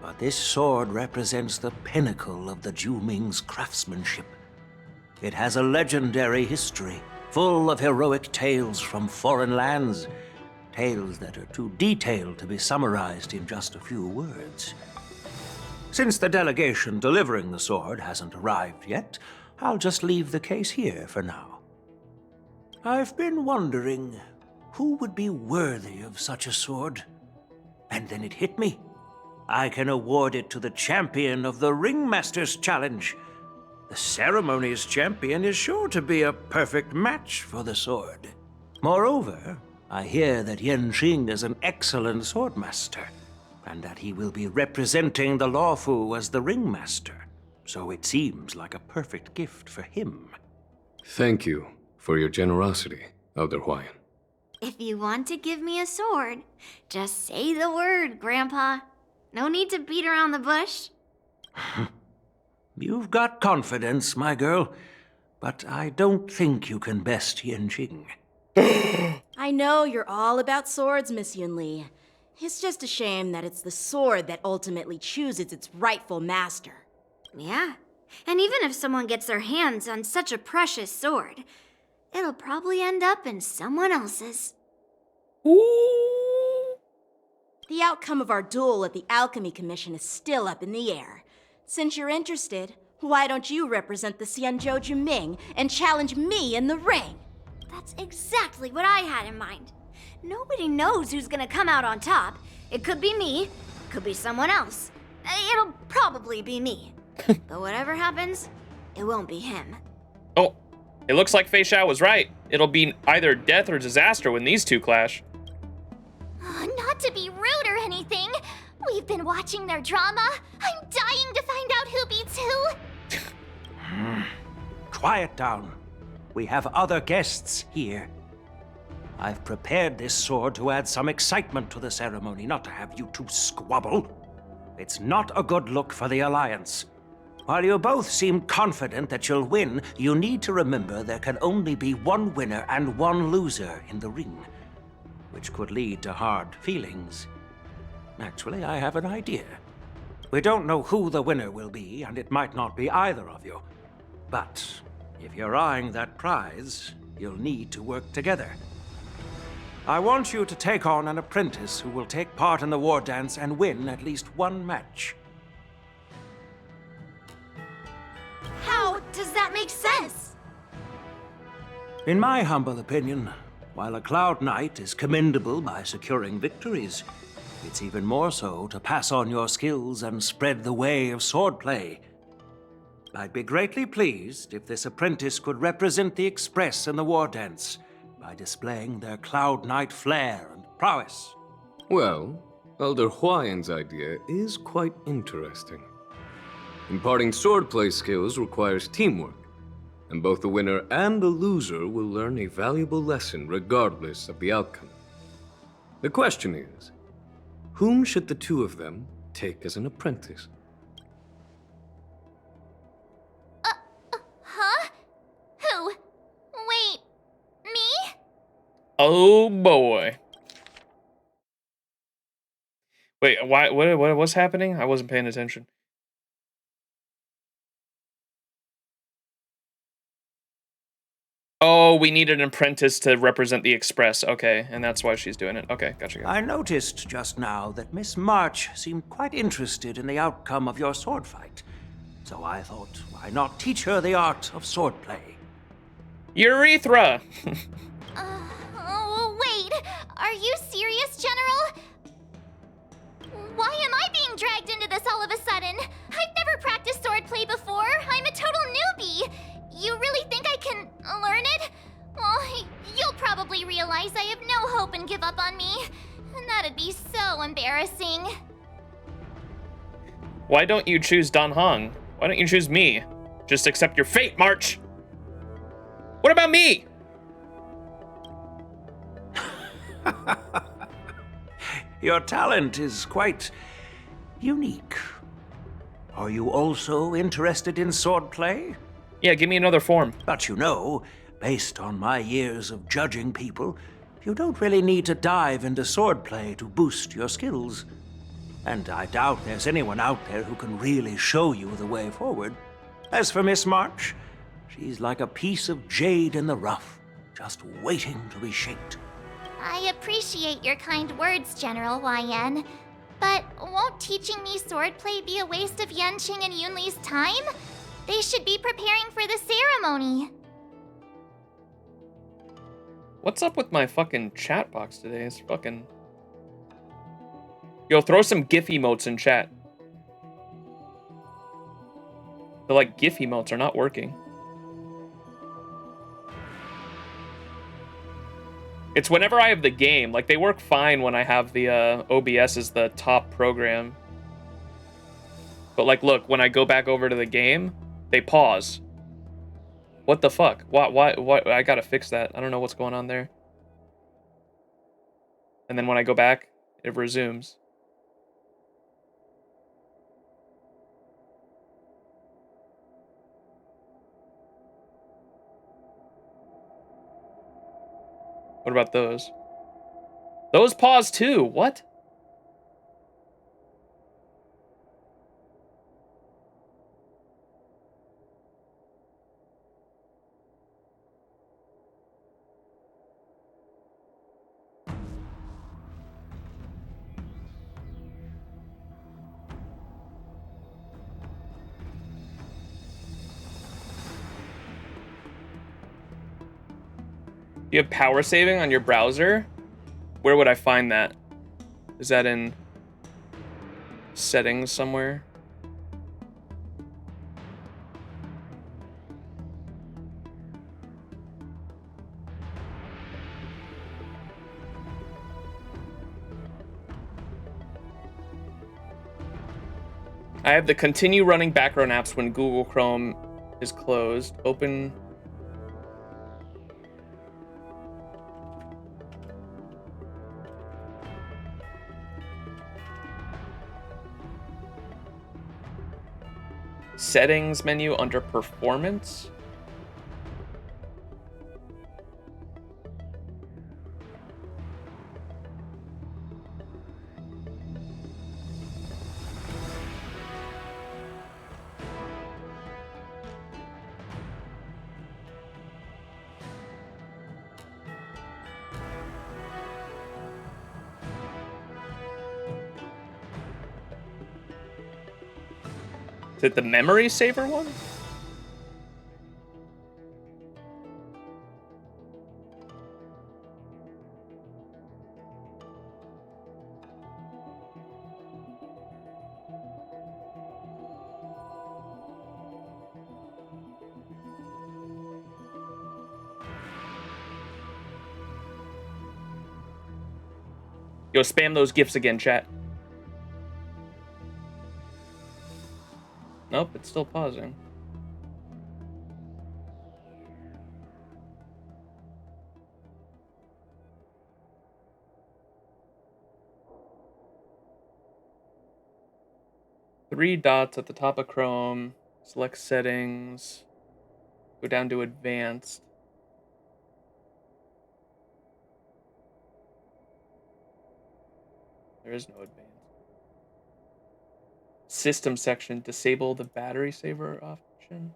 S17: but this sword represents the pinnacle of the Zhuming's craftsmanship. It has a legendary history, full of heroic tales from foreign lands, tales that are too detailed to be summarized in just a few words. Since the delegation delivering the sword hasn't arrived yet, I'll just leave the case here for now. I've been wondering who would be worthy of such a sword, and then it hit me. I can award it to the champion of the Ringmaster's Challenge. The ceremony's champion is sure to be a perfect match for the sword. Moreover, I hear that Yanqing is an excellent swordmaster, and that he will be representing the Luofu as the Ringmaster, so it seems like a perfect gift for him.
S4: Thank you for your generosity, Elder Huayan.
S18: If you want to give me a sword, just say the word, Grandpa. No need to beat around the bush.
S17: You've got confidence, my girl, but I don't think you can best Yanqing.
S11: I know you're all about swords, Miss Yunli. It's just a shame that it's the sword that ultimately chooses its rightful master.
S18: Yeah, and even if someone gets their hands on such a precious sword, it'll probably end up in someone else's.
S11: The outcome of our duel at the Alchemy Commission is still up in the air. Since you're interested, why don't you represent the Xianzhou Juming and challenge me in the ring?
S18: That's exactly what I had in mind. Nobody knows who's gonna come out on top. It could be me, could be someone else. It'll probably be me. But whatever happens, it won't be him.
S1: Oh, it looks like Feixiao was right. It'll be either death or disaster when these two clash.
S2: Not to be rude or anything, we've been watching their drama. I'm dying to find out who beats who.
S17: Quiet down. We have other guests here. I've prepared this sword to add some excitement to the ceremony, not to have you two squabble. It's not a good look for the Alliance. While you both seem confident that you'll win, you need to remember there can only be one winner and one loser in the ring, which could lead to hard feelings. Actually, I have an idea. We don't know who the winner will be, and it might not be either of you. But if you're eyeing that prize, you'll need to work together. I want you to take on an apprentice who will take part in the war dance and win at least one match.
S11: How does that make sense?
S17: In my humble opinion, while a Cloud Knight is commendable by securing victories, it's even more so to pass on your skills and spread the way of swordplay. I'd be greatly pleased if this apprentice could represent the Express in the war dance by displaying their Cloud Knight flair and prowess.
S4: Well, Elder Huayan's idea is quite interesting. Imparting swordplay skills requires teamwork, and both the winner and the loser will learn a valuable lesson regardless of the outcome. The question is, whom should the two of them take as an apprentice?
S2: Huh? Who? Wait, me?
S1: Oh boy. Wait, why? What's happening? I wasn't paying attention. Oh, we need an apprentice to represent the Express. Okay, and that's why she's doing it. Okay, gotcha.
S17: I noticed just now that Miss March seemed quite interested in the outcome of your sword fight. So I thought, why not teach her the art of swordplay?
S1: Urethra!
S2: Oh, wait. Are you serious, General? Why am I being dragged into this all of a sudden? I've never practiced swordplay before. I'm a total newbie. You really think I can learn it? Well, you'll probably realize I have no hope and give up on me. And that'd be so embarrassing.
S1: Why don't you choose Dan Heng? Why don't you choose me? Just accept your fate, March! What about me?
S17: Your talent is quite unique. Are you also interested in swordplay?
S1: Yeah, give me another form.
S17: But you know, based on my years of judging people, you don't really need to dive into swordplay to boost your skills. And I doubt there's anyone out there who can really show you the way forward. As for Miss March, she's like a piece of jade in the rough, just waiting to be shaped.
S2: I appreciate your kind words, General YN. But won't teaching me swordplay be a waste of Yanqing and Yunli's time? They should be preparing for the ceremony.
S1: What's up with my fucking chat box today? It's fucking... Yo, throw some GIF emotes in chat. The, like, GIF emotes are not working. It's whenever I have the game. Like, they work fine when I have the OBS as the top program. But, like, look, when I go back over to the game, they pause. What the fuck? Why? I gotta fix that. I don't know what's going on there. And then when I go back, it resumes. What about those? Those pause too. What? You have power saving on your browser? Where would I find that? Is that in settings somewhere? I have the continue running background apps when Google Chrome is closed. Open. Settings menu under performance. Is it the memory saver one? Yo, spam those gifts again, chat. Nope, it's still pausing. Three dots at the top of Chrome. Select settings. Go down to advanced. There is no advanced. System section. Disable the battery saver option.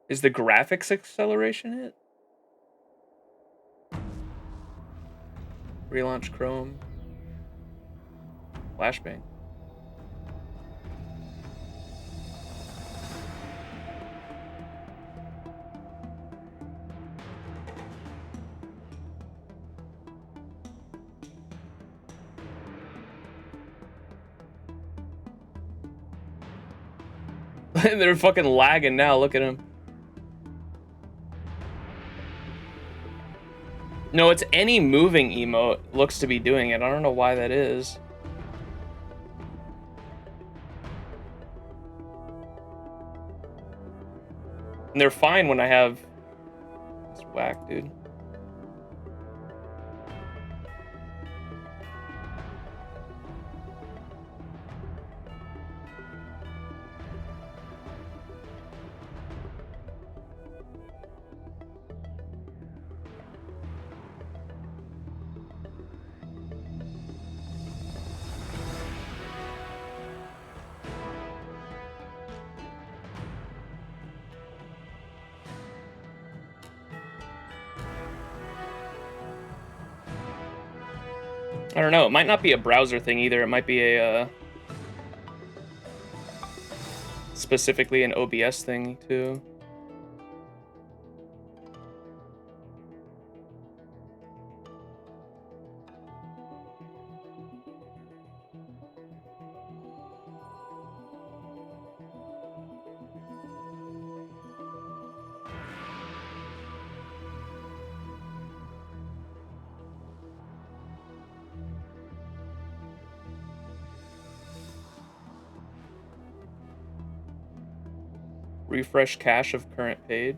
S1: Is the graphics acceleration it? Relaunch Chrome. Flashbang. They're fucking lagging now. Look at them. No, it's any moving emote looks to be doing it. I don't know why that is. And they're fine when I have... It's whack, dude. I don't know. It might not be a browser thing either. It might be a specifically an OBS thing too. Refresh cache of current page.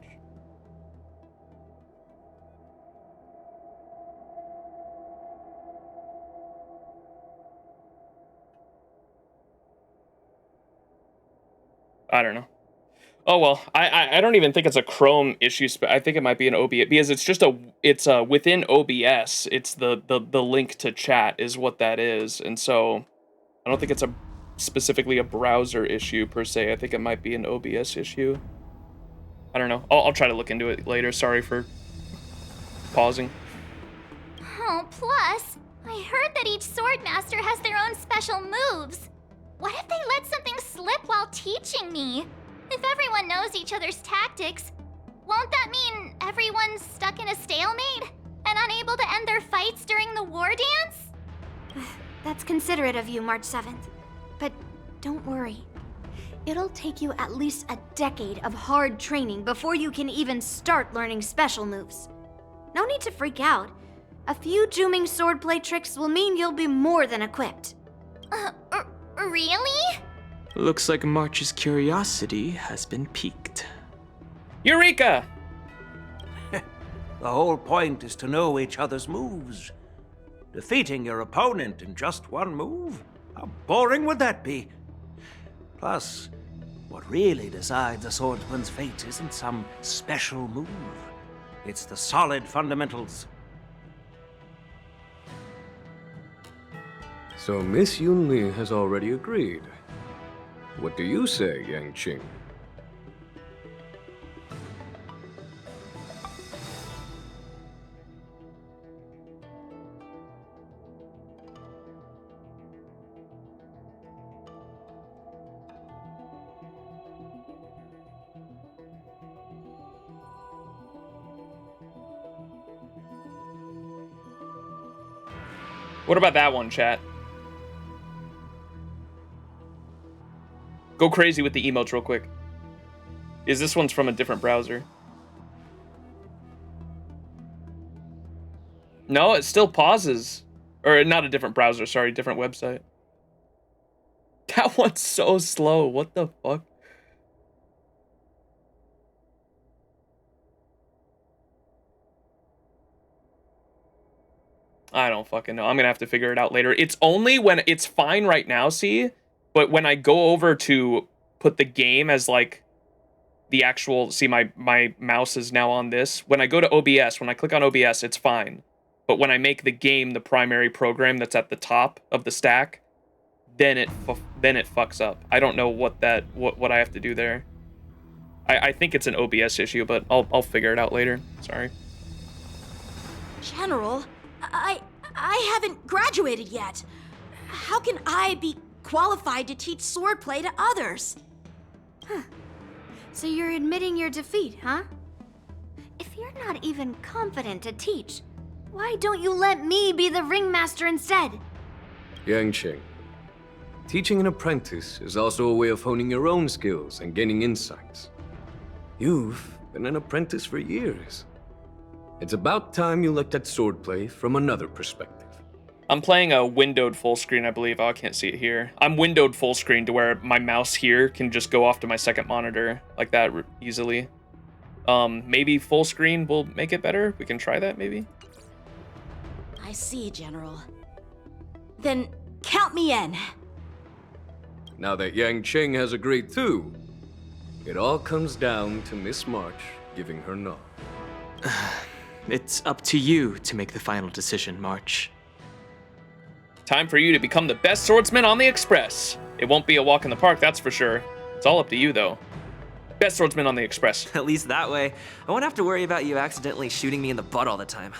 S1: I don't know. Oh well, I don't even think it's a Chrome issue. I think it might be an OBS because it's just within OBS. It's the link to chat is what that is, and so I don't think it's specifically a browser issue per se. I think it might be an OBS issue. I don't know. I'll try to look into it later. Sorry for pausing.
S2: Oh, plus, I heard that each swordmaster has their own special moves. What if they let something slip while teaching me? If everyone knows each other's tactics, won't that mean everyone's stuck in a stalemate and unable to end their fights during the war dance?
S18: That's considerate of you, March 7th. But don't worry. It'll take you at least a decade of hard training before you can even start learning special moves. No need to freak out. A few Juming swordplay tricks will mean you'll be more than equipped.
S2: Really?
S5: Looks like March's curiosity has been piqued.
S1: Eureka!
S17: The whole point is to know each other's moves. Defeating your opponent in just one move? How boring would that be? Plus, what really decides a swordsman's fate isn't some special move. It's the solid fundamentals.
S4: So Miss Yunli has already agreed. What do you say, Yang Qing?
S1: What about that one, chat? Go crazy with the emotes real quick. This one's from a different browser? No, it still pauses. Or not a different browser, sorry, different website. That one's so slow. What the fuck? I don't fucking know. I'm gonna have to figure it out later. It's only when it's fine right now, see? But when I go over to put the game as like the actual, see my mouse is now on this. When I go to OBS, when I click on OBS, it's fine. But when I make the game the primary program that's at the top of the stack, then it fucks up. I don't know what I have to do there. I think it's an OBS issue, but I'll figure it out later. Sorry.
S11: General, I haven't graduated yet. How can I be qualified to teach swordplay to others?
S18: Huh. So you're admitting your defeat, huh? If you're not even competent to teach, why don't you let me be the ringmaster instead?
S4: Yanqing, teaching an apprentice is also a way of honing your own skills and gaining insights. You've been an apprentice for years. It's about time you looked at swordplay from another perspective.
S1: I'm playing a windowed full screen, I believe. Oh, I can't see it here. I'm windowed full screen to where my mouse here can just go off to my second monitor like that easily. Maybe full screen will make it better. We can try that, maybe.
S11: I see, General. Then count me in.
S4: Now that Yanqing has agreed too, it all comes down to Miss March giving her nod.
S5: It's up to you to make the final decision, March.
S1: Time for you to become the best swordsman on the Express. It won't be a walk in the park, that's for sure. It's all up to you, though. Best swordsman on the Express.
S8: At least that way, I won't have to worry about you accidentally shooting me in the butt all the time.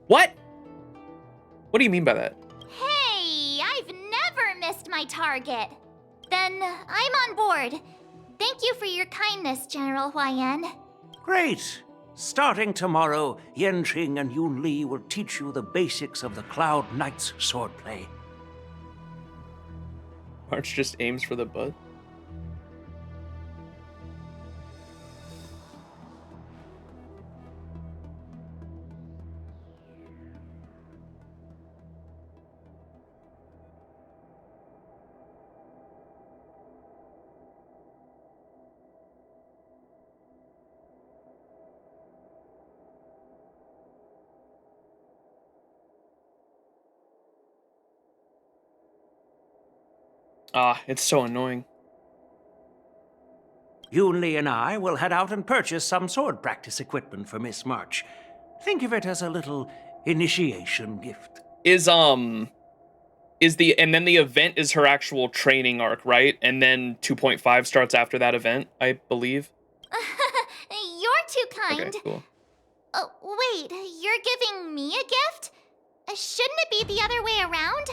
S1: What? What do you mean by that?
S2: Hey, I've never missed my target. Then I'm on board. Thank you for your kindness, General Huayan.
S17: Great. Starting tomorrow, Yanqing and Yun Li will teach you the basics of the Cloud Knight's swordplay.
S1: March just aims for the butt. Ah, it's so annoying.
S17: Yun Li and I will head out and purchase some sword practice equipment for Miss March. Think of it as a little initiation gift.
S1: And then the event is her actual training arc, right? And then 2.5 starts after that event, I believe.
S2: You're too kind.
S1: Okay, cool.
S2: Oh, wait, you're giving me a gift? Shouldn't it be the other way around?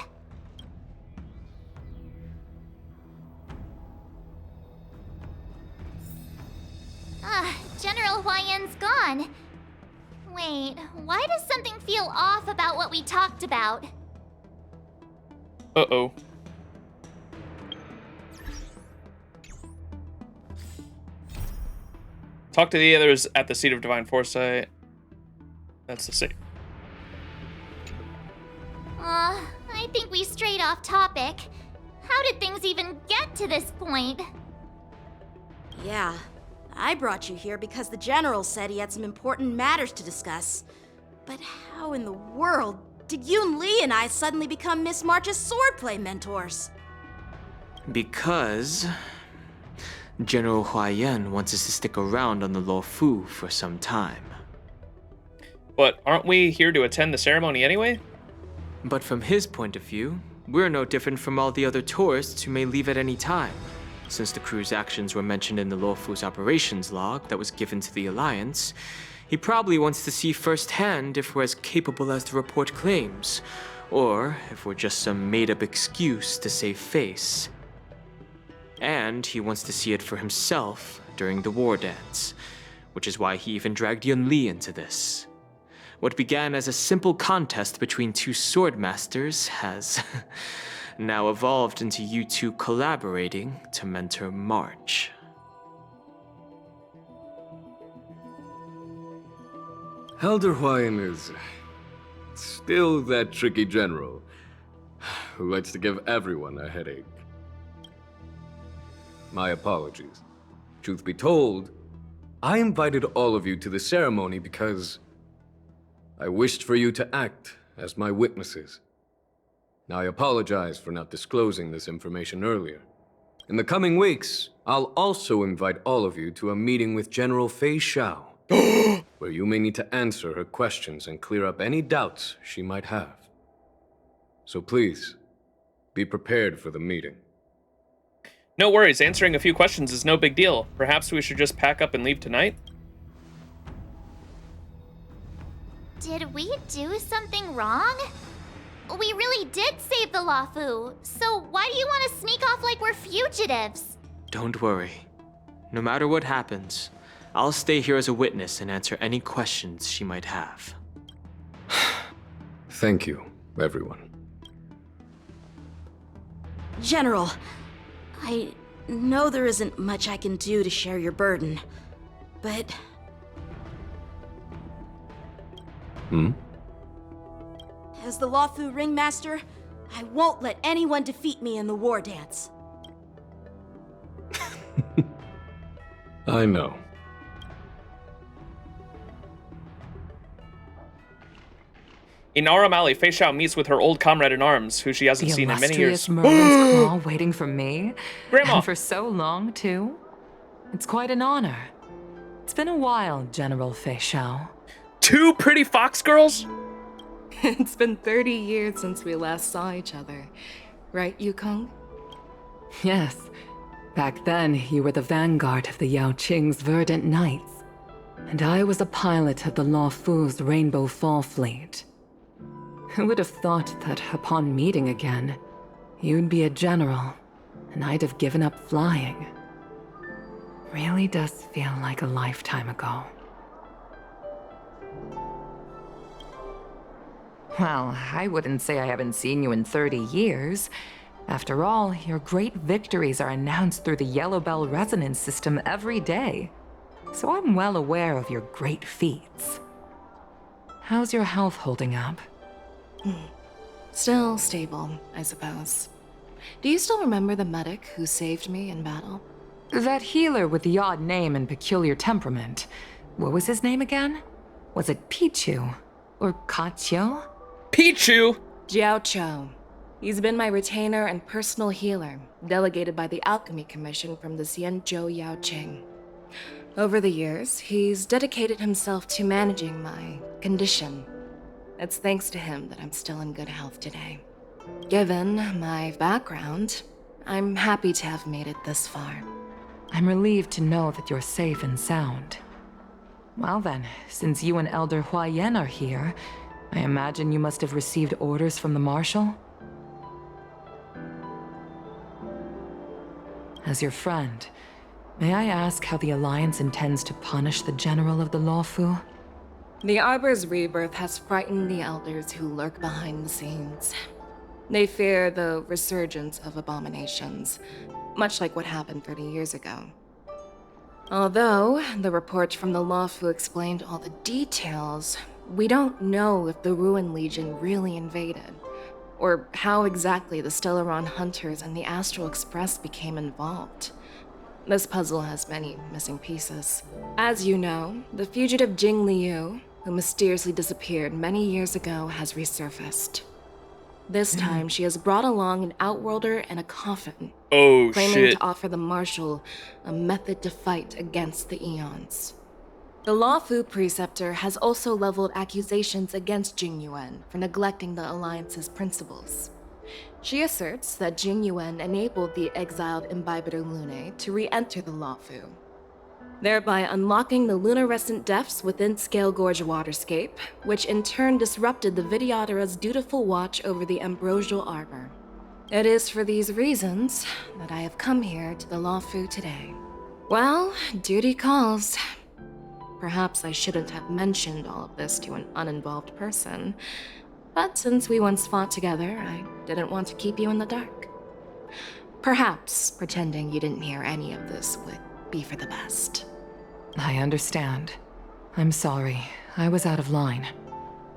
S2: General Huayan's gone. Wait, why does something feel off about what we talked about?
S1: Uh-oh. Talk to the others at the Seat of Divine Foresight. That's the same.
S2: I think we strayed off topic. How did things even get to this point?
S11: Yeah, I brought you here because the General said he had some important matters to discuss. But how in the world did Yun Li and I suddenly become Miss March's swordplay mentors?
S5: Because General Huayan wants us to stick around on the Luofu for some time.
S1: But aren't we here to attend the ceremony anyway?
S5: But from his point of view, we're no different from all the other tourists who may leave at any time. Since the crew's actions were mentioned in the Luofu's operations log that was given to the Alliance, he probably wants to see firsthand if we're as capable as the report claims, or if we're just some made-up excuse to save face. And he wants to see it for himself during the war dance, which is why he even dragged Yun Li into this. What began as a simple contest between two sword masters has now evolved into you two collaborating to mentor March.
S4: Elder Hawaiian is still that tricky general who likes to give everyone a headache. My apologies. Truth be told, I invited all of you to the ceremony because I wished for you to act as my witnesses. Now, I apologize for not disclosing this information earlier. In the coming weeks, I'll also invite all of you to a meeting with General Fei Xiao, where you may need to answer her questions and clear up any doubts she might have. So please, be prepared for the meeting.
S1: No worries, answering a few questions is no big deal. Perhaps we should just pack up and leave tonight?
S2: Did we do something wrong? We really did save the Lawfu, so why do you want to sneak off like we're fugitives?
S5: Don't worry. No matter what happens, I'll stay here as a witness and answer any questions she might have.
S4: Thank you, everyone.
S11: General, I know there isn't much I can do to share your burden, but... As the Lawfu Ringmaster, I won't let anyone defeat me in the war dance.
S4: I know.
S1: In Aram Alley, Fei Xiao meets with her old comrade in arms, who she hasn't seen in many years.
S3: The illustrious Merlin's Claw waiting for me?
S1: Grandma!
S3: And for so long, too? It's quite an honor. It's been a while, General Fei Xiao.
S1: 2 pretty fox girls?
S14: It's been 30 years since we last saw each other. Right, Yukong?
S3: Yes. Back then, you were the vanguard of the Yao Qing's Verdant Knights. And I was a pilot of the Lawfu's Rainbow Fall Fleet. Who would have thought that upon meeting again, you'd be a general, and I'd have given up flying? Really does feel like a lifetime ago. Well, I wouldn't say I haven't seen you in 30 years. After all, your great victories are announced through the Yellow Bell resonance system every day. So I'm well aware of your great feats. How's your health holding up?
S14: Still stable, I suppose. Do you still remember the medic who saved me in battle?
S3: That healer with the odd name and peculiar temperament. What was his name again? Was it Pichu? Or Kachio?
S1: Pichu!
S14: Jiao Cho. He's been my retainer and personal healer, delegated by the Alchemy Commission from the Xianzhou Yao Qing. Over the years, he's dedicated himself to managing my condition. It's thanks to him that I'm still in good health today. Given my background, I'm happy to have made it this far.
S3: I'm relieved to know that you're safe and sound. Well then, since you and Elder Huayan are here, I imagine you must have received orders from the Marshal? As your friend, may I ask how the Alliance intends to punish the General of the Lawfu?
S14: The Arbor's rebirth has frightened the elders who lurk behind the scenes. They fear the resurgence of abominations, much like what happened 30 years ago. Although the report from the Lawfu explained all the details, we don't know if the Ruin Legion really invaded, or how exactly the Stellaron Hunters and the Astral Express became involved. This puzzle has many missing pieces. As you know, the fugitive Jing Liu, who mysteriously disappeared many years ago, has resurfaced. This time, she has brought along an Outworlder and a coffin,
S1: Oh,
S14: claiming
S1: shit.
S14: to offer the Marshal a method to fight against the Eons. The Lawfu Preceptor has also leveled accusations against Jing Yuan for neglecting the Alliance's principles. She asserts that Jing Yuan enabled the exiled Imbibitor Lunae to re-enter the Lawfu, thereby unlocking the lunarescent depths within Scale Gorge Waterscape, which in turn disrupted the Vidyadhara's dutiful watch over the Ambrosial Arbor. It is for these reasons that I have come here to the Lawfu today. Well, duty calls. Perhaps I shouldn't have mentioned all of this to an uninvolved person. But since we once fought together, I didn't want to keep you in the dark. Perhaps pretending you didn't hear any of this would be for the best.
S3: I understand. I'm sorry. I was out of line.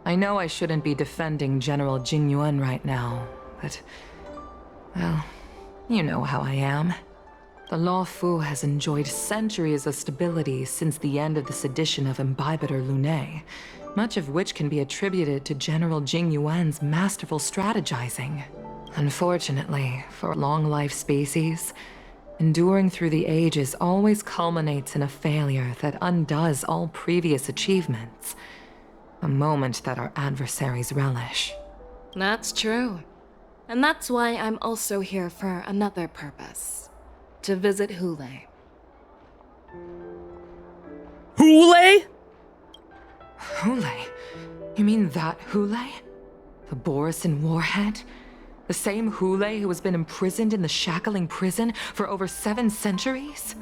S3: I know I shouldn't be defending General Jingyuan right now, but... well, you know how I am. The Law Fu has enjoyed centuries of stability since the end of the sedition of Imbibitor Lunae, much of which can be attributed to General Jingyuan's masterful strategizing. Unfortunately, for long-life species, enduring through the ages always culminates in a failure that undoes all previous achievements. A moment that our adversaries relish.
S14: That's true. And that's why I'm also here for another purpose. To visit Hule.
S1: Hule?
S3: Hule? You mean that Hule? The Borisin warhead? The same Hule who has been imprisoned in the shackling prison for over 7 centuries?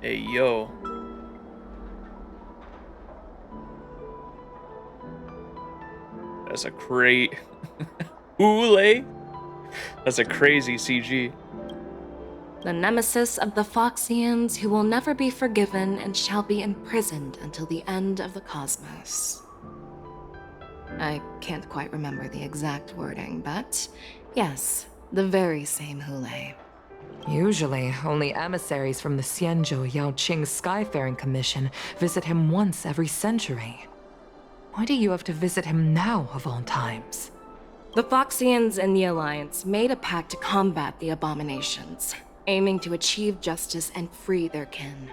S1: Hey, yo. That's a great... Hule? That's a crazy CG.
S14: The nemesis of the Foxians who will never be forgiven and shall be imprisoned until the end of the cosmos. I can't quite remember the exact wording, but yes, the very same Hule.
S3: Usually, only emissaries from the Xianzhou Yaoqing Skyfaring Commission visit him once every century. Why do you have to visit him now, of all times?
S14: The Foxians and the Alliance made a pact to combat the abominations, aiming to achieve justice and free their kin.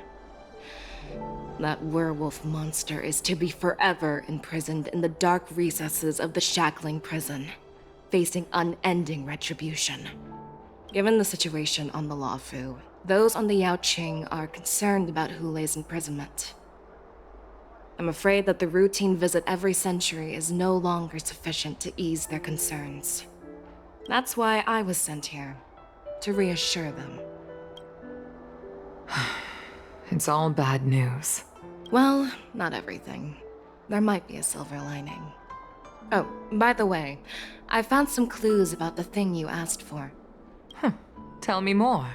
S14: That werewolf monster is to be forever imprisoned in the dark recesses of the shackling prison, facing unending retribution. Given the situation on the Law Fu, those on the Yaoqing are concerned about Hule's imprisonment. I'm afraid that the routine visit every century is no longer sufficient to ease their concerns. That's why I was sent here, to reassure them.
S3: It's all bad news.
S14: Well, not everything. There might be a silver lining. Oh, by the way, I found some clues about the thing you asked for.
S3: Tell me more.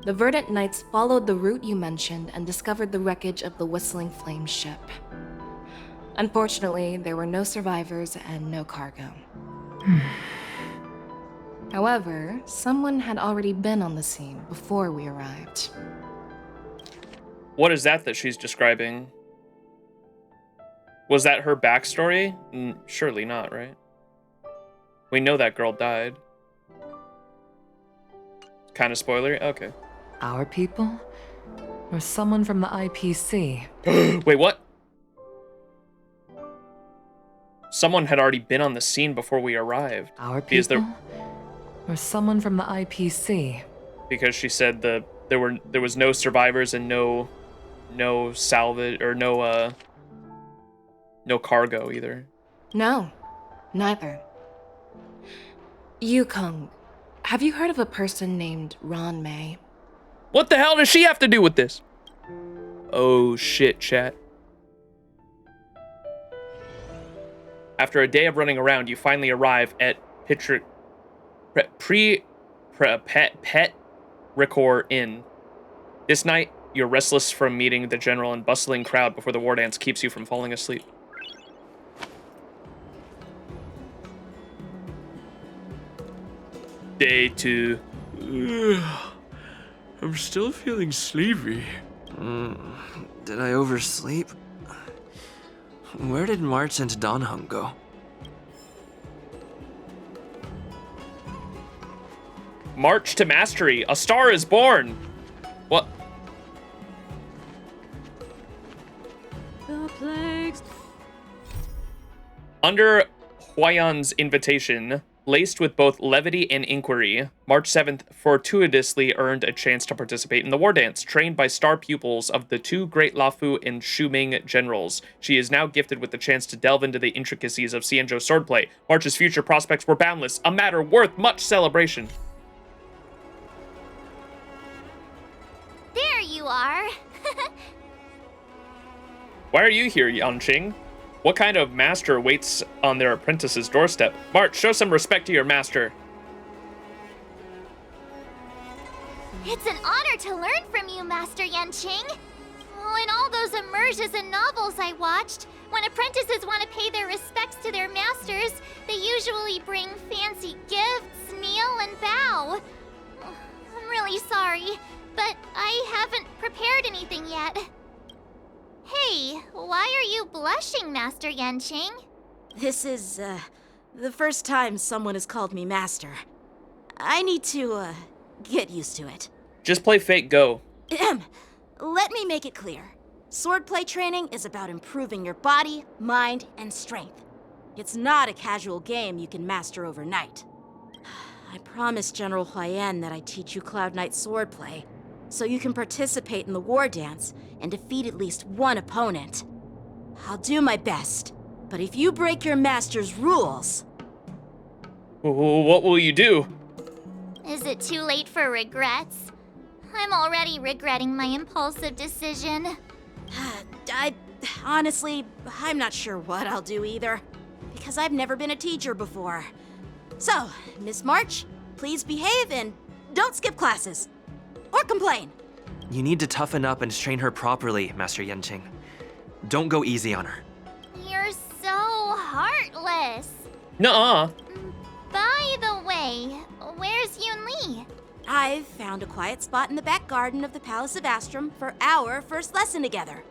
S14: The Verdant Knights followed the route you mentioned and discovered the wreckage of the Whistling Flame ship. Unfortunately, there were no survivors and no cargo. However, someone had already been on the scene before we arrived.
S1: What is that she's describing? Was that her backstory? Surely not, right? We know that girl died. Kind of spoilery? Okay.
S3: Our people? Or someone from the IPC?
S1: Wait, what? Someone had already been on the scene before we arrived.
S3: Our people? Or someone from the IPC?
S1: Because she said there was no survivors and no salvage or no cargo either.
S14: No, neither. Yukong, have you heard of a person named Ron May?
S1: What the hell does she have to do with this? Oh shit, chat. After a day of running around, you finally arrive at Pet Ricor Inn. This night, you're restless from meeting the general and bustling crowd before the war dance keeps you from falling asleep. Day 2.
S20: I'm still feeling sleepy.
S8: Did I oversleep? Where did March and Donhung go?
S1: March to mastery. A star is born. What?
S10: The plagues.
S1: Under Huayan's invitation, laced with both levity and inquiry, March 7th fortuitously earned a chance to participate in the war dance, trained by star pupils of the 2 great Lafu and Shuming generals. She is now gifted with the chance to delve into the intricacies of Xianzhou swordplay. March's future prospects were boundless, a matter worth much celebration.
S2: There you are.
S1: Why are you here, Yanqing? What kind of master waits on their apprentice's doorstep? March, show some respect to your master.
S2: It's an honor to learn from you, Master Yanqing. Oh, in all those immersions and novels I watched, when apprentices want to pay their respects to their masters, they usually bring fancy gifts, kneel, and bow. I'm really sorry, but I haven't prepared anything yet. Hey, why are you blushing, Master Yanqing?
S11: This is, the first time someone has called me Master. I need to, get used to it.
S1: Just play Fate Go.
S11: Let me make it clear. Swordplay training is about improving your body, mind, and strength. It's not a casual game you can master overnight. I promised General Huayan that I'd teach you Cloud Knight swordplay, so you can participate in the war dance and defeat at least one opponent. I'll do my best, but if you break your master's rules...
S1: What will you do?
S2: Is it too late for regrets? I'm already regretting my impulsive decision.
S11: Honestly, I'm not sure what I'll do either, because I've never been a teacher before. So, Miss March, please behave and don't skip classes. Or complain.
S8: You need to toughen up and train her properly, Master Yanqing. Don't go easy on her.
S2: You're so heartless.
S1: Nuh-uh.
S2: By the way, where's Yunli?
S11: I've found a quiet spot in the back garden of the Palace of Astrum for our first lesson together.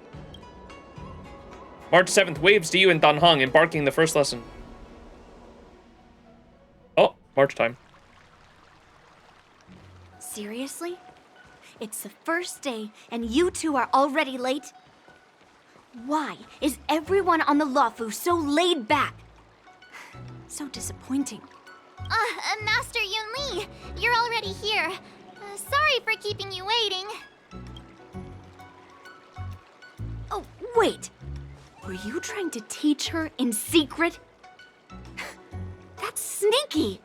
S1: March 7th, waves to you and Danhong, embarking the first lesson. Oh, March time.
S18: Seriously? It's the first day, and you two are already late? Why is everyone on the Luofu so laid back? So disappointing.
S2: Master Yunli, you're already here. Sorry for keeping you waiting.
S18: Oh, wait. Were you trying to teach her in secret? That's sneaky.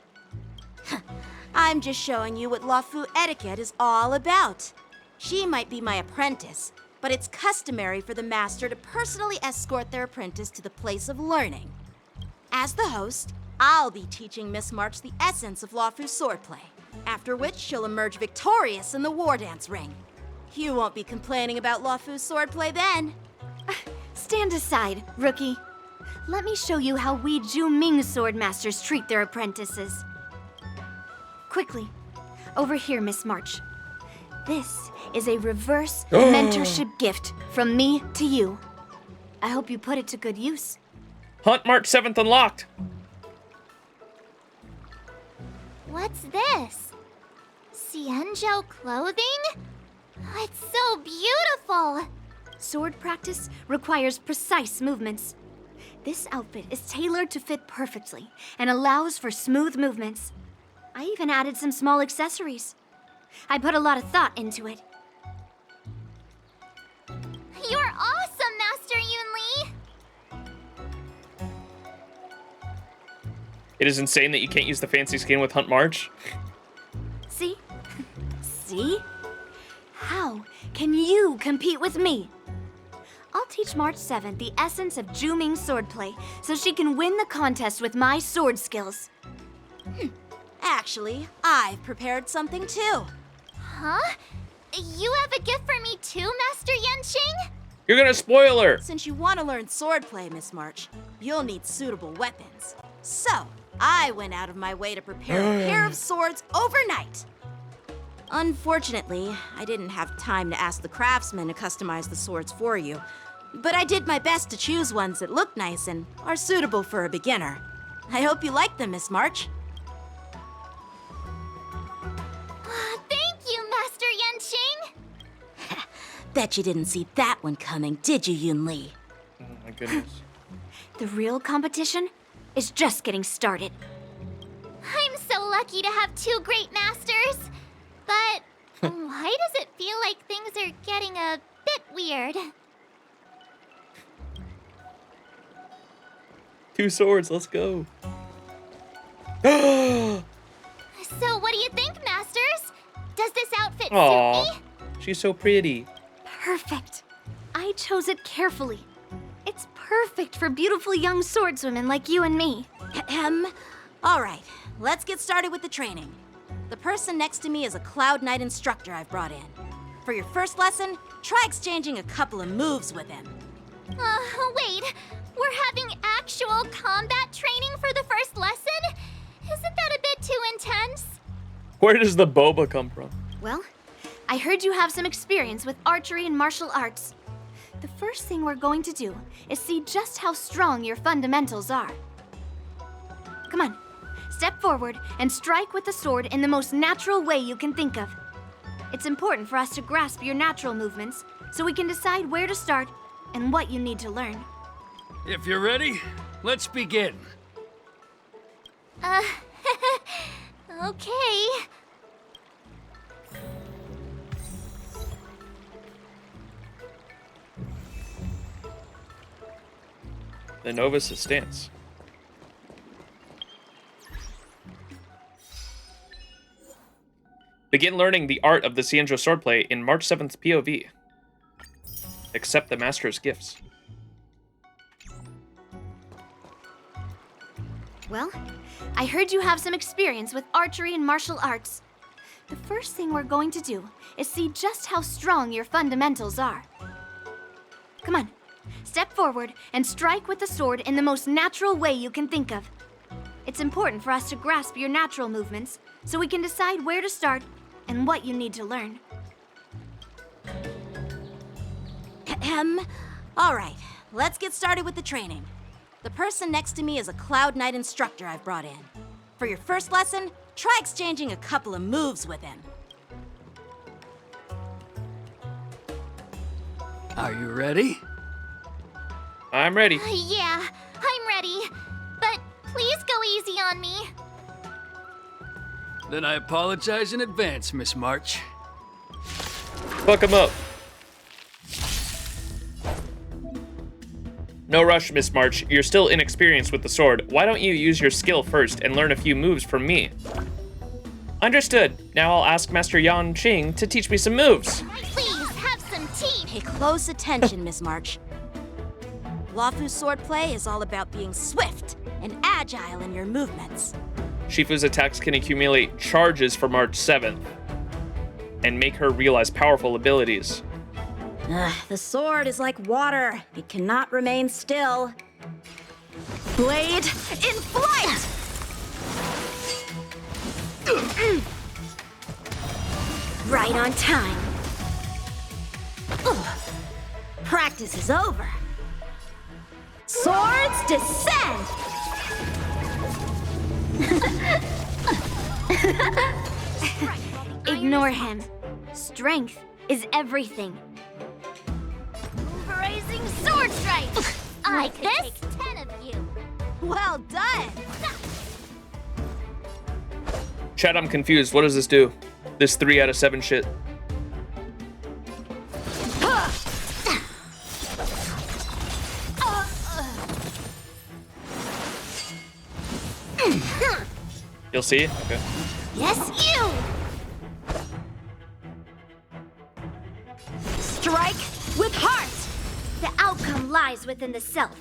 S11: I'm just showing you what Luofu etiquette is all about. She might be my apprentice, but it's customary for the master to personally escort their apprentice to the place of learning. As the host, I'll be teaching Miss March the essence of Luofu's swordplay, after which she'll emerge victorious in the war dance ring. You won't be complaining about Luofu's swordplay then.
S18: Stand aside, rookie. Let me show you how we Zhu-Ming swordmasters treat their apprentices. Quickly, over here, Miss March. This is a reverse mentorship gift from me to you. I hope you put it to good use.
S1: Hunt March 7th unlocked.
S2: What's this? Xianzhou clothing? It's so beautiful!
S18: Sword practice requires precise movements. This outfit is tailored to fit perfectly and allows for smooth movements. I even added some small accessories. I put a lot of thought into it.
S2: You're awesome, Master Yunli!
S1: It is insane that you can't use the fancy skin with Hunt March.
S18: See? See? How can you compete with me? I'll teach March 7th the essence of Zhu-Ming swordplay so she can win the contest with my sword skills.
S11: Actually, I've prepared something too.
S2: Huh? You have a gift for me too, Master Yanqing?
S1: You're gonna spoil her!
S11: Since you want to learn swordplay, Miss March, you'll need suitable weapons. So, I went out of my way to prepare a pair of swords overnight. Unfortunately, I didn't have time to ask the craftsman to customize the swords for you, but I did my best to choose ones that look nice and are suitable for a beginner. I hope you like them, Miss March.
S2: Thank you, Master Yanqing!
S11: Bet you didn't see that one coming, did you, Yunli?
S1: Oh my goodness.
S18: The real competition is just getting started.
S2: I'm so lucky to have two great masters. But why does it feel like things are getting a bit weird?
S1: 2 swords, let's go.
S2: So what do you think, masters? Does this outfit
S1: Aww,
S2: suit me?
S1: she's so pretty.
S18: Perfect. I chose it carefully. perfect for beautiful young swordswomen like you and me.
S11: All right, let's get started with the training. The person next to me is a Cloud Knight instructor I've brought in. For your first lesson, try exchanging a couple of moves with him.
S2: Wait. We're having actual combat training for the first lesson? Isn't that a bit too intense?
S1: Where does the boba come from?
S18: Well, I heard you have some experience with archery and martial arts. The first thing we're going to do is see just how strong your fundamentals are. Come on, step forward and strike with the sword in the most natural way you can think of. It's important for us to grasp your natural movements so we can decide where to start and what you need to learn.
S13: If you're ready, let's begin.
S2: Okay.
S1: The novice's stance. Begin learning the art of the Cienjo swordplay in March 7th POV. Accept the master's gifts.
S18: Well, I heard you have some experience with archery and martial arts. The first thing we're going to do is see just how strong your fundamentals are. Come on, step forward and strike with the sword in the most natural way you can think of. It's important for us to grasp your natural movements so we can decide where to start and what you need to learn.
S11: All right, let's get started with the training. The person next to me is a Cloud Knight instructor I've brought in. For your first lesson, try exchanging a couple of moves with him.
S13: Are you ready?
S1: I'm ready.
S2: Yeah, I'm ready. But please go easy on me.
S13: Then I apologize in advance, Miss March.
S1: Fuck him up. No rush, Miss March. You're still inexperienced with the sword. Why don't you use your skill first and learn a few moves from me? Understood. Now I'll ask Master Yan Qing to teach me some moves.
S2: Please, have some tea.
S11: Pay close attention, Miss March. Luofu's swordplay is all about being swift and agile in your movements.
S1: Shifu's attacks can accumulate charges for March 7th and make her realize powerful abilities.
S11: The sword is like water. It cannot remain still. Blade in flight! Right on time. Practice is over. Swords descend!
S18: Ignore him. Strength is everything.
S2: Rising sword strike! I could take 10 of you.
S11: Well done!
S1: Chat, I'm confused. What does this do? This 3 out of 7 shit. You'll see? Okay.
S2: Yes, you!
S11: Strike with heart!
S2: The outcome lies within the self.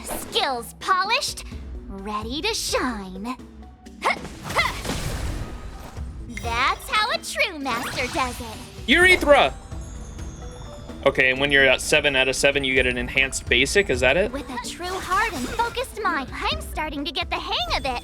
S2: Skills polished, ready to shine. That's how a true master does it.
S1: Urethra! Okay, and when you're at 7 out of 7, you get an enhanced basic, is that it?
S2: With a true heart and focused mind, I'm starting to get the hang of it.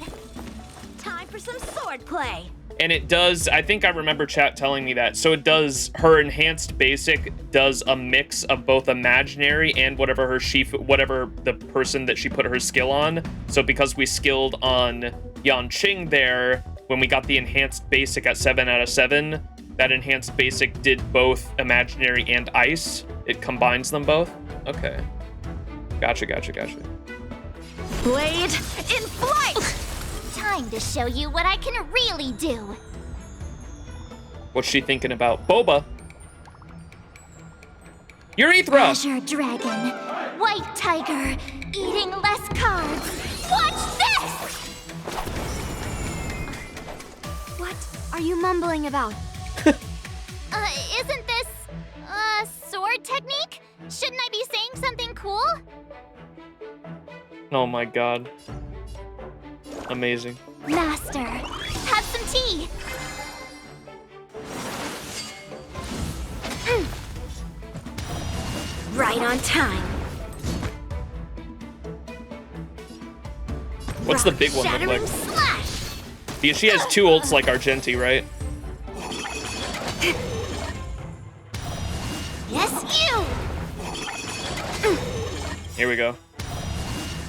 S11: Time for some sword play.
S1: And it does, I think I remember chat telling me that. So it does, her enhanced basic does a mix of both imaginary and whatever whatever the person that she put her skill on. So because we skilled on Yan Qing there, when we got the enhanced basic at 7 out of 7, that enhanced basic did both imaginary and ice. It combines them both. Okay. Gotcha.
S11: Blade in flight!
S2: Time to show you what I can really do.
S1: What's she thinking about? Boba. Urethra!
S2: Azure dragon, white tiger, eating less carbs. Watch this!
S18: What are you mumbling about?
S2: Isn't this a sword technique? Shouldn't cool?
S1: Oh my god. Amazing.
S2: Master, have some tea.
S18: Right on time.
S1: What's the big one look
S18: Shattering
S1: like?
S18: slash.
S1: Yeah, she has 2 ults like Argenti, right?
S18: Yes, you.
S1: Here we go.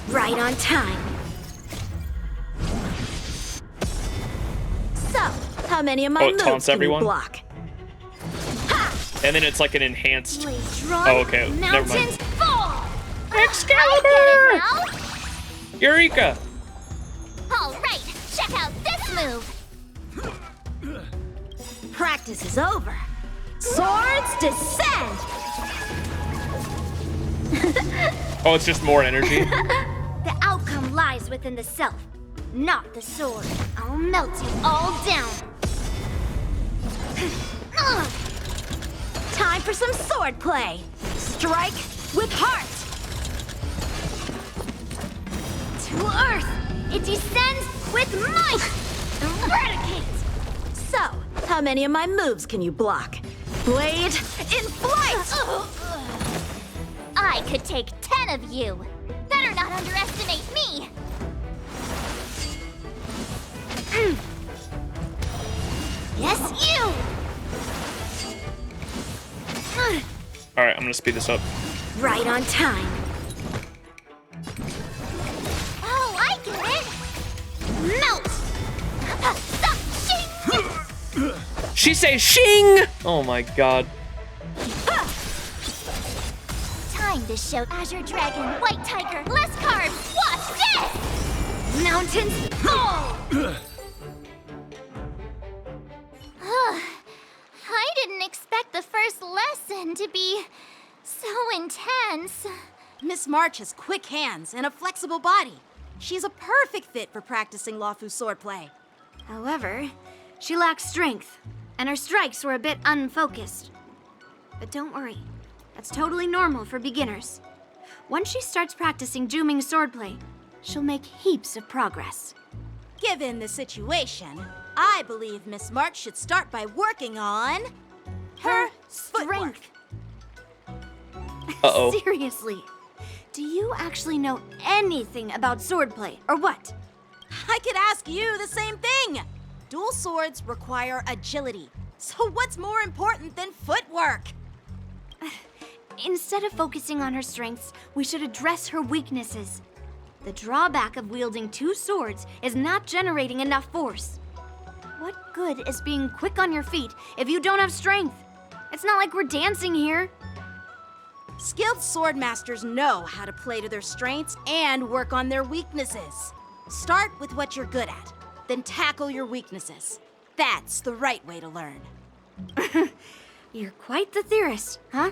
S18: Right on time. So, how many of my
S1: Oh, it
S18: moves
S1: taunts
S18: can
S1: everyone?
S18: you block?
S1: And then it's like an enhanced.
S18: Drawn,
S1: Oh, okay. Never
S18: mountains
S1: mind.
S18: fall.
S2: Excalibur!
S1: Eureka!
S2: All right, check out this move.
S18: Practice is over. Swords descend.
S1: Oh, it's just more energy.
S18: The outcome lies within the self, not the sword. I'll melt you all down. Time for some sword play. Strike with heart. To earth, it descends with might. Eradicate. So, how many of my moves can you block? Blade in flight.
S2: I could take 10 of you. Better not underestimate me.
S18: Yes, you.
S1: All right, I'm gonna speed this up.
S18: Right on time.
S2: Oh, I get it. Melt.
S1: She says shing! Oh my god.
S2: Time to show Azure Dragon, White Tiger, less carbs. Watch this.
S18: Mountains fall.
S2: I didn't expect the first lesson to be so intense.
S11: Miss March has quick hands and a flexible body. She's a perfect fit for practicing Lawfu swordplay.
S18: However, she lacks strength, and her strikes were a bit unfocused. But don't worry, that's totally normal for beginners. Once she starts practicing Juming swordplay, she'll make heaps of progress.
S11: Given the situation, I believe Miss March should start by working on her strength.
S1: Uh-oh.
S18: Seriously, do you actually know anything about swordplay, or what?
S11: I could ask you the same thing. Dual swords require agility. So what's more important than footwork?
S18: Instead of focusing on her strengths, we should address her weaknesses. The drawback of wielding 2 swords is not generating enough force. What good is being quick on your feet if you don't have strength? It's not like we're dancing here.
S11: Skilled sword masters know how to play to their strengths and work on their weaknesses. Start with what you're good at, then tackle your weaknesses. That's the right way to learn.
S18: You're quite the theorist, huh?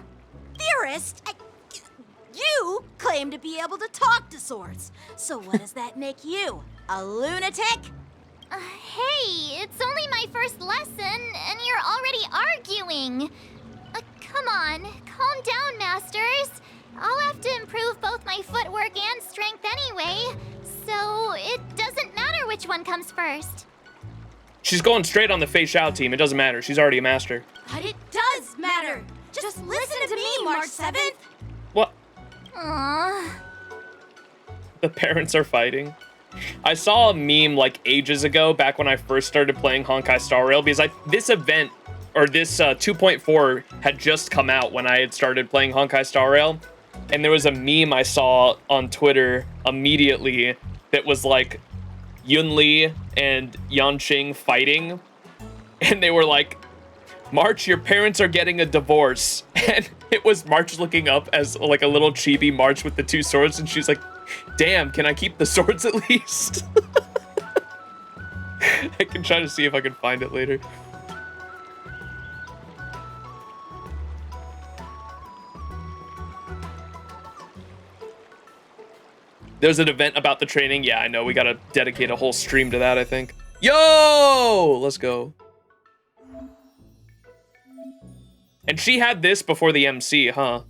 S11: Theorist? You claim to be able to talk to swords. So what does that make you? A lunatic?
S2: Hey, it's only my first lesson, and you're already arguing. Come on, calm down, masters. I'll have to improve both my footwork and strength anyway, so it doesn't matter which one comes first.
S1: She's going straight on the Fei Xiao team. It doesn't matter. She's already a master.
S11: But it does matter. Just listen to me, March 7th.
S1: What?
S2: Aww.
S1: The parents are fighting. I saw a meme like ages ago, back when I first started playing Honkai Star Rail, because this event, or this 2.4 had just come out when I had started playing Honkai Star Rail. And there was a meme I saw on Twitter immediately that was like Yun Li and Yanqing fighting. And they were like, March, your parents are getting a divorce. And it was March looking up as like a little chibi March with the 2 swords. And she's like, damn, can I keep the swords at least? I can try to see if I can find it later. There's an event about the training. Yeah, I know. We gotta dedicate a whole stream to that, I think. Yo! Let's go. And she had this before the MC, huh?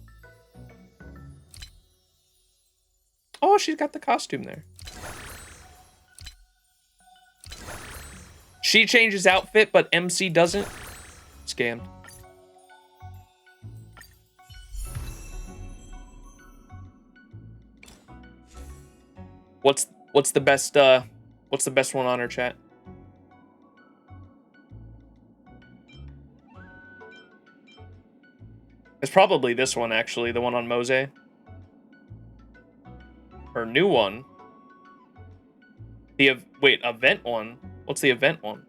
S1: Oh, she's got the costume there. She changes outfit, but MC doesn't. Scammed. What's the best one on her, chat? It's probably this one, actually, the one on Mose. Her new one. Wait, event one? What's the event one?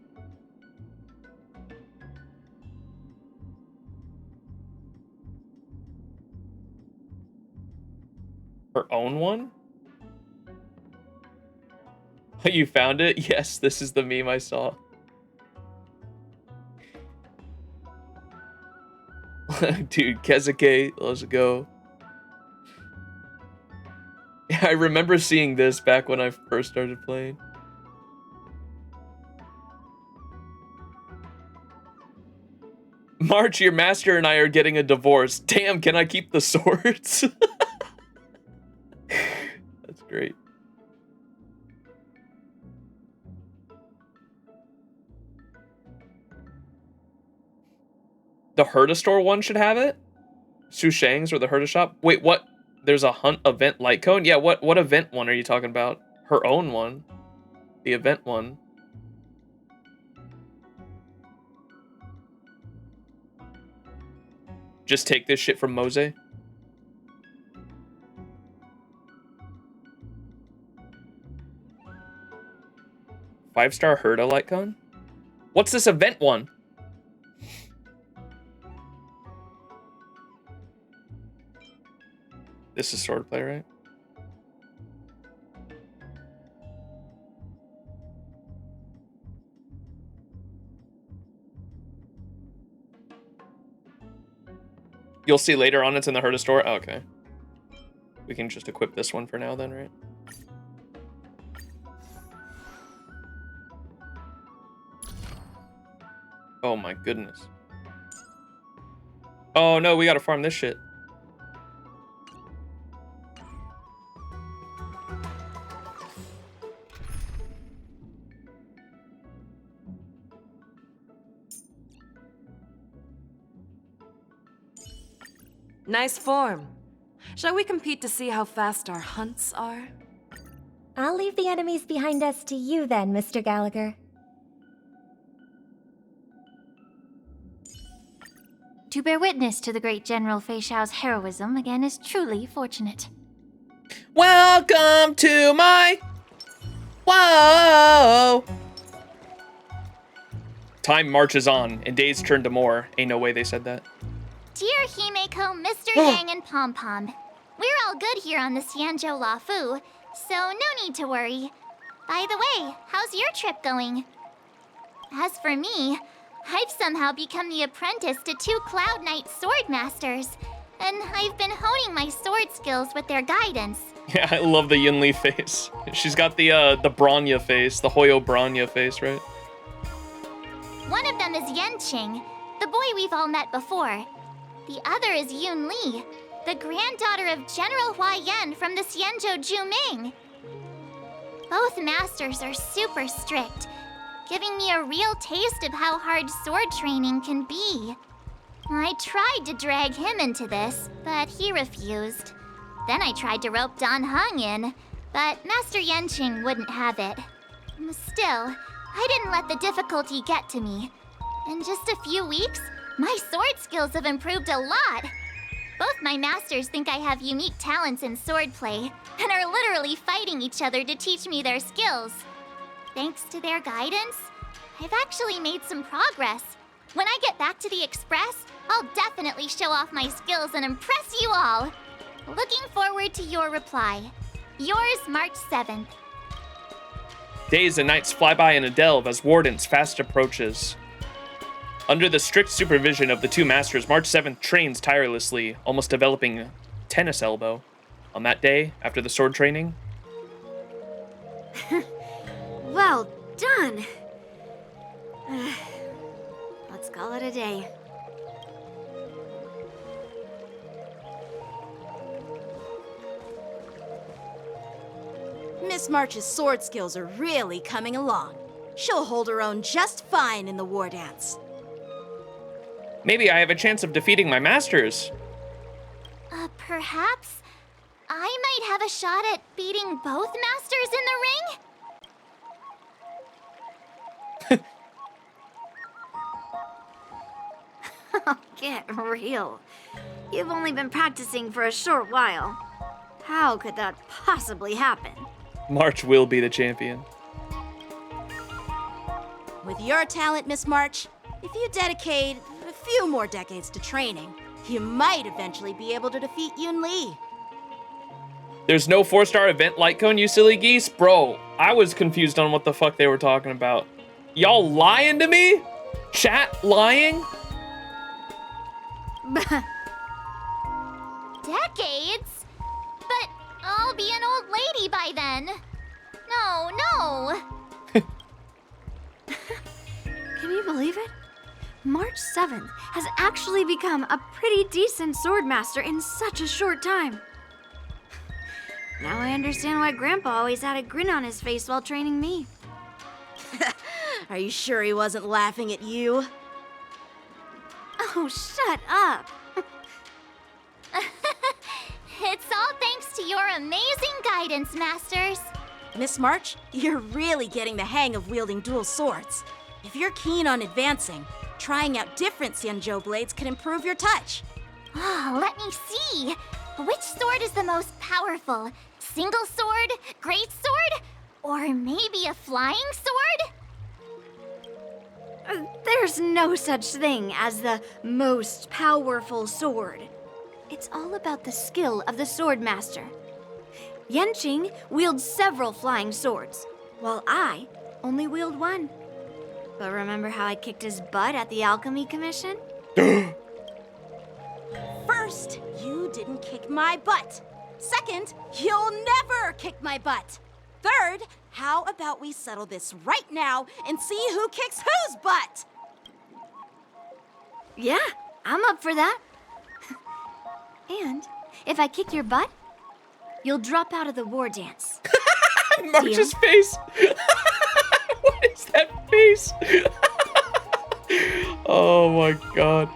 S1: Her own one? You found it? Yes, this is the meme I saw. Dude, Kezuke, let's go. Yeah, I remember seeing this back when I first started playing. March, your master and I are getting a divorce. Damn, can I keep the swords? That's great. The Herda store one should have it? Su Shang's or the Herda shop? Wait, what? There's a hunt event light cone? Yeah, what event one are you talking about? Her own one. The event one. Just take this shit from Mose. 5-star Herda light cone? What's this event one? This is swordplay, right? You'll see later on it's in the Herda store? Oh, okay. We can just equip this one for now then, right? Oh my goodness. Oh no, we gotta farm this shit.
S14: Nice form. Shall we compete to see how fast our hunts are?
S16: I'll leave the enemies behind us to you then, Mr. Gallagher.
S7: To bear witness to the great General Fei Xiao's heroism again is truly fortunate.
S1: Welcome to my... Whoa! Time marches on, and days turn to more. Ain't no way they said that.
S2: Dear Himeko, Mr. Yang, and Pom Pom, we're all good here on the Xianzhou Lafu, so no need to worry. By the way, how's your trip going? As for me, I've somehow become the apprentice to 2 Cloud Knight sword masters, and I've been honing my sword skills with their guidance.
S1: Yeah, I love the Yunli face. She's got the Bronya face, the Hoyo Bronya face, right?
S2: One of them is Yenqing, the boy we've all met before. The other is Yun Li, the granddaughter of General Hua Yan from the Xianzhou Juming. Both masters are super strict, giving me a real taste of how hard sword training can be. I tried to drag him into this, but he refused. Then I tried to rope Dan Heng in, but Master Yenqing wouldn't have it. Still, I didn't let the difficulty get to me. In just a few weeks, my sword skills have improved a lot. Both my masters think I have unique talents in swordplay, and are literally fighting each other to teach me their skills. Thanks to their guidance, I've actually made some progress. When I get back to the Express, I'll definitely show off my skills and impress you all. Looking forward to your reply. Yours, March 7th.
S1: Days and nights fly by in a delve as Warden's fast approaches. Under the strict supervision of the 2 masters, March 7th trains tirelessly, almost developing tennis elbow. On that day, after the sword training...
S18: Well done. Let's call it a day.
S11: Miss March's sword skills are really coming along. She'll hold her own just fine in the war dance.
S1: Maybe I have a chance of defeating my masters.
S2: Perhaps I might have a shot at beating both masters in the ring?
S18: Get real. You've only been practicing for a short while. How could that possibly happen?
S1: March will be the champion.
S11: With your talent, Miss March, if you dedicate a few more decades to training, you might eventually be able to defeat Yun Li.
S1: There's no 4-star event light cone, you silly geese? Bro, I was confused on what the fuck they were talking about. Y'all lying to me? Chat lying?
S2: Decades? But I'll be an old lady by then. No.
S18: Can you believe it? March 7th has actually become a pretty decent swordmaster in such a short time. Now I understand why Grandpa always had a grin on his face while training me.
S11: Are you sure he wasn't laughing at you?
S18: Oh, shut up.
S2: It's all thanks to your amazing guidance, Masters.
S11: Miss March, you're really getting the hang of wielding dual swords. If you're keen on advancing, trying out different Xianzhou blades could improve your touch.
S2: Oh, let me see. Which sword is the most powerful? Single sword? Great sword? Or maybe a flying sword?
S18: There's no such thing as the most powerful sword. It's all about the skill of the swordmaster. Yanqing wields several flying swords, while I only wield one. But remember how I kicked his butt at the Alchemy Commission?
S11: First, you didn't kick my butt. Second, you'll never kick my butt. Third, how about we settle this right now and see who kicks whose butt?
S18: Yeah, I'm up for that. And if I kick your butt, you'll drop out of the war dance.
S1: March's face. What is that face? Oh my god.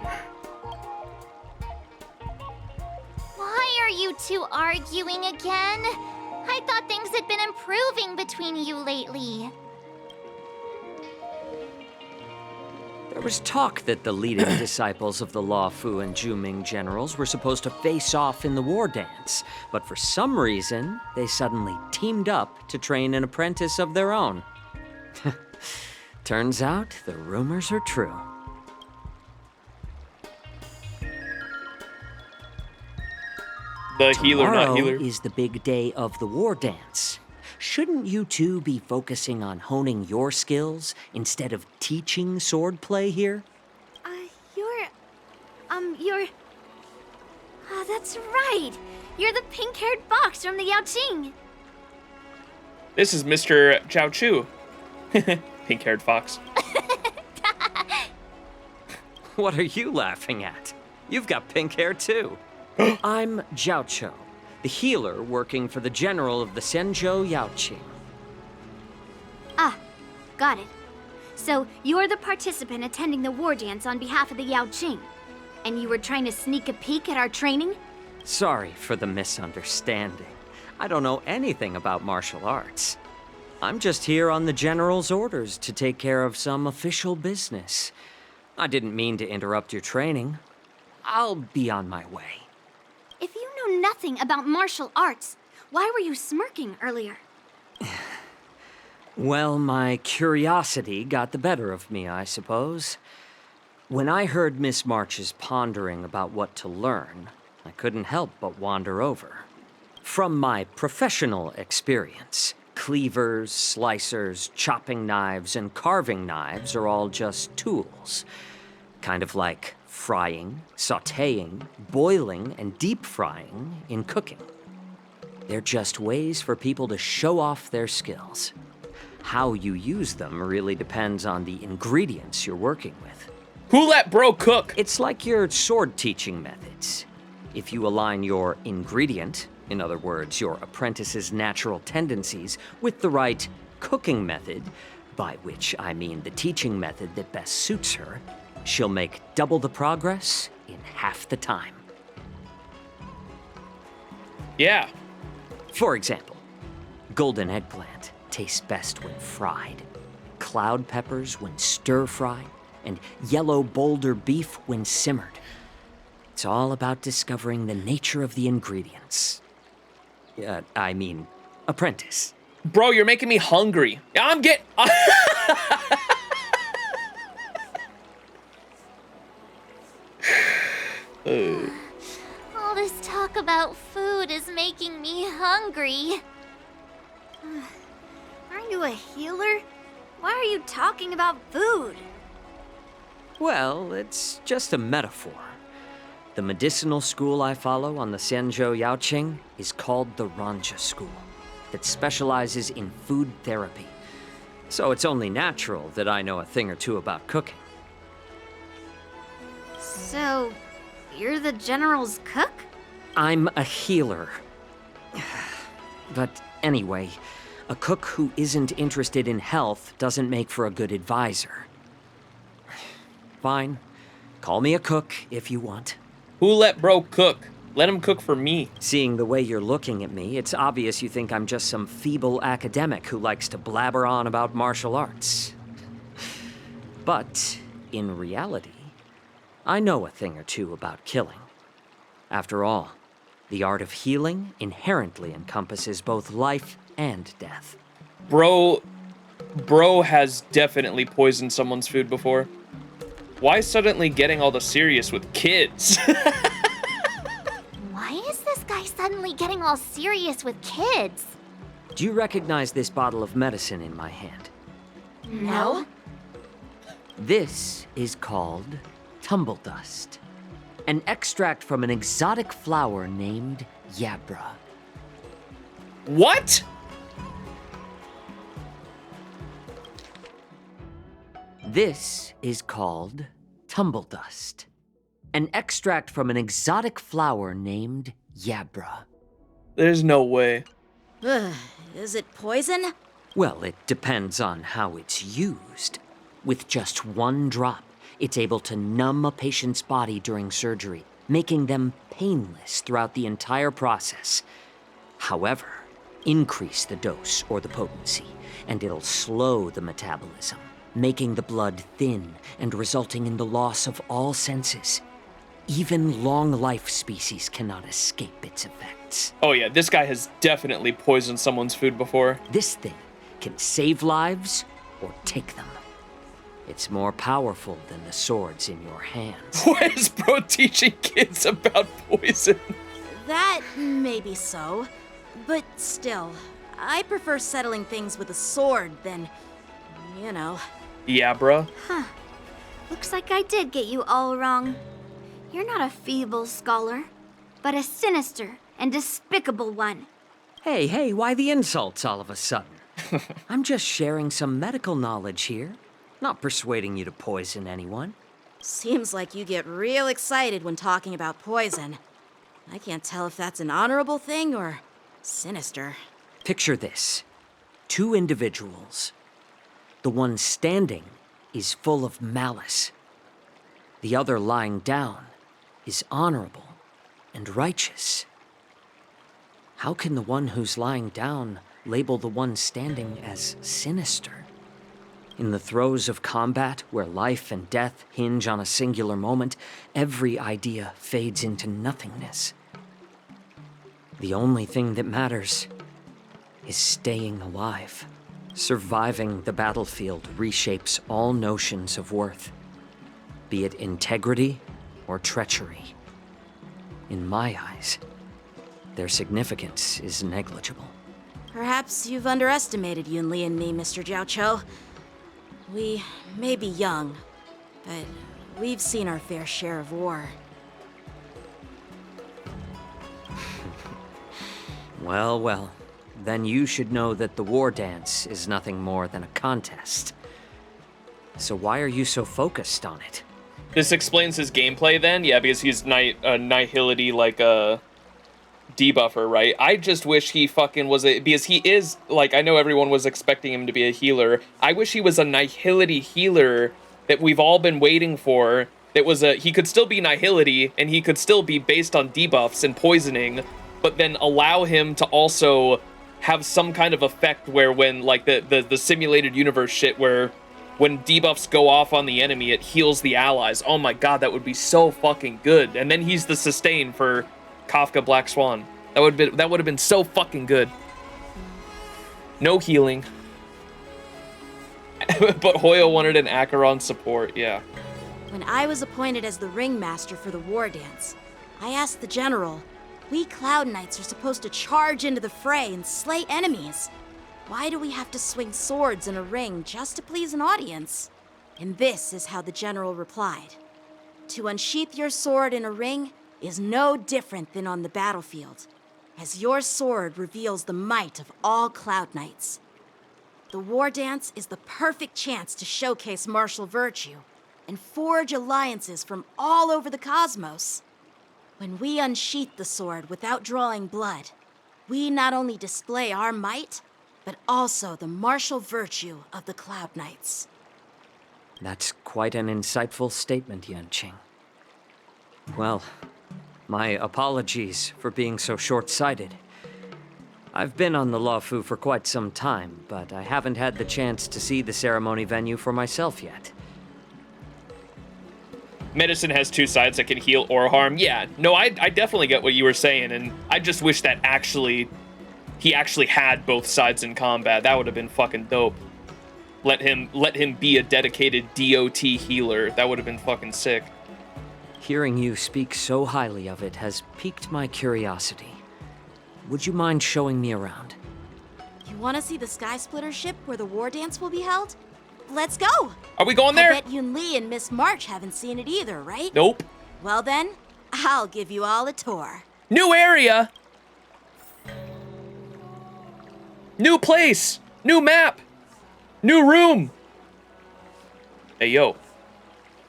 S2: Why are you two arguing again? I thought things had been improving between you lately.
S12: There was talk that the leading disciples of the Law Fu and Juming generals were supposed to face off in the war dance, but for some reason, they suddenly teamed up to train an apprentice of their own. Turns out the rumors are true.
S1: The healer, not
S12: Tomorrow
S1: healer.
S12: is the big day of the war dance. Shouldn't you two be focusing on honing your skills instead of teaching swordplay here?
S18: You're... Oh, that's right. You're the pink-haired fox from the Yaoqing.
S1: This is Mr. Zhao Chu. Pink-haired fox.
S12: What are you laughing at? You've got pink hair too. I'm Zhao Cho, the healer working for the general of the Xianzhou Yaoqing.
S18: Ah, got it. So you're the participant attending the war dance on behalf of the Yaoqing, and you were trying to sneak a peek at our training?
S12: Sorry for the misunderstanding. I don't know anything about martial arts. I'm just here on the general's orders to take care of some official business. I didn't mean to interrupt your training. I'll be on my way.
S18: If you know nothing about martial arts, why were you smirking earlier?
S12: Well, my curiosity got the better of me, I suppose. When I heard Miss March's pondering about what to learn, I couldn't help but wander over. From my professional experience, cleavers, slicers, chopping knives, and carving knives are all just tools. Kind of like frying, sautéing, boiling, and deep frying in cooking. They're just ways for people to show off their skills. How you use them really depends on the ingredients you're working with.
S1: Who let bro cook?
S12: It's like your sword teaching methods. If you align your ingredient, In other words, your apprentice's natural tendencies with the right cooking method, by which I mean the teaching method that best suits her, she'll make double the progress in half the time.
S1: Yeah.
S12: For example, golden eggplant tastes best when fried, cloud peppers when stir-fried, and yellow boulder beef when simmered. It's all about discovering the nature of the ingredients. I mean, apprentice.
S1: Bro, you're making me hungry. I'm getting...
S2: All this talk about food is making me hungry.
S18: Aren't you a healer? Why are you talking about food?
S12: Well, it's just a metaphor. The medicinal school I follow on the Sanzhou Yaoqing is called the Ranja School, that specializes in food therapy. So it's only natural that I know a thing or two about cooking.
S18: So, you're the General's cook?
S12: I'm a healer. But anyway, a cook who isn't interested in health doesn't make for a good advisor. Fine. Call me a cook if you want.
S1: Who let bro cook? Let him cook for me.
S12: Seeing the way you're looking at me, it's obvious you think I'm just some feeble academic who likes to blabber on about martial arts. But, in reality, I know a thing or two about killing. After all, the art of healing inherently encompasses both life and death.
S1: Bro has definitely poisoned someone's food before. Why suddenly getting all the serious with kids?
S2: Why is this guy suddenly getting all serious with kids?
S12: Do you recognize this bottle of medicine in my hand?
S2: No.
S12: This is called tumble dust, an extract from an exotic flower named Yabra.
S1: What?
S12: This is called tumble dust, an extract from an exotic flower named Yabra.
S1: There's no way.
S11: Is it poison?
S12: Well, it depends on how it's used. With just one drop, it's able to numb a patient's body during surgery, making them painless throughout the entire process. However, increase the dose or the potency, and it'll slow the metabolism, making the blood thin and resulting in the loss of all senses. Even long-life species cannot escape its effects.
S1: Oh yeah, this guy has definitely poisoned someone's food before.
S12: This thing can save lives or take them. It's more powerful than the swords in your hands.
S1: Why is bro teaching kids about poison?
S11: That may be so, but still, I prefer settling things with a sword than, you know.
S1: Yeah, bruh.
S18: Huh. Looks like I did get you all wrong. You're not a feeble scholar, but a sinister and despicable one.
S12: Hey, why the insults all of a sudden? I'm just sharing some medical knowledge here, not persuading you to poison anyone.
S11: Seems like you get real excited when talking about poison. I can't tell if that's an honorable thing or sinister.
S12: Picture this. 2 individuals. The one standing is full of malice. The other lying down is honorable and righteous. How can the one who's lying down label the one standing as sinister? In the throes of combat, where life and death hinge on a singular moment, every idea fades into nothingness. The only thing that matters is staying alive. Surviving the battlefield reshapes all notions of worth, be it integrity or treachery. In my eyes, their significance is negligible.
S11: Perhaps you've underestimated Yunli and me, Mr. Jiaoqiu. We may be young, but we've seen our fair share of war.
S12: Well, then you should know that the war dance is nothing more than a contest. So why are you so focused on it?
S1: This explains his gameplay then? Yeah, because he's nihility like debuffer, right? I just wish he fucking was because he is, like, I know everyone was expecting him to be a healer. I wish he was a Nihility healer that we've all been waiting for. That was he could still be Nihility, and he could still be based on debuffs and poisoning, but then allow him to also have some kind of effect where when, like, the simulated universe shit, where when debuffs go off on the enemy, it heals the allies. Oh my god, that would be so fucking good. And then he's the sustain for Kafka Black Swan. That would have been so fucking good. No healing. But Hoyo wanted an Acheron support, yeah.
S11: When I was appointed as the ringmaster for the war dance, I asked the general, we Cloud Knights are supposed to charge into the fray and slay enemies. Why do we have to swing swords in a ring just to please an audience? And this is how the general replied. To unsheath your sword in a ring is no different than on the battlefield, as your sword reveals the might of all Cloud Knights. The war dance is the perfect chance to showcase martial virtue and forge alliances from all over the cosmos. When we unsheath the sword without drawing blood, we not only display our might, but also the martial virtue of the Cloud Knights.
S12: That's quite an insightful statement, Yanqing. Well, my apologies for being so short-sighted. I've been on the Luofu for quite some time, but I haven't had the chance to see the ceremony venue for myself yet.
S1: Medicine has two sides that can heal or harm. Yeah, no, I definitely get what you were saying, and I just wish that he actually had both sides in combat. That would have been fucking dope. Let him be a dedicated DOT healer. That would have been fucking sick.
S12: Hearing you speak so highly of it has piqued my curiosity. Would you mind showing me around?
S11: You want to see the Sky Splitter ship where the war dance will be held? Let's go!
S1: Are we going there?
S11: I bet Yun Li and Miss March haven't seen it either, right?
S1: Nope.
S11: Well then, I'll give you all a tour.
S1: New area! New place! New map! New room! Hey, yo.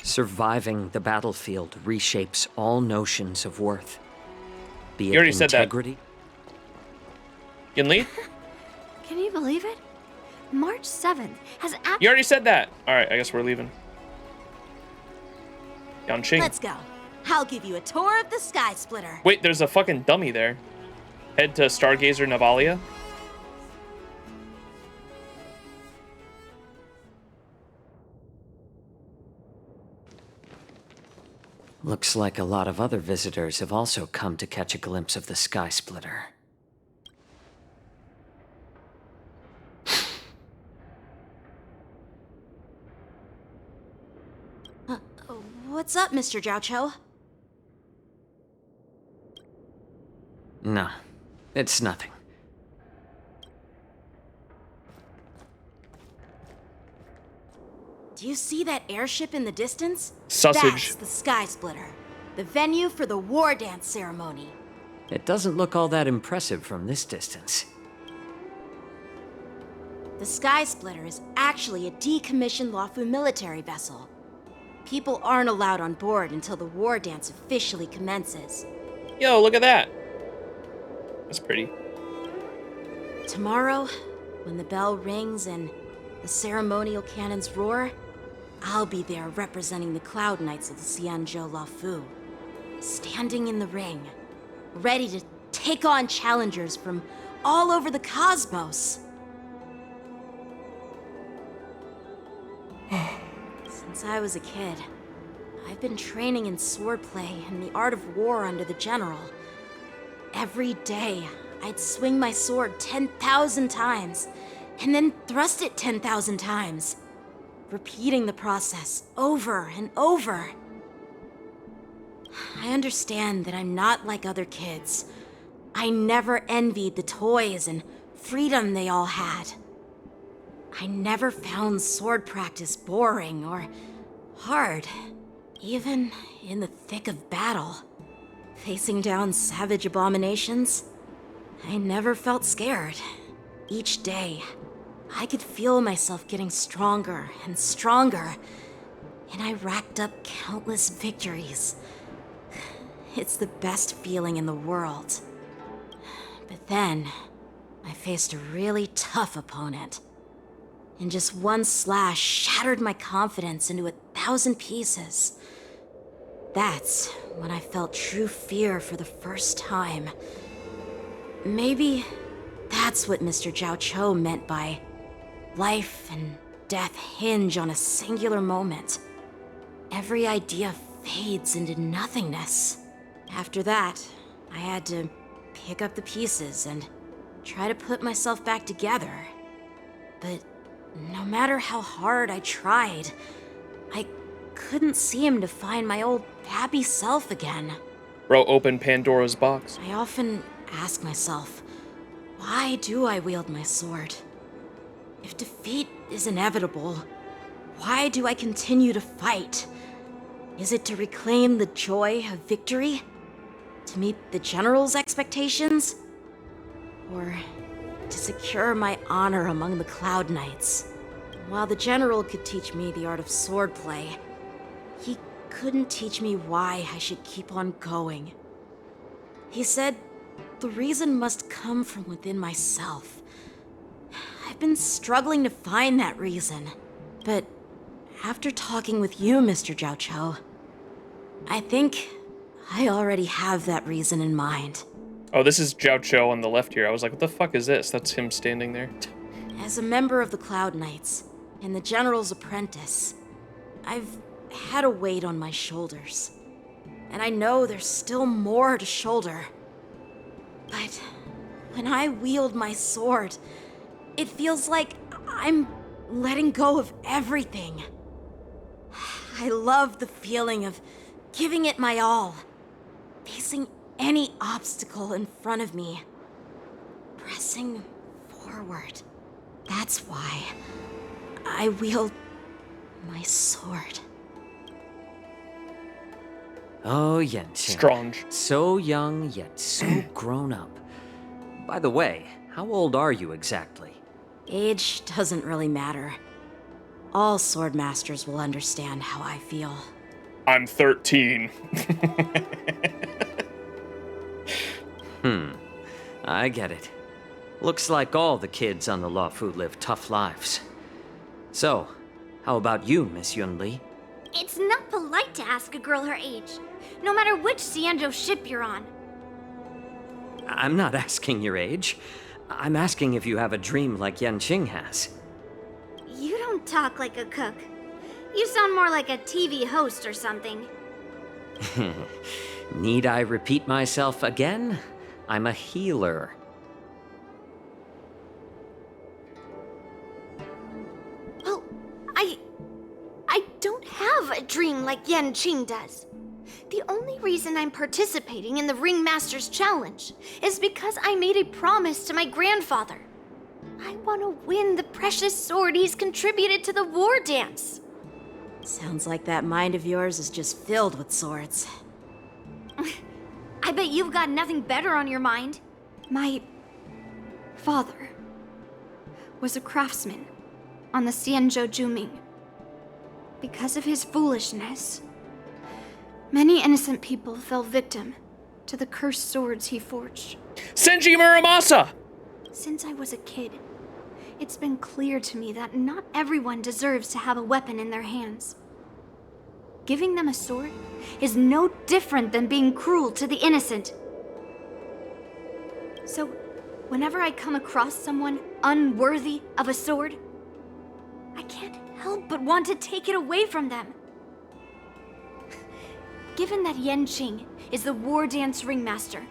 S12: Surviving the battlefield reshapes all notions of worth. Be
S1: You
S12: it
S1: already said that.
S12: integrity.
S1: Yun Li?
S18: Can you believe it? March 7th has
S1: You already said that. Alright, I guess we're leaving. Yanqing.
S11: Let's go. I'll give you a tour of the Sky Splitter.
S1: Wait, there's a fucking dummy there. Head to Stargazer Navalia.
S12: Looks like a lot of other visitors have also come to catch a glimpse of the Sky Splitter.
S11: What's up, Mr. Jiaoqiu?
S12: No, it's nothing.
S11: Do you see that airship in the distance?
S1: Sausage.
S11: That's the Sky Splitter, the venue for the war dance ceremony.
S12: It doesn't look all that impressive from this distance.
S11: The Sky Splitter is actually a decommissioned Luofu military vessel. People aren't allowed on board until the war dance officially commences.
S1: Yo, look at that. That's pretty.
S11: Tomorrow, when the bell rings and the ceremonial cannons roar, I'll be there representing the Cloud Knights of the Xianzhou Luofu, standing in the ring, ready to take on challengers from all over the cosmos. Since I was a kid, I've been training in swordplay and the art of war under the general. Every day, I'd swing my sword 10,000 times, and then thrust it 10,000 times, repeating the process over and over. I understand that I'm not like other kids. I never envied the toys and freedom they all had. I never found sword practice boring or hard, even in the thick of battle. Facing down savage abominations, I never felt scared. Each day, I could feel myself getting stronger and stronger, and I racked up countless victories. It's the best feeling in the world. But then, I faced a really tough opponent. And just one slash shattered my confidence into 1,000 pieces. That's when I felt true fear for the first time. Maybe that's what Mr. Jiao Cho meant by life and death hinge on a singular moment. Every idea fades into nothingness. After that, I had to pick up the pieces and try to put myself back together. But no matter how hard I tried, I couldn't seem to find my old happy self again.
S1: Bro, open Pandora's box.
S11: I often ask myself, why do I wield my sword? If defeat is inevitable, why do I continue to fight? Is it to reclaim the joy of victory? To meet the general's expectations? Or to secure my honor among the Cloud Knights? While the general could teach me the art of swordplay, he couldn't teach me why I should keep on going. He said the reason must come from within myself. I've been struggling to find that reason, but after talking with you, Mr. Jiao Cho, I think I already have that reason in mind.
S1: Oh, this is Jiao Cho on the left here. I was like, what the fuck is this? That's him standing there.
S11: As a member of the Cloud Knights and the General's apprentice, I've had a weight on my shoulders. And I know there's still more to shoulder. But when I wield my sword, it feels like I'm letting go of everything. I love the feeling of giving it my all, facing any obstacle in front of me, pressing forward. That's why I wield my sword.
S12: Oh, Yenqing.
S1: Strong.
S12: So young, yet so grown up. By the way, how old are you exactly?
S11: Age doesn't really matter. All sword masters will understand how I feel.
S1: I'm 13.
S12: I get it. Looks like all the kids on the Luofu live tough lives. So, how about you, Miss Yunli?
S18: It's not polite to ask a girl her age, no matter which Xianzhou ship you're on.
S12: I'm not asking your age. I'm asking if you have a dream like Yenqing has.
S18: You don't talk like a cook. You sound more like a TV host or something.
S12: Need I repeat myself again? I'm a healer.
S18: Well, I don't have a dream like Yenqing does. The only reason I'm participating in the Ringmaster's Challenge is because I made a promise to my grandfather. I want to win the precious sword he's contributed to the war dance.
S11: Sounds like that mind of yours is just filled with swords.
S18: I bet you've got nothing better on your mind. My father was a craftsman on the Xianzhou Juming. Because of his foolishness, many innocent people fell victim to the cursed swords he forged.
S1: Senji Muramasa!
S18: Since I was a kid, it's been clear to me that not everyone deserves to have a weapon in their hands. Giving them a sword is no different than being cruel to the innocent. So, whenever I come across someone unworthy of a sword, I can't help but want to take it away from them. Given that Yenqing is the war dance ringmaster,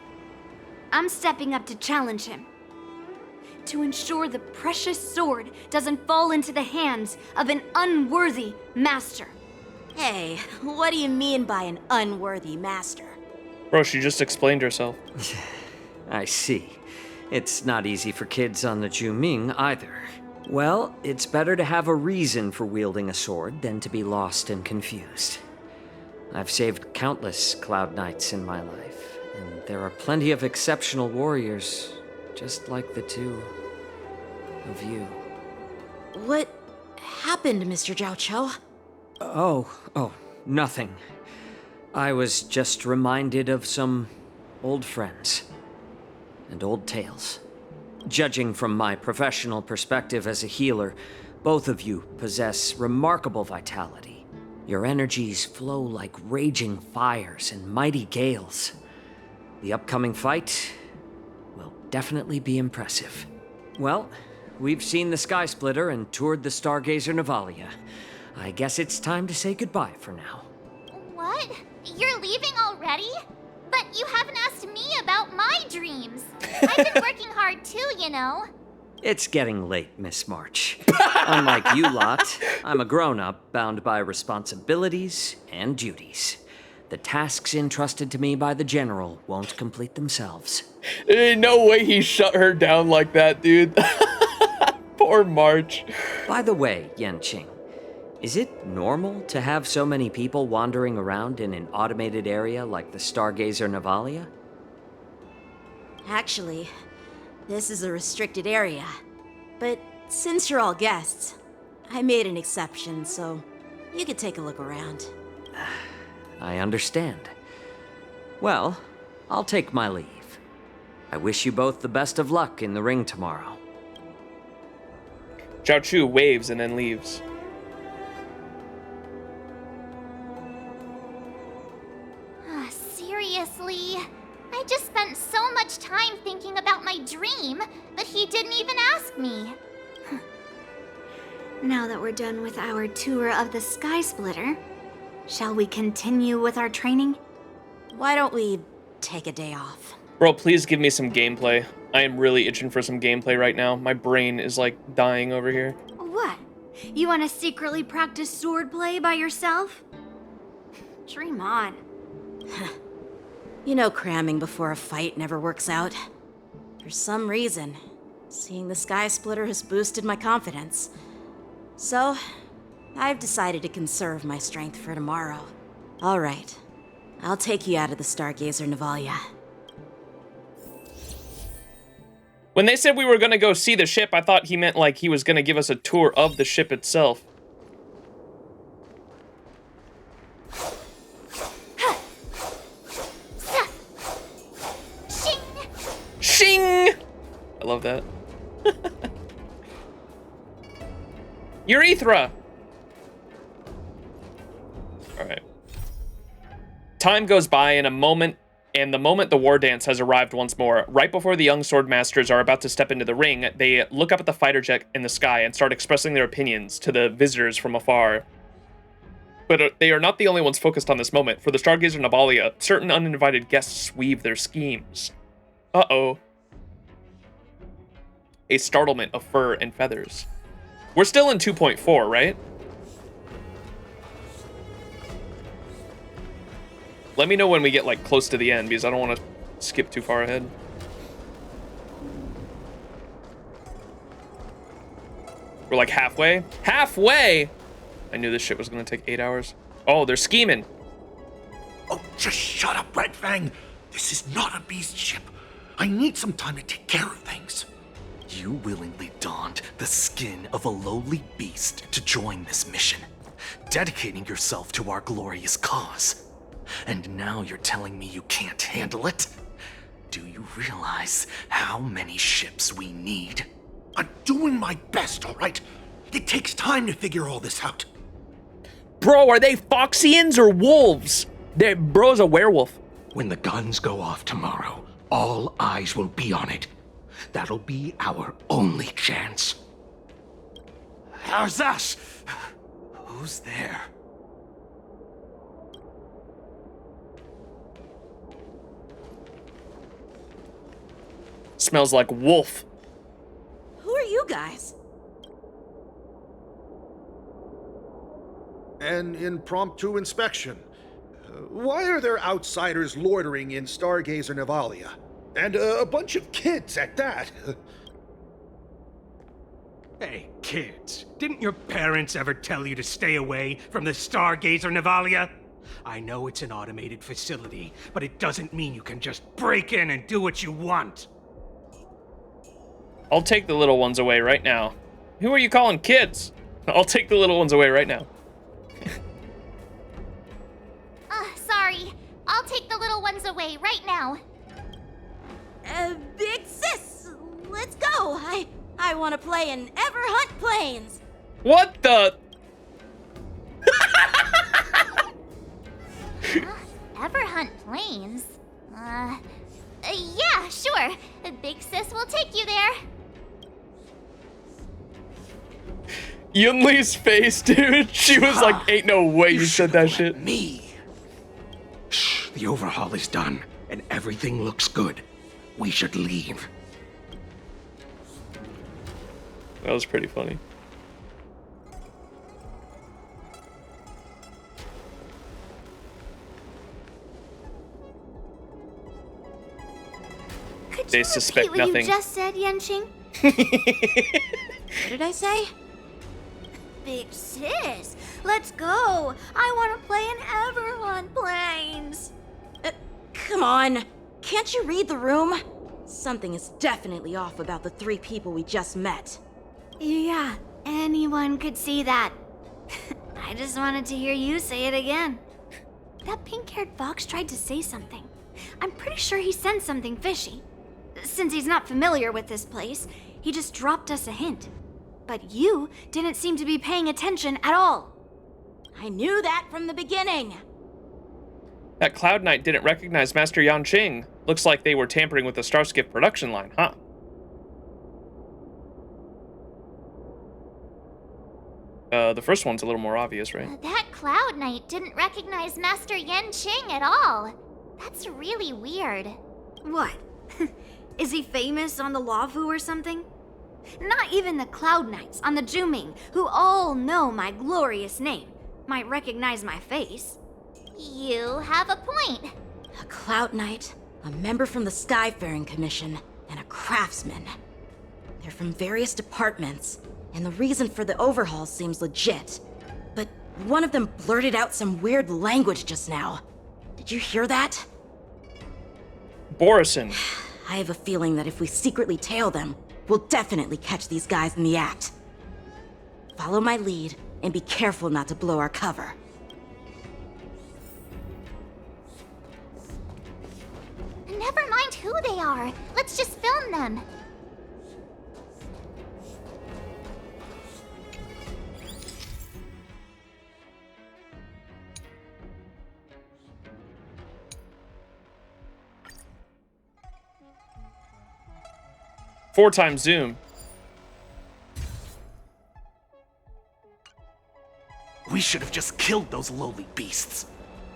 S18: I'm stepping up to challenge him. To ensure the precious sword doesn't fall into the hands of an unworthy master.
S11: Hey, what do you mean by an unworthy master?
S1: Bro, she just explained herself.
S12: I see. It's not easy for kids on the Juming either. Well, it's better to have a reason for wielding a sword than to be lost and confused. I've saved countless Cloud Knights in my life, and there are plenty of exceptional warriors, just like the two of you.
S11: What happened, Mr. Jiao Cho?
S12: Oh, nothing. I was just reminded of some old friends. and old tales. Judging from my professional perspective as a healer, both of you possess remarkable vitality. Your energies flow like raging fires and mighty gales. The upcoming fight will definitely be impressive. Well, we've seen the Sky Splitter and toured the Stargazer Navalia. I guess it's time to say goodbye for now.
S2: What? You're leaving already? But you haven't asked me about my dreams. I've been working hard too, you know.
S12: It's getting late, Miss March. Unlike you lot, I'm a grown-up bound by responsibilities and duties. The tasks entrusted to me by the General won't complete themselves.
S1: There ain't no way he shut her down like that, dude. Poor March.
S12: By the way, Yanqing, is it normal to have so many people wandering around in an automated area like the Stargazer Navalia?
S11: Actually, this is a restricted area. But since you're all guests, I made an exception, so you could take a look around.
S12: I understand. Well, I'll take my leave. I wish you both the best of luck in the ring tomorrow.
S1: Zhao Chu waves and then leaves.
S2: Seriously? I just spent so much time thinking about my dream, but he didn't even ask me.
S18: Now that we're done with our tour of the Sky Splitter, shall we continue with our training?
S11: Why don't we take a day off?
S1: Bro, please give me some gameplay. I am really itching for some gameplay right now. My brain is like dying over here.
S18: What? You want to secretly practice swordplay by yourself? Dream on.
S11: You know cramming before a fight never works out. For some reason, seeing the Sky Splitter has boosted my confidence. So, I've decided to conserve my strength for tomorrow. All right, I'll take you out of the Stargazer Navalia.
S1: When they said we were gonna go see the ship, I thought he meant like he was gonna give us a tour of the ship itself. Shing! I love that. Urethra! Alright. Time goes by in a moment, and the moment the war dance has arrived once more, right before the young swordmasters are about to step into the ring, they look up at the fighter jet in the sky and start expressing their opinions to the visitors from afar. But they are not the only ones focused on this moment. For the Stargazer Navalia, certain uninvited guests weave their schemes. Uh-oh. A startlement of fur and feathers. We're still in 2.4, right? Let me know when we get like close to the end, because I don't want to skip too far ahead. We're like halfway. Halfway! I knew this shit was going to take 8 hours. Oh, they're scheming.
S21: Oh, just shut up, Red Fang. This is not a beast ship. I need some time to take care of things.
S13: You willingly donned the skin of a lowly beast to join this mission, dedicating yourself to our glorious cause. And now you're telling me you can't handle it? Do you realize how many ships we need?
S21: I'm doing my best, all right? It takes time to figure all this out.
S1: Bro, are they Foxians or wolves? Bro's a werewolf.
S21: When the guns go off tomorrow, all eyes will be on it. That'll be our only chance.
S13: How's that? Who's there?
S1: Smells like wolf.
S11: Who are you guys?
S22: An impromptu inspection. Why are there outsiders loitering in Stargazer Navalia? And a bunch of kids at that.
S23: Hey, kids, didn't your parents ever tell you to stay away from the Stargazer Navalia? I know it's an automated facility, but it doesn't mean you can just break in and do what you want.
S1: I'll take the little ones away right now. Who are you calling kids? I'll take the little ones away right now.
S2: Sorry. I'll take the little ones away right now.
S11: Big sis, let's go. I want to play in Everhunt Plains.
S1: What the?
S2: Everhunt Plains? Yeah, sure. Big sis will take you there.
S1: Yunli's face, dude. She was like, ain't no way you said that shit.
S23: Me. Shh, the overhaul is done, and everything looks good. We should leave.
S1: That was pretty funny. They suspect
S18: Repeat what
S1: nothing.
S18: you just said, Yenching?
S11: What did I say?
S18: Big sis, let's go. I want to play in Everhunt Plains.
S11: Come on. Can't you read the room? Something is definitely off about the 3 people we just met.
S18: Yeah, anyone could see that. I just wanted to hear you say it again. That pink-haired fox tried to say something. I'm pretty sure he sensed something fishy. Since he's not familiar with this place, he just dropped us a hint. But you didn't seem to be paying attention at all.
S11: I knew that from the beginning.
S1: That Cloud Knight didn't recognize Master Yanqing. Looks like they were tampering with the Starskiff production line, huh? The first one's a little more obvious, right?
S2: That Cloud Knight didn't recognize Master Yanqing at all. That's really weird.
S18: What? Is he famous on the Lavu or something? Not even the Cloud Knights on the Juming, who all know my glorious name, might recognize my face.
S2: You have a point.
S11: A Cloud Knight, a member from the Skyfaring Commission, and a craftsman. They're from various departments, and the reason for the overhaul seems legit. But one of them blurted out some weird language just now. Did you hear that?
S1: Borison.
S11: I have a feeling that if we secretly tail them, we'll definitely catch these guys in the act. Follow my lead, and be careful not to blow our cover.
S2: Never mind who they are. Let's just film them.
S1: Four times zoom.
S21: We should have just killed those lowly beasts.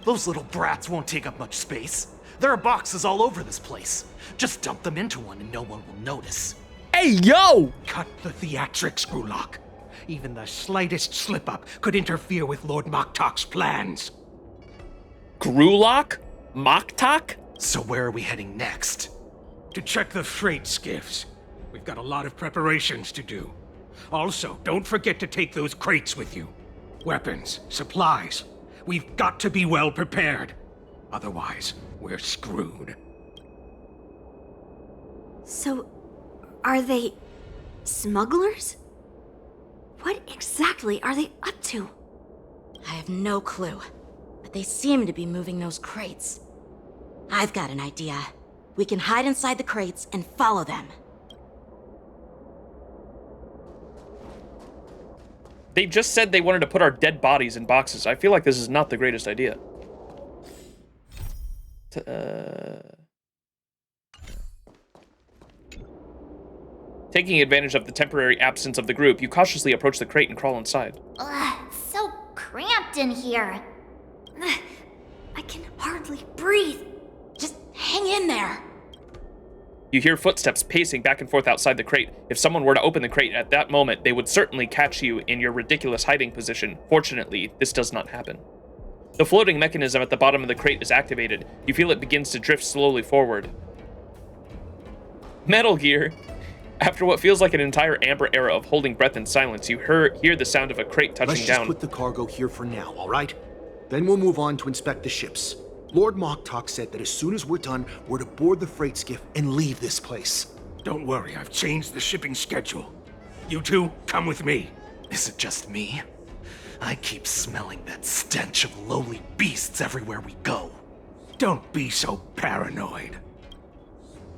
S21: Those little brats won't take up much space. There are boxes all over this place. Just dump them into one and no one will notice.
S1: Hey, yo!
S23: Cut the theatrics, Grulock. Even the slightest slip-up could interfere with Lord Moktok's plans.
S1: Grulock? Moktok?
S21: So where are we heading next?
S23: To check the freight skiffs. We've got a lot of preparations to do. Also, don't forget to take those crates with you. Weapons, supplies. We've got to be well prepared. Otherwise, we're screwed.
S18: So, are they smugglers? What exactly are they up to?
S11: I have no clue, but they seem to be moving those crates. I've got an idea. We can hide inside the crates and follow them.
S1: They just said they wanted to put our dead bodies in boxes. I feel like this is not the greatest idea. Taking advantage of the temporary absence of the group, you cautiously approach the crate and crawl inside.
S2: Ugh, so cramped in here.
S18: I can hardly breathe.
S11: Just hang in there.
S1: You hear footsteps pacing back and forth outside the crate. If someone were to open the crate at that moment, they would certainly catch you in your ridiculous hiding position. Fortunately, this does not happen. The floating mechanism at the bottom of the crate is activated. You feel it begins to drift slowly forward. Metal Gear. After what feels like an entire Amber era of holding breath in silence, you hear the sound of a crate touching
S22: Let's just
S1: down.
S22: put the cargo here for now, all right? Then we'll move on to inspect the ships. Lord Moktok said that as soon as we're done, we're to board the freight skiff and leave this place.
S23: Don't worry, I've changed the shipping schedule. You two, come with me.
S21: Is it just me? I keep smelling that stench of lowly beasts everywhere we go.
S23: Don't be so paranoid.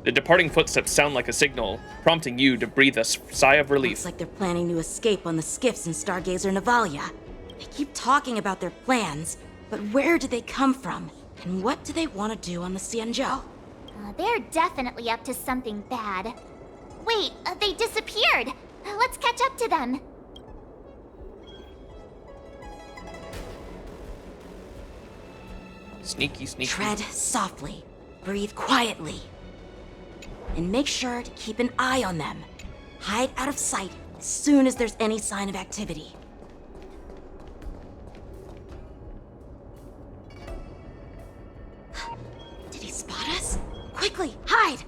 S1: The departing footsteps sound like a signal, prompting you to breathe a sigh of relief.
S11: Looks like they're planning to escape on the skiffs in Stargazer Navalia. They keep talking about their plans, but where do they come from? And what do they want to do on the Xianzhou?
S2: They're definitely up to something bad. Wait, they disappeared! Let's catch up to them.
S1: Sneaky, sneaky.
S11: Tread softly. Breathe quietly. And make sure to keep an eye on them. Hide out of sight as soon as there's any sign of activity. Did he spot us? Quickly, hide!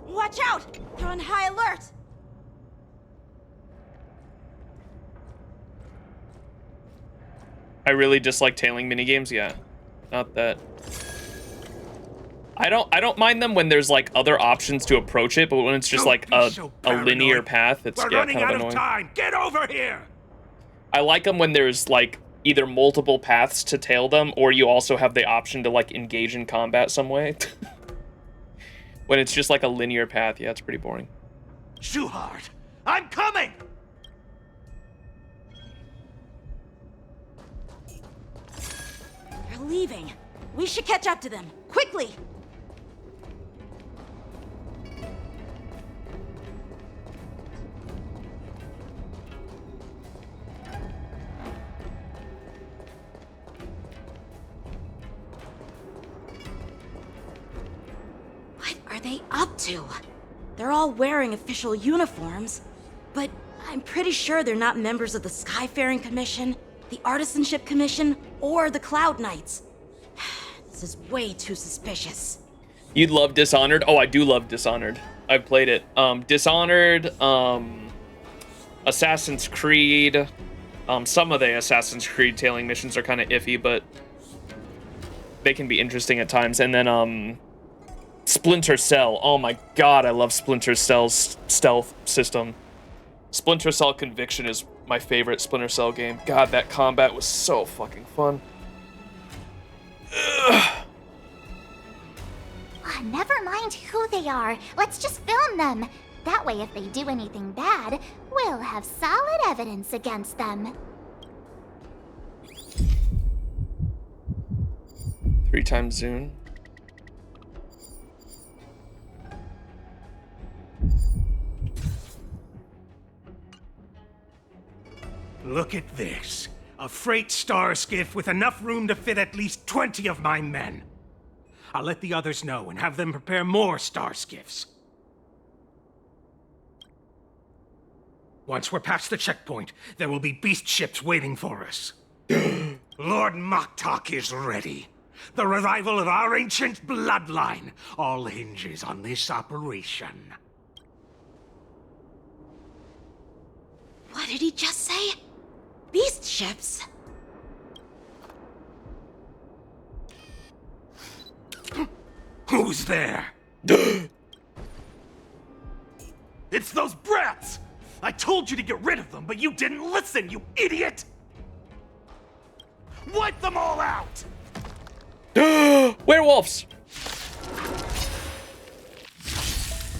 S11: Watch out! They're on high alert!
S1: I really dislike tailing minigames, yeah. Not that. I don't mind them when there's like other options to approach it, but when it's just like a linear path, it's
S23: We're
S1: yeah,
S23: running
S1: kind
S23: out
S1: of
S23: of
S1: annoying.
S23: time! Get over here!
S1: I like them when there's like either multiple paths to tail them, or you also have the option to like engage in combat some way. When it's just like a linear path, yeah, it's pretty boring.
S23: Shuhard, I'm coming!
S11: They're leaving. We should catch up to them. Quickly! What are they up to? They're all wearing official uniforms, but I'm pretty sure they're not members of the Skyfaring Commission, the Artisanship Commission, or the Cloud Knights. This is way too suspicious.
S1: You'd love Dishonored? Oh, I do love Dishonored. I've played it. Dishonored, Assassin's Creed. Some of the Assassin's Creed tailing missions are kind of iffy, but they can be interesting at times. And then, Splinter Cell. Oh my god, I love Splinter Cell's stealth system. Splinter Cell Conviction is my favorite Splinter Cell game. God, that combat was so fucking fun.
S2: Never mind who they are. Let's just film them. That way, if they do anything bad, we'll have solid evidence against them.
S1: 3 times Zune.
S23: Look at this. A freight star skiff with enough room to fit at least 20 of my men. I'll let the others know and have them prepare more star skiffs. Once we're past the checkpoint, there will be beast ships waiting for us. Lord Moktok is ready. The revival of our ancient bloodline all hinges on this operation.
S11: What did he just say? Beast ships?
S23: Who's there? It's those brats! I told you to get rid of them, but you didn't listen, you idiot! Wipe them all out!
S1: Werewolves!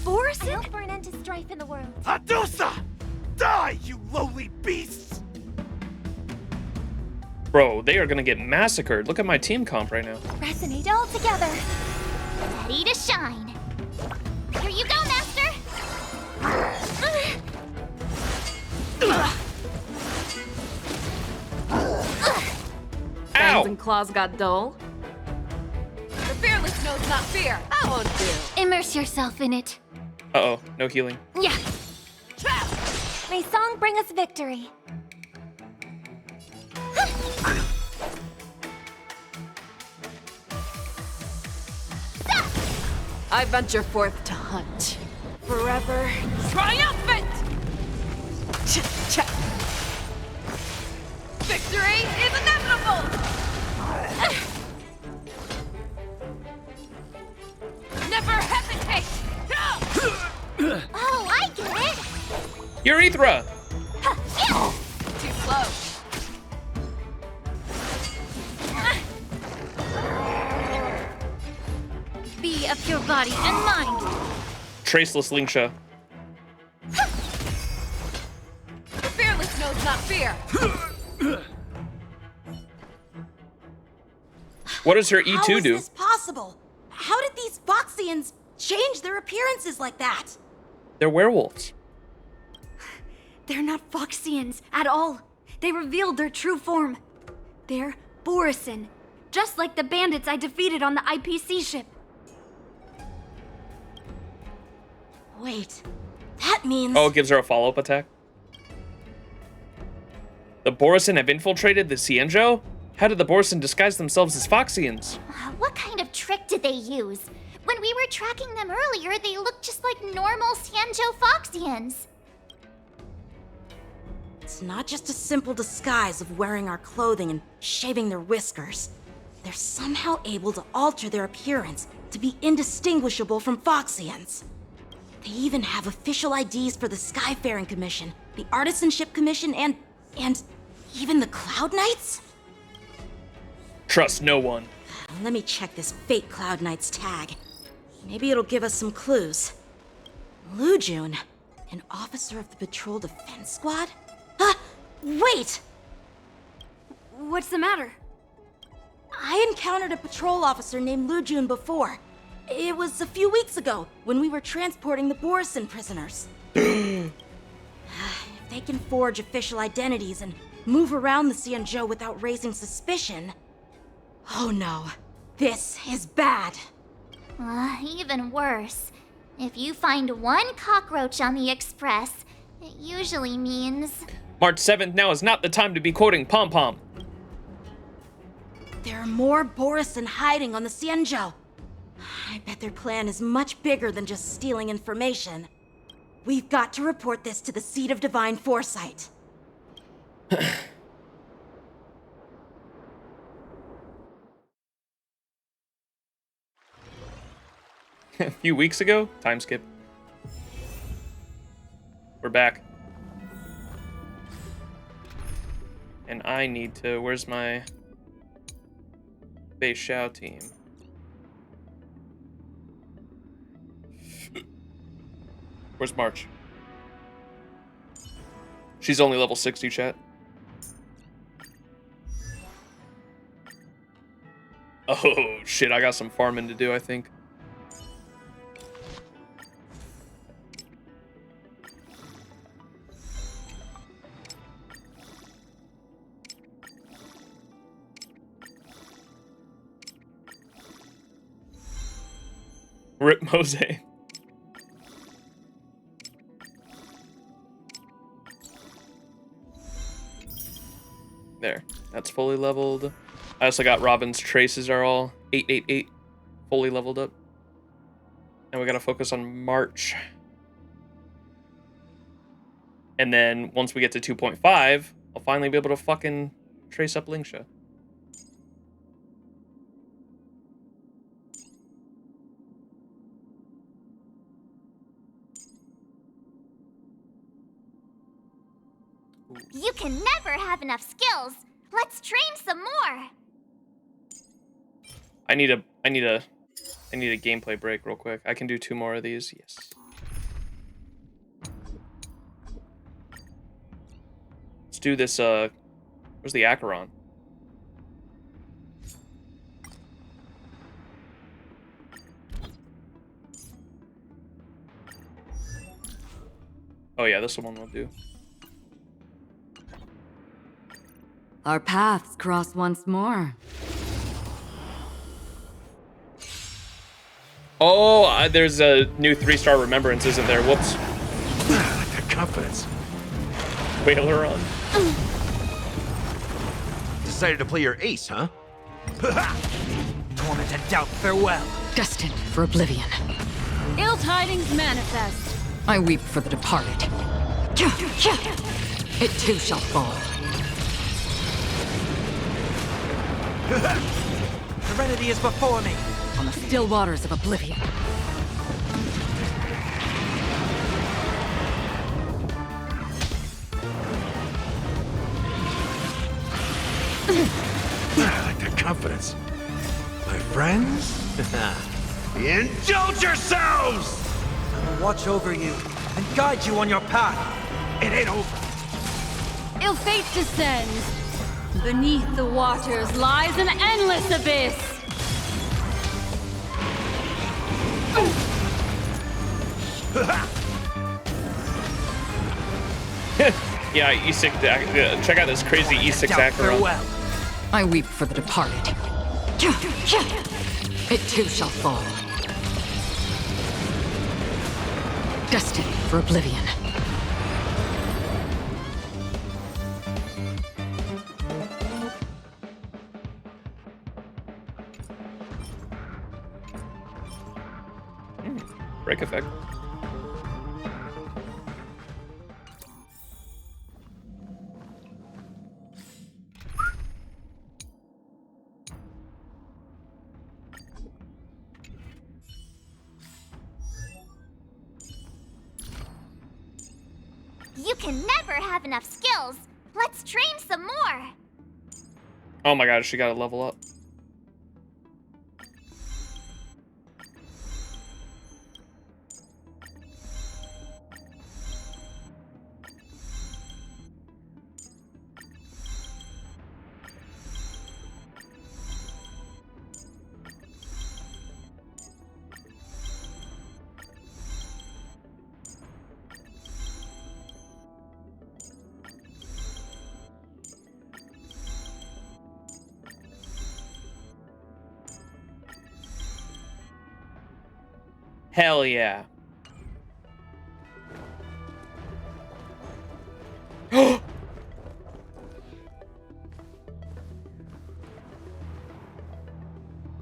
S16: I hope for an end to strife in the world.
S23: Adusa! Die, you lowly beasts!
S1: Bro, they are gonna get massacred. Look at my team comp right now.
S2: Resonate all together. Ready to shine. Here you go, Master!
S3: Fangs and claws got dull. The fearless knows not fear. I won't do.
S7: Immerse yourself in it.
S1: Uh-oh, no healing.
S7: Yeah.
S16: May song bring us victory.
S3: I venture forth to hunt.
S11: Forever.
S3: Triumphant! Victory is inevitable!
S2: Oh, I get it!
S1: Urethra!
S14: Too slow.
S18: Be of your body and mind.
S1: Traceless Lingsha.
S14: Fearless knows not fear.
S1: What does her
S11: How
S1: E2
S11: is
S1: do?
S11: this possible? How did these Foxians change their appearances like that?
S1: They're werewolves.
S18: They're not Foxians at all. They revealed their true form. They're Borisin, just like the bandits I defeated on the IPC ship.
S11: Wait, that means...
S1: Oh, it gives her a follow-up attack. The Borisin have infiltrated the Xianzhou? How did the Borisin disguise themselves as Foxians?
S2: What kind of trick did they use? When we were tracking them earlier, they looked just like normal Xianzhou Foxians.
S11: It's not just a simple disguise of wearing our clothing and shaving their whiskers. They're somehow able to alter their appearance to be indistinguishable from Foxians. They even have official IDs for the Skyfaring Commission, the Artisanship Commission, and even the Cloud Knights?
S1: Trust no one.
S11: Let me check this fake Cloud Knight's tag. Maybe it'll give us some clues. Lujun, an officer of the Patrol Defense Squad? Wait!
S18: What's the matter?
S11: I encountered a patrol officer named Lujun before. It was a few weeks ago, when we were transporting the Borisin prisoners. If they can forge official identities and move around the Xianzhou without raising suspicion... Oh no, this is bad.
S2: Even worse. If you find one cockroach on the Express, it usually means...
S1: March 7th now is not the time to be quoting Pom Pom.
S11: There are more Borisin hiding on the Xianzhou. I bet their plan is much bigger than just stealing information. We've got to report this to the Seat of Divine Foresight.
S1: A few weeks ago? Time skip. We're back. And I need to... Where's my... Bei Xiao team? Where's March? She's only level 60, chat. Oh, shit, I got some farming to do, I think. Rip Mose. There, that's fully leveled. I also got Robin's traces are all 888 fully leveled up. And we gotta focus on March. And then once we get to 2.5, I'll finally be able to fucking trace up Lingsha.
S2: You can never have enough skills. Let's train some more.
S1: I need a gameplay break real quick. I can do 2 more of these. Yes. Let's do this. Where's the Acheron? Oh yeah, this one will do.
S6: Our paths cross once more.
S1: Oh, there's a new 3-star remembrance, isn't there? Whoops.
S21: The confidence.
S1: Waileron.
S13: Decided to play your ace, huh?
S12: Torment and doubt, farewell.
S6: Destined for oblivion.
S7: Ill tidings manifest.
S6: I weep for the departed. It too shall fall.
S12: Serenity is before me.
S6: On the still waters of oblivion.
S13: confidence. My friends? Indulge yourselves! I will watch over you and guide you on your path. It ain't over.
S9: Ill fate descends. Beneath the waters lies an endless abyss.
S1: Yeah, E6. Check out this crazy E6 acro.
S6: I weep for the departed. It too shall fall. Destined for oblivion.
S1: Break effect.
S2: You can never have enough skills. Let's train some more.
S1: Oh my god, she got to level up. Hell yeah.
S14: I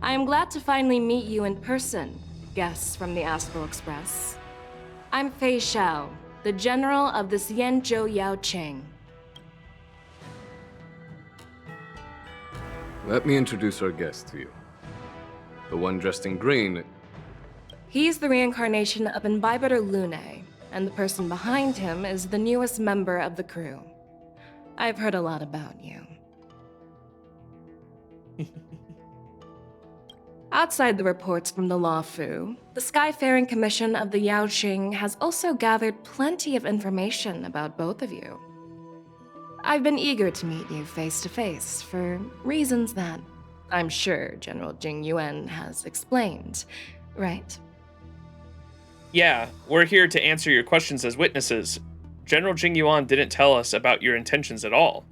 S14: am glad to finally meet you in person, guests from the Astral Express. I'm Fei Xiao, the general of the Xianzhou Yaoqing.
S4: Let me introduce our guest to you. The one dressed in green.
S14: He's the reincarnation of Imbibitor Lune, and the person behind him is the newest member of the crew. I've heard a lot about you. Outside the reports from the Law Fu, the Skyfaring Commission of the Yaoqing has also gathered plenty of information about both of you. I've been eager to meet you face to face for reasons that I'm sure General Jing Yuan has explained, right?
S1: Yeah, we're here to answer your questions as witnesses. General Jing Yuan didn't tell us about your intentions at all.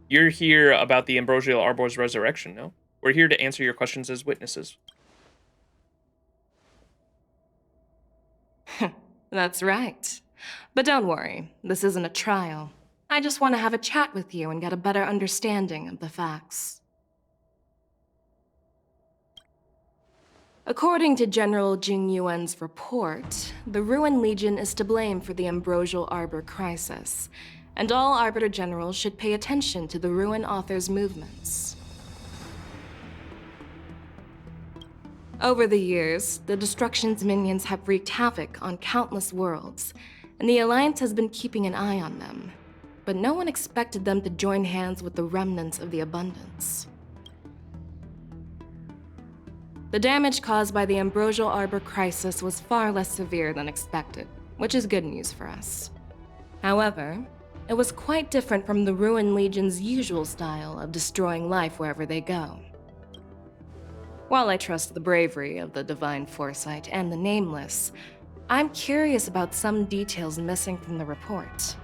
S1: You're here about the Ambrosial Arbor's resurrection, no? We're here to answer your questions as witnesses.
S14: That's right. But don't worry, this isn't a trial. I just want to have a chat with you and get a better understanding of the facts. According to General Jing Yuan's report, the Ruin Legion is to blame for the Ambrosial Arbor crisis, and all Arbiter Generals should pay attention to the Ruin Author's movements. Over the years, the Destruction's minions have wreaked havoc on countless worlds, and the Alliance has been keeping an eye on them. But no one expected them to join hands with the remnants of the Abundance. The damage caused by the Ambrosial Arbor crisis was far less severe than expected, which is good news for us. However, it was quite different from the Ruin Legion's usual style of destroying life wherever they go. While I trust the bravery of the Divine Foresight and the Nameless, I'm curious about some details missing from the report.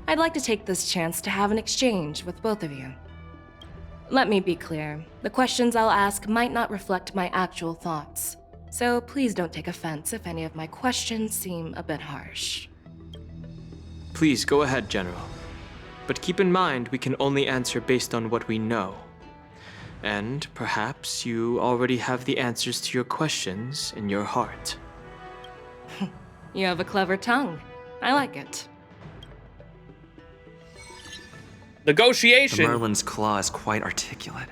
S14: I'd like to take this chance to have an exchange with both of you. Let me be clear, the questions I'll ask might not reflect my actual thoughts, so please don't take offense if any of my questions seem a bit harsh.
S5: Please go ahead, General. But keep in mind we can only answer based on what we know. And perhaps you already have the answers to your questions in your heart.
S14: You have a clever tongue. I like it.
S1: Negotiation!
S8: The Merlin's claw is quite articulate.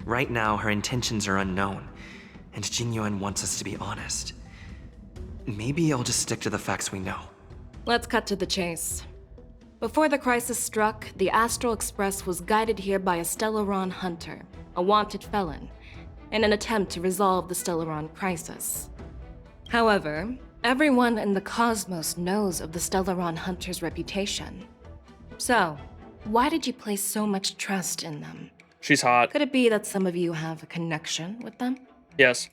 S8: Right now, her intentions are unknown, and Jing Yuan wants us to be honest. Maybe I'll just stick to the facts we know.
S14: Let's cut to the chase. Before the crisis struck, the Astral Express was guided here by a Stellaron hunter, a wanted felon, in an attempt to resolve the Stellaron crisis. However, everyone in the cosmos knows of the Stellaron hunter's reputation. So, why did you place so much trust in them?
S1: She's hot.
S14: Could it be that some of you have a connection with them?
S1: Yes.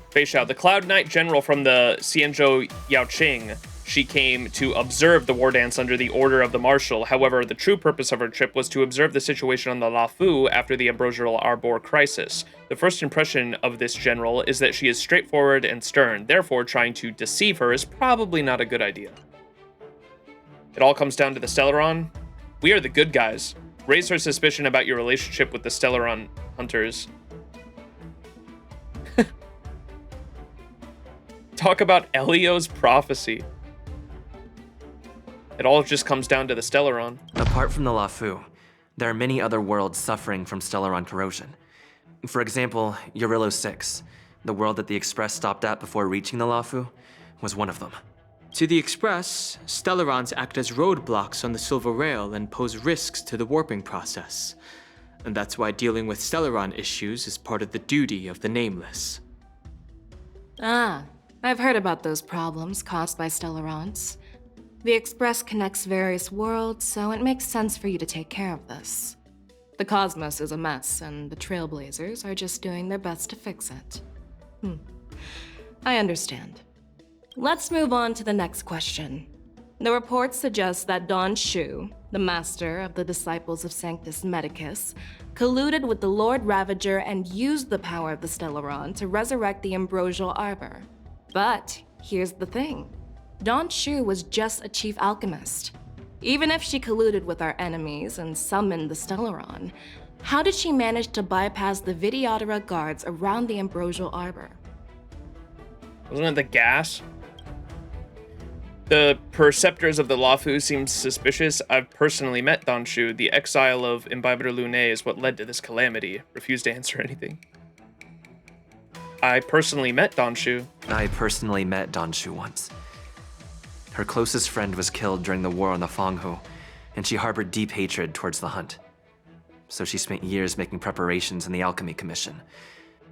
S1: Fei Xiao, the Cloud Knight General from the Xianzhou Yaoqing. She came to observe the war dance under the order of the Marshal. However, the true purpose of her trip was to observe the situation on the Luofu after the Ambrosial Arbor crisis. The first impression of this general is that she is straightforward and stern. Therefore, trying to deceive her is probably not a good idea. It all comes down to the Stellaron. We are the good guys. Raise her suspicion about your relationship with the Stellaron hunters. Talk about Elio's prophecy. It all just comes down to the Stellaron.
S8: Apart from the Luofu, there are many other worlds suffering from Stellaron corrosion. For example, Eurillo 6, the world that the Express stopped at before reaching the Luofu, was one of them.
S5: To the Express, Stellarons act as roadblocks on the Silver Rail and pose risks to the warping process. And that's why dealing with Stellaron issues is part of the duty of the Nameless.
S14: Ah, I've heard about those problems caused by Stellarons. The Express connects various worlds, so it makes sense for you to take care of this. The cosmos is a mess, and the Trailblazers are just doing their best to fix it. I understand. Let's move on to the next question. The report suggests that Don Shu, the master of the disciples of Sanctus Medicus, colluded with the Lord Ravager and used the power of the Stellaron to resurrect the Ambrosial Arbor. But here's the thing. Don Shu was just a chief alchemist. Even if she colluded with our enemies and summoned the Stellaron, how did she manage to bypass the Videodora guards around the Ambrosial Arbor?
S1: Wasn't it the gas? The perceptors of the Luofu seem suspicious. I've personally met Don Shu. The exile of Imbibitor Lunae is what led to this calamity. Refuse to answer anything. I personally met Don Shu.
S8: I personally met Don Shu once. Her closest friend was killed during the war on the Fanghu, and she harbored deep hatred towards the Hunt. So she spent years making preparations in the Alchemy Commission,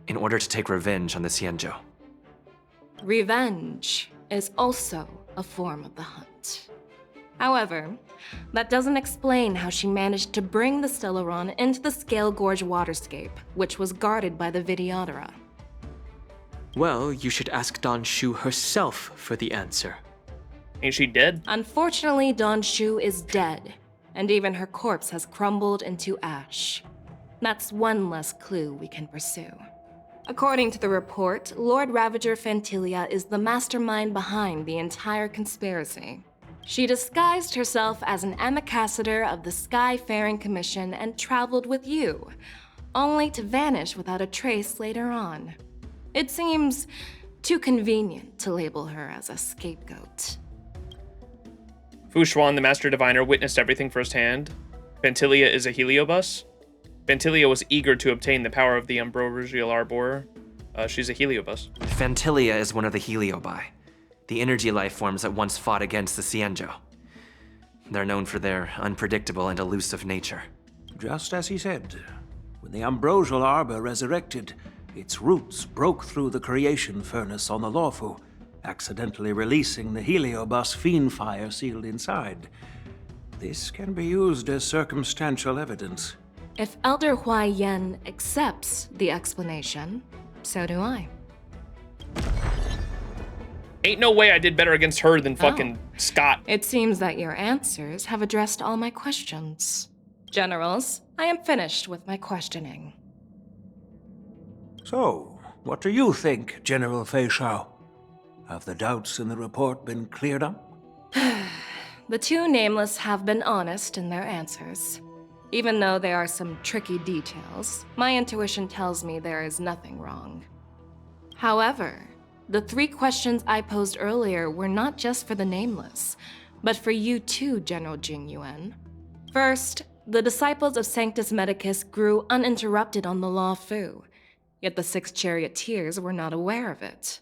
S8: in order to take revenge on the Xianzhou.
S14: Revenge is also a form of the Hunt. However, that doesn't explain how she managed to bring the Stellaron into the Scale Gorge waterscape, which was guarded by the Videodora.
S5: Well, you should ask Don Shu herself for the answer.
S1: Ain't she dead?
S14: Unfortunately, Don Shu is dead, and even her corpse has crumbled into ash. That's one less clue we can pursue. According to the report, Lord Ravager Fantilia is the mastermind behind the entire conspiracy. She disguised herself as an ambassador of the Skyfaring Commission and traveled with you, only to vanish without a trace later on. It seems too convenient to label her as a scapegoat.
S1: Fu Xuan, the Master Diviner, witnessed everything firsthand. Fantilia is a heliobus. Fantilia was eager to obtain the power of the Ambrosial Arbor. She's a heliobus.
S8: Fantilia is one of the Heliobi, the energy life forms that once fought against the Xianzhou. They're known for their unpredictable and elusive nature.
S15: Just as he said, when the Ambrosial Arbor resurrected, its roots broke through the creation furnace on the Luofu, accidentally releasing the heliobus fiend fire sealed inside. This can be used as circumstantial evidence.
S14: If Elder Huai Yen accepts the explanation, so do I.
S1: Ain't no way I did better against her than fucking Scott.
S14: It seems that your answers have addressed all my questions. Generals, I am finished with my questioning.
S15: So, what do you think, General Fei Xiao? Have the doubts in the report been cleared up?
S14: The two Nameless have been honest in their answers. Even though there are some tricky details, my intuition tells me there is nothing wrong. However, the 3 questions I posed earlier were not just for the Nameless, but for you too, General Jing Yuan. First, the disciples of Sanctus Medicus grew uninterrupted on the Luofu, yet the 6 charioteers were not aware of it.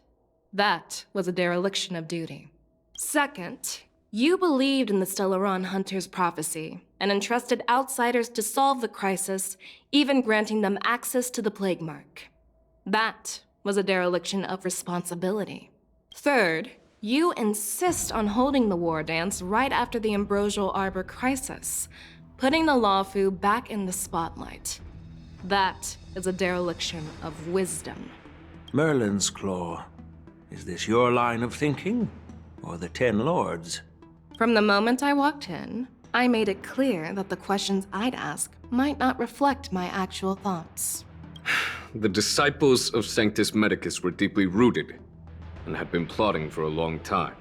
S14: That was a dereliction of duty. Second, You believed in the Stellaron Hunter's prophecy and entrusted outsiders to solve the crisis, even granting them access to the Plague Mark. That was a dereliction of responsibility. Third, you insist on holding the war dance right after the Ambrosial Arbor crisis, putting the Lawfu back in the spotlight. That is a dereliction of wisdom.
S15: Merlin's Claw. Is this your line of thinking? Or the Ten Lords?
S14: From the moment I walked in, I made it clear that the questions I'd ask might not reflect my actual thoughts.
S4: The disciples of Sanctus Medicus were deeply rooted and had been plotting for a long time.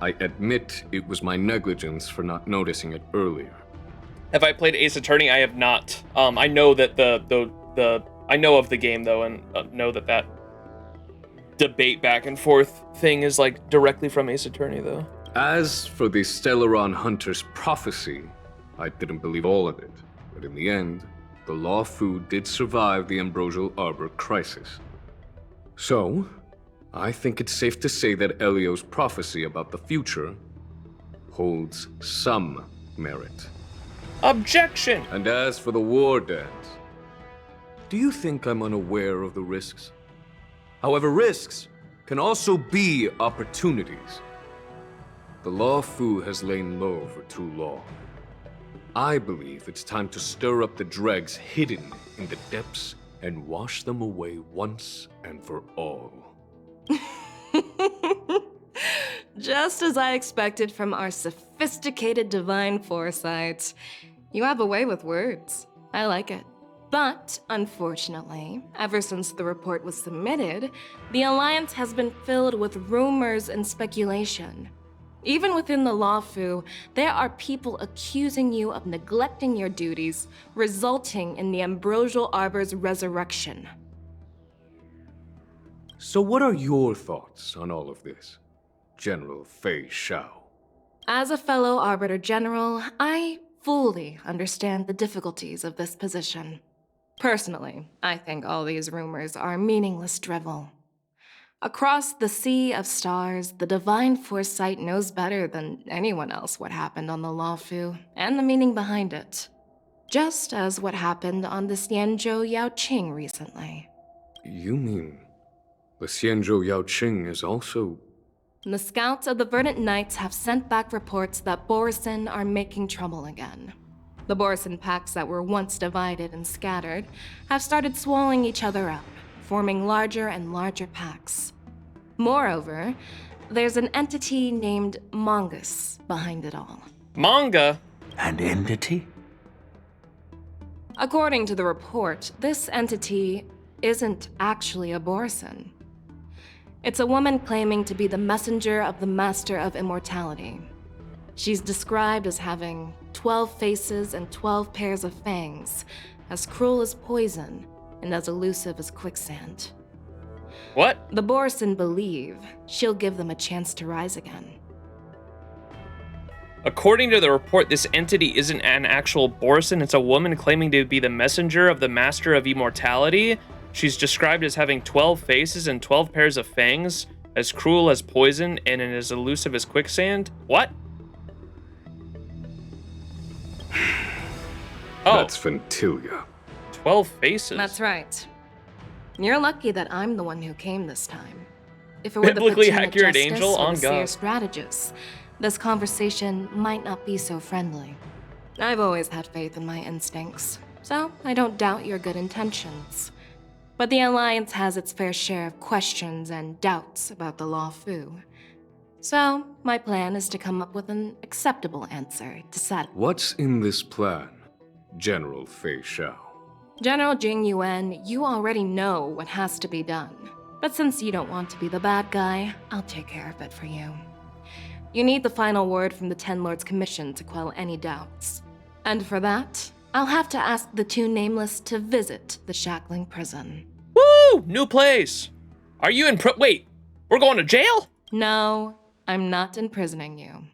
S4: I admit it was my negligence for not noticing it earlier.
S1: Have I played Ace Attorney? I have not. I know that I know of the game though, and know that debate back and forth thing is like directly from Ace Attorney though.
S4: As for the Stellaron Hunter's prophecy, I didn't believe all of it, but in the end, the Lawfu did survive the Ambrosial Arbor crisis. So, I think it's safe to say that Elio's prophecy about the future holds some merit.
S1: Objection!
S4: And as for the war dance, do you think I'm unaware of the risks? However, risks can also be opportunities. The Lawfu has lain low for too long. I believe it's time to stir up the dregs hidden in the depths and wash them away once and for all.
S14: Just as I expected from our sophisticated divine foresight. You have a way with words. I like it. But, unfortunately, ever since the report was submitted, the Alliance has been filled with rumors and speculation. Even within the Lawfu, there are people accusing you of neglecting your duties, resulting in the Ambrosial Arbor's resurrection.
S4: So what are your thoughts on all of this, General Fei Shao?
S14: As a fellow Arbiter General, I fully understand the difficulties of this position. Personally, I think all these rumors are meaningless drivel. Across the sea of stars, the divine foresight knows better than anyone else what happened on the Lawfu and the meaning behind it. Just as what happened on the Xianzhou Yaoqing recently.
S4: You mean the Xianzhou Yaoqing is also...
S14: The scouts of the Verdant Knights have sent back reports that Borisin are making trouble again. The Borisin packs that were once divided and scattered have started swallowing each other up, forming larger and larger packs. Moreover, there's an entity named Mongus behind it all.
S1: Manga?
S15: An entity?
S14: According to the report, this entity isn't actually a Borisin. It's a woman claiming to be the messenger of the Master of Immortality. She's described as having 12 faces and 12 pairs of fangs, as cruel as poison, and as elusive as quicksand.
S1: What?
S14: The Borisin believe she'll give them a chance to rise again.
S1: According to the report, this entity isn't an actual Borisin, it's a woman claiming to be the messenger of the Master of Immortality. She's described as having 12 faces and 12 pairs of fangs, as cruel as poison, and as elusive as quicksand. What? Oh.
S4: That's Ventilia.
S1: 12 faces.
S14: That's right. You're lucky that I'm the one who came this time. If it were
S1: Biblically
S14: the
S1: accurate
S14: Justice
S1: angel
S14: or
S1: on
S14: the Seer
S1: God.
S14: Strategist, this conversation might not be so friendly. I've always had faith in my instincts, so I don't doubt your good intentions. But the Alliance has its fair share of questions and doubts about the Lawfu. So, my plan is to come up with an acceptable answer to satisfy.
S4: What's in this plan, General Fei Shao?
S14: General Jing Yuan, you already know what has to be done. But since you don't want to be the bad guy, I'll take care of it for you. You need the final word from the Ten Lords Commission to quell any doubts. And for that, I'll have to ask the two Nameless to visit the Shackling prison.
S1: Woo! New place! Are you in wait, we're going to jail?
S14: No, I'm not imprisoning you.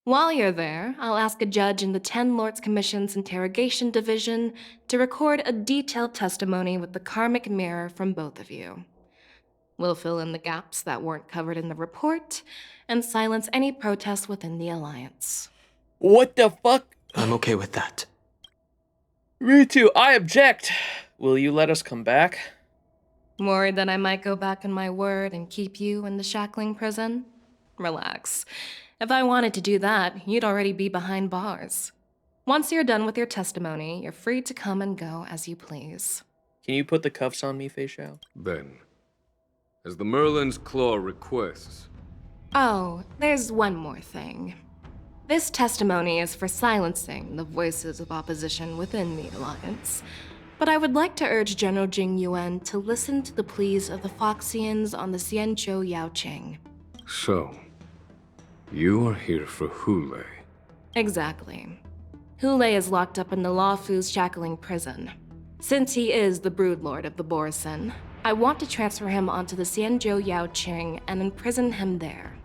S14: While you're there, I'll ask a judge in the Ten Lords Commission's Interrogation Division to record a detailed testimony with the karmic mirror from both of you. We'll fill in the gaps that weren't covered in the report and silence any protests within the Alliance.
S1: What the fuck?
S5: I'm okay with that.
S1: Me too. I object. Will you let us come back?
S14: Worried that I might go back on my word and keep you in the shackling prison? Relax. If I wanted to do that, you'd already be behind bars. Once you're done with your testimony, you're free to come and go as you please.
S1: Can you put the cuffs on me, Fei Xiao?
S4: Then, as the Merlin's Claw requests...
S14: Oh, there's one more thing. This testimony is for silencing the voices of opposition within the Alliance. But I would like to urge General Jing Yuan to listen to the pleas of the Foxians on the Xianzhou Yaoqing.
S4: So, you are here for Hule.
S14: Exactly. Hule is locked up in the Luofu's shackling prison. Since he is the broodlord of the Borison, I want to transfer him onto the Xianzhou Yaoqing and imprison him there.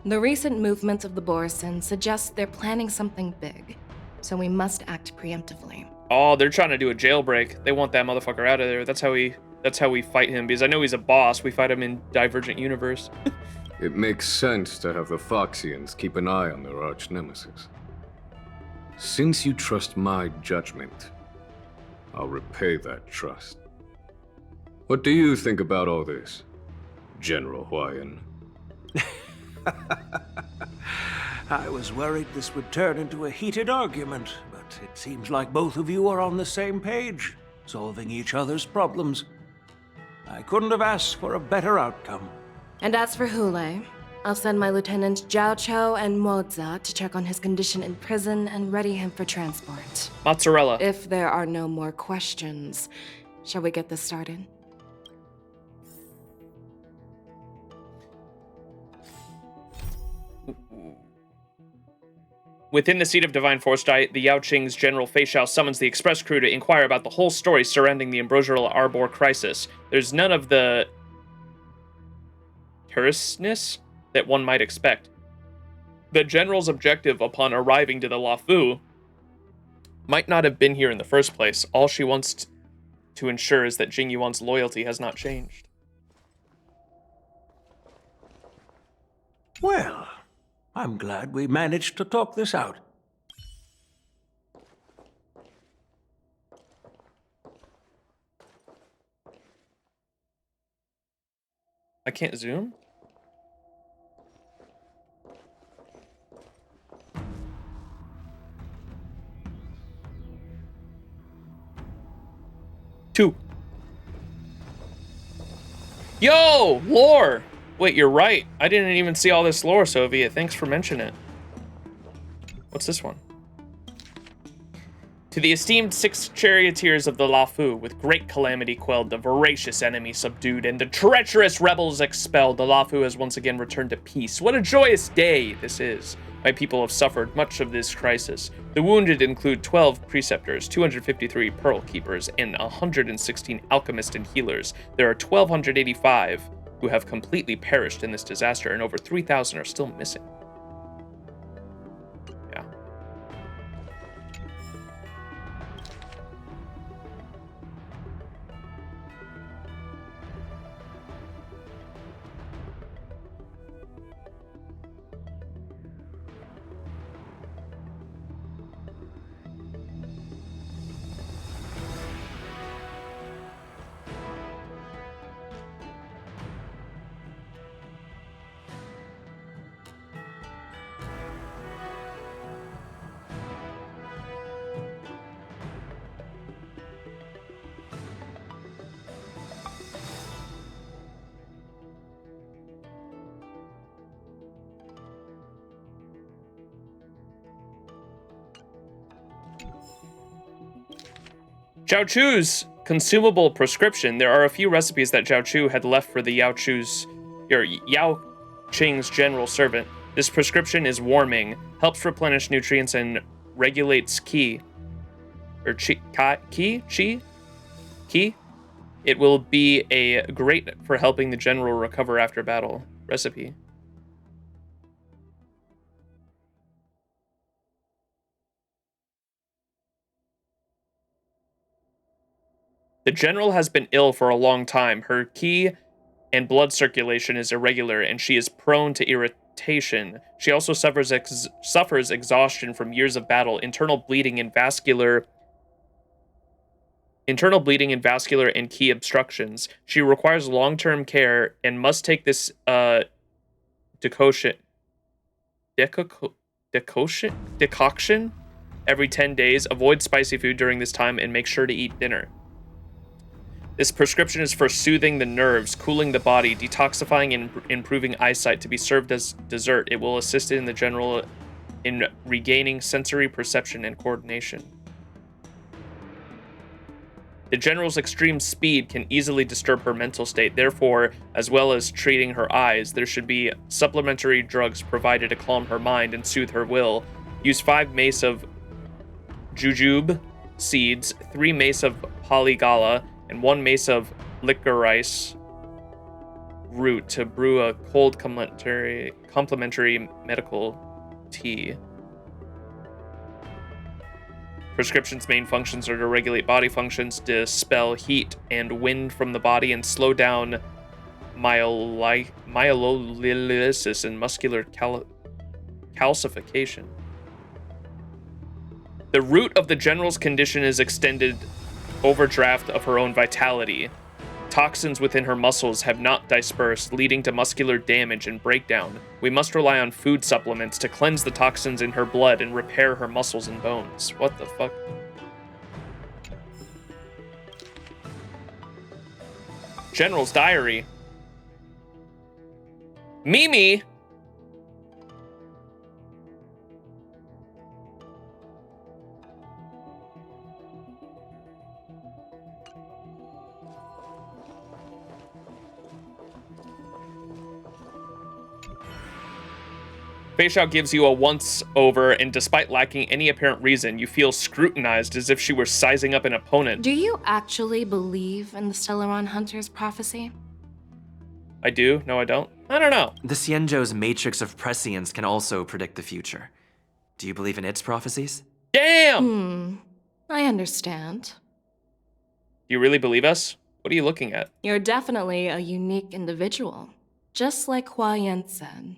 S14: The recent movements of the Borison suggest they're planning something big, so we must act preemptively.
S1: Oh, they're trying to do a jailbreak. They want that motherfucker out of there. That's how we fight him, because I know he's a boss. We fight him in Divergent Universe.
S4: It makes sense to have the Foxians keep an eye on their arch-nemesis. Since you trust my judgment, I'll repay that trust. What do you think about all this, General Huayan?
S15: I was worried this would turn into a heated argument, but it seems like both of you are on the same page, solving each other's problems. I couldn't have asked for a better outcome.
S14: And as for Hule, I'll send my lieutenants Zhao Chou and Moza to check on his condition in prison and ready him for transport.
S1: Mozzarella.
S14: If there are no more questions, shall we get this started?
S1: Within the seat of Divine Foresight, the Yaoqing's General Fei Xiao summons the express crew to inquire about the whole story surrounding the Ambrosial Arbor crisis. There's none of the terseness that one might expect. The General's objective upon arriving to the Luofu might not have been here in the first place. All she wants to ensure is that Jing Yuan's loyalty has not changed.
S15: Well, I'm glad we managed to talk this out.
S1: I can't zoom? Two. Yo, lore! Wait, you're right. I didn't even see all this lore, Soviet. Thanks for mentioning it. What's this one? To the esteemed 6 charioteers of the Luofu, with great calamity quelled, the voracious enemy subdued, and the treacherous rebels expelled, the Luofu has once again returned to peace. What a joyous day this is. My people have suffered much of this crisis. The wounded include 12 preceptors, 253 pearl keepers, and 116 alchemists and healers. There are 1,285 who have completely perished in this disaster, and over 3,000 are still missing. Yeah. Zhao Chu's consumable prescription. There are a few recipes that Zhao Chu had left for the Yao Qing's general servant. This prescription is warming, helps replenish nutrients, and regulates qi. Or qi? It will be a great for helping the general recover after battle recipe. The general has been ill for a long time. Her qi and blood circulation is irregular, and she is prone to irritation. She also suffers exhaustion from years of battle, internal bleeding and vascular and key obstructions. She requires long-term care and must take this decoction every 10 days. Avoid spicy food during this time and make sure to eat dinner. This prescription is for soothing the nerves, cooling the body, detoxifying, and improving eyesight. To be served as dessert, it will assist in regaining sensory perception and coordination. The general's extreme speed can easily disturb her mental state. Therefore, as well as treating her eyes, there should be supplementary drugs provided to calm her mind and soothe her will. Use 5 mace of jujube seeds, 3 mace of polygala, and 1 mace of licorice root to brew a cold complementary medical tea. Prescription's main functions are to regulate body functions, dispel heat and wind from the body, and slow down myelolysis and muscular calcification. The root of the general's condition is extended overdraft of her own vitality. Toxins within her muscles have not dispersed, leading to muscular damage and breakdown. We must rely on food supplements to cleanse the toxins in her blood and repair her muscles and bones. What the fuck? General's diary. Mimi! Fei gives you a once-over, and despite lacking any apparent reason, you feel scrutinized as if she were sizing up an opponent.
S14: Do you actually believe in the Stellaron Hunter's prophecy?
S1: I do? No, I don't. I don't know.
S8: The Xianzhou's matrix of prescience can also predict the future. Do you believe in its prophecies?
S1: Damn!
S14: I understand.
S1: Do you really believe us? What are you looking at?
S14: You're definitely a unique individual, just like Hua Yan said.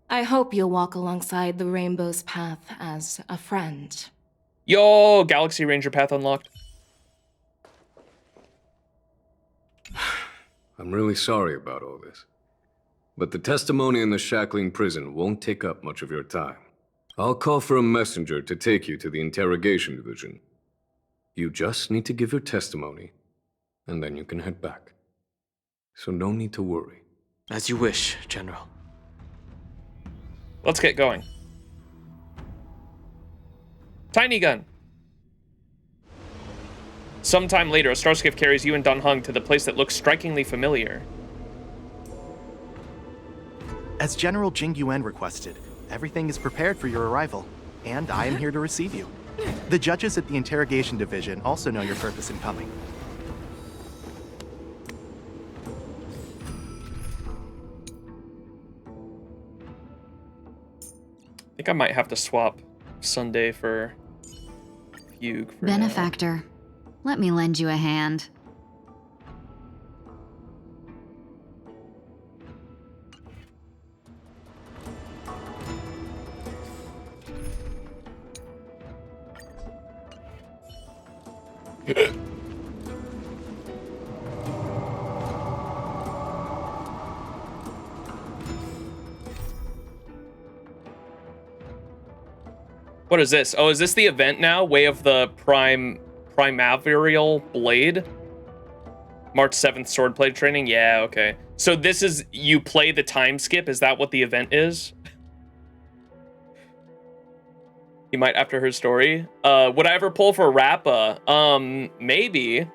S14: I hope you'll walk alongside the Rainbow's path as a friend.
S1: Yo, Galaxy Ranger path unlocked.
S4: I'm really sorry about all this. But the testimony in the shackling prison won't take up much of your time. I'll call for a messenger to take you to the interrogation division. You just need to give your testimony, and then you can head back. So no need to worry.
S5: As you wish, General.
S1: Let's get going. Tiny gun. Sometime later, a starskiff carries you and Dan Heng to the place that looks strikingly familiar.
S17: As General Jing Yuan requested, everything is prepared for your arrival, and I am here to receive you. The judges at the interrogation division also know your purpose in coming.
S1: I think I might have to swap Sunday for Fugue for
S19: Benefactor, let me lend you a hand.
S1: What is this? Oh, is this the event now? Way of the Primaverial Blade? March 7th swordplay training? Yeah, okay. So this is, you play the time skip? Is that what the event is? You might after her story. Would I ever pull for Rappa? Maybe.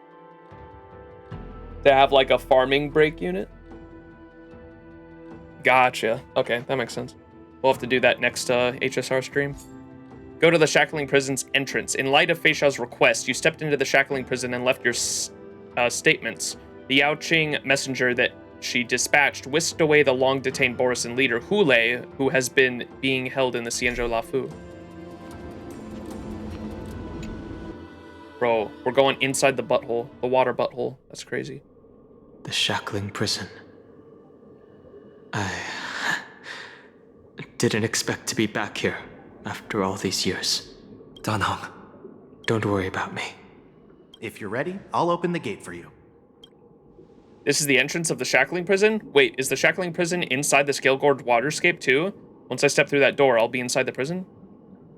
S1: To have like a farming break unit? Gotcha. Okay, that makes sense. We'll have to do that next HSR stream. Go to the Shackling Prison's entrance. In light of Fei Xiao's request, you stepped into the Shackling Prison and left your statements. The Yaoqing messenger that she dispatched whisked away the long-detained Borisan leader, Hulei, who has been being held in the Xianzhou Lafu. Bro, we're going inside the butthole. The water butthole. That's crazy.
S5: The shackling prison. I didn't expect to be back here after all these years.
S8: Danhong.
S5: Don't worry about me.
S17: If you're ready, I'll open the gate for you.
S1: This is the entrance of the shackling prison? Wait, is the shackling prison inside the Scale-Gorged waterscape too? Once I step through that door, I'll be inside the prison?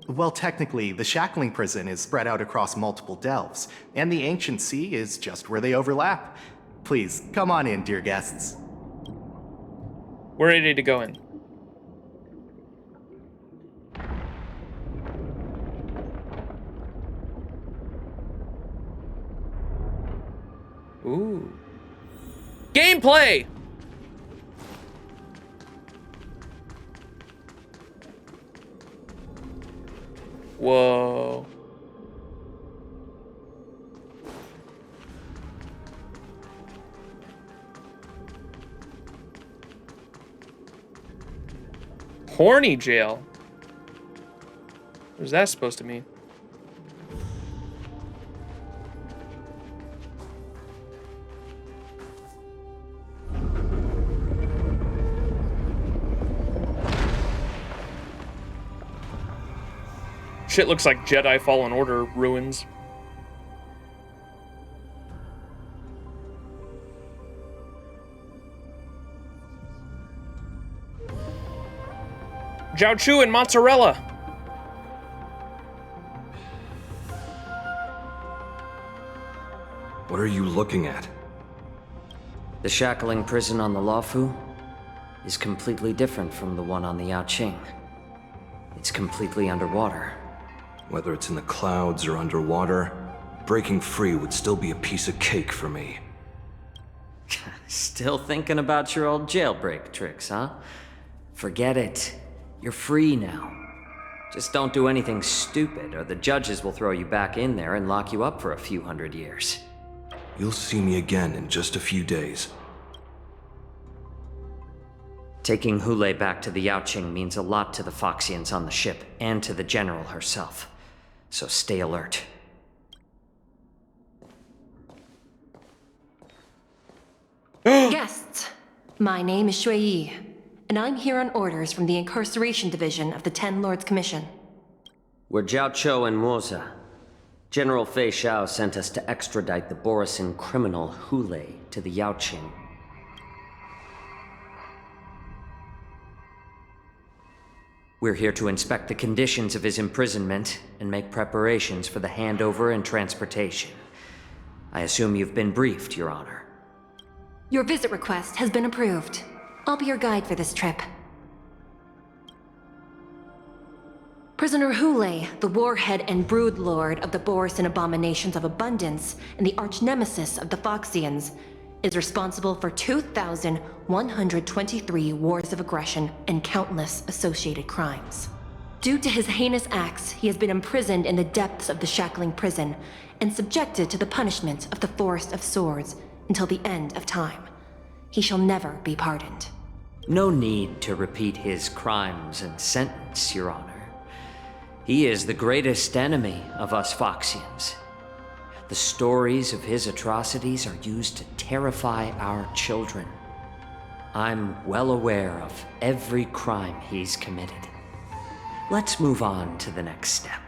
S17: Well, technically, the shackling prison is spread out across multiple delves, and the ancient sea is just where they overlap. Please, come on in, dear guests.
S1: We're ready to go in. Ooh. Gameplay! Whoa. Horny jail? What is that supposed to mean? Shit looks like Jedi Fallen Order ruins. Jiaochu and mozzarella.
S4: What are you looking at?
S12: The shackling prison on the Luofu is completely different from the one on the Yaoqing. It's completely underwater.
S4: Whether it's in the clouds or underwater, breaking free would still be a piece of cake for me.
S12: Still thinking about your old jailbreak tricks, huh? Forget it. You're free now. Just don't do anything stupid, or the judges will throw you back in there and lock you up for a few hundred years.
S4: You'll see me again in just a few days.
S12: Taking Hule back to the Yaoqing means a lot to the Foxians on the ship, and to the General herself. So stay alert.
S10: Guests, my name is Shui Yi, and I'm here on orders from the Incarceration Division of the Ten Lords Commission.
S12: We're Jiaoqiu and Moza. General Fei Xiao sent us to extradite the Borisin criminal Hule to the Yaoqing. We're here to inspect the conditions of his imprisonment and make preparations for the handover and transportation. I assume you've been briefed, Your Honor.
S10: Your visit request has been approved. I'll be your guide for this trip. Prisoner Hule, the warhead and brood lord of the Borisin Abominations of Abundance and the arch-nemesis of the Foxians, is responsible for 2,123 wars of aggression and countless associated crimes. Due to his heinous acts, he has been imprisoned in the depths of the shackling prison and subjected to the punishment of the Forest of Swords until the end of time. He shall never be pardoned.
S12: No need to repeat his crimes and sentence, Your Honor. He is the greatest enemy of us Foxians. The stories of his atrocities are used to terrify our children. I'm well aware of every crime he's committed. Let's move on to the next step.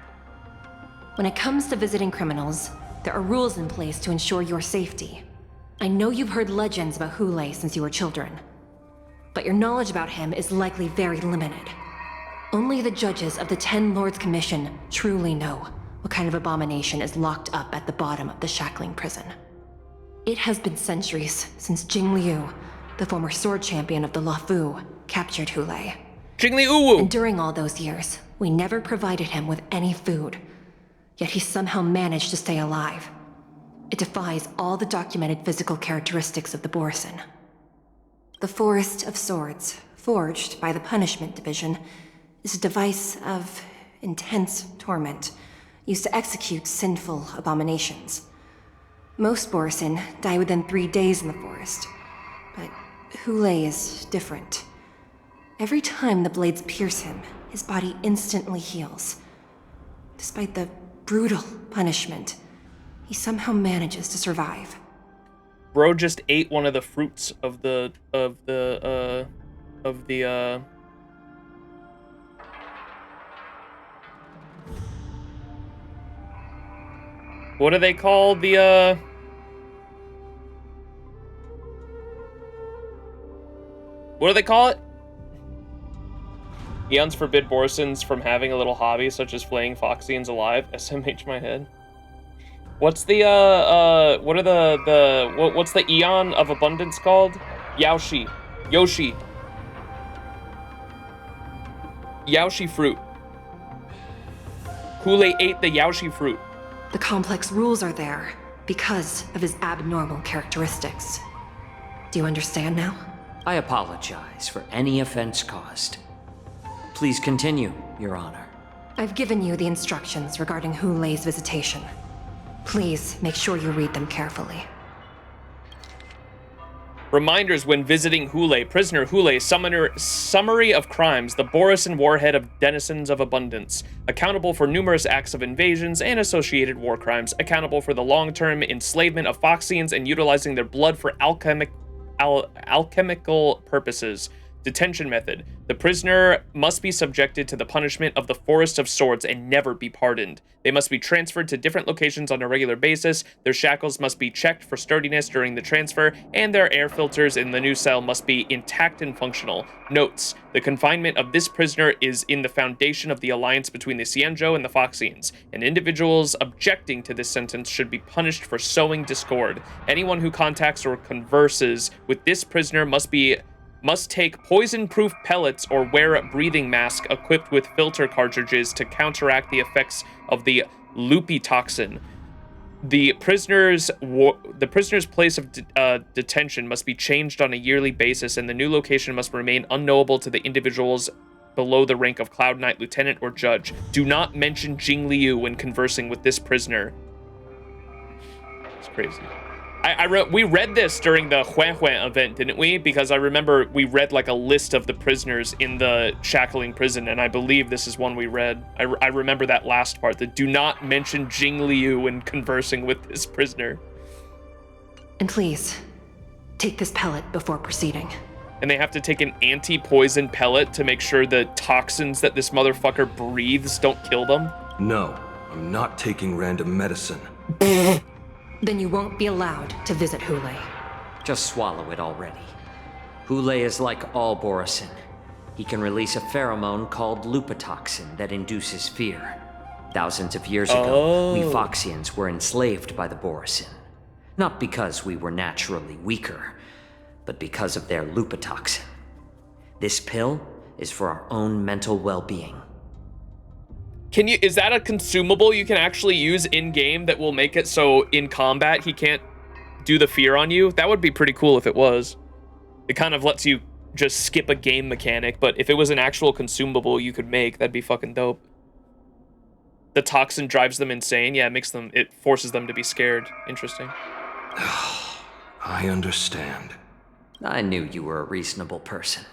S10: When it comes to visiting criminals, there are rules in place to ensure your safety. I know you've heard legends about Hule since you were children, but your knowledge about him is likely very limited. Only the judges of the Ten Lords Commission truly know what kind of abomination is locked up at the bottom of the shackling prison. It has been centuries since Jing Liu, the former sword champion of the Luofu, captured Hule.
S1: Jing Liu!
S10: And during all those years, we never provided him with any food. Yet he somehow managed to stay alive. It defies all the documented physical characteristics of the Borisin. The Forest of Swords, forged by the Punishment Division, is a device of intense torment, used to execute sinful abominations. Most Borisin die within 3 days in the forest, but Hule is different. Every time the blades pierce him, his body instantly heals. Despite the brutal punishment, he somehow manages to survive.
S1: Bro just ate one of the fruits of the what do they call the what do they call it? Eons forbid Borisons from having a little hobby such as flaying Foxians alive. SMH my head. What's the what are what's the Eon of abundance called? Yoshi fruit. Kool-Aid ate the Yoshi fruit.
S10: The complex rules are there because of his abnormal characteristics. Do you understand now?
S12: I apologize for any offense caused. Please continue, Your Honor.
S10: I've given you the instructions regarding Hulei's visitation. Please make sure you read them carefully.
S1: Reminders when visiting Hulei. Prisoner Hulei, summary of crimes. The Borisin warhead of denizens of abundance. Accountable for numerous acts of invasions and associated war crimes. Accountable for the long-term enslavement of Foxians and utilizing their blood for alchemical purposes. Detention method. The prisoner must be subjected to the punishment of the Forest of Swords and never be pardoned. They must be transferred to different locations on a regular basis. Their shackles must be checked for sturdiness during the transfer, and their air filters in the new cell must be intact and functional. Notes. The confinement of this prisoner is in the foundation of the alliance between the Xianzhou and the Foxians, and individuals objecting to this sentence should be punished for sowing discord. Anyone who contacts or converses with this prisoner must take poison-proof pellets or wear a breathing mask equipped with filter cartridges to counteract the effects of the loopy toxin. The prisoner's place of detention must be changed on a yearly basis, and the new location must remain unknowable to the individuals below the rank of Cloud Knight, Lieutenant, or Judge. Do not mention Jing Liu when conversing with this prisoner. It's crazy. We read this during the Huan Huan event, didn't we? Because I remember we read like a list of the prisoners in the shackling prison, and I believe this is one we read. I remember that last part, that do not mention Jing Liu when conversing with this prisoner.
S10: And please, take this pellet before proceeding.
S1: And they have to take an anti-poison pellet to make sure the toxins that this motherfucker breathes don't kill them?
S20: No, I'm not taking random medicine.
S10: Then you won't be allowed to visit Hulei.
S12: Just swallow it already. Hulei is like all Borisin. He can release a pheromone called lupatoxin that induces fear. Thousands of years ago, we Foxians were enslaved by the Borisin. Not because we were naturally weaker, but because of their lupatoxin. This pill is for our own mental well-being.
S1: Is that a consumable you can actually use in-game that will make it so in combat he can't do the fear on you? That would be pretty cool if it was. It kind of lets you just skip a game mechanic, but if it was an actual consumable you could make, that'd be fucking dope. The toxin drives them insane. Yeah, it forces them to be scared. Interesting.
S20: I understand.
S12: I knew you were a reasonable person.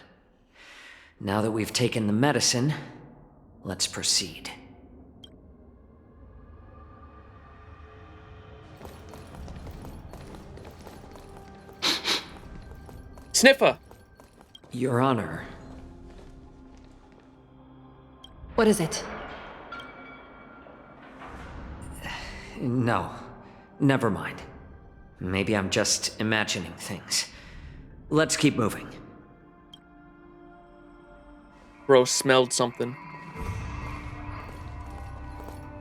S12: Now that we've taken the medicine, let's proceed.
S1: Sniffer!
S12: Your Honor.
S10: What is it?
S12: No, never mind. Maybe I'm just imagining things. Let's keep moving.
S1: Bro smelled something.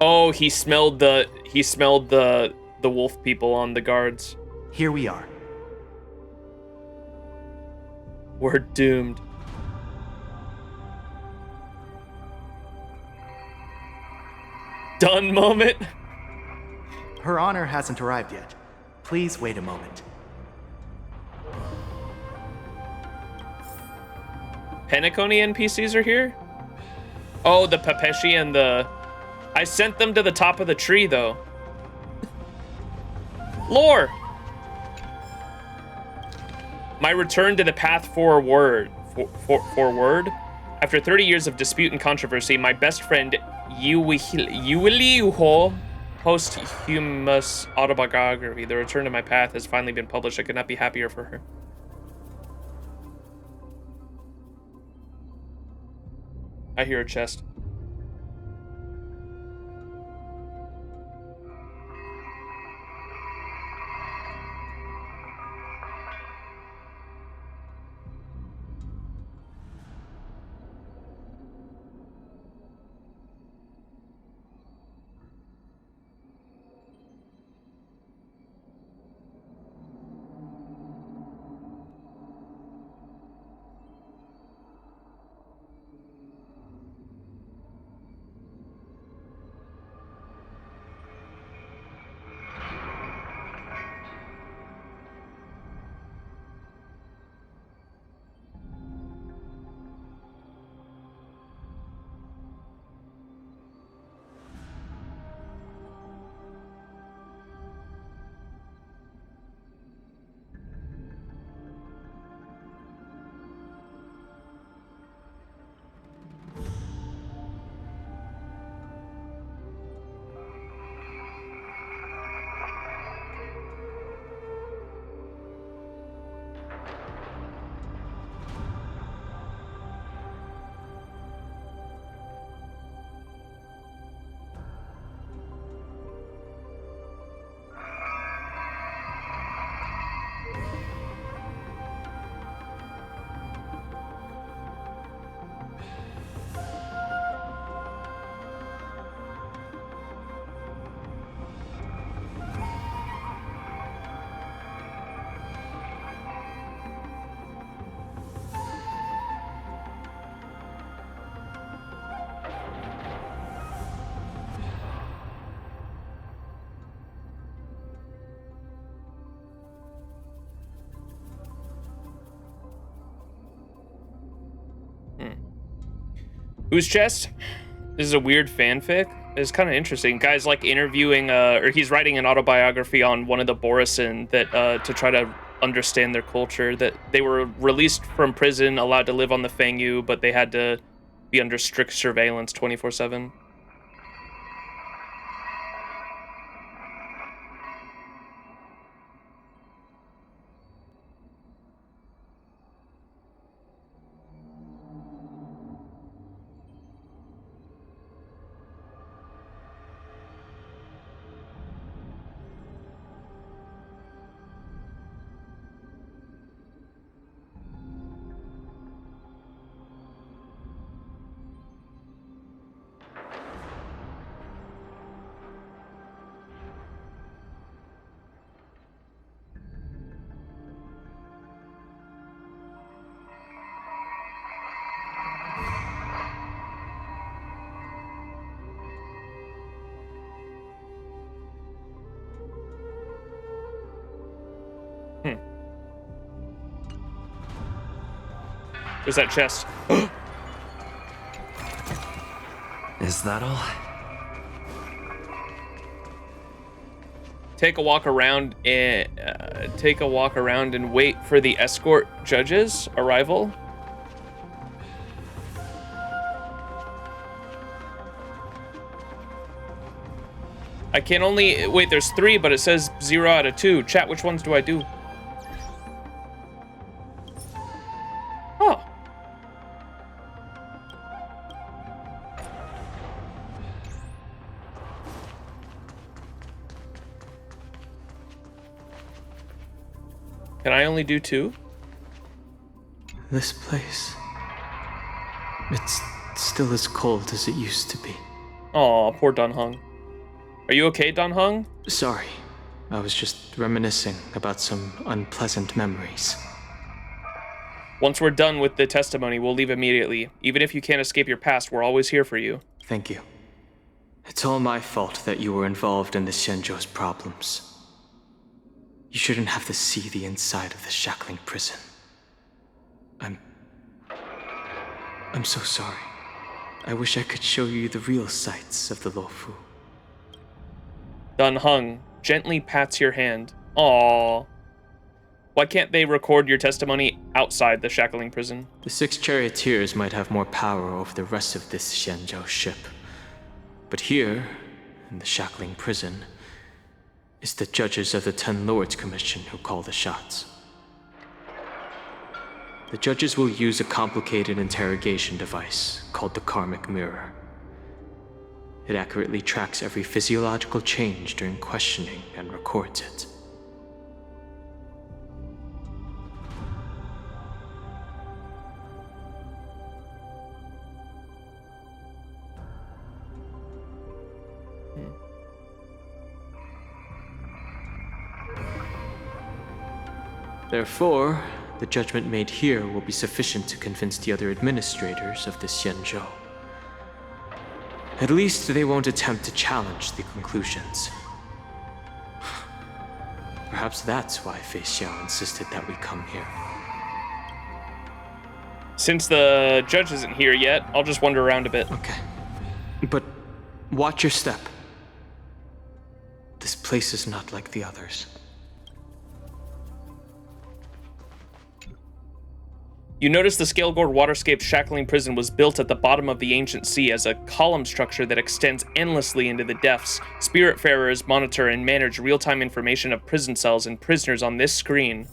S1: Oh, he smelled the wolf people on the guards.
S17: Here we are.
S1: We're doomed. Done moment.
S17: Her Honor hasn't arrived yet. Please wait a moment.
S1: Penacony NPCs are here? Oh, the Papeshi and the... I sent them to the top of the tree, though. Lore! My return to the path forward. Forward? After 30 years of dispute and controversy, my best friend Yuiliuho posthumous autobiography. The Return to My Path has finally been published. I could not be happier for her. I hear a chest. Whose chest? This is a weird fanfic. It's kind of interesting. Guy's like interviewing, or he's writing an autobiography on one of the Borisin that to try to understand their culture. That they were released from prison, allowed to live on the Fangyu, but they had to be under strict surveillance 24/7. There's that chest.
S8: Is that all?
S1: Take a walk around and wait for the escort judge's arrival. I can only wait. There's 3, but it says 0 out of 2. Chat, which ones do I do? Oh. Can I only do 2?
S5: This place. It's still as cold as it used to be.
S1: Aw, poor Dun Hung. Are you okay, Dun Hung?
S5: Sorry. I was just reminiscing about some unpleasant memories.
S1: Once we're done with the testimony, we'll leave immediately. Even if you can't escape your past, we're always here for you.
S5: Thank you. It's all my fault that you were involved in the Shenzhou's problems. You shouldn't have to see the inside of the shackling prison. I'm so sorry. I wish I could show you the real sights of the Luofu.
S1: Dun Hung gently pats your hand. Aww. Why can't they record your testimony outside the shackling prison?
S5: The 6 charioteers might have more power over the rest of this Shenzhou ship. But here, in the shackling prison, it's the judges of the Ten Lords Commission who call the shots. The judges will use a complicated interrogation device called the Karmic Mirror. It accurately tracks every physiological change during questioning and records it. Therefore, the judgment made here will be sufficient to convince the other administrators of the Xianzhou. At least they won't attempt to challenge the conclusions. Perhaps that's why Fei Xiao insisted that we come here.
S1: Since the judge isn't here yet, I'll just wander around a bit.
S5: Okay. But watch your step. This place is not like the others.
S1: You notice the scale-gored waterscape shackling prison was built at the bottom of the ancient sea as a column structure that extends endlessly into the depths. Spiritfarers monitor and manage real-time information of prison cells and prisoners on this screen.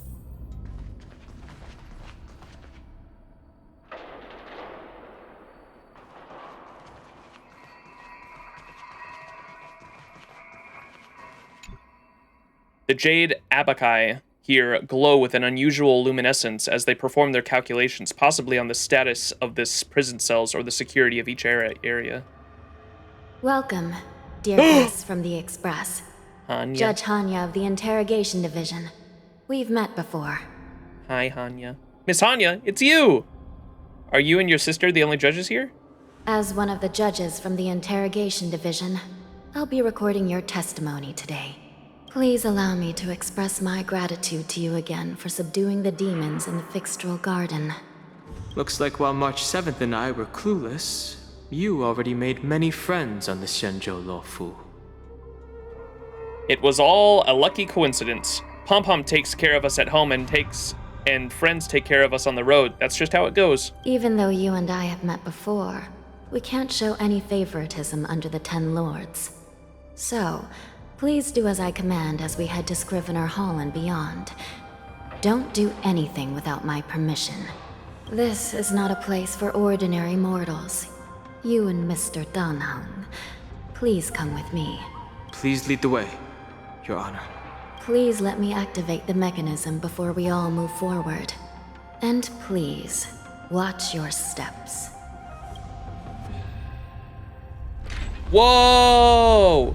S1: The jade abaci here glow with an unusual luminescence as they perform their calculations, possibly on the status of this prison cells or the security of each area.
S16: Welcome, dear guests from the Express.
S1: Hanya.
S16: Judge Hanya of the Interrogation Division. We've met before.
S1: Hi, Hanya. Miss Hanya, it's you! Are you and your sister the only judges here?
S16: As one of the judges from the Interrogation Division, I'll be recording your testimony today. Please allow me to express my gratitude to you again for subduing the demons in the Fixtral Garden.
S5: Looks like while March 7th and I were clueless, you already made many friends on the Xianzhou Luofu.
S1: It was all a lucky coincidence. Pom-Pom takes care of us at home and friends take care of us on the road. That's just how it goes.
S16: Even though you and I have met before, we can't show any favoritism under the Ten Lords. So, please do as I command as we head to Scrivener Hall and beyond. Don't do anything without my permission. This is not a place for ordinary mortals. You and Mr. Danheng, please come with me.
S5: Please lead the way, Your Honor.
S16: Please let me activate the mechanism before we all move forward. And please, watch your steps.
S1: Whoa!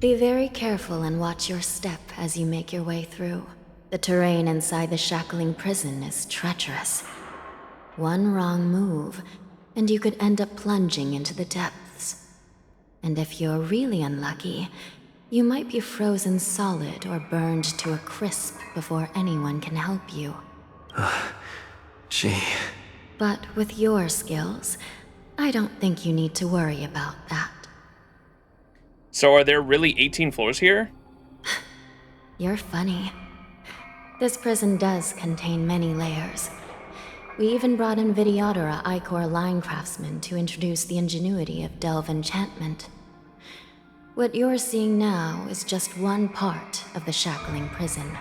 S16: Be very careful and watch your step as you make your way through. The terrain inside the shackling prison is treacherous. One wrong move, and you could end up plunging into the depths. And if you're really unlucky, you might be frozen solid or burned to a crisp before anyone can help you.
S8: Gee.
S16: But with your skills, I don't think you need to worry about that.
S1: So are there really 18 floors here?
S16: You're funny. This prison does contain many layers. We even brought in Vidyadhara Ichor line craftsmen to introduce the ingenuity of Delve enchantment. What you're seeing now is just one part of the shackling prison.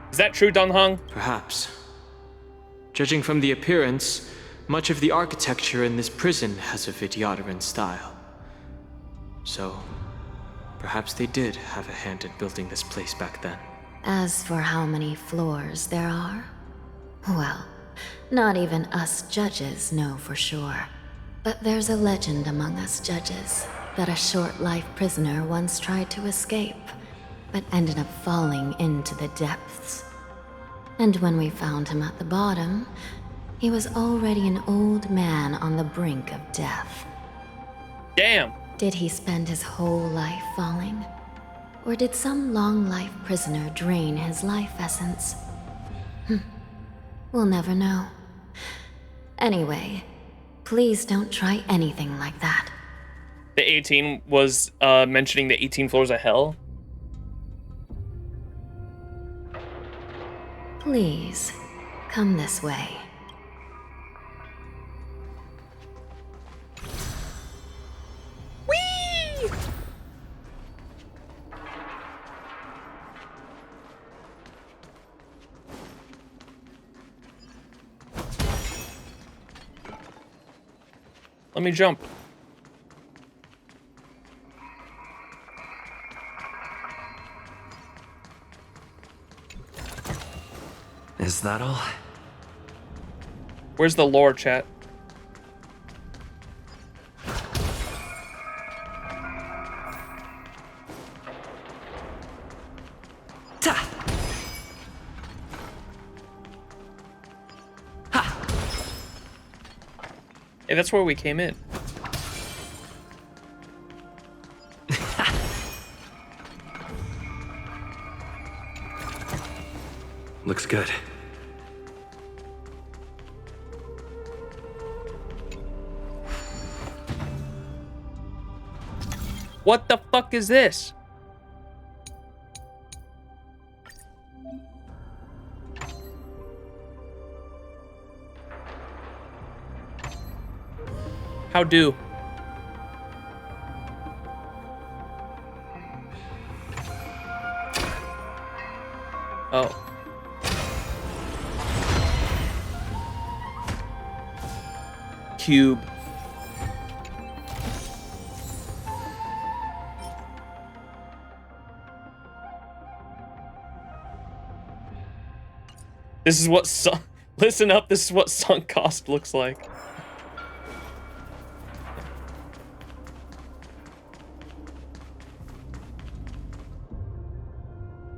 S1: Is that true, Danheng?
S5: Perhaps. Judging from the appearance, much of the architecture in this prison has a Vidyadharan style. So, perhaps they did have a hand in building this place back then.
S16: As for how many floors there are, well, not even us judges know for sure. But there's a legend among us judges that a short-life prisoner once tried to escape, but ended up falling into the depths. And when we found him at the bottom, he was already an old man on the brink of death.
S1: Damn!
S16: Did he spend his whole life falling? Or did some long-life prisoner drain his life essence? We'll never know. Anyway, Please don't try anything like that.
S1: The 18 was mentioning the 18 floors of hell.
S16: Please, come this way.
S1: Whee! Let me jump.
S8: Is that all?
S1: Where's the lore, chat? Hey, that's where we came in.
S20: Looks good.
S1: What the fuck is this? How do? Oh. Cube. This is what listen up, this is what sunk cost looks like.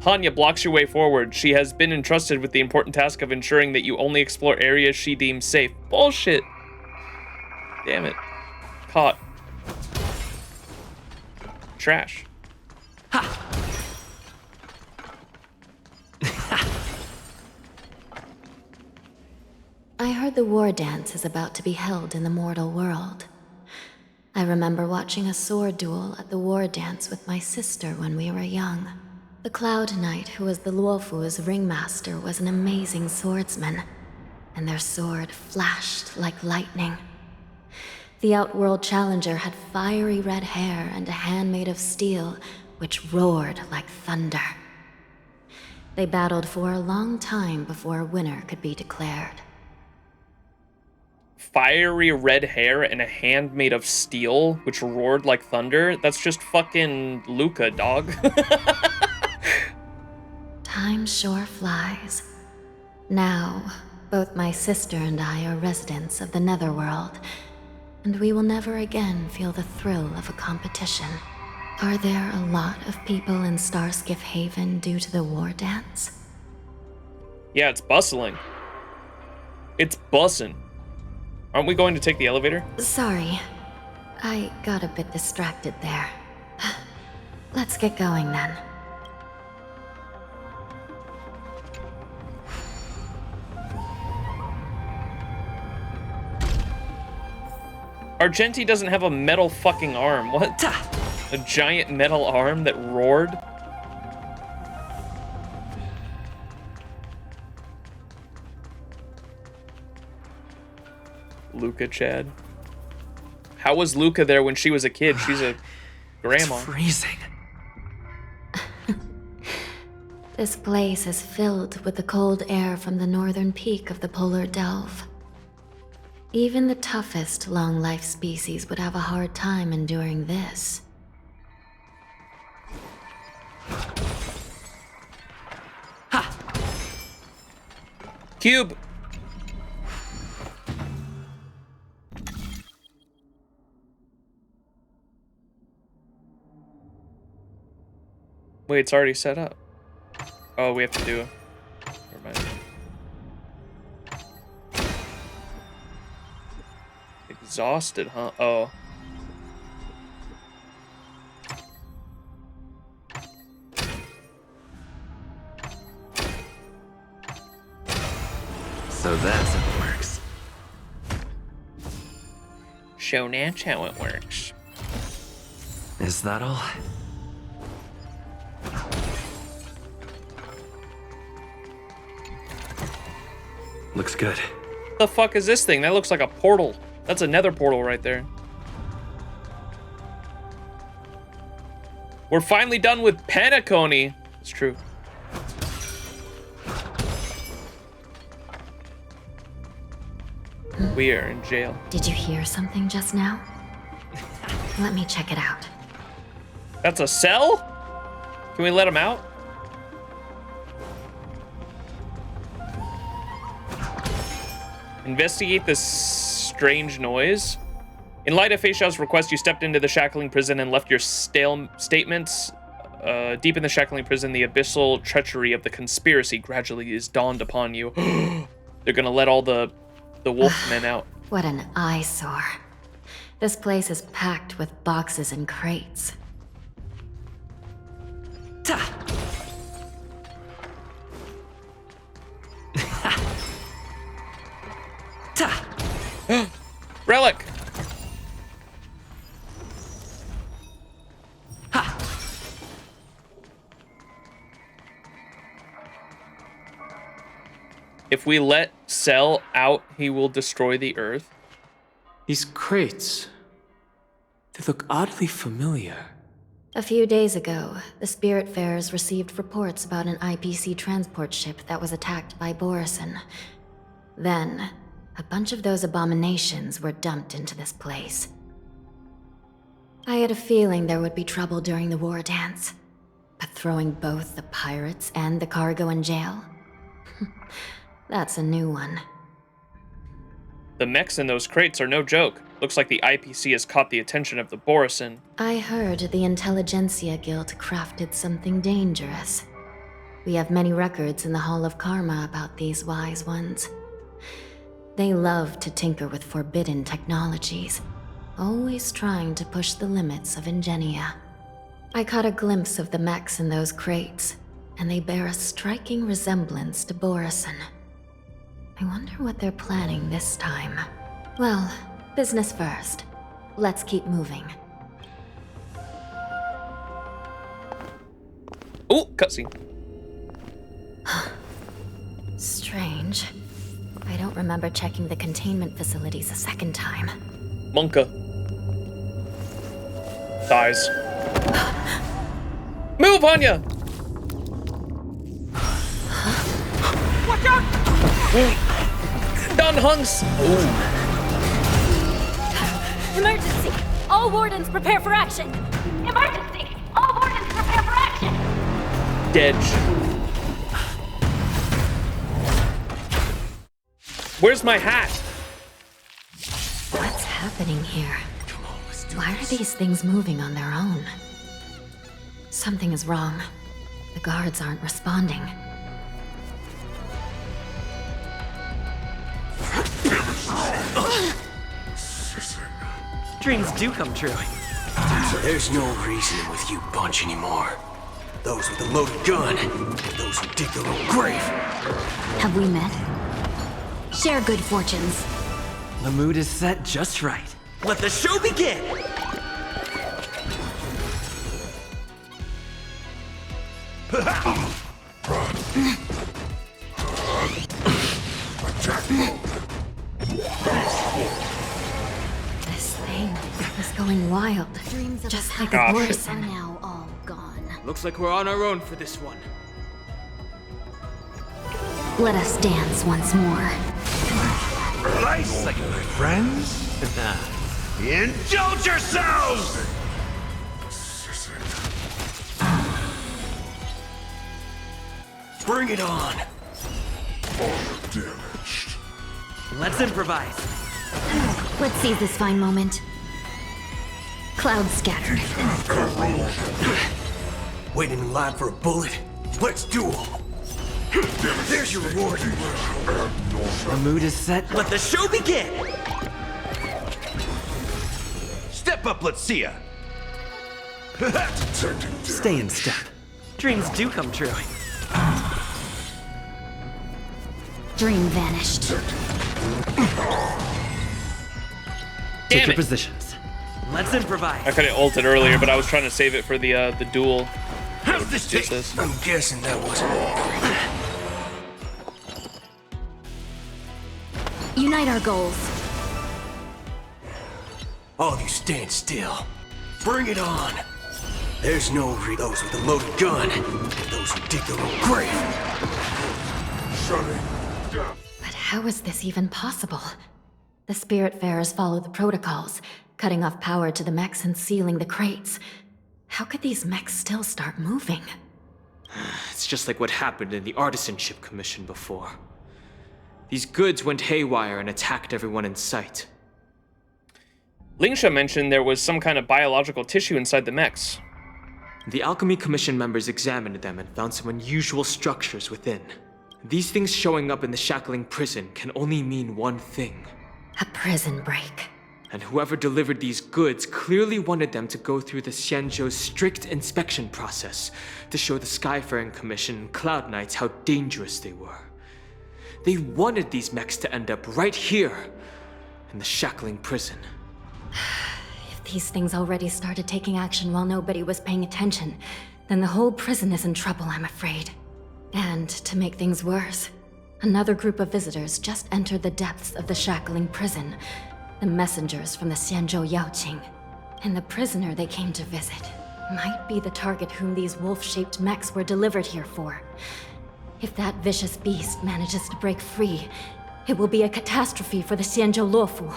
S1: Hanya blocks your way forward. She has been entrusted with the important task of ensuring that you only explore areas she deems safe. Bullshit. Damn it. Caught. Trash.
S16: I heard the war dance is about to be held in the mortal world. I remember watching a sword duel at the war dance with my sister when we were young. The Cloud Knight, who was the Luofu's ringmaster, was an amazing swordsman, and their sword flashed like lightning. The Outworld Challenger had fiery red hair and a hand made of steel, which roared like thunder. They battled for a long time before a winner could be declared.
S1: Fiery red hair and a hand made of steel, which roared like thunder? That's just fucking Luca, dog.
S16: Time sure flies. Now, both my sister and I are residents of the Netherworld, and we will never again feel the thrill of a competition. Are there a lot of people in Starskiff Haven due to the war dance?
S1: Yeah, it's bustling. It's bussin'. Aren't we going to take the elevator?
S16: Sorry, I got a bit distracted there. Let's get going then.
S1: Argenti doesn't have a metal fucking arm. What? A giant metal arm that roared? Luca, Chad. How was Luca there when she was a kid? She's a grandma.
S8: It's freezing.
S16: This place is filled with the cold air from the northern peak of the polar delve. Even the toughest long-life species would have a hard time enduring this.
S1: Ha! Cube! Wait, it's already set up. Oh, we have to do it. Never mind. Exhausted, huh? Oh.
S8: So that's how it works.
S1: So that's how it works.
S8: Is that all? Looks good.
S1: The fuck is this thing? That looks like a portal. That's a nether portal right there. We're finally done with Penacony. It's true. We are in jail.
S16: Did you hear something just now? Let me check it out.
S1: That's a cell? Can we let him out? Investigate this strange noise. In light of Feishao's request, you stepped into the shackling prison and left your stale statements. Deep in the shackling prison, the abyssal treachery of the conspiracy gradually is dawned upon you. They're gonna let all the wolfmen out.
S16: What an eyesore. This place is packed with boxes and crates.
S1: Relic! If we let Cell out, he will destroy the Earth.
S5: These crates, they look oddly familiar.
S16: A few days ago, the Spiritfarers received reports about an IPC transport ship that was attacked by Borison. Then, a bunch of those abominations were dumped into this place. I had a feeling there would be trouble during the war dance, but throwing both the pirates and the cargo in jail? That's a new one.
S1: The mechs in those crates are no joke. Looks like the IPC has caught the attention of the Borison.
S16: I heard the Intelligentsia Guild crafted something dangerous. We have many records in the Hall of Karma about these wise ones. They love to tinker with forbidden technologies, always trying to push the limits of Ingenia. I caught a glimpse of the mechs in those crates, and they bear a striking resemblance to Borison. I wonder what they're planning this time. Well, business first. Let's keep moving.
S1: Oh, cutscene.
S16: Strange. I don't remember checking the containment facilities a second time.
S1: Monka. Dies. Move, Anya!
S9: Watch out!
S1: Done, Hunks!
S9: Emergency! All wardens prepare for action! Emergency! All wardens prepare for action!
S1: Dead. Where's my hat?
S16: What's happening here? Why are these things moving on their own? Something is wrong. The guards aren't responding.
S8: Dreams do come true.
S13: There's no reasoning with you bunch anymore. Those with a loaded gun, and those who dig their own grave.
S18: Have we met? Share good fortunes.
S8: The mood is set just right. Let the show begin!
S16: This thing is going wild.
S18: Dreams of
S16: Just
S18: a
S16: like a
S18: past
S16: horse.
S18: are now all gone.
S5: Looks like we're on our own for this one.
S18: Let us dance once more.
S13: Right second, my friends. Indulge yourselves! Bring it on!
S8: Let's improvise.
S18: Let's seize this fine moment. Clouds scattered.
S13: Waiting in line for a bullet? Let's duel! There's your reward!
S8: The mood is set. Let the show begin!
S13: Step up, let's see ya!
S8: Stay in step. Dreams do come true.
S18: Dream vanished.
S8: Take your positions. Let's improvise.
S1: I could have ulted earlier, but I was trying to save it for the duel.
S13: How's this take? I'm guessing that wasn't
S10: Unite our goals.
S13: all of you stand still. Bring it on. There's no those with a loaded gun, and those who dig their own grave. Shut it down.
S16: But how is this even possible? The Spiritfarers follow the protocols, cutting off power to the mechs and sealing the crates. How could these mechs still start moving?
S5: It's just like what happened in the Artisanship Commission before. These goods went haywire and attacked everyone in sight.
S1: Lingsha mentioned there was some kind of biological tissue inside the mechs.
S5: The Alchemy Commission members examined them and found some unusual structures within. These things showing up in the shackling prison can only mean one thing.
S16: A prison break.
S5: And whoever delivered these goods clearly wanted them to go through the Xianzhou's strict inspection process to show the Skyfaring Commission and Cloud Knights how dangerous they were. They wanted these mechs to end up right here, in the shackling prison.
S16: If these things already started taking action while nobody was paying attention, then the whole prison is in trouble, I'm afraid. And to make things worse, another group of visitors just entered the depths of the shackling prison. The messengers from the Xianzhou Yaoqing. And the prisoner they came to visit might be the target whom these wolf-shaped mechs were delivered here for. If that vicious beast manages to break free, it will be a catastrophe for the Xianzhou Luofu.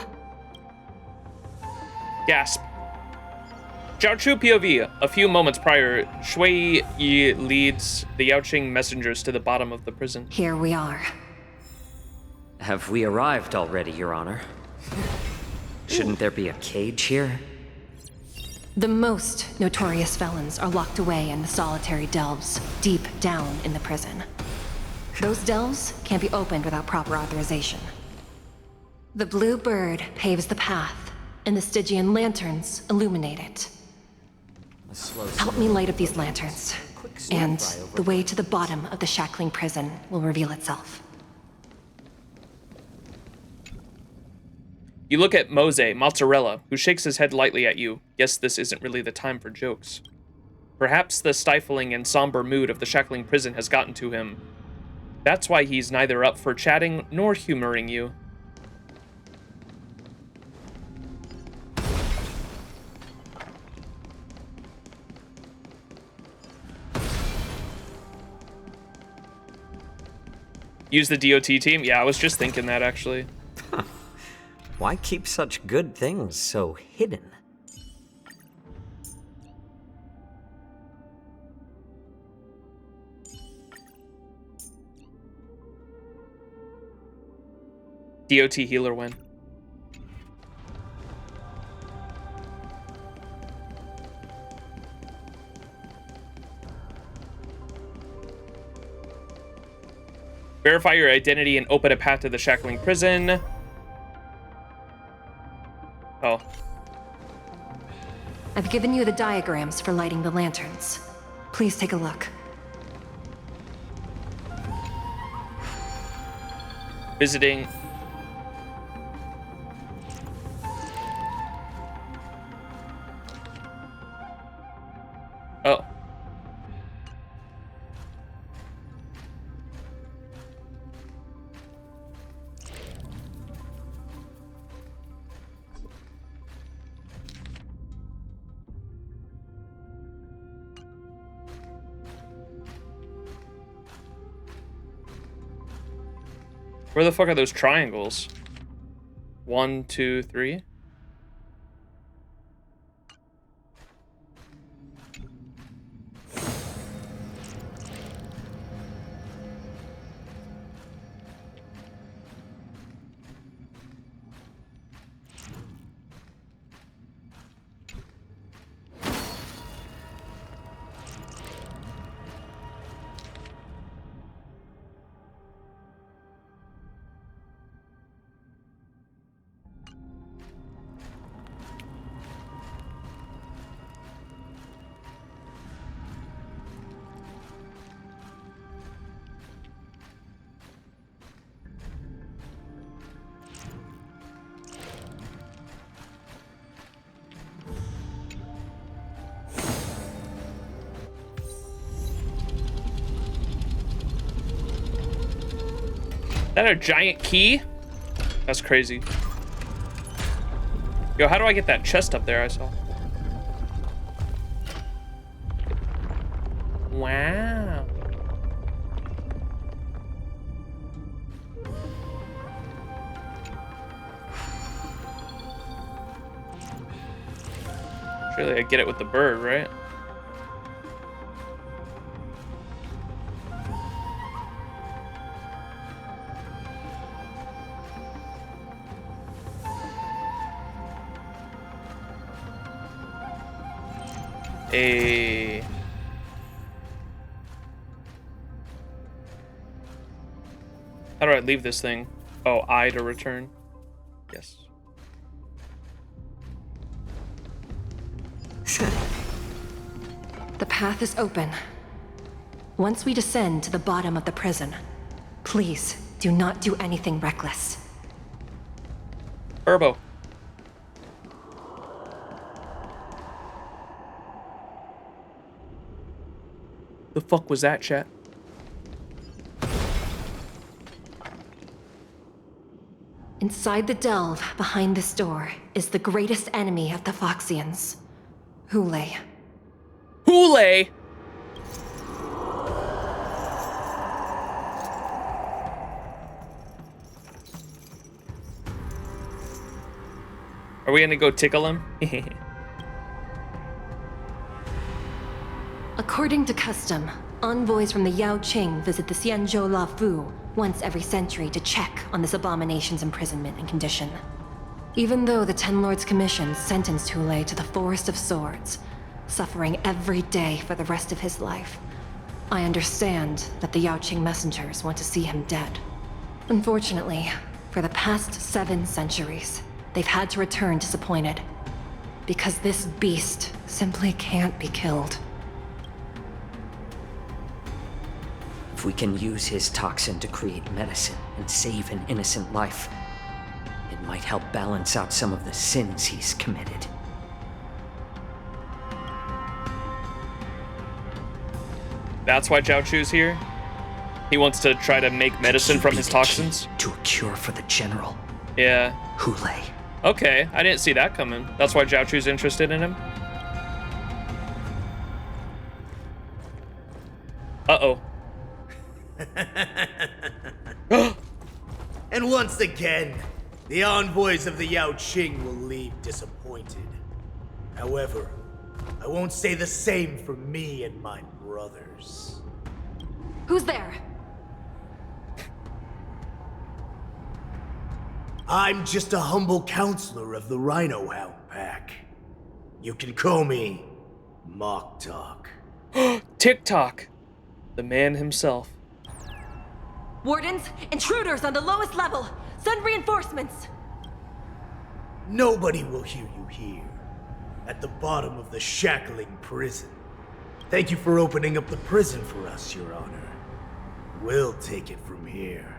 S1: Gasp. Jiaochu POV. A few moments prior, Shui Yi leads the Yaoqing messengers to the bottom of the prison.
S10: Here we are.
S12: Have we arrived already, Your Honor? Shouldn't there be a cage here?
S10: The most notorious felons are locked away in the solitary delves, deep down in the prison. Those delves can't be opened without proper authorization. The blue bird paves the path, and the Stygian lanterns illuminate it. Help me light up these lanterns, and the way to the bottom of the shackling prison will reveal itself.
S1: You look at Mozzarella, who shakes his head lightly at you. Guess this isn't really the time for jokes. Perhaps the stifling and somber mood of the shackling prison has gotten to him. That's why he's neither up for chatting nor humoring you. Use the DOT team? Yeah, I was just thinking that, actually.
S12: Why keep such good things so hidden?
S1: DOT healer win. Verify your identity and open a path to the shackling prison. Oh.
S10: I've given you the diagrams for lighting the lanterns. Please take a look.
S1: Visiting. Oh. Where the fuck are those triangles? 1, 2, 3. that a giant key? That's crazy. Yo, how do I get that chest up there I saw? Wow. Surely I get it with the bird, right? Hey. How do I leave this thing? Oh, I to return. Yes.
S10: The path is open. Once we descend to the bottom of the prison, please do not do anything reckless.
S1: Herbo. The fuck was that, chat?
S10: Inside the delve behind this door is the greatest enemy of the Foxians, Hule.
S1: Hule! Are we gonna go tickle him?
S10: According to custom, envoys from the Yao Qing visit the Xianzhou La Fu once every century to check on this abomination's imprisonment and condition. Even though the Ten Lords Commission sentenced Hule to the Forest of Swords, suffering every day for the rest of his life, I understand that the Yao Qing messengers want to see him dead. Unfortunately, for the past 7 centuries, they've had to return disappointed, because this beast simply can't be killed.
S12: If we can use his toxin to create medicine and save an innocent life, it might help balance out some of the sins he's committed.
S1: That's why Zhao Chu's here? He wants to try to make medicine from his toxins?
S12: To a cure for the general.
S1: Yeah.
S12: Hule.
S1: Okay, I didn't see that coming. That's why Zhao Chu's interested in him? Uh-oh.
S3: And once again, the envoys of the Yao Qing will leave disappointed. However, I won't say the same for me and my brothers.
S10: Who's there?
S3: I'm just a humble counselor of the Rhino Hound Pack. You can call me Mock Talk.
S1: TikTok. The man himself.
S10: Wardens, intruders on the lowest level! Send reinforcements!
S3: Nobody will hear you here. At the bottom of the shackling prison. Thank you for opening up the prison for us, Your Honor. We'll take it from here.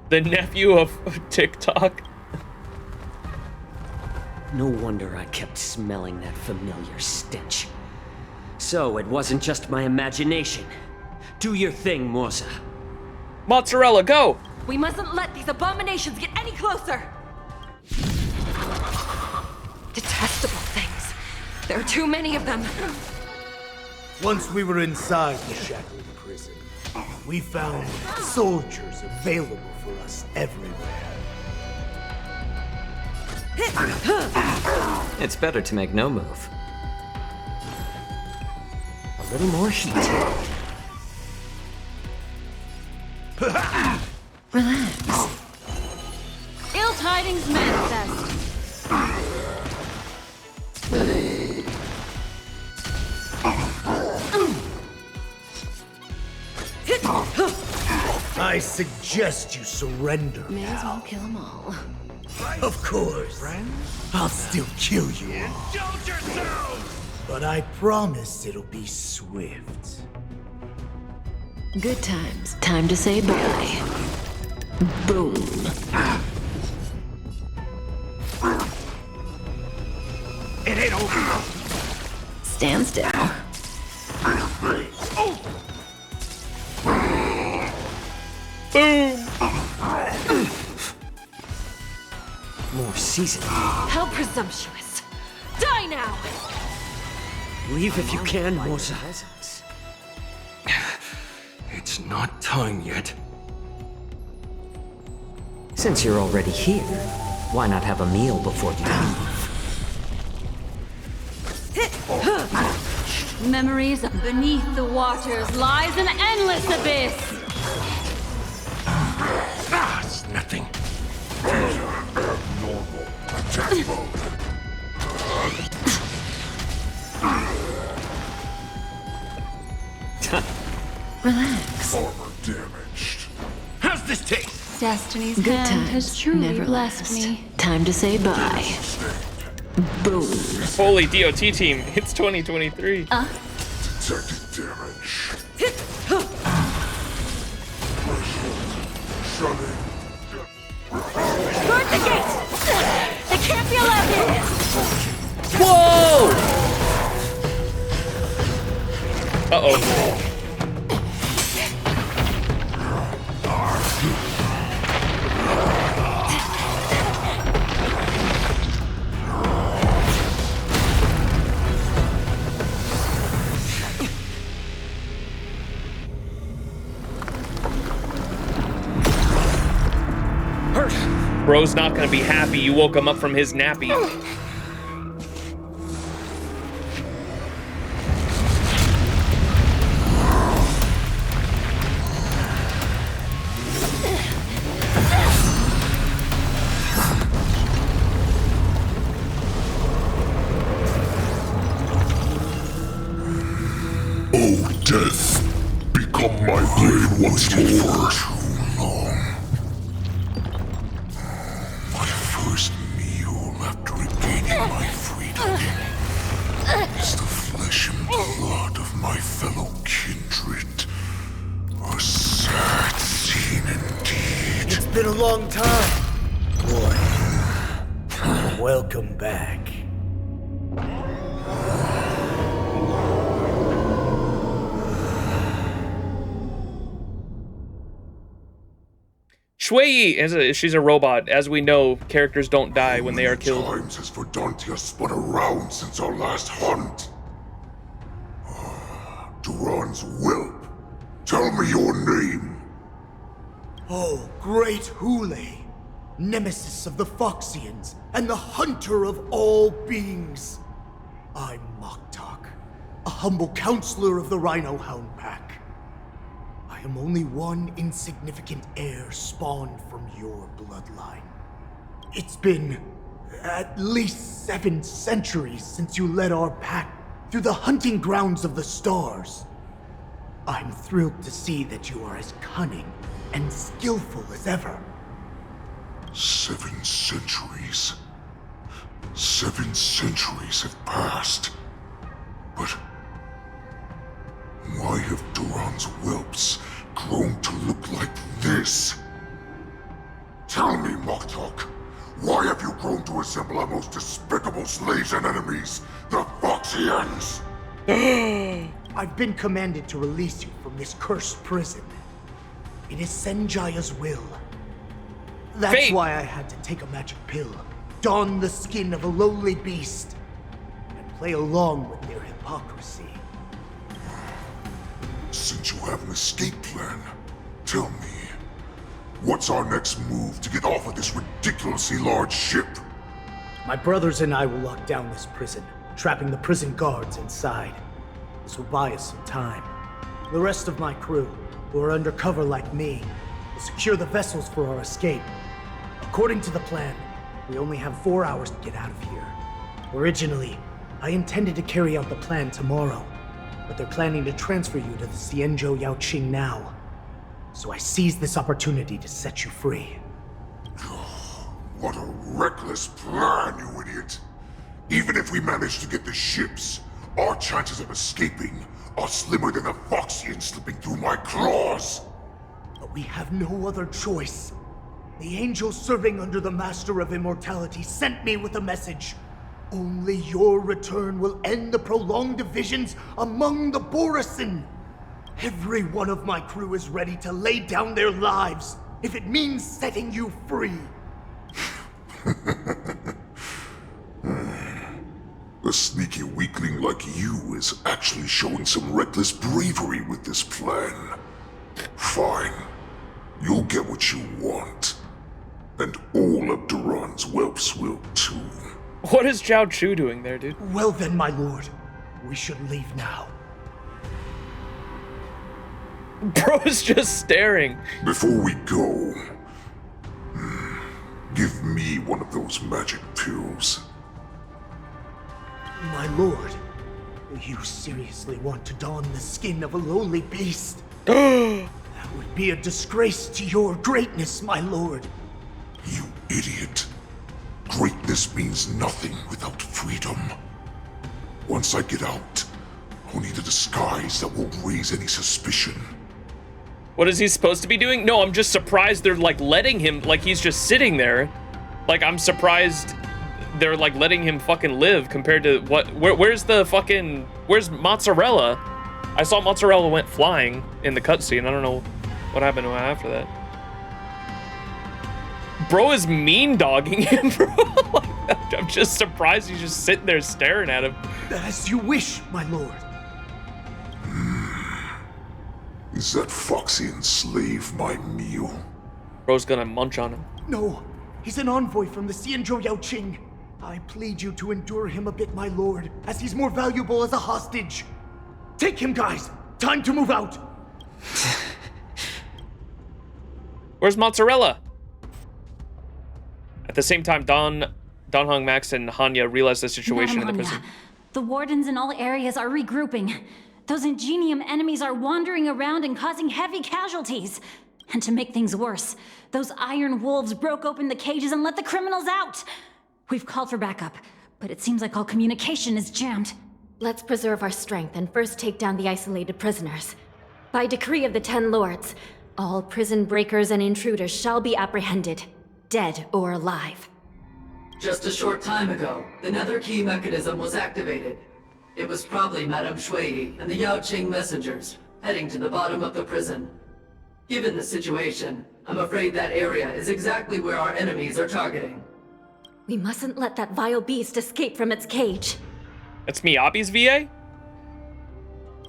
S1: The nephew of TikTok.
S12: No wonder I kept smelling that familiar stench. So it wasn't just my imagination. Do your thing, Morza.
S1: Mozzarella, go!
S10: We mustn't let these abominations get any closer! Detestable things. There are too many of them.
S3: Once we were inside the shackling prison, we found soldiers available for us everywhere.
S8: It's better to make no move.
S12: A little more heat.
S9: Relax. Ill tidings manifest.
S3: I suggest you surrender.
S14: May as well kill them all.
S3: Of course. I'll still kill you all. But I promise it'll be swift.
S14: Good times. Time to say bye. Boom.
S3: It ain't over.
S14: Stand still.
S1: Boom!
S12: More seasoning.
S14: How presumptuous! Die now!
S12: Leave if you can, Moza.
S20: It's not time yet.
S12: Since you're already here, why not have a meal before you leave?
S9: Memories beneath the waters lies an endless abyss.
S20: It's nothing. Abnormal attack mode.
S6: Relax.
S20: Armor damaged. How's this taste?
S9: Destiny's
S6: Good
S9: hand has
S6: times
S9: truly
S6: never
S9: blessed
S6: last.
S9: me.
S6: Time to say bye. Boom.
S1: Holy DOT team, it's 2023.
S20: Detected damage. Shutting.
S9: Guard the gate! They can't be allowed in!
S1: Whoa! Uh-oh. Bro's not gonna be happy you woke him up from his nappy.
S20: Oh, death, become my blade once more. Too long. My first meal after regaining my freedom is the flesh and blood of my fellow kindred. A sad scene indeed.
S3: It's been a long time, boy. Welcome back.
S1: Shui she's a robot. As we know, characters don't die when they are killed.
S20: Times has Verdantia spun around since our last hunt? Duran's whelp. Tell me your name.
S3: Oh, great Hule, nemesis of the Foxians and the hunter of all beings. I'm Moktok, a humble counselor of the Rhino Hound Pack. I am only one insignificant heir spawned from your bloodline. It's been at least 7 centuries since you led our pack through the hunting grounds of the stars. I'm thrilled to see that you are as cunning and skillful as ever.
S20: 7 centuries. 7 centuries have passed. But why have Duran's whelps grown to look like this? Tell me, Moktok, why have you grown to resemble our most despicable slaves and enemies, the Foxians?
S3: I've been commanded to release you from this cursed prison. It is Senjaya's will. That's why I had to take a magic pill, don the skin of a lowly beast, and play along with their hypocrisy.
S20: Since you have an escape plan, tell me, what's our next move to get off of this ridiculously large ship?
S3: My brothers and I will lock down this prison, trapping the prison guards inside. This will buy us some time. The rest of my crew, who are undercover like me, will secure the vessels for our escape. According to the plan, we only have 4 hours to get out of here. Originally, I intended to carry out the plan tomorrow, but they're planning to transfer you to the Xianzhou Yaoqing now. So I seized this opportunity to set you free.
S20: What a reckless plan, you idiot! Even if we manage to get the ships, our chances of escaping are slimmer than a Foxian slipping through my claws!
S3: But we have no other choice. The angel serving under the Master of Immortality sent me with a message. Only your return will end the prolonged divisions among the Borisin. Every one of my crew is ready to lay down their lives if it means setting you free.
S20: A sneaky weakling like you is actually showing some reckless bravery with this plan. Fine. You'll get what you want. And all of Duran's whelps will too.
S1: What is Zhao Chu doing there, dude?
S3: Well then, my lord. We should leave now.
S1: Bro's just staring.
S20: Before we go, give me one of those magic pills.
S3: My lord, you seriously want to don the skin of a lowly beast? That would be a disgrace to your greatness, my lord.
S20: You idiot. Greatness means nothing without freedom. Once I get out, I'll need a disguise that won't raise any suspicion.
S1: What is he supposed to be doing? No, I'm just surprised they're like letting him, like he's just sitting there. Like I'm surprised they're like letting him fucking live compared to what, where's Mozzarella? I saw Mozzarella went flying in the cutscene. I don't know what happened to him after that. Bro is mean dogging him, bro. Like, I'm just surprised he's just sitting there staring at him.
S3: As you wish, my lord.
S20: Is that Foxian slave my meal?
S1: Bro's gonna munch on him.
S3: No, he's an envoy from the Xianzhou Yaoqing. I plead you to endure him a bit, my lord, as he's more valuable as a hostage. Take him, guys. Time to move out.
S1: Where's Mozzarella? At the same time, Don Hong, Max, and Hanya realize the situation in the prison.
S9: The wardens in all areas are regrouping. Those Ingenium enemies are wandering around and causing heavy casualties. And to make things worse, those iron wolves broke open the cages and let the criminals out. We've called for backup, but it seems like all communication is jammed.
S10: Let's preserve our strength and first take down the isolated prisoners. By decree of the 10 Lords, all prison breakers and intruders shall be apprehended, dead or alive.
S11: Just a short time ago, the nether key mechanism was activated. It was probably Madame Shui and the Yaoqing messengers, heading to the bottom of the prison. Given the situation, I'm afraid that area is exactly where our enemies are targeting.
S10: We mustn't let that vile beast escape from its cage.
S1: That's Miyabi's VA?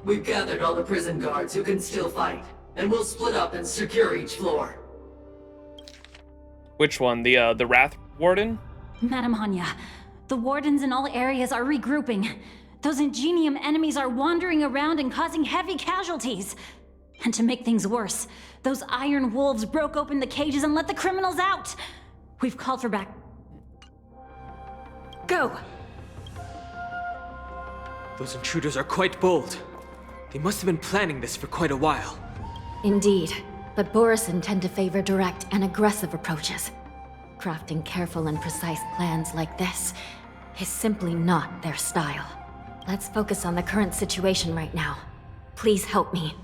S11: We've gathered all the prison guards who can still fight, and we'll split up and secure each floor.
S1: Which one? The Wrath Warden?
S9: Madam Hanya, the wardens in all areas are regrouping. Those Ingenium enemies are wandering around and causing heavy casualties. And to make things worse, those iron wolves broke open the cages and let the criminals out. We've called for back.
S10: Go!
S5: Those intruders are quite bold. They must have been planning this for quite a while.
S10: Indeed, but Borisin tend to favor direct and aggressive approaches. Crafting careful and precise plans like this is simply not their style. Let's focus on the current situation right now. Please help me.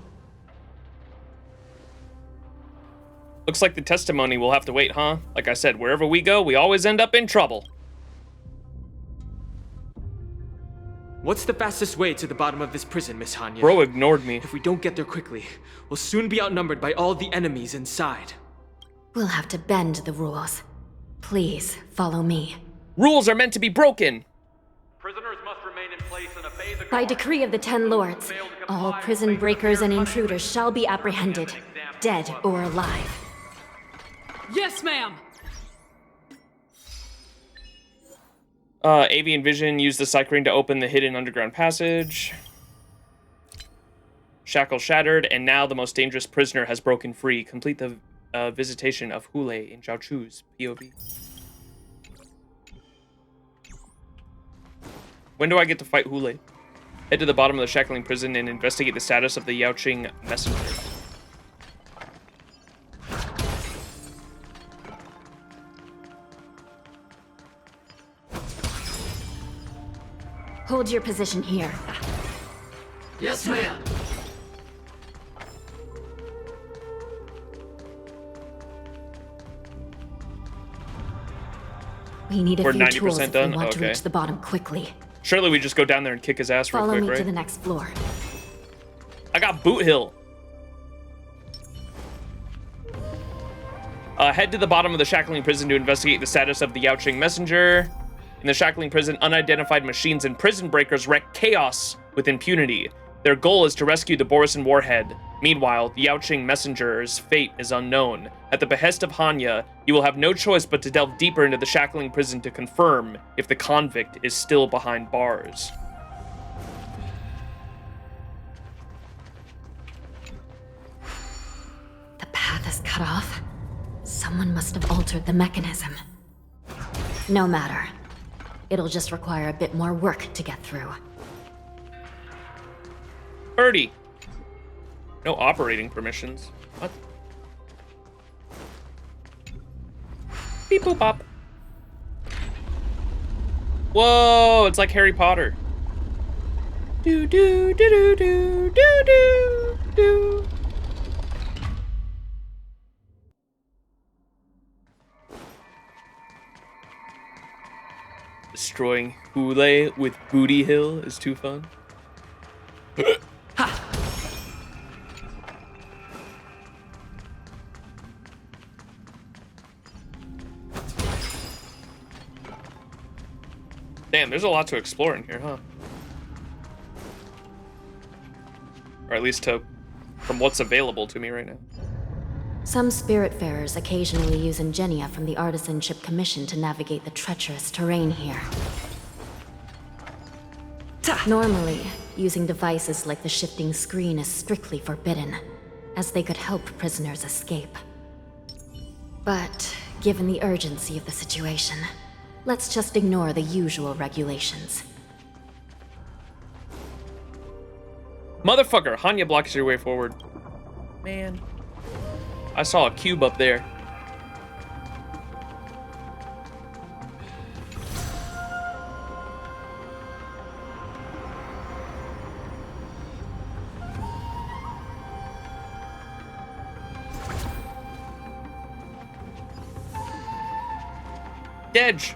S1: Looks like the testimony will have to wait, huh? Like I said, wherever we go, we always end up in trouble.
S5: What's the fastest way to the bottom of this prison, Miss Hanya?
S1: Bro ignored me.
S5: If we don't get there quickly, we'll soon be outnumbered by all the enemies inside.
S10: We'll have to bend the rules. Please, follow me.
S1: Rules are meant to be broken.
S22: Prisoners must remain in place and obey the
S10: By decree of the 10 Lords, all prison breakers and intruders shall be apprehended, dead or alive.
S9: Yes, ma'am!
S1: Avian Vision used the Cycrane to open the hidden underground passage. Shackle shattered, and now the most dangerous prisoner has broken free. Complete the visitation of Hule in Zhao Chu's POV. When do I get to fight Hule? Head to the bottom of the shackling prison and investigate the status of the Yaoqing messenger.
S10: Hold your position here.
S11: Yes, ma'am.
S10: We need a
S1: We're
S10: few
S1: 90%
S10: tools if
S1: done?
S10: we want to
S1: Okay.
S10: reach the bottom quickly.
S1: Surely we just go down there and kick his ass real
S10: Follow
S1: quick,
S10: me
S1: right?
S10: to the next floor.
S1: I got got Boot Hill. Head to the bottom of the Shackling prison to investigate the status of the Yaoqing messenger. In the Shackling prison, unidentified machines and prison breakers wreak chaos with impunity. Their goal is to rescue the Borisin warhead. Meanwhile, the Yaoqing messenger's fate is unknown. At the behest of Hanya, you will have no choice but to delve deeper into the Shackling prison to confirm if the convict is still behind bars.
S16: The path is cut off. Someone must have altered the mechanism. No matter. It'll just require a bit more work to get through.
S1: Birdie. No operating permissions. What? Beep boop bop. Whoa, it's like Harry Potter. Do do do do do do do do. Destroying Hule with Booty Hill is too fun. Damn, there's a lot to explore in here, huh? Or at least from what's available to me right now.
S16: Some Spiritfarers occasionally use Ingenia from the Artisanship Commission to navigate the treacherous terrain here. Normally, using devices like the shifting screen is strictly forbidden, as they could help prisoners escape. But, given the urgency of the situation, let's just ignore the usual regulations.
S1: Motherfucker, Hanya blocks your way forward. Man. I saw a cube up there. Dedge.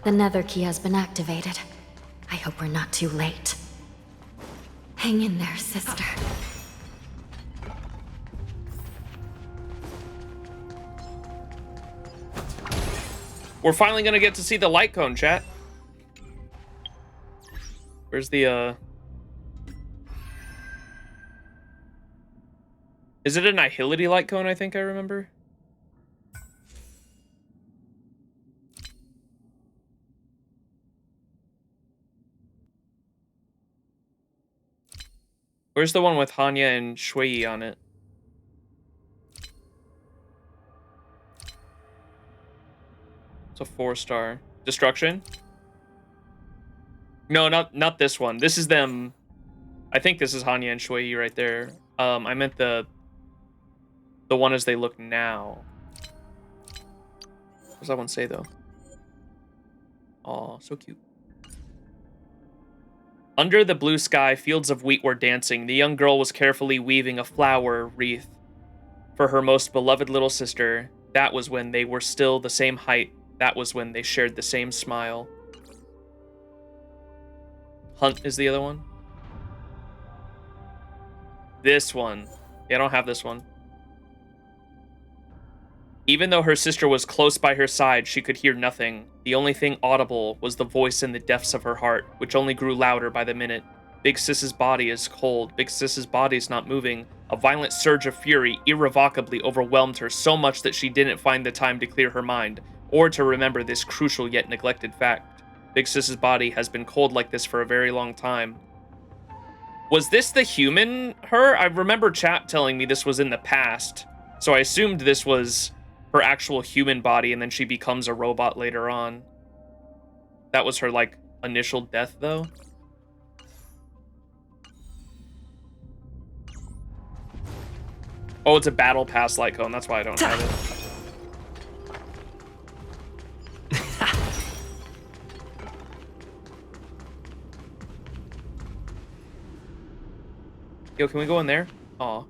S16: The nether key has been activated. I hope we're not too late. Hang in there, sister.
S1: We're finally gonna get to see the light cone, chat. Where's the, Is it a Nihility light cone, I think I remember? Where's the one with Hanya and Shui on it? It's a 4-star. Destruction? No, not this one. This is them. I think this is Hanya and Shui right there. I meant the one as they look now. What does that one say though? Aw, so cute. Under the blue sky, fields of wheat were dancing. The young girl was carefully weaving a flower wreath for her most beloved little sister. That was when they were still the same height. That was when they shared the same smile. Hunt is the other one. This one. Yeah, I don't have this one. Even though her sister was close by her side, she could hear nothing. The only thing audible was the voice in the depths of her heart, which only grew louder by the minute. Big Sis's body is cold. Big Sis's body is not moving. A violent surge of fury irrevocably overwhelmed her so much that she didn't find the time to clear her mind, or to remember this crucial yet neglected fact. Big Sis's body has been cold like this for a very long time. Was this the human her? I remember chat telling me this was in the past, so I assumed this was her actual human body, and then she becomes a robot later on. That was her, like, initial death, though. Oh, it's a battle pass light cone. That's why I don't have it. Yo, can we go in there? Aw.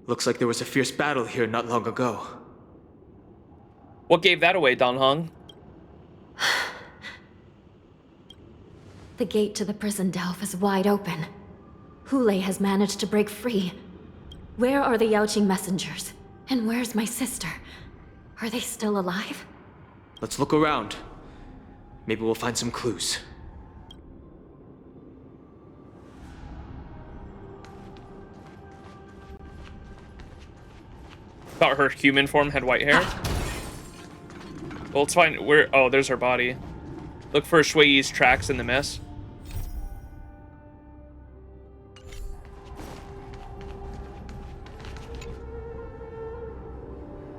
S5: Looks like there was a fierce battle here not long ago.
S1: What gave that away, Don Hong?
S10: The gate to the prison delve is wide open. Hule has managed to break free. Where are the Yaoqing messengers? And where's my sister? Are they still alive?
S5: Let's look around. Maybe we'll find some clues.
S1: Thought her human form had white hair. Well, let's find where. Oh, there's her body. Look for Shui Yi's tracks in the mess.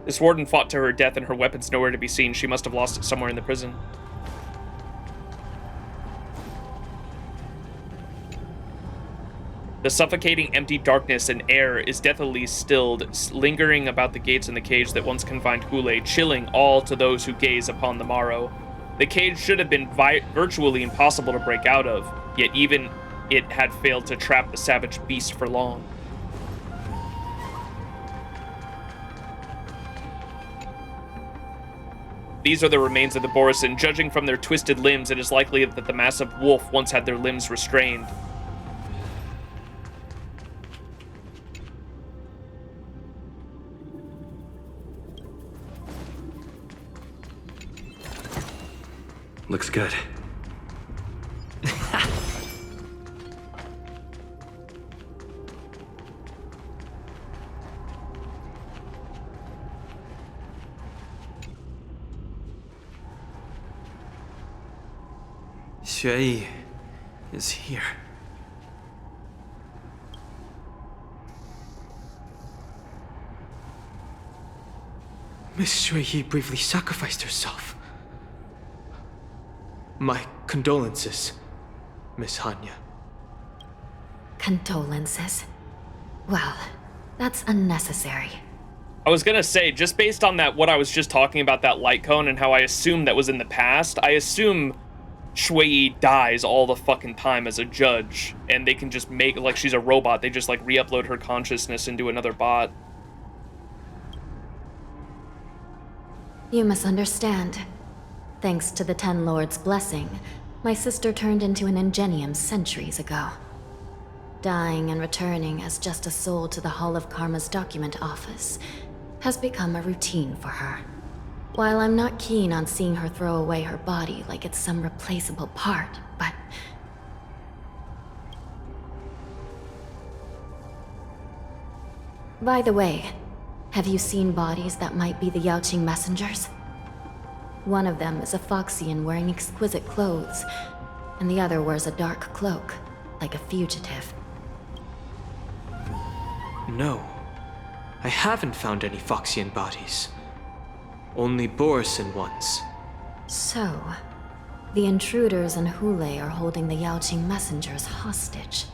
S1: This warden fought to her death and her weapon's nowhere to be seen. She must have lost it somewhere in the prison. The suffocating empty darkness and air is deathily stilled, lingering about the gates in the cage that once confined Hule, chilling all to those who gaze upon the morrow. The cage should have been virtually impossible to break out of, yet even it had failed to trap the savage beast for long. These are the remains of the Borisin. Judging from their twisted limbs, it is likely that the massive wolf once had their limbs restrained.
S8: Looks good. Xue is here.
S5: Miss Xue briefly sacrificed herself. My condolences, Miss Hanya.
S10: Condolences? Well, that's unnecessary.
S1: I was gonna say, just based on that, what I was just talking about, that light cone, and how I assume that was in the past, I assume Shui dies all the fucking time as a judge, and they can just make, like, she's a robot, they just, like, re-upload her consciousness into another bot.
S10: You misunderstand. Thanks to the Ten Lords' blessing, my sister turned into an Ingenium centuries ago. Dying and returning as just a soul to the Hall of Karma's document office has become a routine for her. While I'm not keen on seeing her throw away her body like it's some replaceable part, but... By the way, have you seen bodies that might be the Yaoqing messengers? One of them is a Foxian wearing exquisite clothes, and the other wears a dark cloak, like a fugitive.
S5: No. I haven't found any Foxian bodies. Only Borisin ones.
S10: So, the intruders and Hule are holding the Yaoqing messengers hostage.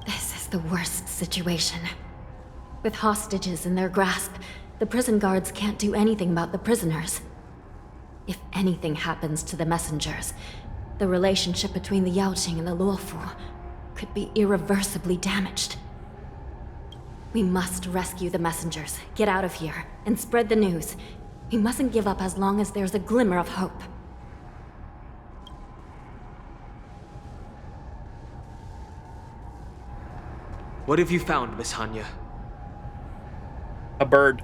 S10: This is the worst situation. With hostages in their grasp, the prison guards can't do anything about the prisoners. If anything happens to the messengers, the relationship between the Yaoqing and the Luofu could be irreversibly damaged. We must rescue the messengers, get out of here, and spread the news. We mustn't give up as long as there's a glimmer of hope.
S5: What have you found, Miss Hanya?
S1: A bird.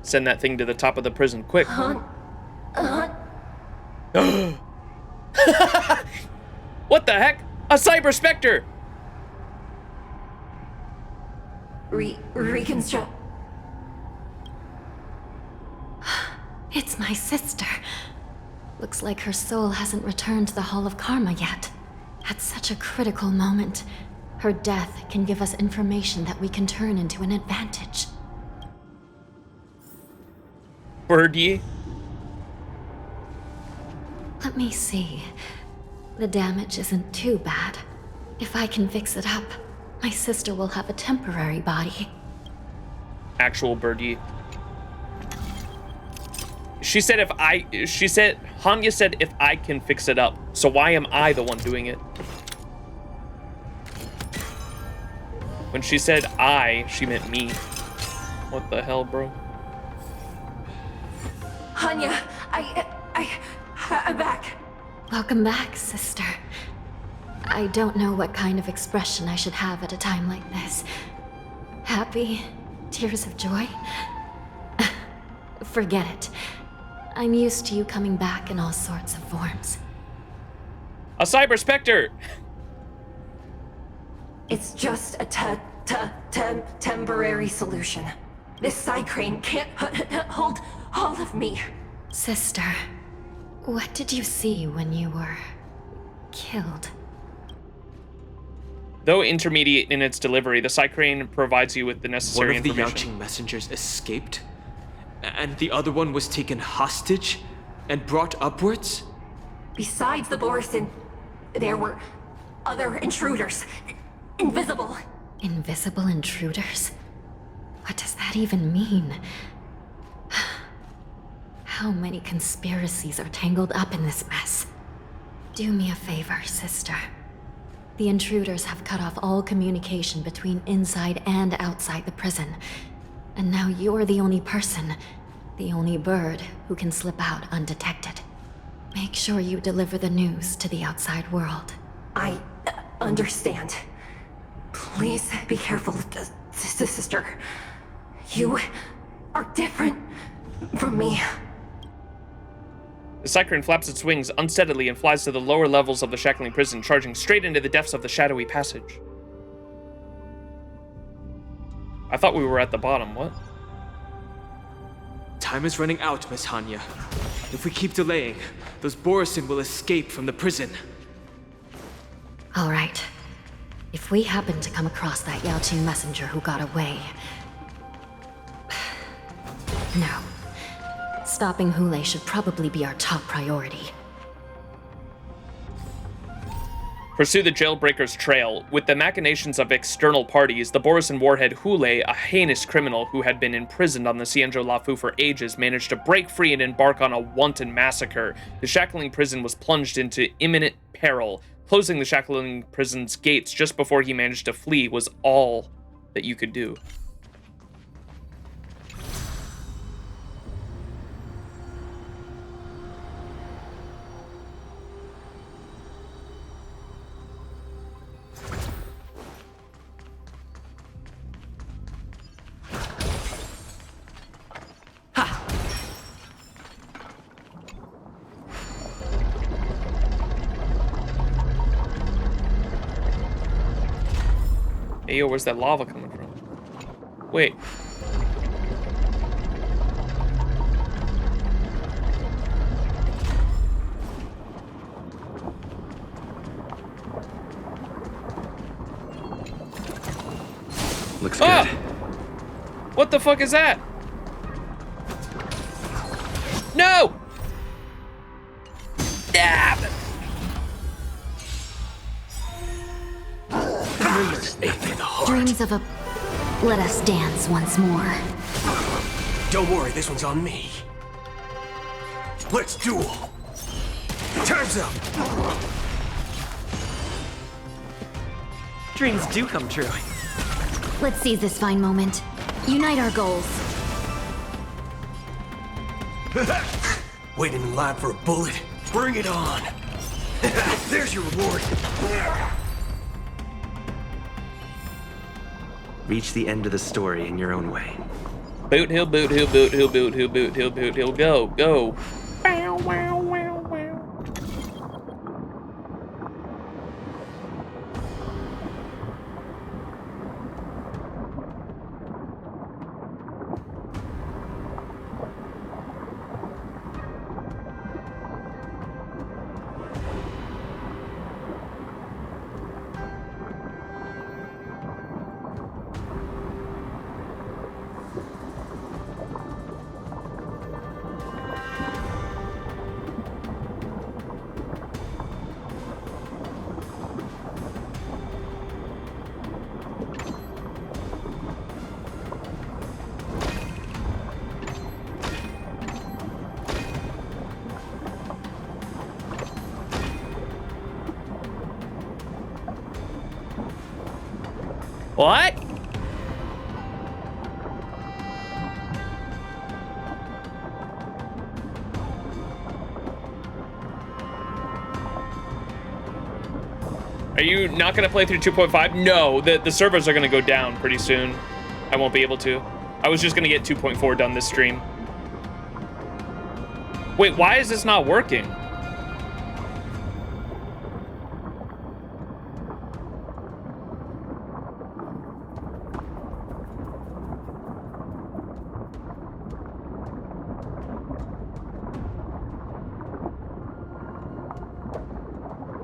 S1: Send that thing to the top of the prison, quick. What the heck? A cyber specter!
S10: Reconstruct. It's my sister. Looks like her soul hasn't returned to the Hall of Karma yet. At such a critical moment, her death can give us information that we can turn into an advantage.
S1: Birdie?
S10: Let me see. The damage isn't too bad. If I can fix it up, my sister will have a temporary body.
S1: Actual Birdie. Hanya said if I can fix it up. So why am I the one doing it? When she said I, she meant me. What the hell, bro?
S10: Hanya, I'm back.
S16: Welcome back, sister. I don't know what kind of expression I should have at a time like this. Happy? Tears of joy? Forget it. I'm used to you coming back in all sorts of forms.
S1: A cyber specter!
S10: It's just a temporary solution. This cycrane can't hold all of me.
S16: Sister, what did you see when you were killed?
S1: Though intermediate in its delivery, the cycrane provides you with the necessary
S5: One of the
S1: information.
S5: Yaoqing messengers escaped, and the other one was taken hostage and brought upwards?
S10: Besides the Borison, there were other intruders. Invisible.
S16: Invisible intruders? What does that even mean? How many conspiracies are tangled up in this mess? Do me a favor, sister. The intruders have cut off all communication between inside and outside the prison. And now you're the only person, the only bird, who can slip out undetected. Make sure you deliver the news to the outside world.
S10: I understand. Please be careful, sister. You are different from me.
S1: The cyclone flaps its wings unsteadily and flies to the lower levels of the shackling prison, charging straight into the depths of the shadowy passage. I thought we were at the bottom, what?
S5: Time is running out, Miss Hanya. If we keep delaying, those Borison will escape from the prison.
S16: All right. If we happen to come across that Yaoqing messenger who got away... No. Stopping Hule should probably be our top priority.
S1: Pursue the jailbreaker's trail. With the machinations of external parties, the Borison warhead Hule, a heinous criminal who had been imprisoned on the Xianzhou Lafu for ages, managed to break free and embark on a wanton massacre. The shackling prison was plunged into imminent peril. Closing the shackling prison's gates just before he managed to flee was all that you could do. Hey, yo, where's that lava coming from? Wait.
S8: Looks good.
S1: What the fuck is that? No!
S18: Dreams of a... Let us dance once more.
S13: Don't worry, this one's on me. Let's duel. Time's up.
S8: Dreams do come true.
S18: Let's seize this fine moment. Unite our goals.
S13: Waiting in line for a bullet? Bring it on. There's your reward.
S8: Reach the end of the story in your own way.
S1: Boot, he'll boot, he'll boot, he'll boot, he'll boot, he'll boot, he'll go, go. Bow, wow, wow, wow. What? Are you not gonna play through 2.5? No, the servers are gonna go down pretty soon. I won't be able to. I was just gonna get 2.4 done this stream. Wait, why is this not working?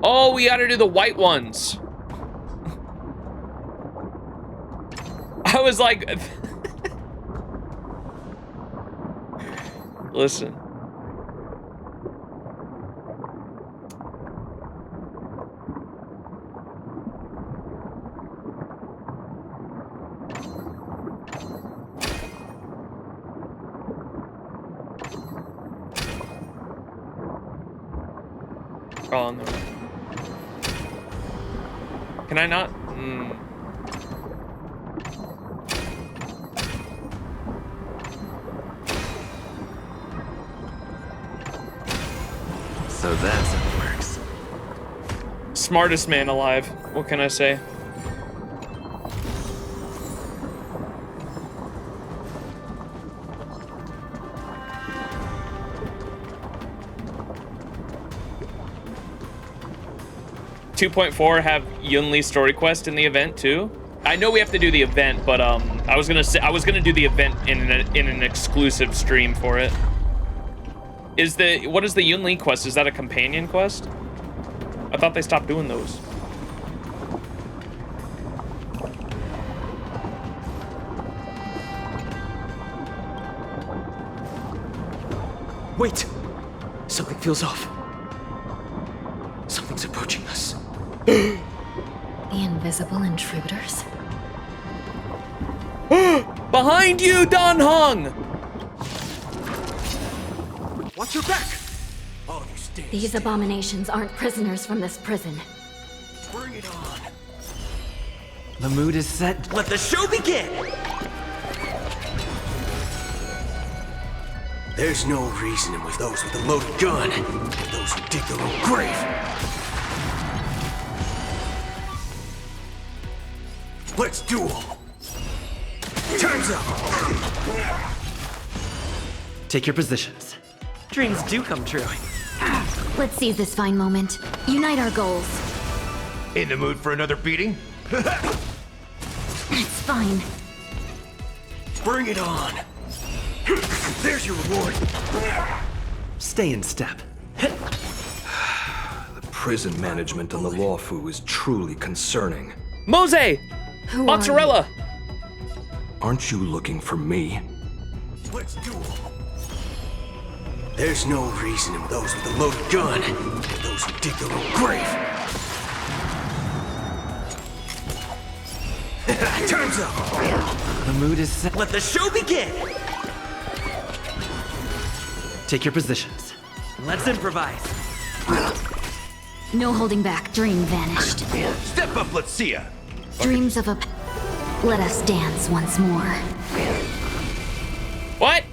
S1: Oh, we gotta do the white ones. I was like, listen. Oh, no. Can I not?
S8: So that's how it works.
S1: Smartest man alive. What can I say? .4 have Yunli story quest in the event too. I know we have to do the event, but I was gonna do the event in an exclusive stream for it. What is the Yunli quest? Is that a companion quest? I thought they stopped doing those.
S5: Wait! Something feels off. Something's approaching us.
S16: The invisible intruders?
S1: Behind you, Dan Hong!
S13: Watch your back! All of you stay.
S16: These abominations aren't prisoners from this prison.
S13: Bring it on.
S8: The mood is set.
S13: Let the show begin! There's no reasoning with those with a loaded gun, and those who dig their own grave. Let's duel! Time's up!
S8: Take your positions. Dreams do come true.
S9: Let's seize this fine moment. Unite our goals.
S13: In the mood for another beating?
S9: It's fine.
S13: Bring it on! There's your reward!
S8: Stay in step.
S4: The prison management on the Lawfu is truly concerning.
S1: Mose! Mozzarella!
S4: Aren't you looking for me?
S13: Let's duel! There's no reasoning with those with a loaded gun, and those who dig their own grave. Time's up!
S8: The mood is set.
S13: Let the show begin!
S8: Take your positions. Let's improvise.
S9: No holding back. Dream vanished.
S13: Step up, let's see ya!
S9: Dreams of a... Let us dance once more.
S1: What?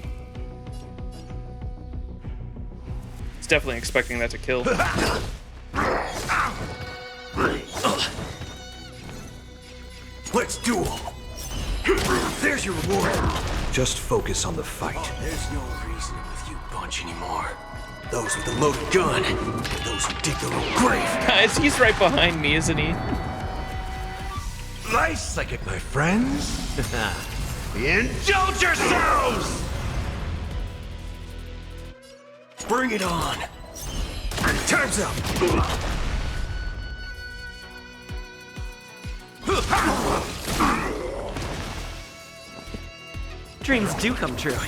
S1: It's definitely expecting that to kill.
S13: Let's duel! There's your reward!
S4: Just focus on the fight.
S13: There's no reasoning with you bunch anymore. Those with a loaded gun, and those who dig their own grave.
S1: Guys, he's right behind me, isn't he?
S13: Nice psychic, my friends. Indulge yourselves! Bring it on! Time's up!
S8: Dreams do come true.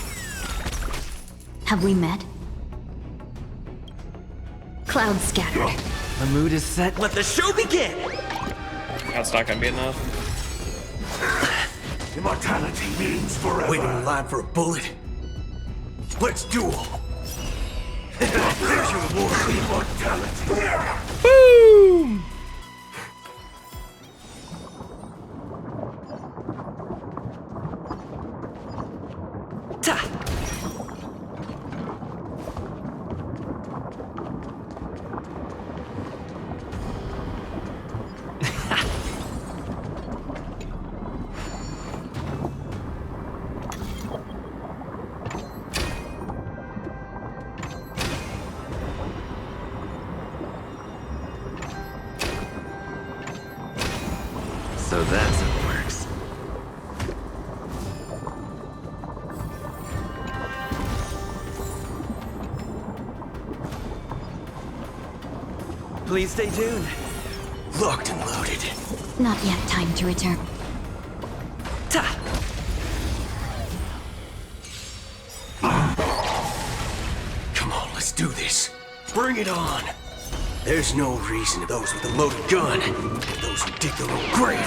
S9: Have we met? Clouds scattered.
S8: The mood is set.
S13: Let the show begin!
S1: That's not gonna be enough.
S13: Immortality means forever. Waiting in line for a bullet? Let's duel! There's your reward. Immortality.
S1: Boom!
S8: Please stay tuned.
S13: Locked and loaded.
S9: Not yet time to return.
S13: Come on, let's do this. Bring it on. There's no reason to those with a loaded gun, and those who dig their own grave.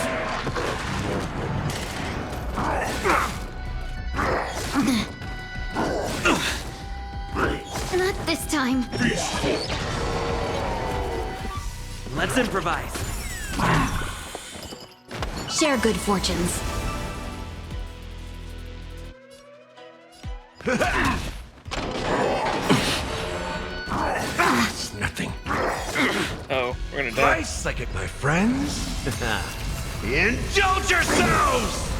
S18: Not this time.
S8: Let's improvise.
S9: Share good fortunes.
S13: It's nothing.
S1: Oh, we're gonna die.
S13: Price like it, my friends. Indulge yourselves!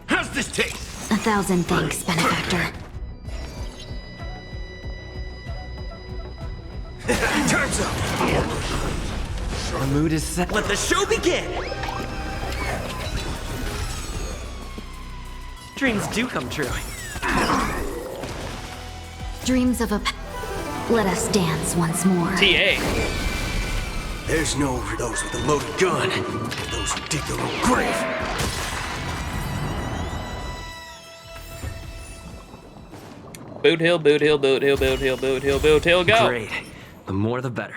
S13: How's this taste?
S9: 1,000 thanks, benefactor.
S13: Time's up.
S8: The mood is set. Let the show begin! Dreams do come true.
S9: Dreams of a... Let us dance once more.
S1: TA.
S13: There's no those with a loaded gun, and those who dig their own grave.
S1: Boot hill, boot hill, boot hill, boot hill, boot hill, boot hill, go!
S8: Great. The more the better.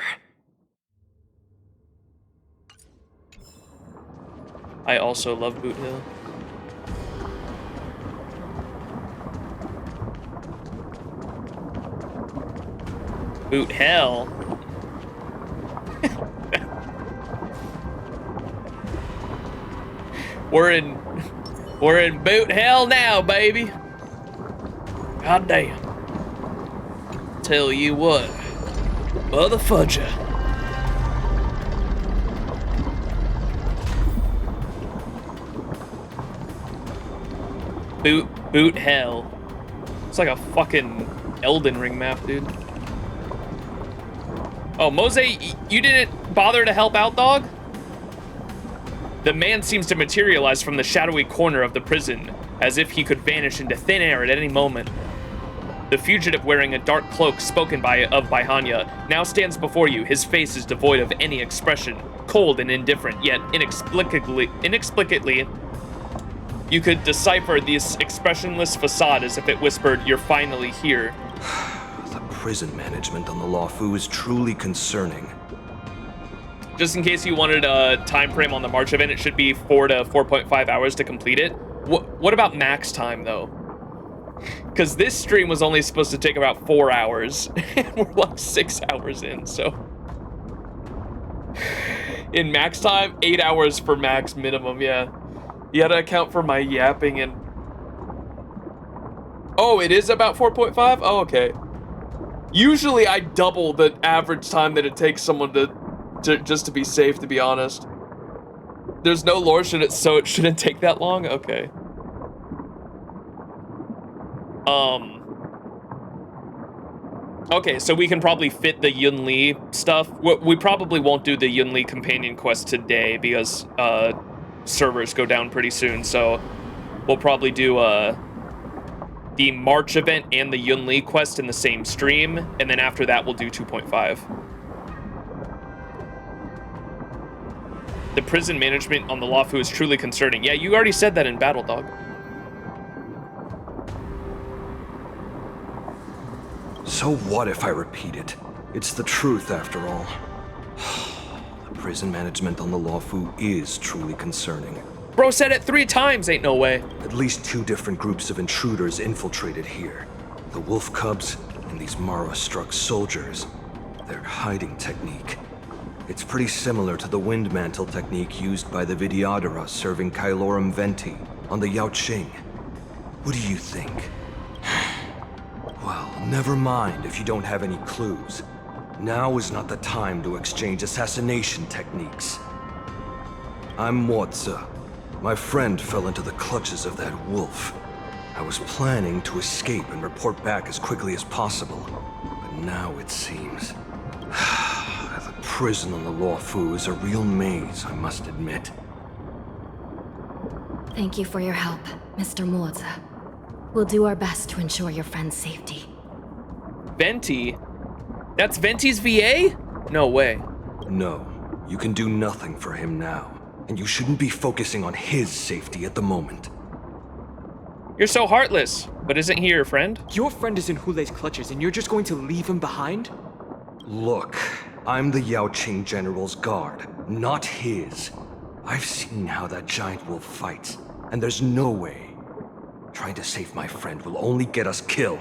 S1: I also love boot hill. Boot hell. We're in boot hell now, baby. God damn. Tell you what, mother fudger. Boot hell. It's like a fucking Elden Ring map, dude. Oh, Mose, you didn't bother to help out, dog? The man seems to materialize from the shadowy corner of the prison, as if he could vanish into thin air at any moment. The fugitive wearing a dark cloak spoken of by Hanya now stands before you. His face is devoid of any expression, cold and indifferent, yet inexplicably, you could decipher this expressionless facade as if it whispered, "You're finally here."
S13: The prison management on the Lawfu is truly concerning.
S1: Just in case you wanted a time frame on the March event, it should be 4 to 4.5 hours to complete it. What about max time, though? Because this stream was only supposed to take about 4 hours, and we're like 6 hours in, so... In max time, 8 hours for max minimum, yeah. You gotta account for my yapping and... Oh, it is about 4.5? Oh, okay. Usually I double the average time that it takes someone to just to be safe, to be honest. There's no lore, so it shouldn't take that long? Okay. Okay, so we can probably fit the Yun Li stuff. We probably won't do the Yun Li companion quest today because servers go down pretty soon, so we'll probably do the March event and the Yun Li quest in the same stream, and then after that we'll do 2.5. The prison management on the Lawfu is truly concerning. Yeah, you already said that in Battle Dog.
S13: So what if I repeat it? It's the truth after all. The prison management on the Lawfu is truly concerning.
S1: Bro said it 3 times, ain't no way.
S13: At least 2 different groups of intruders infiltrated here. The wolf cubs and these Mara-struck soldiers. Their hiding technique. It's pretty similar to the wind mantle technique used by the Vidyadhara serving Kailorum Venti on the Yaoqing. What do you think? Well, never mind if you don't have any clues. Now is not the time to exchange assassination techniques. I'm Moza. My friend fell into the clutches of that wolf. I was planning to escape and report back as quickly as possible. But now it seems... the prison on the Lawfu is a real maze, I must admit.
S16: Thank you for your help, Mr. Moza. We'll do our best to ensure your friend's safety.
S1: Venti? That's Venti's VA? No way.
S7: No, you can do nothing for him now. And you shouldn't be focusing on his safety at the moment.
S1: You're so heartless, but isn't he your friend?
S5: Your friend is in Hulei's clutches and you're just going to leave him behind?
S7: Look, I'm the Yaoqing General's guard, not his. I've seen how that giant wolf fights, and there's no way. Trying to save my friend will only get us killed.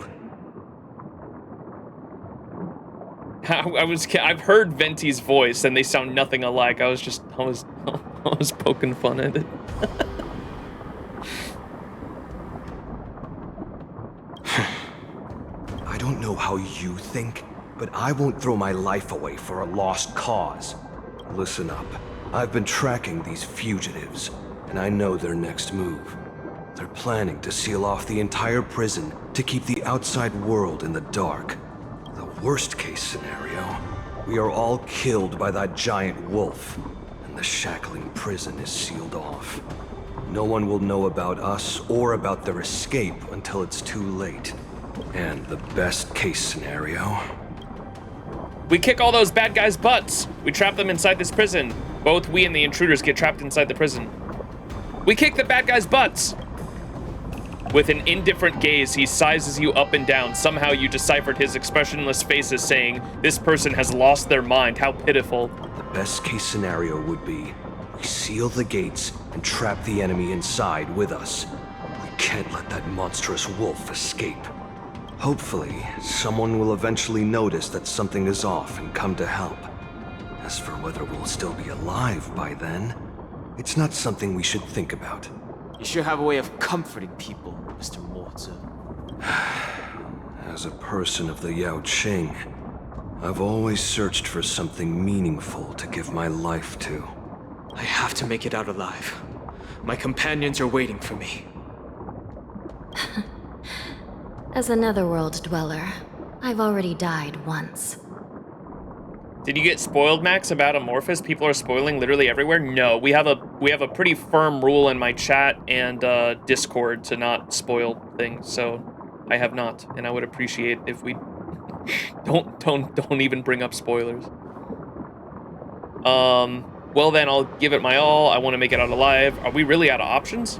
S1: I've heard Venti's voice and they sound nothing alike. I was poking fun at it.
S7: I don't know how you think, but I won't throw my life away for a lost cause. Listen up. I've been tracking these fugitives, and I know their next move. They're planning to seal off the entire prison to keep the outside world in the dark. The worst case scenario, we are all killed by that giant wolf, and the shackling prison is sealed off. No one will know about us or about their escape until it's too late. And the best case scenario...
S1: We kick all those bad guys' butts. We trap them inside this prison. Both we and the intruders get trapped inside the prison. We kick the bad guys' butts. With an indifferent gaze, he sizes you up and down. Somehow you deciphered his expressionless face as saying, "This person has lost their mind. How pitiful."
S7: The best case scenario would be, we seal the gates and trap the enemy inside with us. We can't let that monstrous wolf escape. Hopefully, someone will eventually notice that something is off and come to help. As for whether we'll still be alive by then, it's not something we should think about.
S5: You sure have a way of comforting people, Mr. Morza.
S7: As a person of the Yaoqing, I've always searched for something meaningful to give my life to.
S5: I have to make it out alive. My companions are waiting for me.
S16: As a netherworld dweller, I've already died once.
S1: Did you get spoiled, Max, about Amorphous? People are spoiling literally everywhere? No, we have a pretty firm rule in my chat and Discord to not spoil things, so I have not, and I would appreciate if we don't even bring up spoilers. Well then, I'll give it my all. I want to make it out alive. Are we really out of options?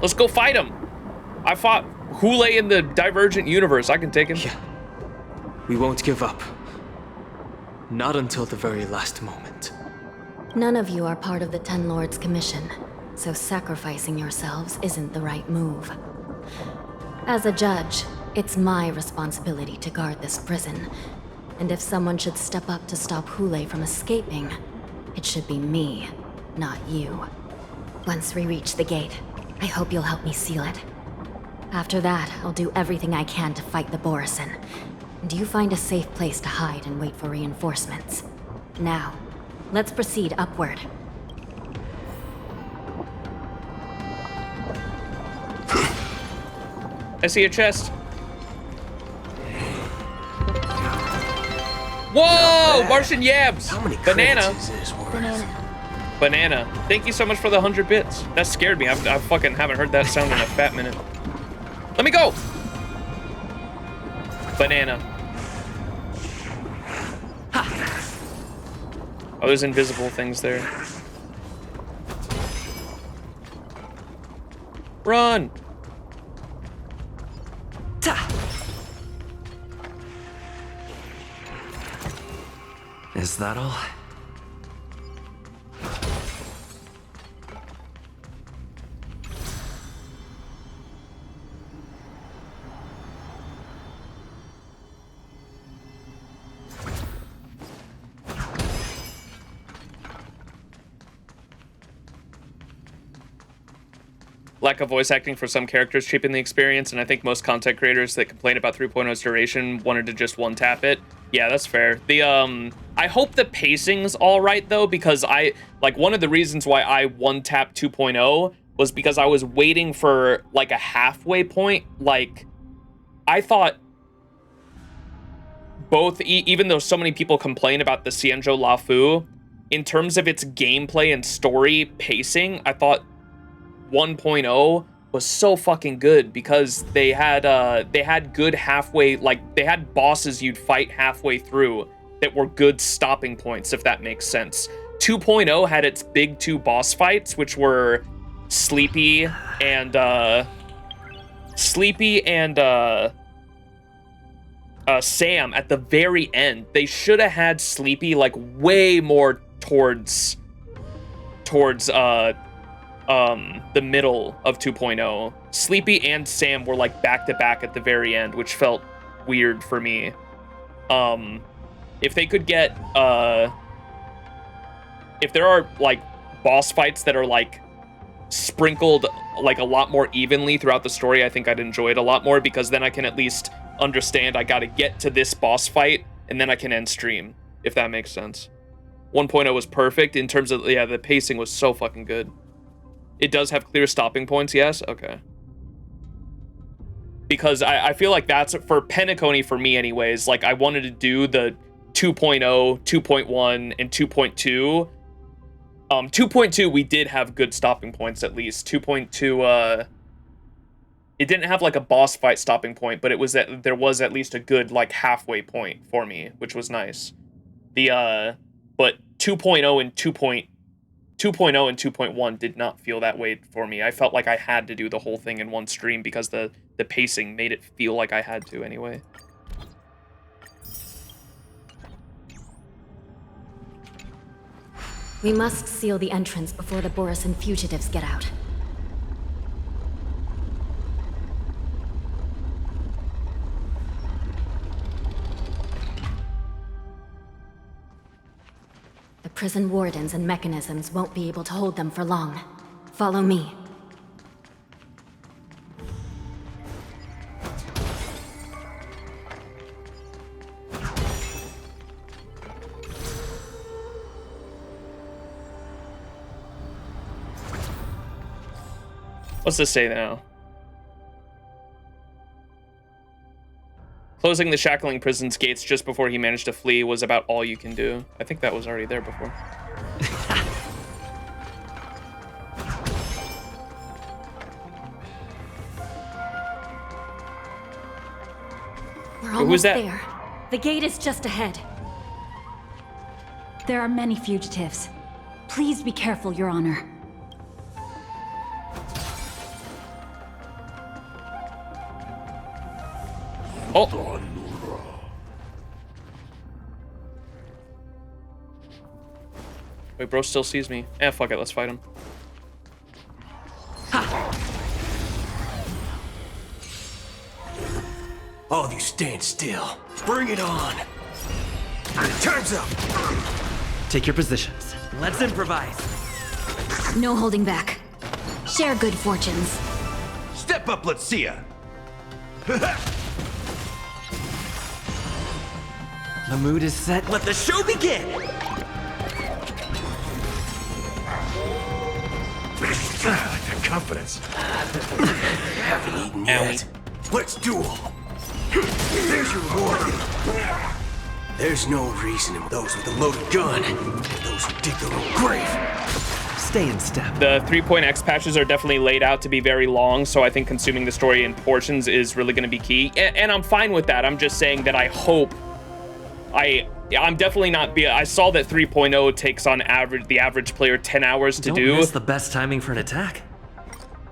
S1: Let's go fight him. I fought Hulei in the Divergent universe. I can take him.
S5: Yeah. We won't give up. Not until the very last moment.
S16: None of you are part of the Ten Lords Commission, so sacrificing yourselves isn't the right move. As a judge, it's my responsibility to guard this prison, and if someone should step up to stop Hulei from escaping, it should be me, not you. Once we reach the gate, I hope you'll help me seal it. After that, I'll do everything I can to fight the Borisin. And you find a safe place to hide and wait for reinforcements. Now, let's proceed upward.
S1: I see a chest. Whoa! Martian yabs!
S13: How many
S1: Banana.
S13: credits is this worth?
S1: Banana. Thank you so much for the 100 bits. That scared me. I fucking haven't heard that sound in a fat minute. Let me go! Banana. Oh, there's invisible things there. Run!
S8: Is that all?
S1: Lack of voice acting for some characters cheapen the experience, and I think most content creators that complain about 3.0's duration wanted to just one-tap it. Yeah, that's fair. I hope the pacing's all right, though, because one of the reasons why I one-tapped 2.0 was because I was waiting for, like, a halfway point. Like, I thought both, even though so many people complain about the Xianzhou Lafu, in terms of its gameplay and story pacing, I thought 1.0 was so fucking good because they had good halfway, like they had bosses you'd fight halfway through that were good stopping points, if that makes sense. 2.0 had its big 2 boss fights, which were Sleepy and Sam at the very end. They should have had Sleepy like way more towards the middle of 2.0. Sleepy and Sam were like back to back at the very end, which felt weird for me. If they could get if there are like boss fights that are like sprinkled like a lot more evenly throughout the story, I think I'd enjoy it a lot more, because then I can at least understand I gotta get to this boss fight and then I can end stream, if that makes sense. 1.0 was perfect in terms of, yeah, the pacing was so fucking good. It does have clear stopping points, yes? Okay. Because I feel like that's, for Penacony for me anyways, like I wanted to do the 2.0, 2.1, and 2.2. 2.2, we did have good stopping points at least. 2.2, it didn't have like a boss fight stopping point, but it was that there was at least a good like halfway point for me, which was nice. But 2.0 and 2.1 did not feel that way for me. I felt like I had to do the whole thing in one stream because the pacing made it feel like I had to anyway.
S16: We must seal the entrance before the Borisin fugitives get out. The prison wardens and mechanisms won't be able to hold them for long. Follow me.
S1: What's this say now? Closing the shackling prison's gates just before he managed to flee was about all you can do. I think that was already there before.
S9: We're almost there. The gate is just ahead. There are many fugitives. Please be careful, Your Honor.
S1: Oh. Wait, bro still sees me. Eh, fuck it, let's fight him.
S13: All of you stand still. Bring it on. Time's up.
S8: Take your positions. Let's improvise.
S9: No holding back. Share good fortunes.
S13: Step up, let's see ya.
S8: The mood is set. Let the show begin!
S13: The confidence. Haven't eaten yet. Let's duel. There's your reward. There's no reason in those with a loaded gun, those who dig their own grave.
S8: Stay in step.
S1: The 3.x patches are definitely laid out to be very long, so I think consuming the story in portions is really going to be key. And I'm fine with that. I'm just saying that I hope I'm definitely not. I saw that 3.0 takes on the average player 10 hours to do.
S8: Don't miss the best timing for an attack.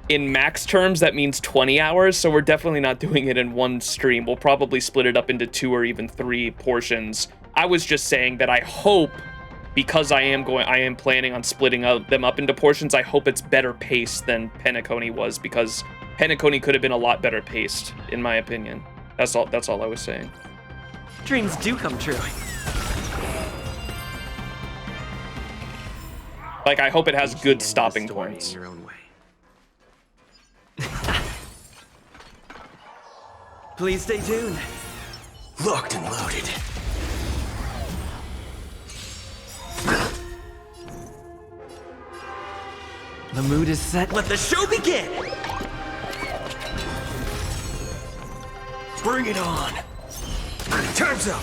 S1: In max terms, that means 20 hours, so we're definitely not doing it in one stream. We'll probably split it up into 2 or even 3 portions. I was just saying that I hope, because I am planning on splitting them up into portions, I hope it's better paced than Penacony was, because Penacony could have been a lot better paced, in my opinion. That's all I was saying.
S8: Dreams do come true.
S1: Like, I hope it has good stopping points.
S8: In your own way. Please stay tuned.
S13: Locked and loaded.
S8: The mood is set. Let the show begin!
S13: Bring it on. Time's up.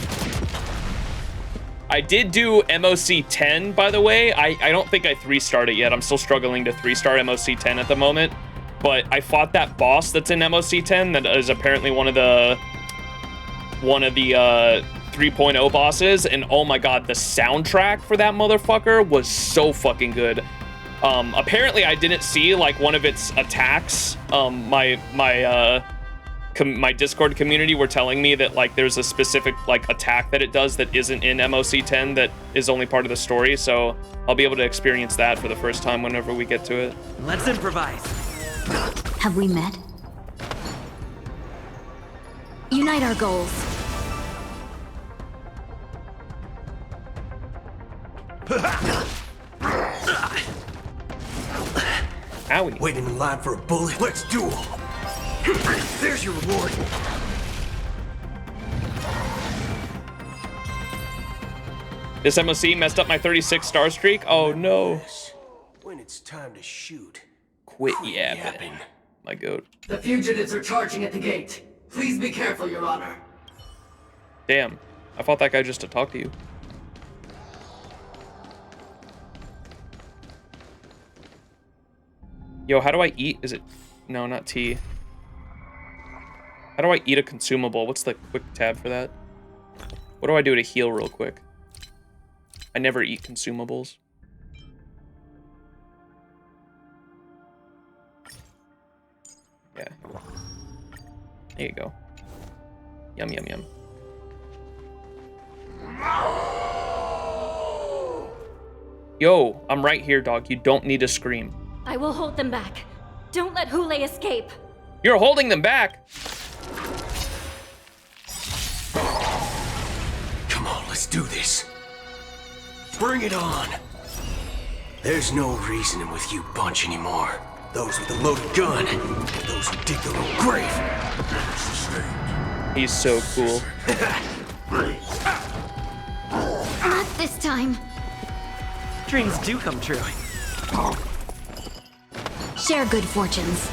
S1: I did do MOC 10, by the way. I don't think I 3-starred it yet. I'm still struggling to 3-star MOC 10 at the moment. But I fought that boss that's in MOC 10 that is apparently one of the 3.0 bosses, and oh my god, the soundtrack for that motherfucker was so fucking good. Apparently I didn't see like one of its attacks. My Discord community were telling me that like there's a specific like attack that it does that isn't in MOC 10 that is only part of the story, so I'll be able to experience that for the first time whenever we get to it.
S8: Let's improvise.
S9: Have we met? Unite our goals.
S1: Owie.
S13: Waiting in line for a bullet? Let's duel! There's your reward!
S1: This MOC messed up my 36-star streak? Oh no.
S13: When it's time to shoot.
S1: Quit yapping. My goat.
S11: The fugitives are charging at the gate. Please be careful, Your Honor.
S1: Damn. I fought that guy just to talk to you. Yo, how do I eat? Is it... No, not T. How do I eat a consumable? What's the quick tab for that? What do I do to heal real quick? I never eat consumables. Yeah. There you go. Yum, yum, yum. Yo, I'm right here, dog. You don't need to scream.
S9: I will hold them back. Don't let Hule escape.
S1: You're holding them back.
S13: Come on, let's do this. Bring it on. There's no reasoning with you bunch anymore. Those with a loaded gun, those who dig their own grave.
S1: He's so cool.
S18: Not this time.
S8: Dreams do come true.
S18: Share good fortunes.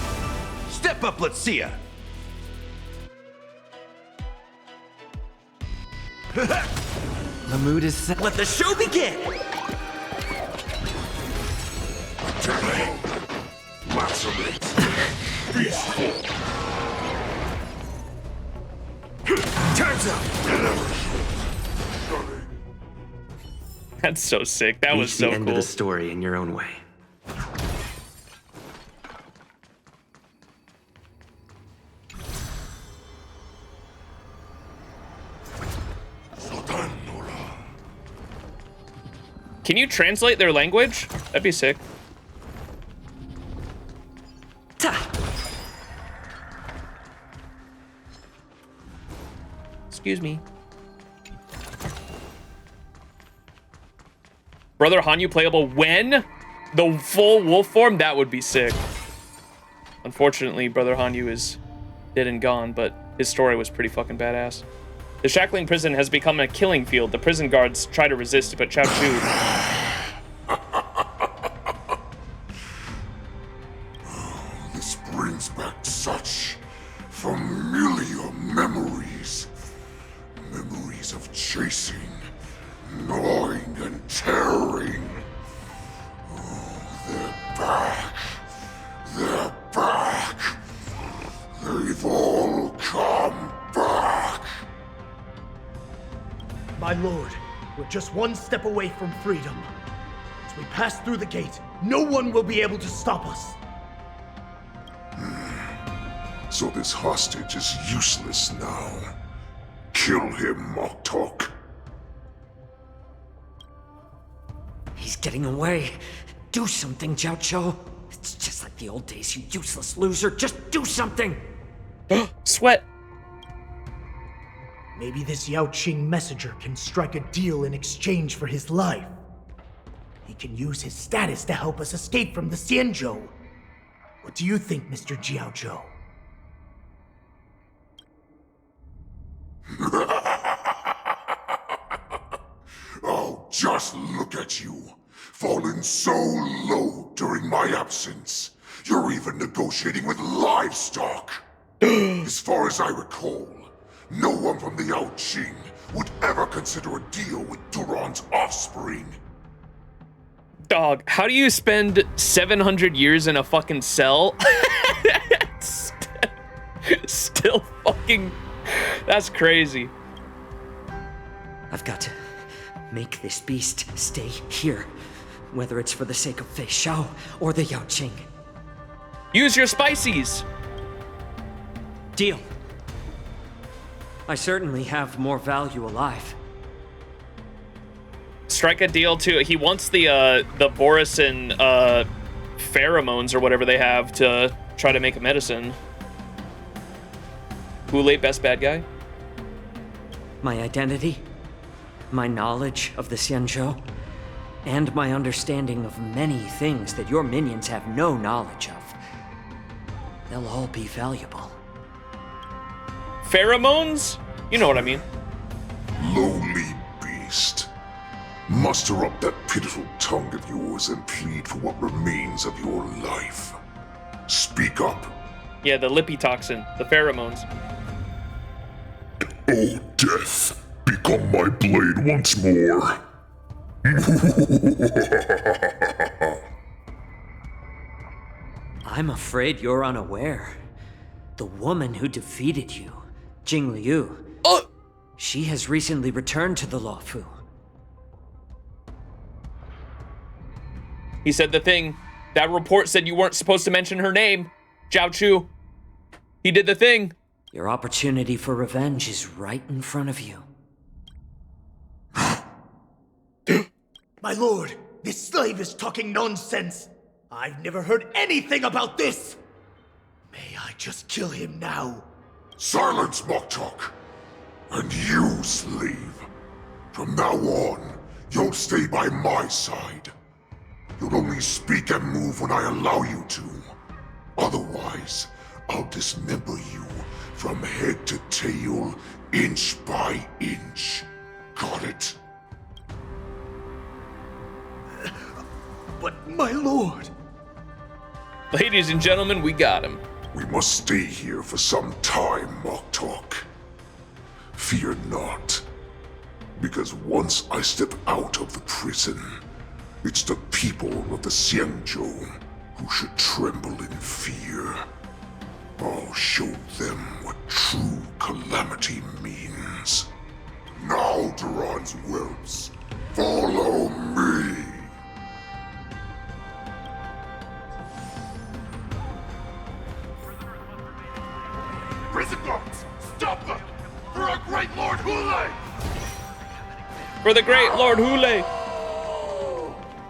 S13: Step up, let's see ya.
S8: The mood is set. Let the show begin!
S13: Time's up.
S1: That's so sick. That was so
S8: the end
S1: cool.
S8: of the story in your own way.
S1: Can you translate their language? That'd be sick. Excuse me. Brother Hanyu playable when? The full wolf form? That would be sick. Unfortunately, Brother Hanyu is dead and gone, but his story was pretty fucking badass. The Shackling prison has become a killing field. The prison guards try to resist, but Chao Chu...
S20: This brings back such familiar memories. Memories of chasing, gnawing, and tearing. Oh, they're back. They're back. They've all come back.
S3: My lord, we're just one step away from freedom. As we pass through the gate, no one will be able to stop us.
S20: So this hostage is useless now. Kill him, Moktok.
S12: He's getting away. Do something, Jiao Cho. It's just like the old days, you useless loser. Just do something.
S1: Sweat.
S3: Maybe this Yao Qing messenger can strike a deal in exchange for his life. He can use his status to help us escape from the Xianzhou. What do you think, Mr. Jiao Zhou?
S20: Oh, just look at you. Fallen so low during my absence. You're even negotiating with livestock. As far as I recall, no one from the Yao Qing would ever consider a deal with Duran's offspring.
S1: Dog, how do you spend 700 years in a fucking cell? Still fucking... That's crazy.
S12: I've got to make this beast stay here, whether it's for the sake of Fei Shao or the Yao Qing.
S1: Use your spices.
S12: Deal. I certainly have more value alive.
S1: Strike a deal too. He wants the Borisin pheromones or whatever they have to try to make a medicine. Hule, best bad guy?
S12: My identity, my knowledge of the Xianzhou, and my understanding of many things that your minions have no knowledge of. They'll all be valuable.
S1: Pheromones? You know what I mean.
S20: Lowly beast. Muster up that pitiful tongue of yours and plead for what remains of your life. Speak up.
S1: Yeah, the lippy toxin, the pheromones.
S20: Oh, death, become my blade once more.
S12: I'm afraid you're unaware. The woman who defeated you, Jing Liu, she has recently returned to the Luofu.
S1: He said the thing. That report said you weren't supposed to mention her name. Zhao Chu. He did the thing.
S12: Your opportunity for revenge is right in front of you.
S3: My lord, this slave is talking nonsense. I've never heard anything about this. May I just kill him now?
S20: Silence, Moktok. And you, slave. From now on, you'll stay by my side. You'll only speak and move when I allow you to. Otherwise, I'll dismember you from head to tail, inch by inch. Got it?
S3: But my lord...
S1: Ladies and gentlemen, we got him.
S20: We must stay here for some time, Moktok. Fear not. Because once I step out of the prison, it's the people of the Xianzhou who should tremble in fear. I'll show them what true calamity means. Now, Duran's whelps, follow me! Prison guards, stop them! For our great Lord Hule!
S1: For the great Lord Hule!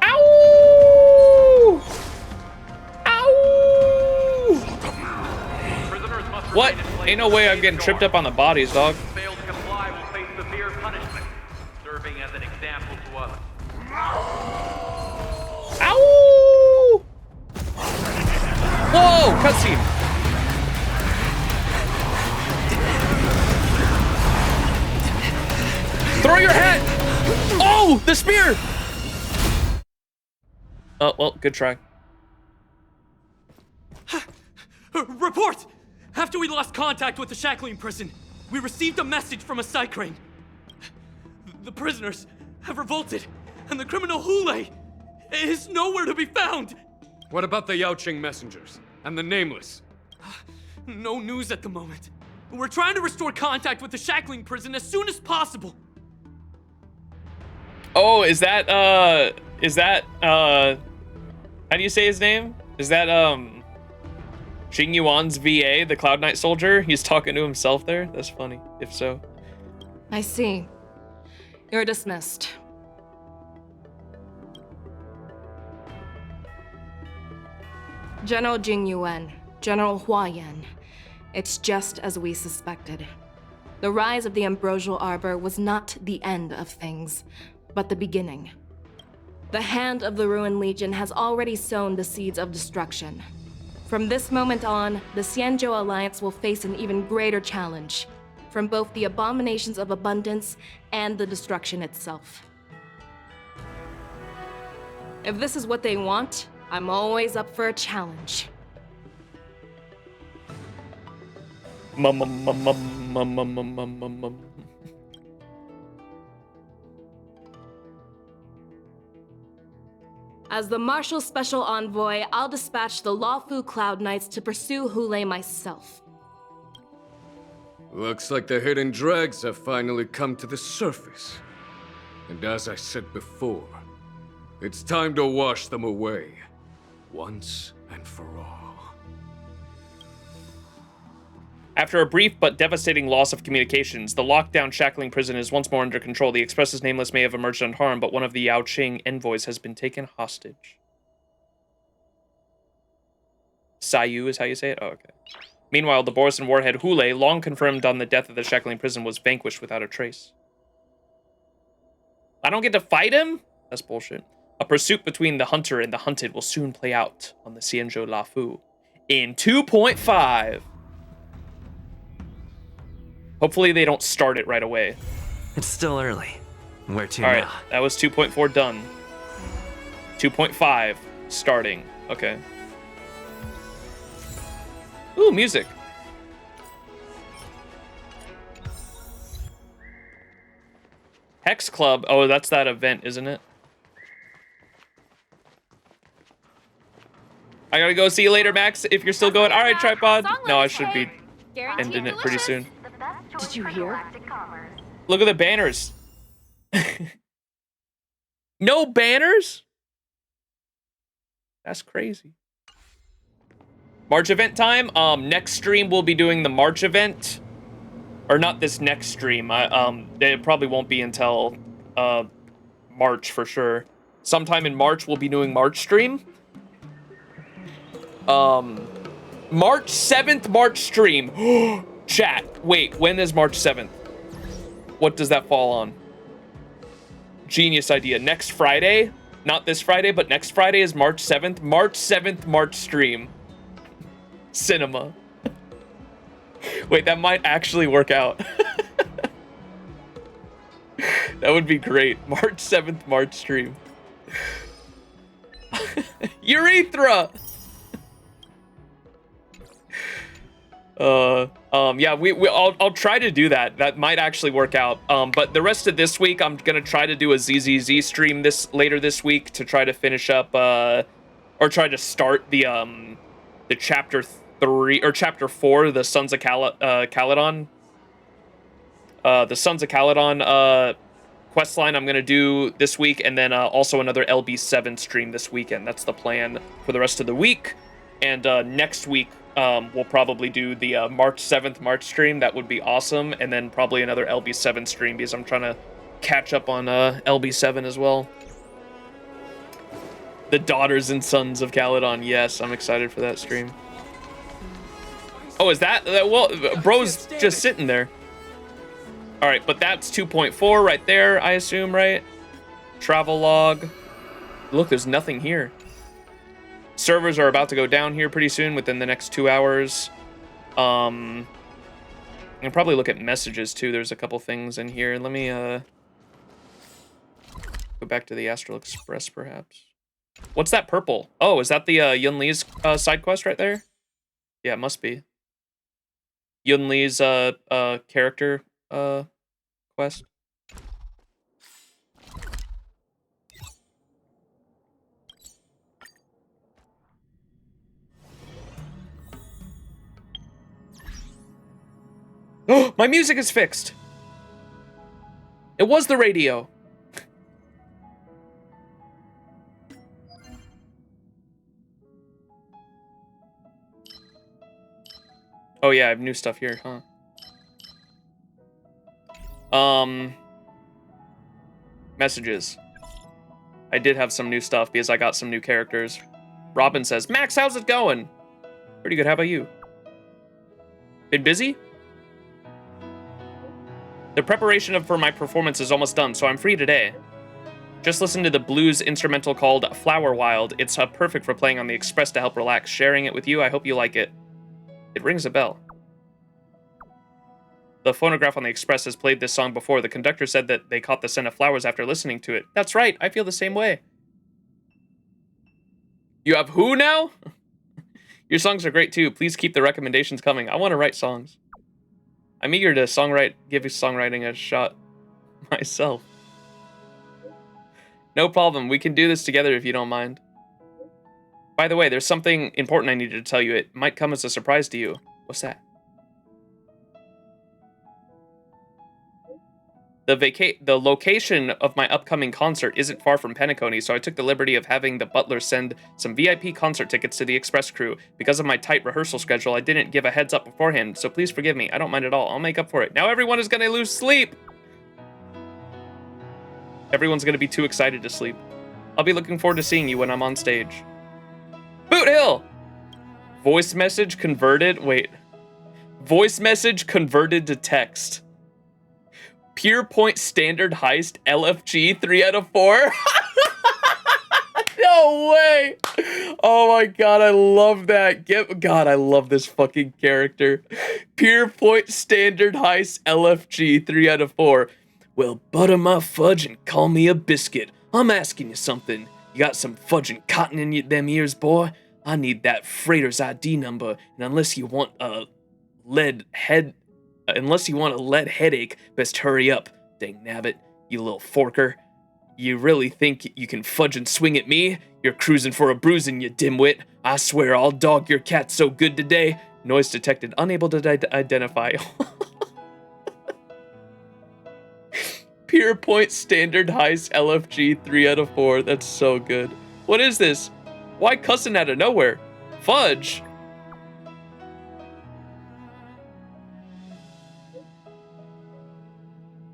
S1: Ow! Ow! What? Ain't no way I'm getting tripped up on the bodies, dog.
S22: Fail to comply will face severe punishment, serving as an example to others.
S1: Ow! Whoa! Cutscene. Throw your hat! Oh, the spear! Oh, well, good try.
S2: Report! After we lost contact with the shackling prison, we received a message from a Psycrane. The prisoners have revolted, and the criminal Hule is nowhere to be found.
S4: What about the Yao Qing messengers and the Nameless?
S2: No news at the moment. We're trying to restore contact with the shackling prison as soon as possible.
S1: Oh, is that, how do you say his name? Is that, Xing Yuan's VA, the Cloud Knight soldier? He's talking to himself there? That's funny, if so.
S14: I see. You're dismissed. General Jing Yuan, General Hua Yan. It's just as we suspected. The rise of the Ambrosial Arbor was not the end of things, but the beginning. The hand of the Ruined Legion has already sown the seeds of destruction. From this moment on, the Xianzhou Alliance will face an even greater challenge, from both the abominations of abundance and the destruction itself. If this is what they want, I'm always up for a challenge. As the Marshal Special Envoy, I'll dispatch the Lawfu Cloud Knights to pursue Hule myself.
S4: Looks like the hidden dregs have finally come to the surface. And as I said before, it's time to wash them away, once and for all.
S1: After a brief but devastating loss of communications, the lockdown shackling prison is once more under control. The Express's Nameless may have emerged unharmed, but one of the Yao Qing envoys has been taken hostage. Sayu is how you say it? Oh, okay. Meanwhile, the Borisan warhead Hule, long confirmed on the death of the shackling prison, was vanquished without a trace. I don't get to fight him? That's bullshit. A pursuit between the hunter and the hunted will soon play out on the Xianzhou Lafu in 2.5. Hopefully they don't start it right away.
S8: It's still early. Where to
S1: All right,
S8: now?
S1: that was 2.4 done. 2.5 starting. Okay. Ooh, music. Hex Club. Oh, that's that event, isn't it? I gotta go. See you later, Max. If you're still going. All right, Tripod. No, I should be ending it pretty soon.
S14: Did you hear?
S1: Look at the banners. No banners? That's crazy. March event time. Next stream we'll be doing the March event. Or not this next stream. It probably won't be until March for sure. Sometime in March we'll be doing March stream. March 7th March stream. Chat, wait, when is March 7th? What does that fall on? Genius idea. Next Friday? Not this Friday, but next Friday is March 7th. March 7th, March stream. Cinema. Wait, that might actually work out. That would be great. March 7th, March stream. Urethra! Yeah, I'll try to do that. That might actually work out. But the rest of this week, I'm gonna try to do a ZZZ stream later this week to try to finish up, or try to start the chapter 3 or chapter 4, the Sons of Caledon. The Sons of Caledon quest line I'm gonna do this week, and then also another LB7 stream this weekend. That's the plan for the rest of the week. And next week, we'll probably do the March 7th March stream. That would be awesome. And then probably another LB7 stream because I'm trying to catch up on LB7 as well. The Daughters and Sons of Caledon. Yes, I'm excited for that stream. Oh, is that? Well, bro's just sitting there. All right, but that's 2.4 right there, I assume, right? Travel log. Look, there's nothing here. Servers are about to go down here pretty soon, within the next 2 hours. I can probably look at messages too. There's a couple things in here. Let me go back to the Astral Express, perhaps. What's that purple? Oh, is that the Yun Li's side quest right there? Yeah, it must be. Yun Li's character quest. Oh, my music is fixed. It was the radio. Oh yeah, I have new stuff here, huh? Messages. I did have some new stuff because I got some new characters. Robin says, Max, how's it going? Pretty good, how about you? Been busy? The preparation for my performance is almost done, so I'm free today. Just listen to the blues instrumental called Flower Wild. It's perfect for playing on the Express to help relax. Sharing it with you, I hope you like it. It rings a bell. The phonograph on the Express has played this song before. The conductor said that they caught the scent of flowers after listening to it. That's right, I feel the same way. You have who now? Your songs are great too. Please keep the recommendations coming. I want to write songs. I'm eager to give songwriting a shot myself. No problem. We can do this together if you don't mind. By the way, there's something important I needed to tell you. It might come as a surprise to you. What's that? The location of my upcoming concert isn't far from Penacony, so I took the liberty of having the butler send some VIP concert tickets to the express crew. Because of my tight rehearsal schedule, I didn't give a heads up beforehand, so please forgive me. I don't mind at all. I'll make up for it. Now everyone is gonna lose sleep! Everyone's gonna be too excited to sleep. I'll be looking forward to seeing you when I'm on stage. Boot Hill! Voice message converted. Wait. Voice message converted to text. Pure Point Standard Heist LFG 3 out of 4. No way. Oh my god, I love that. God, I love this fucking character. Pure Point Standard Heist LFG 3 out of 4. Well, butter my fudge and call me a biscuit. I'm asking you something. You got some fudge and cotton in them ears, boy? I need that freighter's ID number, and unless you want a lead headache, best hurry up. Dang nabbit, you little forker. You really think you can fudge and swing at me? You're cruising for a bruising, you dimwit. I swear I'll dog your cat so good today. Noise detected, unable to identify. Pure Point Standard Heist LFG 3 out of 4. That's so good. What is this? Why cussing out of nowhere? Fudge.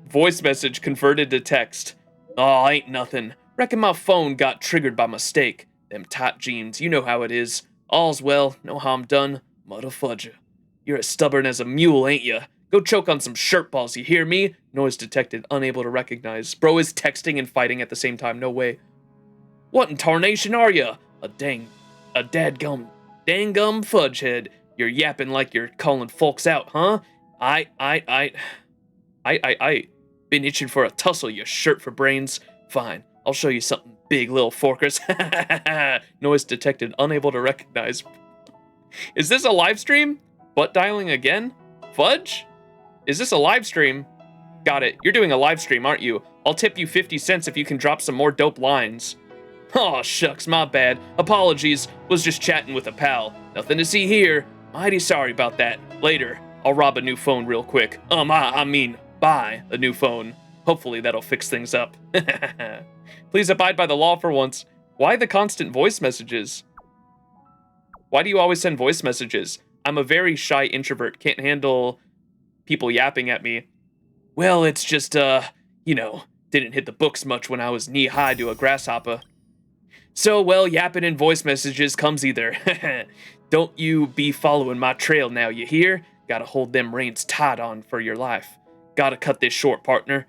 S1: Voice message converted to text. Aw, ain't nothing. Reckon my phone got triggered by mistake. Them tight jeans, you know how it is. All's well, no harm done. Mudda fudger. You're as stubborn as a mule, ain't ya? Go choke on some shirt balls, you hear me? Noise detected, unable to recognize. Bro is texting and fighting at the same time, no way. What in tarnation are ya? A dadgum fudgehead. You're yapping like you're calling folks out, huh? I been itching for a tussle, you shirt for brains. Fine, I'll show you something big, little forkers. Noise detected, unable to recognize. Is this a live stream? Butt dialing again? Fudge? Is this a live stream? Got it, you're doing a live stream, aren't you? I'll tip you 50 cents if you can drop some more dope lines. Aw, shucks, my bad. Apologies, was just chatting with a pal. Nothing to see here. Mighty sorry about that. Later, I'll rob a new phone real quick. I mean, buy a new phone. Hopefully that'll fix things up. Please abide by the law for once. Why the constant voice messages? Why do you always send voice messages? I'm a very shy introvert, can't handle people yapping at me. Well, it's just, you know, didn't hit the books much when I was knee-high to a grasshopper. So, well, yapping in voice messages comes either. Don't you be following my trail now, you hear? Gotta hold them reins tight on for your life. Gotta cut this short, partner.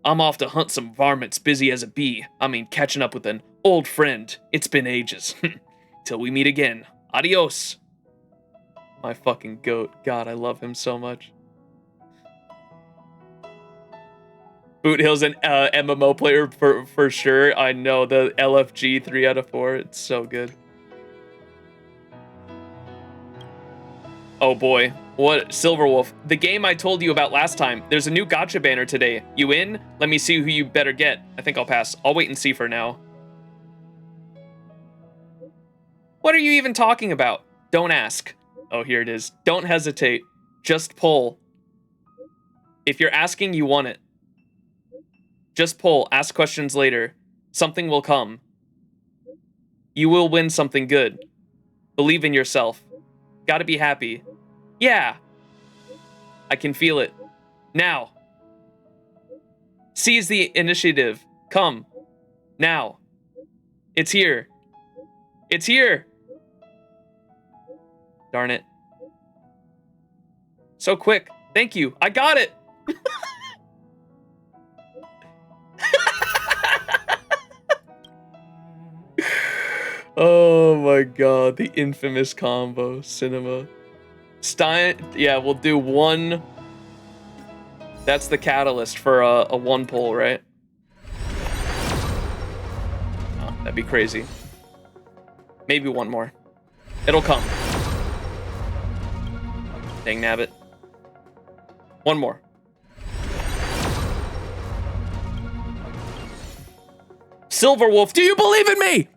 S1: I'm off to hunt some varmints busy as a bee. I mean, catching up with an old friend. It's been ages. Till we meet again. Adios. My fucking goat. God, I love him so much. Boot Hill's an MMO player for sure. I know, the LFG 3 out of 4. It's so good. Oh boy. What? Silverwolf. The game I told you about last time. There's a new gacha banner today. You in? Let me see who you better get. I think I'll pass. I'll wait and see for now. What are you even talking about? Don't ask. Oh, here it is. Don't hesitate. Just pull. If you're asking, you want it. Just pull. Ask questions later. Something will come. You will win something good. Believe in yourself. Gotta be happy. Yeah. I can feel it. Now. Seize the initiative. Come. Now. It's here. It's here. Darn it. So quick. Thank you. I got it. Oh my god, the infamous combo, cinema. Stein, yeah, we'll do one. That's the catalyst for a one pull, right? Oh, that'd be crazy. Maybe one more. It'll come. Dang nabbit. One more. Silverwolf, do you believe in me?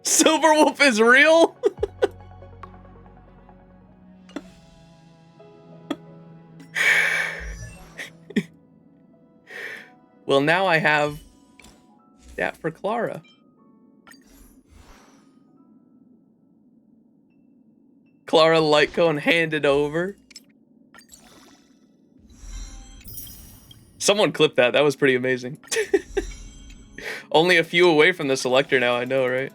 S1: Silverwolf is real? Well, now I have that for Clara. Clara light cone handed over. Someone clipped that. That was pretty amazing. Only a few away from the selector now, I know, right?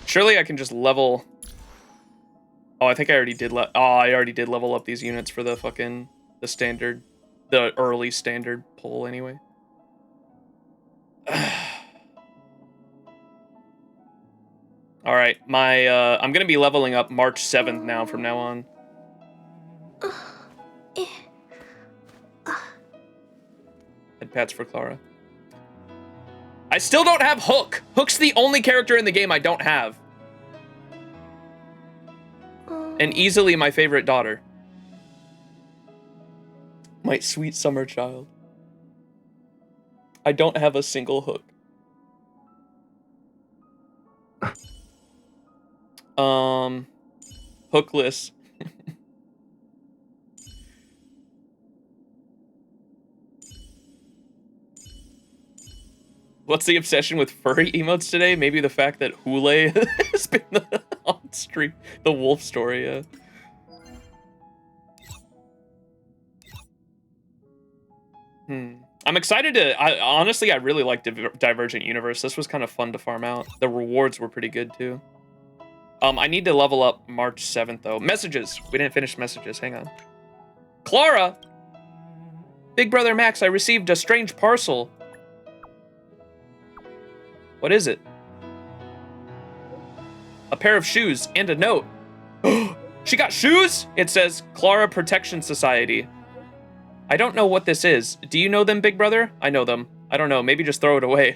S1: Surely I can just level... Oh, I think I already did I already did level up these units for the fucking... The standard... The early standard pull, anyway. Alright, my, I'm gonna be leveling up March 7th now from now on. Head pats for Clara. I still don't have Hook! Hook's the only character in the game I don't have. And easily my favorite daughter. My sweet summer child. I don't have a single Hook. Hookless. What's the obsession with furry emotes today? Maybe the fact that Hule has been on stream. The wolf story, yeah. I'm excited to... honestly, I really liked Divergent Universe. This was kind of fun to farm out. The rewards were pretty good, too. I need to level up March 7th, though. Messages. We didn't finish messages. Hang on. Clara! Big Brother Max, I received a strange parcel. What is it? A pair of shoes and a note. She got shoes? It says Clara Protection Society. I don't know what this is. Do you know them, Big Brother? I know them. I don't know. Maybe just throw it away.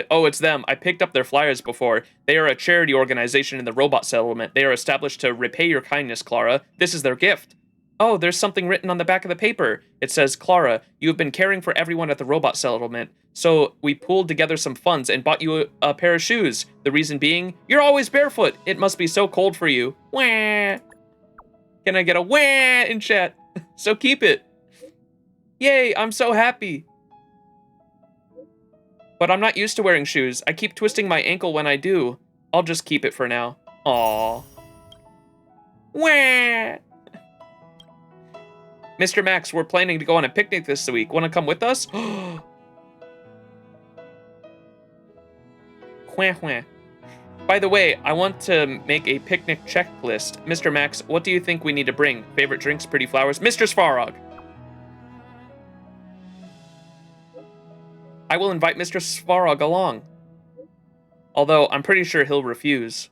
S1: Oh, it's them. I picked up their flyers before. They are a charity organization in the robot settlement. They are established to repay your kindness, Clara. This is their gift. Oh, there's something written on the back of the paper. It says, Clara, you have been caring for everyone at the robot settlement. So we pooled together some funds and bought you a pair of shoes. The reason being, you're always barefoot. It must be so cold for you. Wah. Can I get a wah in chat? So keep it. Yay, I'm so happy. But I'm not used to wearing shoes. I keep twisting my ankle when I do. I'll just keep it for now. Aww. Wah. Mr. Max, we're planning to go on a picnic this week. Want to come with us? Quah, quah. By the way, I want to make a picnic checklist. Mr. Max, what do you think we need to bring? Favorite drinks, pretty flowers? Mr. Svarog. I will invite Mr. Svarog along. Although, I'm pretty sure he'll refuse.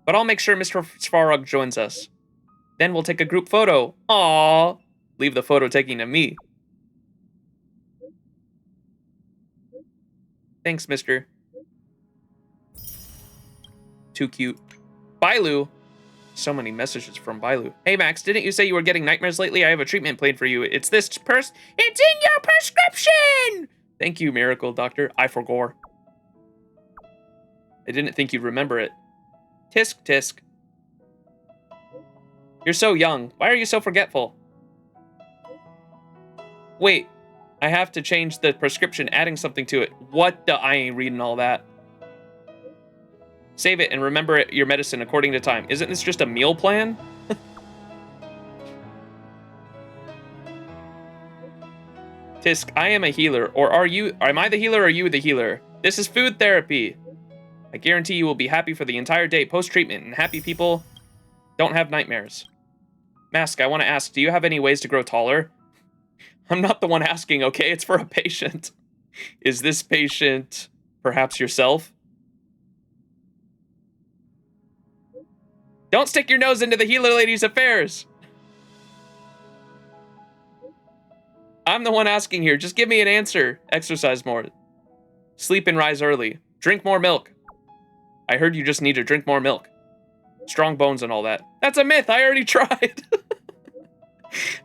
S1: But I'll make sure Mr. Svarog joins us. Then we'll take a group photo. Aww. Leave the photo taking to me. Thanks, mister. Too cute. Bailu. So many messages from Bailu. Hey, Max, didn't you say you were getting nightmares lately? I have a treatment plan for you. It's this It's in your prescription! Thank you, Miracle Doctor. I forgot. I didn't think you'd remember it. Tisk, tisk. You're so young. Why are you so forgetful? Wait. I have to change the prescription, adding something to it. What the? I ain't reading all that. Save it and remember your medicine according to time. Isn't this just a meal plan? Tisk, I am a healer. Or am I the healer or are you the healer? This is food therapy. I guarantee you will be happy for the entire day post-treatment, and happy people don't have nightmares. Mask, I want to ask, do you have any ways to grow taller? I'm not the one asking, okay? It's for a patient. Is this patient perhaps yourself? Don't stick your nose into the healer lady's affairs. I'm the one asking here. Just give me an answer. Exercise more. Sleep and rise early. Drink more milk. I heard you just need to drink more milk. Strong bones and all that. That's a myth. I already tried.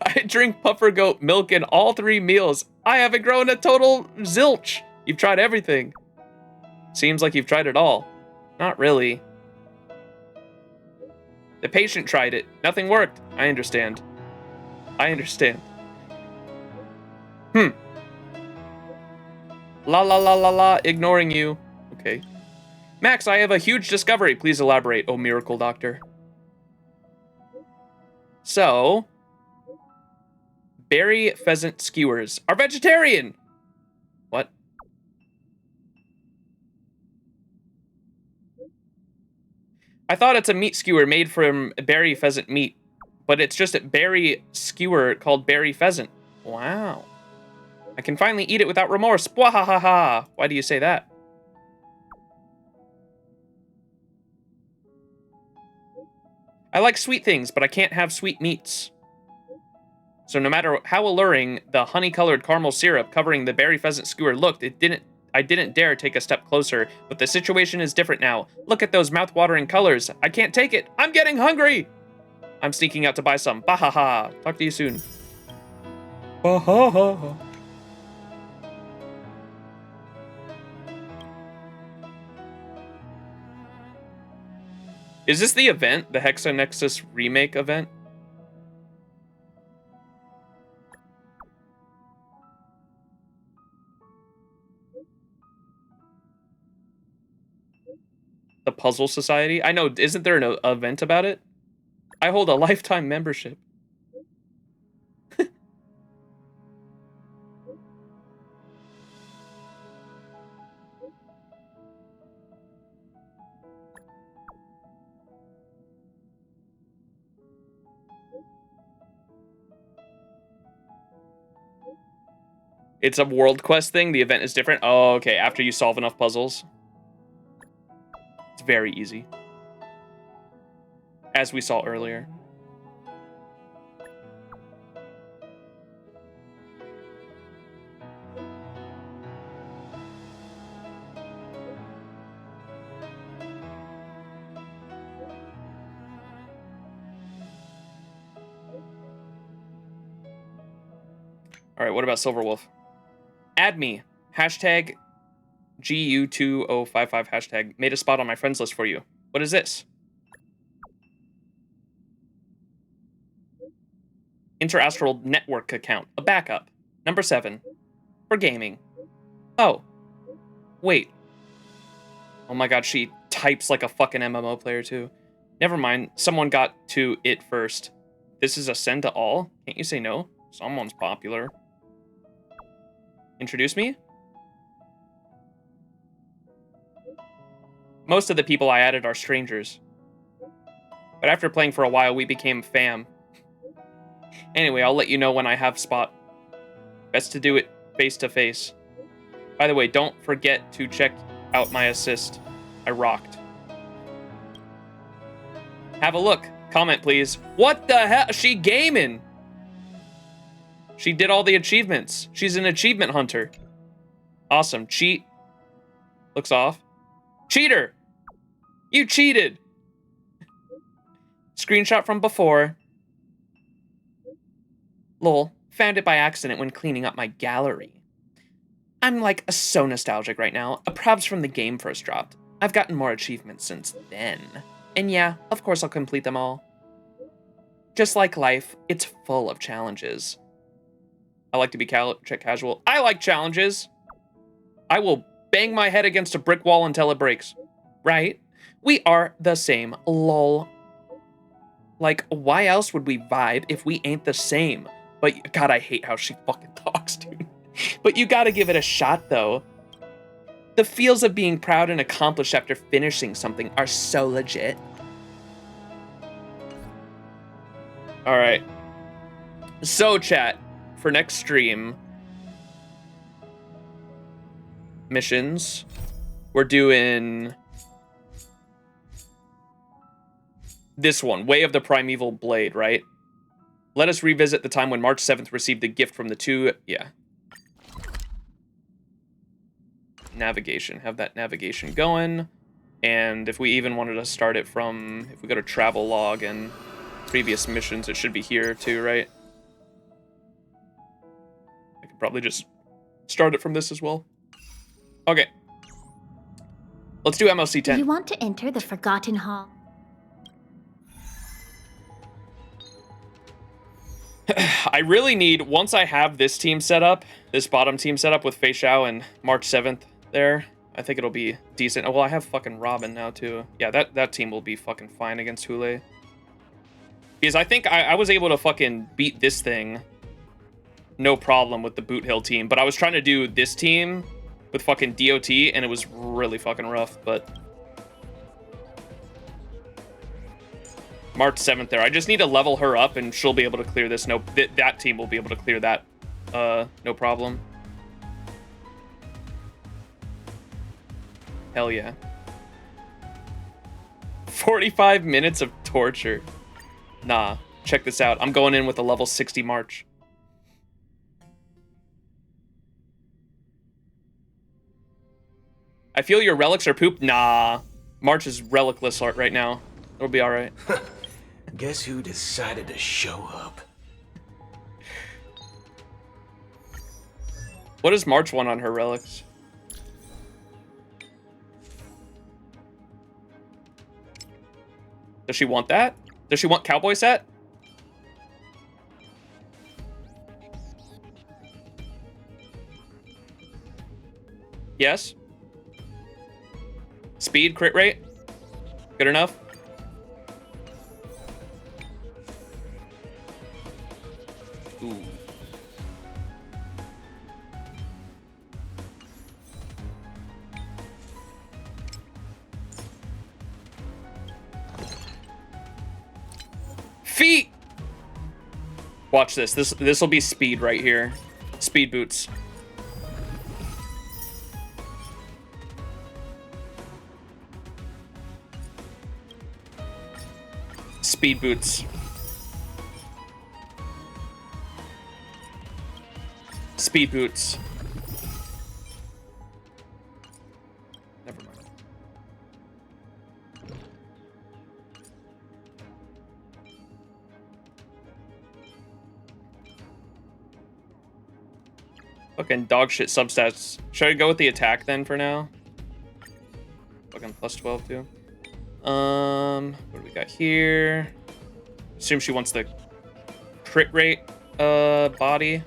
S1: I drink puffer goat milk in all 3 meals. I haven't grown a total zilch. You've tried everything. Seems like you've tried it all. Not really. The patient tried it. Nothing worked. I understand. I understand. La la la la la, ignoring you. Okay. Max, I have a huge discovery. Please elaborate, oh miracle doctor. So, berry pheasant skewers are vegetarian. What? I thought it's a meat skewer made from berry pheasant meat, but it's just a berry skewer called berry pheasant. Wow. I can finally eat it without remorse. Bwahahaha. Why do you say that? I like sweet things, but I can't have sweet meats. So no matter how alluring the honey-colored caramel syrup covering the berry pheasant skewer looked, I didn't dare take a step closer, but the situation is different now. Look at those mouth-watering colors. I can't take it. I'm getting hungry. I'm sneaking out to buy some. Bahaha. Talk to you soon. Bahaha. Is this the event? The Hexanexus remake event? The Puzzle Society? I know, isn't there an event about it? I hold a lifetime membership. It's a world quest thing? The event is different? Oh, okay, after you solve enough puzzles. It's very easy. As we saw earlier. Alright, what about Silverwolf? Add me. Hashtag GU2055 hashtag. Made a spot on my friends list for you. What is this? Interastral Network account. A backup. Number 7. For gaming. Oh. Wait. Oh my god, she types like a fucking MMO player too. Never mind. Someone got to it first. This is a send to all? Can't you say no? Someone's popular. Introduce me? Most of the people I added are strangers. But after playing for a while, we became fam. Anyway, I'll let you know when I have spot. Best to do it face to face. By the way, don't forget to check out my assist. I rocked. Have a look. Comment, please. What the hell? She gaming. She did all the achievements. She's an achievement hunter. Awesome. Cheat. Looks off. Cheater! You cheated! Screenshot from before. Lol. Found it by accident when cleaning up my gallery. I'm like so nostalgic right now. A probs from the game first dropped. I've gotten more achievements since then. And yeah, of course I'll complete them all. Just like life, it's full of challenges. I like to be casual. I like challenges. I will bang my head against a brick wall until it breaks. Right? We are the same. Lol. Like, why else would we vibe if we ain't the same? But, God, I hate how she fucking talks, dude. But you gotta give it a shot, though. The feels of being proud and accomplished after finishing something are so legit. Alright. So, chat, for next stream, missions, we're doing This one, Way of the Primeval Blade, right? Let us revisit the time when March 7th received the gift from the two... Yeah. Navigation. Have that navigation going. And if we even wanted to start it from... If we go to travel log and previous missions, it should be here too, right? I could probably just start it from this as well. Okay. Let's do MLC 10.
S18: You want to enter the Forgotten Hall?
S1: I really need, once I have this team set up, this bottom team set up with Fei Xiao and March 7th there, I think it'll be decent. Oh, well, I have fucking Robin now, too. Yeah, that team will be fucking fine against Hule. Because I think I was able to fucking beat this thing no problem with the Boot Hill team, but I was trying to do this team with fucking DOT, and it was really fucking rough, but... March 7th there. I just need to level her up, and she'll be able to clear this. No, that team will be able to clear that, no problem. Hell yeah. 45 minutes of torture. Nah, check this out. I'm going in with a level 60 March. I feel your relics are poop. Nah, March is relicless right now. It'll be all right.
S13: Guess who decided to show up?
S1: What does March want on her relics? Does she want that? Does she want cowboy set? Yes. Speed, crit rate? Good enough? Ooh. Feet! Watch this. This will be speed right here. Speed boots. Speed boots. Speed boots. Never mind. Fucking dog shit substats. Should I go with the attack then for now? Fucking plus 12 too. What do we got here? Assume she wants the crit rate body.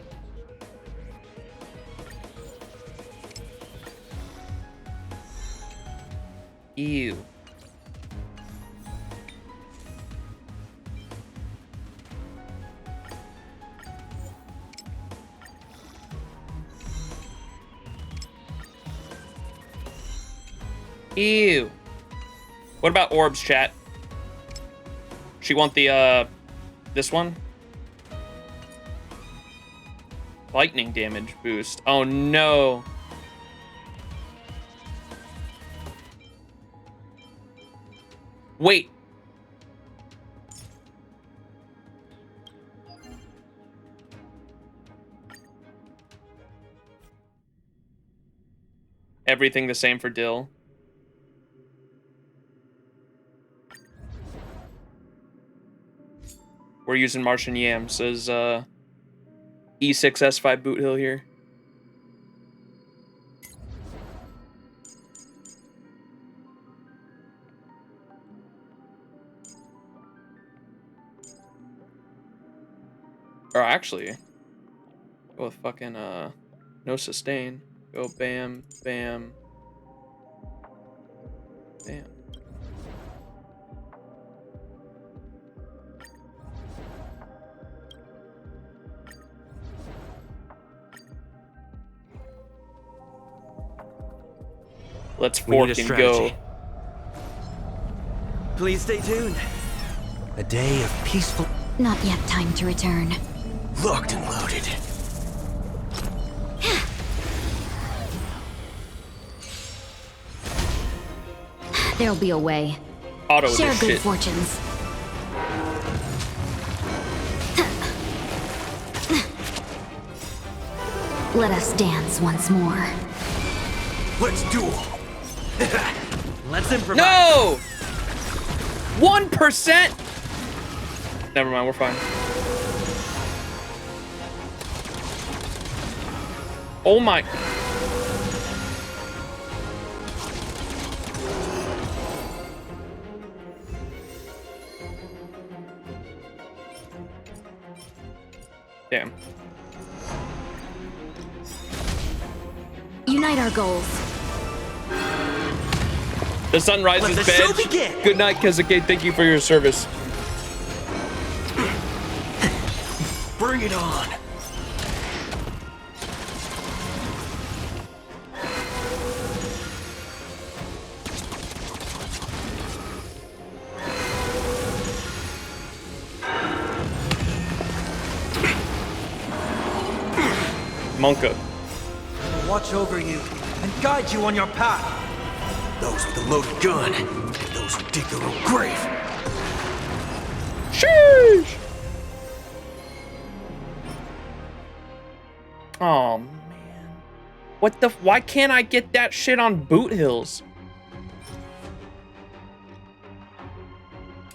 S1: Ew. Ew. What about orbs, chat? She want the, this one? Lightning damage boost. Oh, no. Wait. Everything the same for Dill. We're using Martian Yams as E6S5 Boot Hill here. Or actually, go with fucking no sustain. Go bam, bam, bam. Let's fork and go.
S13: Please stay tuned. A day of peaceful...
S9: Not yet time to return.
S13: Locked and loaded.
S9: There'll be a way.
S1: Auto
S9: Share
S1: this
S9: good
S1: shit.
S9: fortunes.
S16: Let us dance once more.
S13: Let's duel.
S8: Let's improvise.
S1: No! 1%? Never mind, we're fine. Oh my. Damn.
S16: Unite our goals.
S1: The sun rises,
S13: Let the show
S1: bitch.
S13: begin.
S1: Good night, Kezuke. Thank you for your service.
S13: Bring it on.
S1: Monka.
S13: Watch over you and guide you on your path. Those with a loaded gun, and those who dig their own grave.
S1: Sheesh! Oh man. What the? Why can't I get that shit on Boot Hills?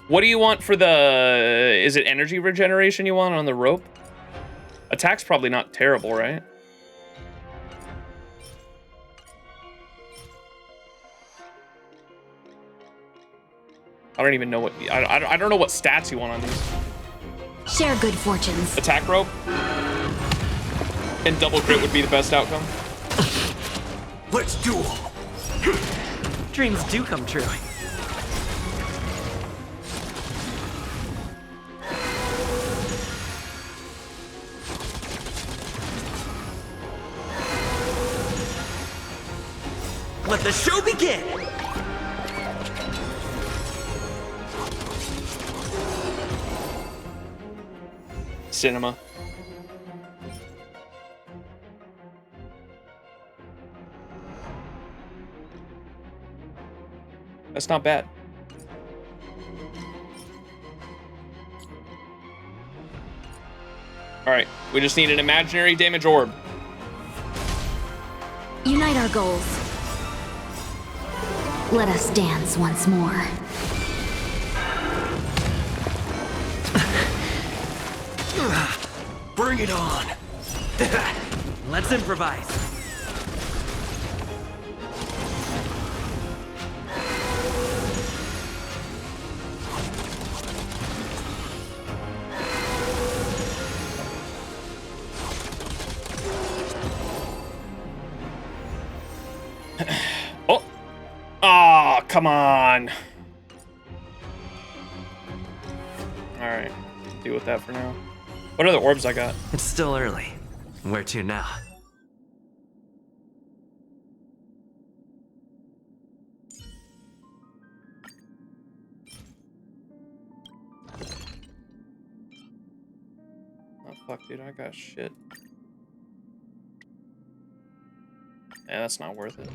S1: What do you want for the... Is it energy regeneration you want on the rope? Attack's probably not terrible, right? I don't even know what... I don't know what stats you want on these.
S16: Share good fortunes.
S1: Attack rope? And double crit would be the best outcome.
S13: Let's duel.
S8: Dreams do come true.
S13: Let the show begin.
S1: Cinema. That's not bad. All right, we just need an imaginary damage orb.
S16: Unite our goals. Let us dance once more.
S13: Bring it on.
S8: Let's improvise.
S1: Oh! Ah, come on. All right, deal with that for now. What are the orbs I got?
S8: It's still early. Where to now?
S1: Oh fuck, dude, I got shit. Yeah, that's not worth it.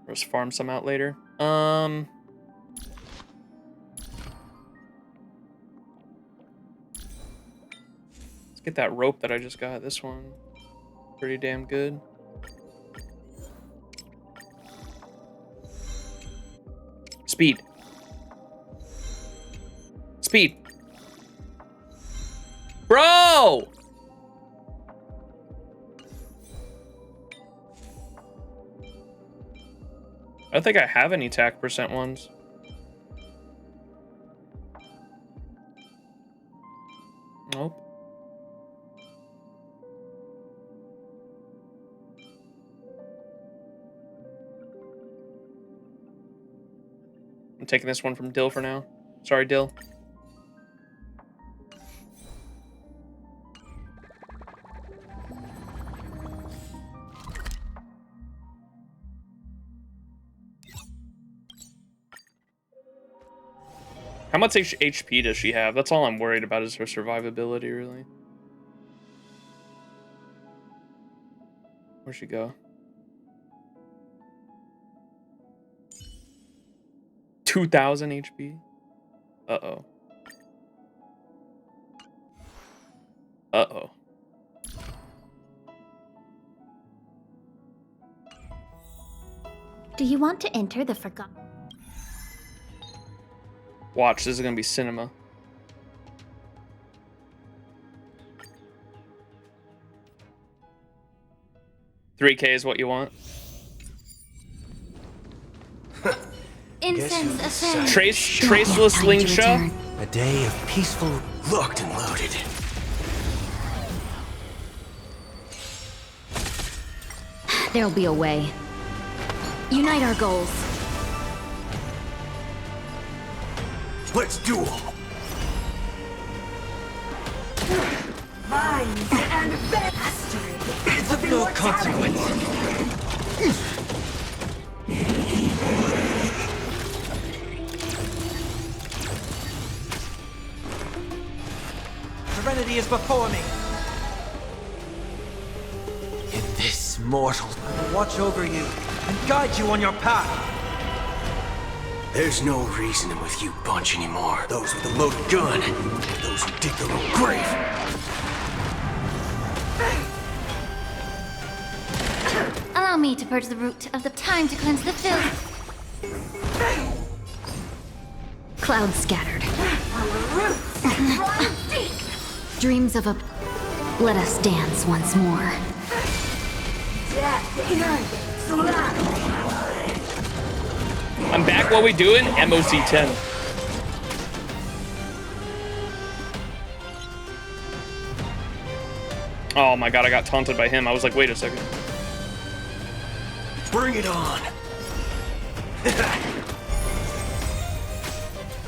S1: Or just farm some out later. Let's get that rope that I just got. This one, pretty damn good. Speed. Speed. Bro! I don't think I have any tack percent ones. Nope. I'm taking this one from Dill for now. Sorry, Dill. How much HP does she have? That's all I'm worried about is her survivability, really. Where'd she go? 2,000 HP? Uh-oh. Uh-oh.
S18: Do you want to enter the forgotten?
S1: Watch, this is gonna be cinema. $3K is what you want.
S18: Incense ascend.
S1: Traceless Lingsha.
S13: A day of peaceful locked and loaded.
S9: There'll be a way. Unite our goals.
S13: Let's duel.
S15: Vines and mastery.
S13: It's of no consequence. Serenity is before me. In this mortal, watch over you and guide you on your path. There's no reasoning with you bunch anymore. Those with a loaded gun, those who dig their own grave.
S18: Allow me to purge the root of the time to cleanse the filth.
S9: Clouds scattered. Dreams of a... Let us dance once more.
S1: I'm back. What we doing? MOC 10. Oh my god, I got taunted by him. I was like, wait a second.
S13: Bring it on.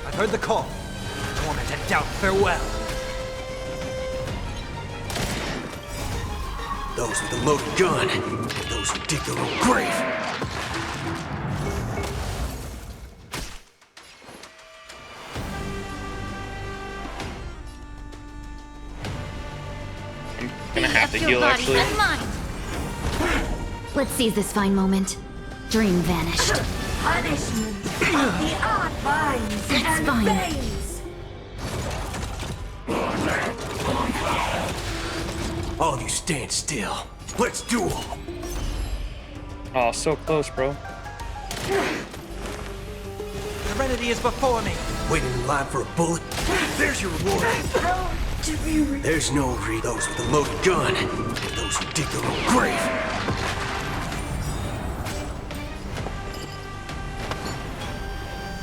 S13: I've heard the call. Torment and doubt, farewell. Those with a loaded gun, those who dig their own grave.
S1: I'm gonna have to heal,
S18: body
S1: actually.
S18: and mind.
S9: Let's seize this fine moment. Dream vanished.
S15: Punishment. The art vines
S9: That's
S15: and
S9: fine.
S15: veins.
S13: All of you stand still. Let's duel.
S1: Oh, so close, bro.
S13: Serenity is before me. Waiting in line for a bullet. There's your reward. There's no those with a loaded gun, those who dig their own grave.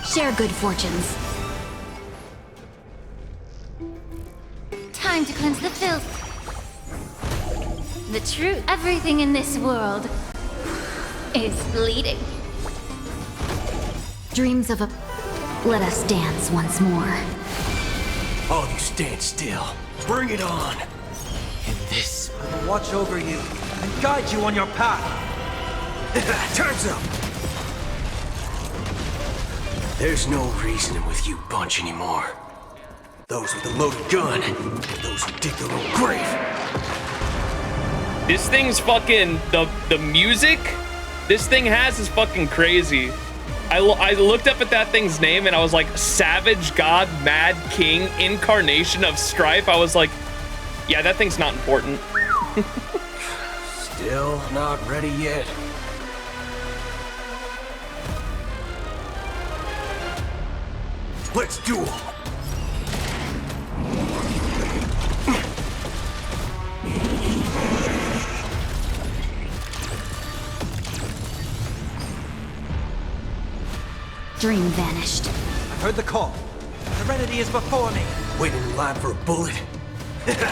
S9: Share good fortunes.
S18: Time to cleanse the filth. The truth. Everything in this world is bleeding.
S9: Dreams of a... Let us dance once more.
S13: All of you stand still. Bring it on. In this, I will watch over you and guide you on your path. Time's up. There's no reasoning with you bunch anymore. Those with a loaded gun, those who dig their own grave.
S1: This thing's fucking... The music this thing has is fucking crazy. I looked up at that thing's name and I was like, Savage God Mad King Incarnation of Strife. I was like, yeah, that thing's not important.
S13: Still not ready yet. Let's duel.
S9: Dream vanished.
S13: I've heard the call. Serenity is before me. Waiting in line for a bullet. It's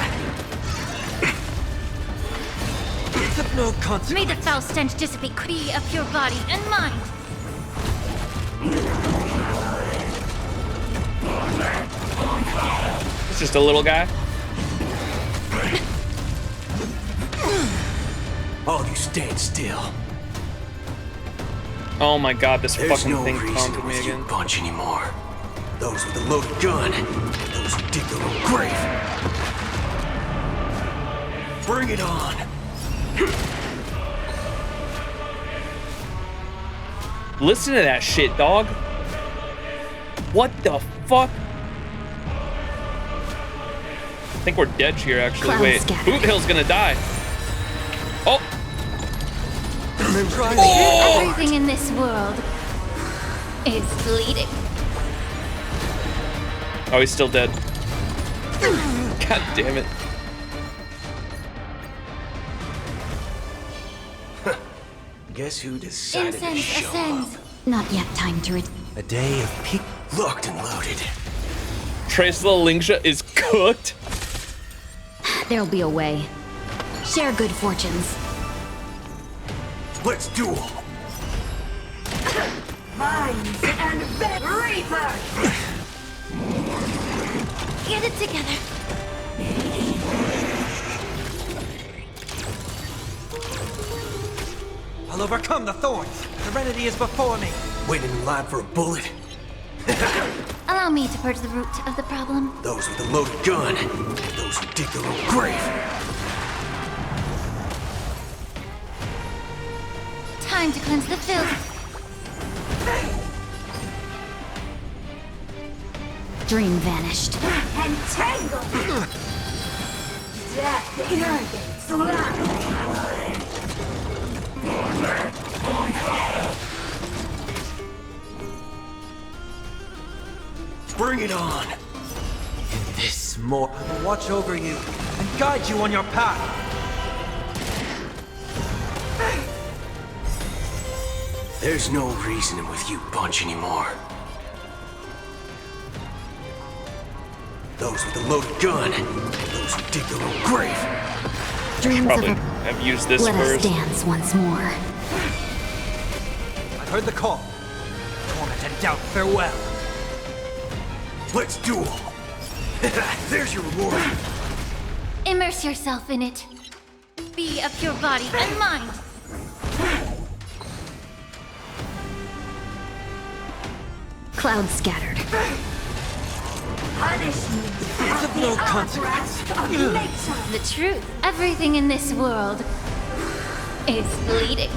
S13: of no consequence.
S18: May the foul stench dissipate. Be of your body and mind.
S1: It's just a little guy.
S13: All of you stand still.
S1: Oh my god, this
S13: There's
S1: fucking
S13: no
S1: thing
S13: reason
S1: taunted me
S13: with
S1: again.
S13: you bunch anymore. Those with a loaded gun, those who dig their own grave. Bring it on.
S1: Listen to that shit, dog. What the fuck? I think we're dead here, actually.
S9: Cloud
S1: Wait,
S9: scattered.
S1: Boot Hill's gonna die. Oh!
S9: Everything in this world is bleeding.
S1: Oh, he's still dead. God damn it.
S13: Guess who decided to
S9: Incense
S13: show
S9: ascends.
S13: up?
S9: Not yet time to
S13: A day of peak locked and loaded.
S1: Trace the Lingsha is cooked.
S9: There'll be a way. Share good fortunes.
S13: Let's duel.
S15: Vines and Reaper!
S9: Get it together.
S13: I'll overcome the thorns. Serenity is before me. Waiting in line for a bullet.
S9: Allow me to purge the root of the problem.
S13: Those with a loaded gun. Those who dig their own grave.
S9: Time to cleanse the filth. Dream vanished.
S15: Entangled! Death irrigates life!
S13: Bring it on! In this more, I will watch over you and guide you on your path. There's no reasoning with you bunch anymore. Those with a loaded gun, those who dig their own grave.
S9: Dreams
S1: Probably
S9: of a...
S1: have used this
S9: Let
S1: first.
S9: us dance once more.
S13: I've heard the call. Torment and doubt, farewell. Let's duel. There's your reward.
S9: Immerse yourself in it. Be of pure body and mind. Clouds scattered.
S15: Punishment
S13: It's of no consequence.
S15: of nature!
S9: The truth. Everything in this world is bleeding.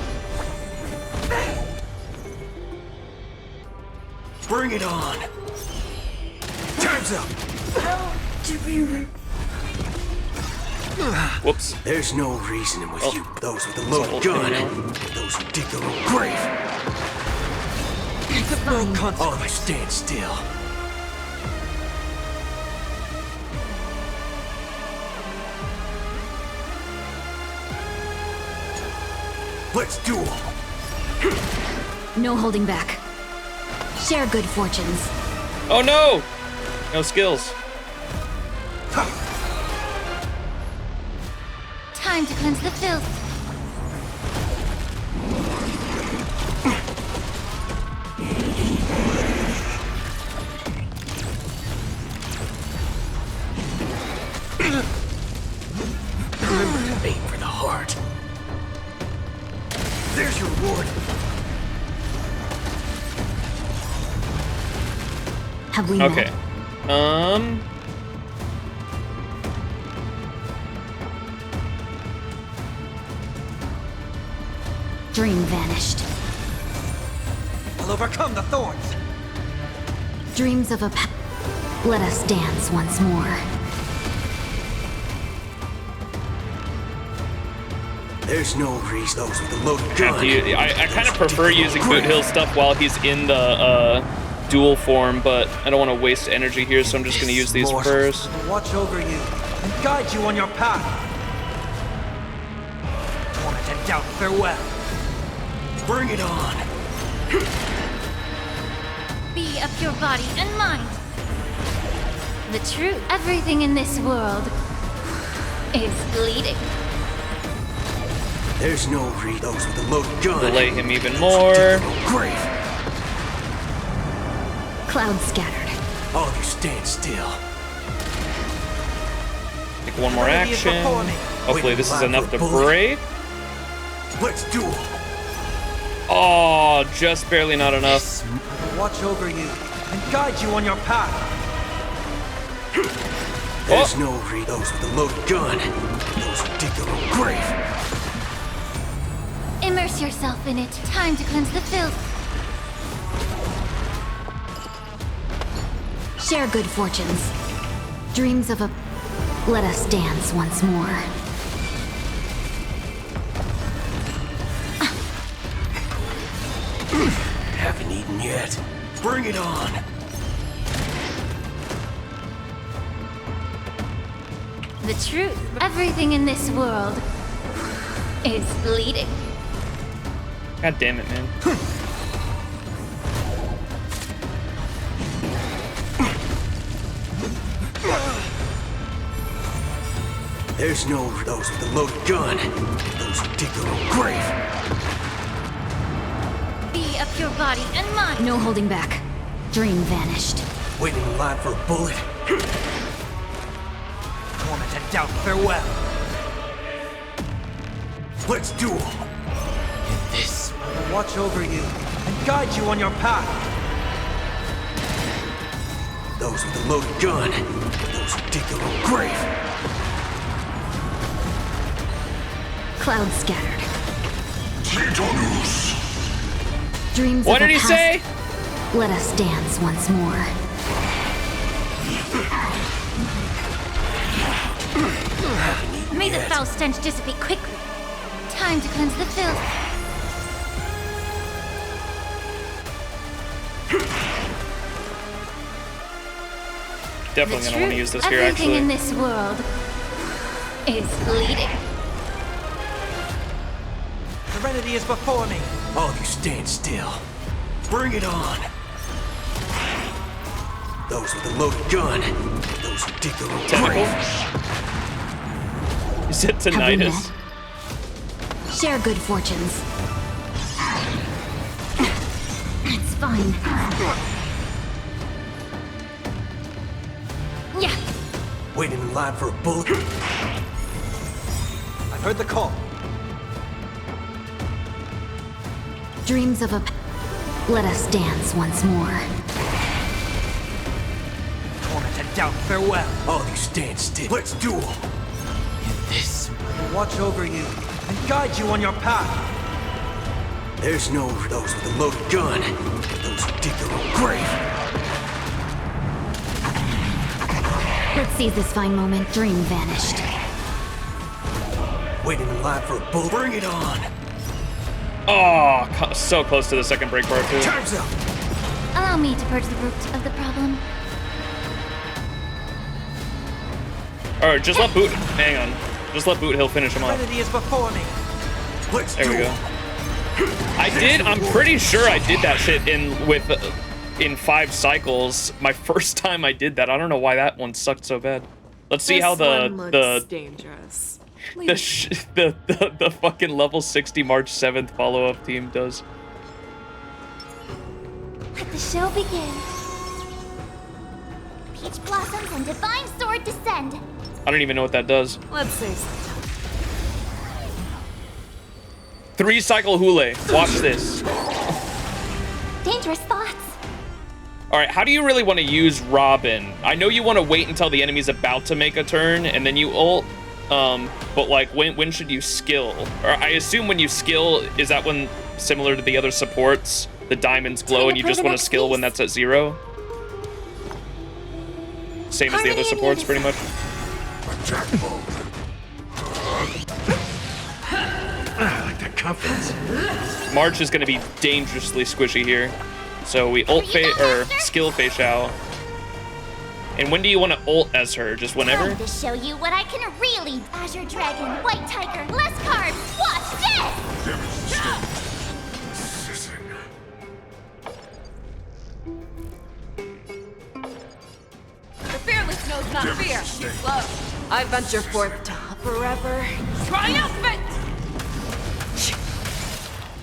S13: Bring it on. Time's up.
S15: To be
S1: Whoops.
S13: There's no reasoning with you. Those with a
S1: It's a
S13: loaded
S1: whole
S13: gun.
S1: thing
S13: Those who dig their own grave. It's of no consequence. Oh, they stand still. Let's duel.
S9: No holding back. Share good fortunes.
S1: Oh no! No skills.
S9: Time to cleanse the filth.
S13: Remember to aim for the heart. There's your reward.
S9: Have we
S1: Okay.
S9: Dream vanished.
S13: I'll overcome the thorns.
S9: Dreams of a Let us dance once more.
S13: There's no reason those with the loaded gun.
S1: I kind of prefer using Boot Hill stuff while he's in the dual form, but I don't want to waste energy here, so I'm just going to use these first.
S13: Watch over you and guide you on your path. Torment and doubt, farewell. Bring it on.
S9: Be of pure body and mind. The truth. Everything in this world is bleeding.
S13: There's no reason those with the loaded gun.
S1: Delay him even more.
S13: Grave.
S9: Clouds scattered.
S13: All of you stand still.
S1: Take one more action. Hopefully this is enough to break.
S13: Let's duel.
S1: Oh, just barely not enough.
S13: Watch over you and guide you on your path. There's no reason those with the loaded gun. Those who dig their own grave.
S9: Immerse yourself in it. Time to cleanse the filth. Share good fortunes. Dreams of a... Let us dance once more.
S13: Beaten yet. Bring it on!
S18: The truth. Everything in this world is bleeding.
S1: God damn it, man.
S13: There's no those with the loaded gun. Those who dig their own grave.
S18: Be of your body and mind.
S9: No holding back. Dream vanished.
S13: Waiting in line for a bullet.
S19: Torment and doubt, farewell.
S13: Let's duel.
S19: In this, I will watch over you and guide you on your path.
S13: Those with the loaded gun. Those who dig their own grave.
S9: Clouds scattered.
S20: Titanus.
S9: Dreams
S1: What
S9: of
S1: did
S9: a
S1: he say?
S9: past. Let us dance once more.
S18: May the foul stench dissipate quickly. Time to cleanse the filth.
S1: Definitely gonna want to use this here,
S18: Everything
S1: actually.
S18: in this world is bleeding.
S19: Serenity is before me.
S13: All of you stand still. Bring it on. Those with the loaded gun. Those who dig their own grave.
S1: Is it tinnitus?
S9: Share good fortunes. It's fine.
S18: Yeah.
S13: Waiting in line for a bullet.
S19: I've heard the call.
S9: Dreams of a... Let us dance once more.
S19: Torment and doubt, farewell.
S13: All of you stand still. Let's duel.
S19: In this, I will watch over you and guide you on your path.
S13: There's no those with the loaded gun. Those who dig their own grave.
S9: Let's seize this fine moment. Dream vanished.
S13: Waiting in line for a bullet. Bring it on.
S1: Oh, so close to the second break bar, too.
S13: Time's up.
S18: Allow me to purge the root of the problem.
S1: Alright, just let Boot... Hang on. Just let Boot Hill finish him off.
S19: Serenity is before me.
S13: Let's
S1: There we go. I'm pretty sure I did that shit in 5 cycles. My first time I did that. I don't know why that one sucked so bad. Let's see how the
S14: dangerous.
S1: the fucking level 60 March 7th follow-up team does.
S18: Let the show begin. Peach blossoms and divine sword descend.
S1: I don't even know what that does.
S14: Let's say something.
S1: 3 cycle Hule. Watch this.
S18: Dangerous thoughts.
S1: Alright, how do you really want to use Robin? I know you want to wait until the enemy's about to make a turn, and then you ult. But like, when should you skill? Or I assume when you skill, is that when, similar to the other supports, the diamonds glow and you just want to skill when that's at 0? Same as the other supports, pretty much.
S13: I like that confidence.
S1: March is going to be dangerously squishy here. So we ult skill Fei Xiao. And when do you want to ult as her? Just whenever?
S18: Time to show you what I can really. Azure Dragon, White Tiger, less carbs. Watch this!
S14: The fearless knows not fear. Slow. I venture forth to forever. Triumphant!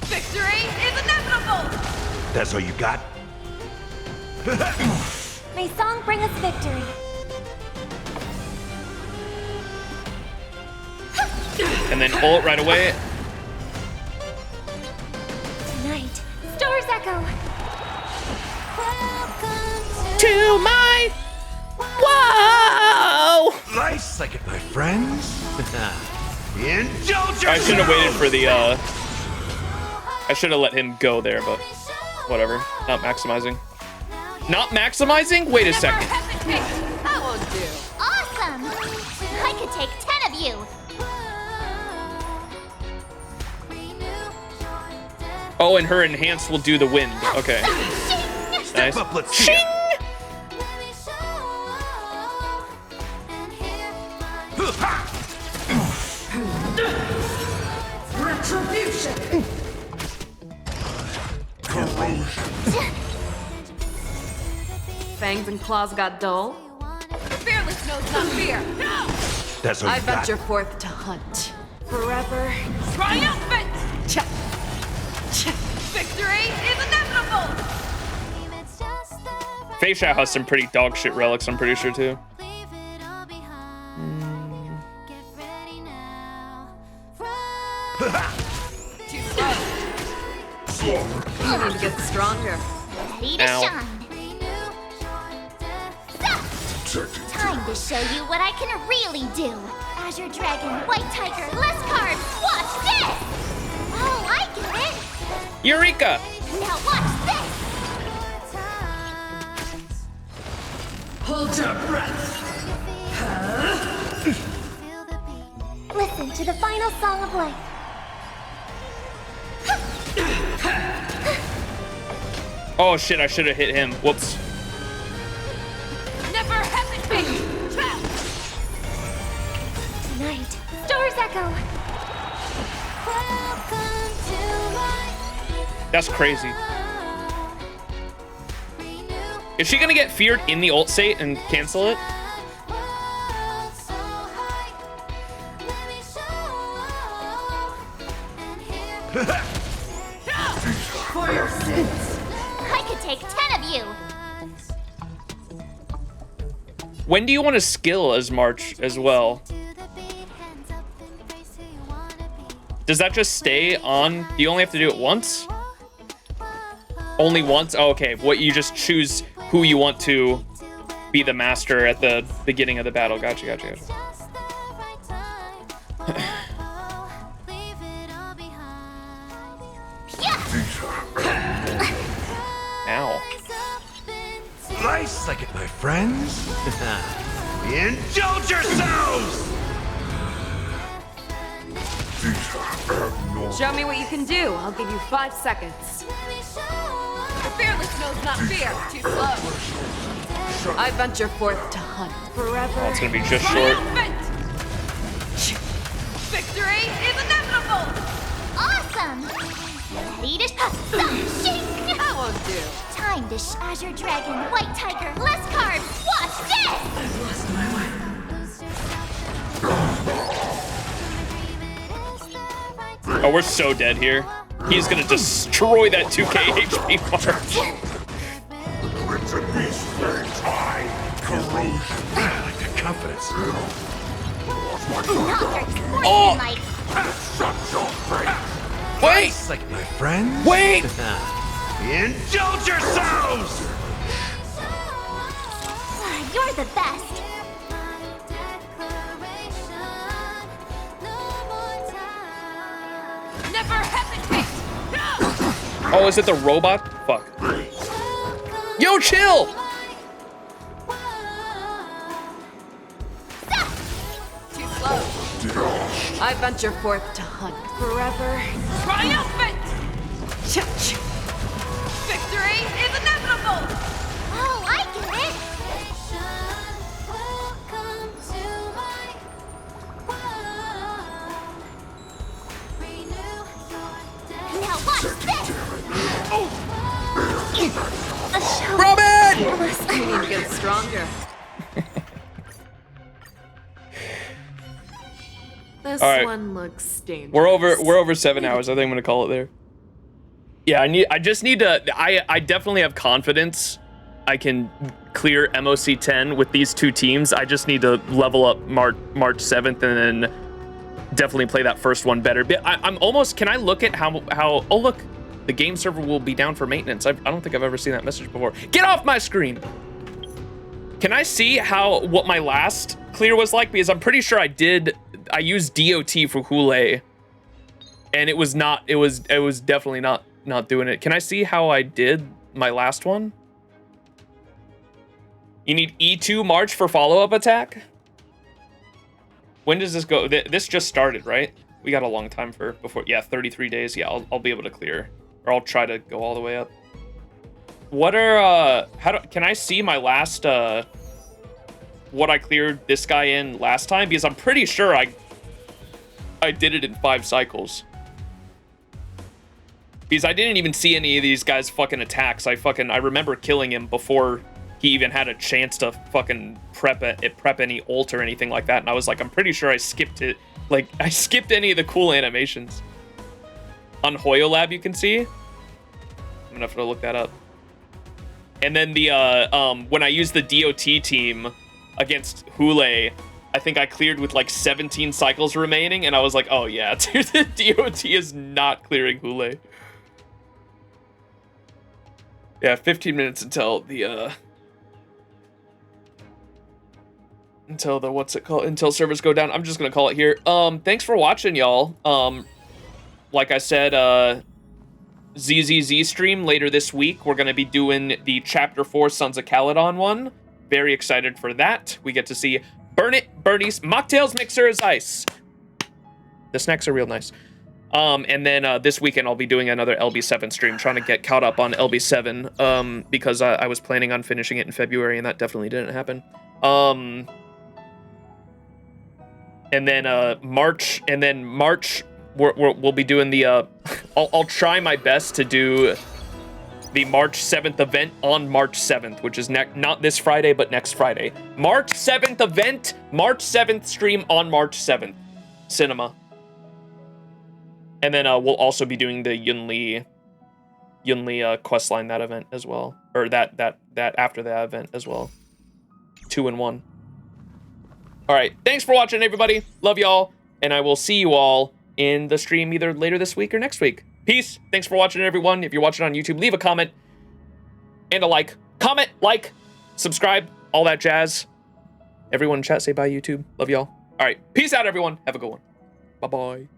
S14: Victory is inevitable!
S13: That's all you got?
S18: May song bring us victory.
S1: And then ult right away.
S18: Tonight, stars echo.
S1: To my... Whoa!
S13: Nice, like it, my friends. Indulge
S1: I should have waited for the, I should have let him go there, but whatever. Not maximizing. Not maximizing? Wait a second.
S14: That won't do.
S18: Awesome! I could take 10 of you.
S1: Oh, and her enhanced will do the wind. Okay. Nice.
S13: Up, let's see.
S15: Retribution!
S14: Fangs and claws got dull. The fearless knows not fear.
S13: That's what
S14: I
S13: you got.
S14: venture forth to hunt. Forever triumphant! Victory is inevitable!
S1: Facia has some pretty dog shit relics, I'm pretty sure, too.
S14: Too slow. You need to get stronger.
S18: Ready to shine. Time to show you what I can really do. Azure Dragon, White Tiger, less cards. Watch this! Oh, I get it.
S1: Eureka!
S18: Now watch this.
S15: Hold your breath.
S18: Listen to the final song of life.
S1: Oh shit, I should have hit him. Whoops.
S14: Never hesitate!
S18: Tonight, stars echo.
S1: That's crazy. Is she gonna get feared in the ult state and cancel it?
S15: For your sins.
S18: I could take 10 of you.
S1: When do you want to skill as March as well? Does that just stay on? Do you only have to do it once? Only once? Oh, okay. What, you just choose who you want to be the master at the beginning of the battle. Gotcha, gotcha, gotcha. Ow.
S13: Nice like it, my friends. Indulge yourselves!
S14: Show me what you can do. I'll give you 5 seconds. The fearless knows not fear. Too slow. I venture forth to hunt. Forever.
S1: Oh, it's gonna be just short.
S14: Victory is inevitable!
S18: Awesome! Ready to
S14: That won't do.
S18: Time to Azure Dragon, White Tiger, less cards. Watch this!
S15: I've lost my way.
S1: Oh, we're so dead here. He's gonna destroy that 2k HP mark.
S13: I like the confidence.
S1: Oh! Wait!
S13: Nice like my friends.
S1: Wait!
S13: Indulge yourselves!
S18: You're the best.
S14: Never hesitate!
S1: Oh, is it the robot? Fuck. Yo, chill!
S14: Too slow. I venture forth to hunt. Forever triumphant! Victory is inevitable!
S18: Oh, I get it. Now watch this.
S1: Robin!
S14: You need to get stronger. This
S1: All right.
S14: one looks dangerous.
S1: We're over 7 hours. I think I'm gonna call it there. Yeah, I just need to. I definitely have confidence I can clear MOC 10 with these two teams. I just need to level up March 7th and then definitely play that first one better. But I'm almost. Can I look at how? Oh look, the game server will be down for maintenance. I don't think I've ever seen that message before. Get off my screen. Can I see what my last clear was like? Because I'm pretty sure I used DOT for Hule, and it was not. It was definitely not doing it. Can I see how I did my last one? You need E2 March for follow-up attack? When does this go? This just started, right? We got a long time before. Yeah, 33 days. Yeah, I'll be able to clear Or I'll try to go all the way up. What are, can I see my last, what I cleared this guy in last time? Because I'm pretty sure I did it in 5 cycles. Because I didn't even see any of these guys' fucking attacks. I remember killing him before he even had a chance to fucking prep any ult or anything like that. And I was like, I'm pretty sure I skipped it. Like, I skipped any of the cool animations. On Hoyo Lab, you can see. I'm gonna have to look that up. And then the, when I used the DOT team against Hule, I think I cleared with like 17 cycles remaining, and I was like, oh yeah, dude, the DOT is not clearing Hule. Yeah, 15 minutes until the, what's it called? Until servers go down. I'm just gonna call it here. Thanks for watching, y'all. Like I said, ZZZ stream later this week. We're gonna be doing the Chapter 4 Sons of Caledon one. Very excited for that. We get to see Bernie's Mocktails Mixer is Ice. The snacks are real nice. And then this weekend I'll be doing another LB7 stream, trying to get caught up on LB7, because I was planning on finishing it in February, and that definitely didn't happen. And then March, we'll be doing the, I'll try my best to do the March 7th event on March 7th, which is not this Friday, but next Friday. March 7th event, March 7th stream on March 7th. Cinema. And then we'll also be doing the Yunli questline, that event as well. Or that after that event as well. 2 in 1. Alright, thanks for watching, everybody. Love y'all. And I will see you all in the stream either later this week or next week. Peace. Thanks for watching, everyone. If you're watching on YouTube, leave a comment and a like. Comment, like, subscribe, all that jazz. Everyone in chat, say bye, YouTube. Love y'all. Alright, peace out, everyone. Have a good one. Bye-bye.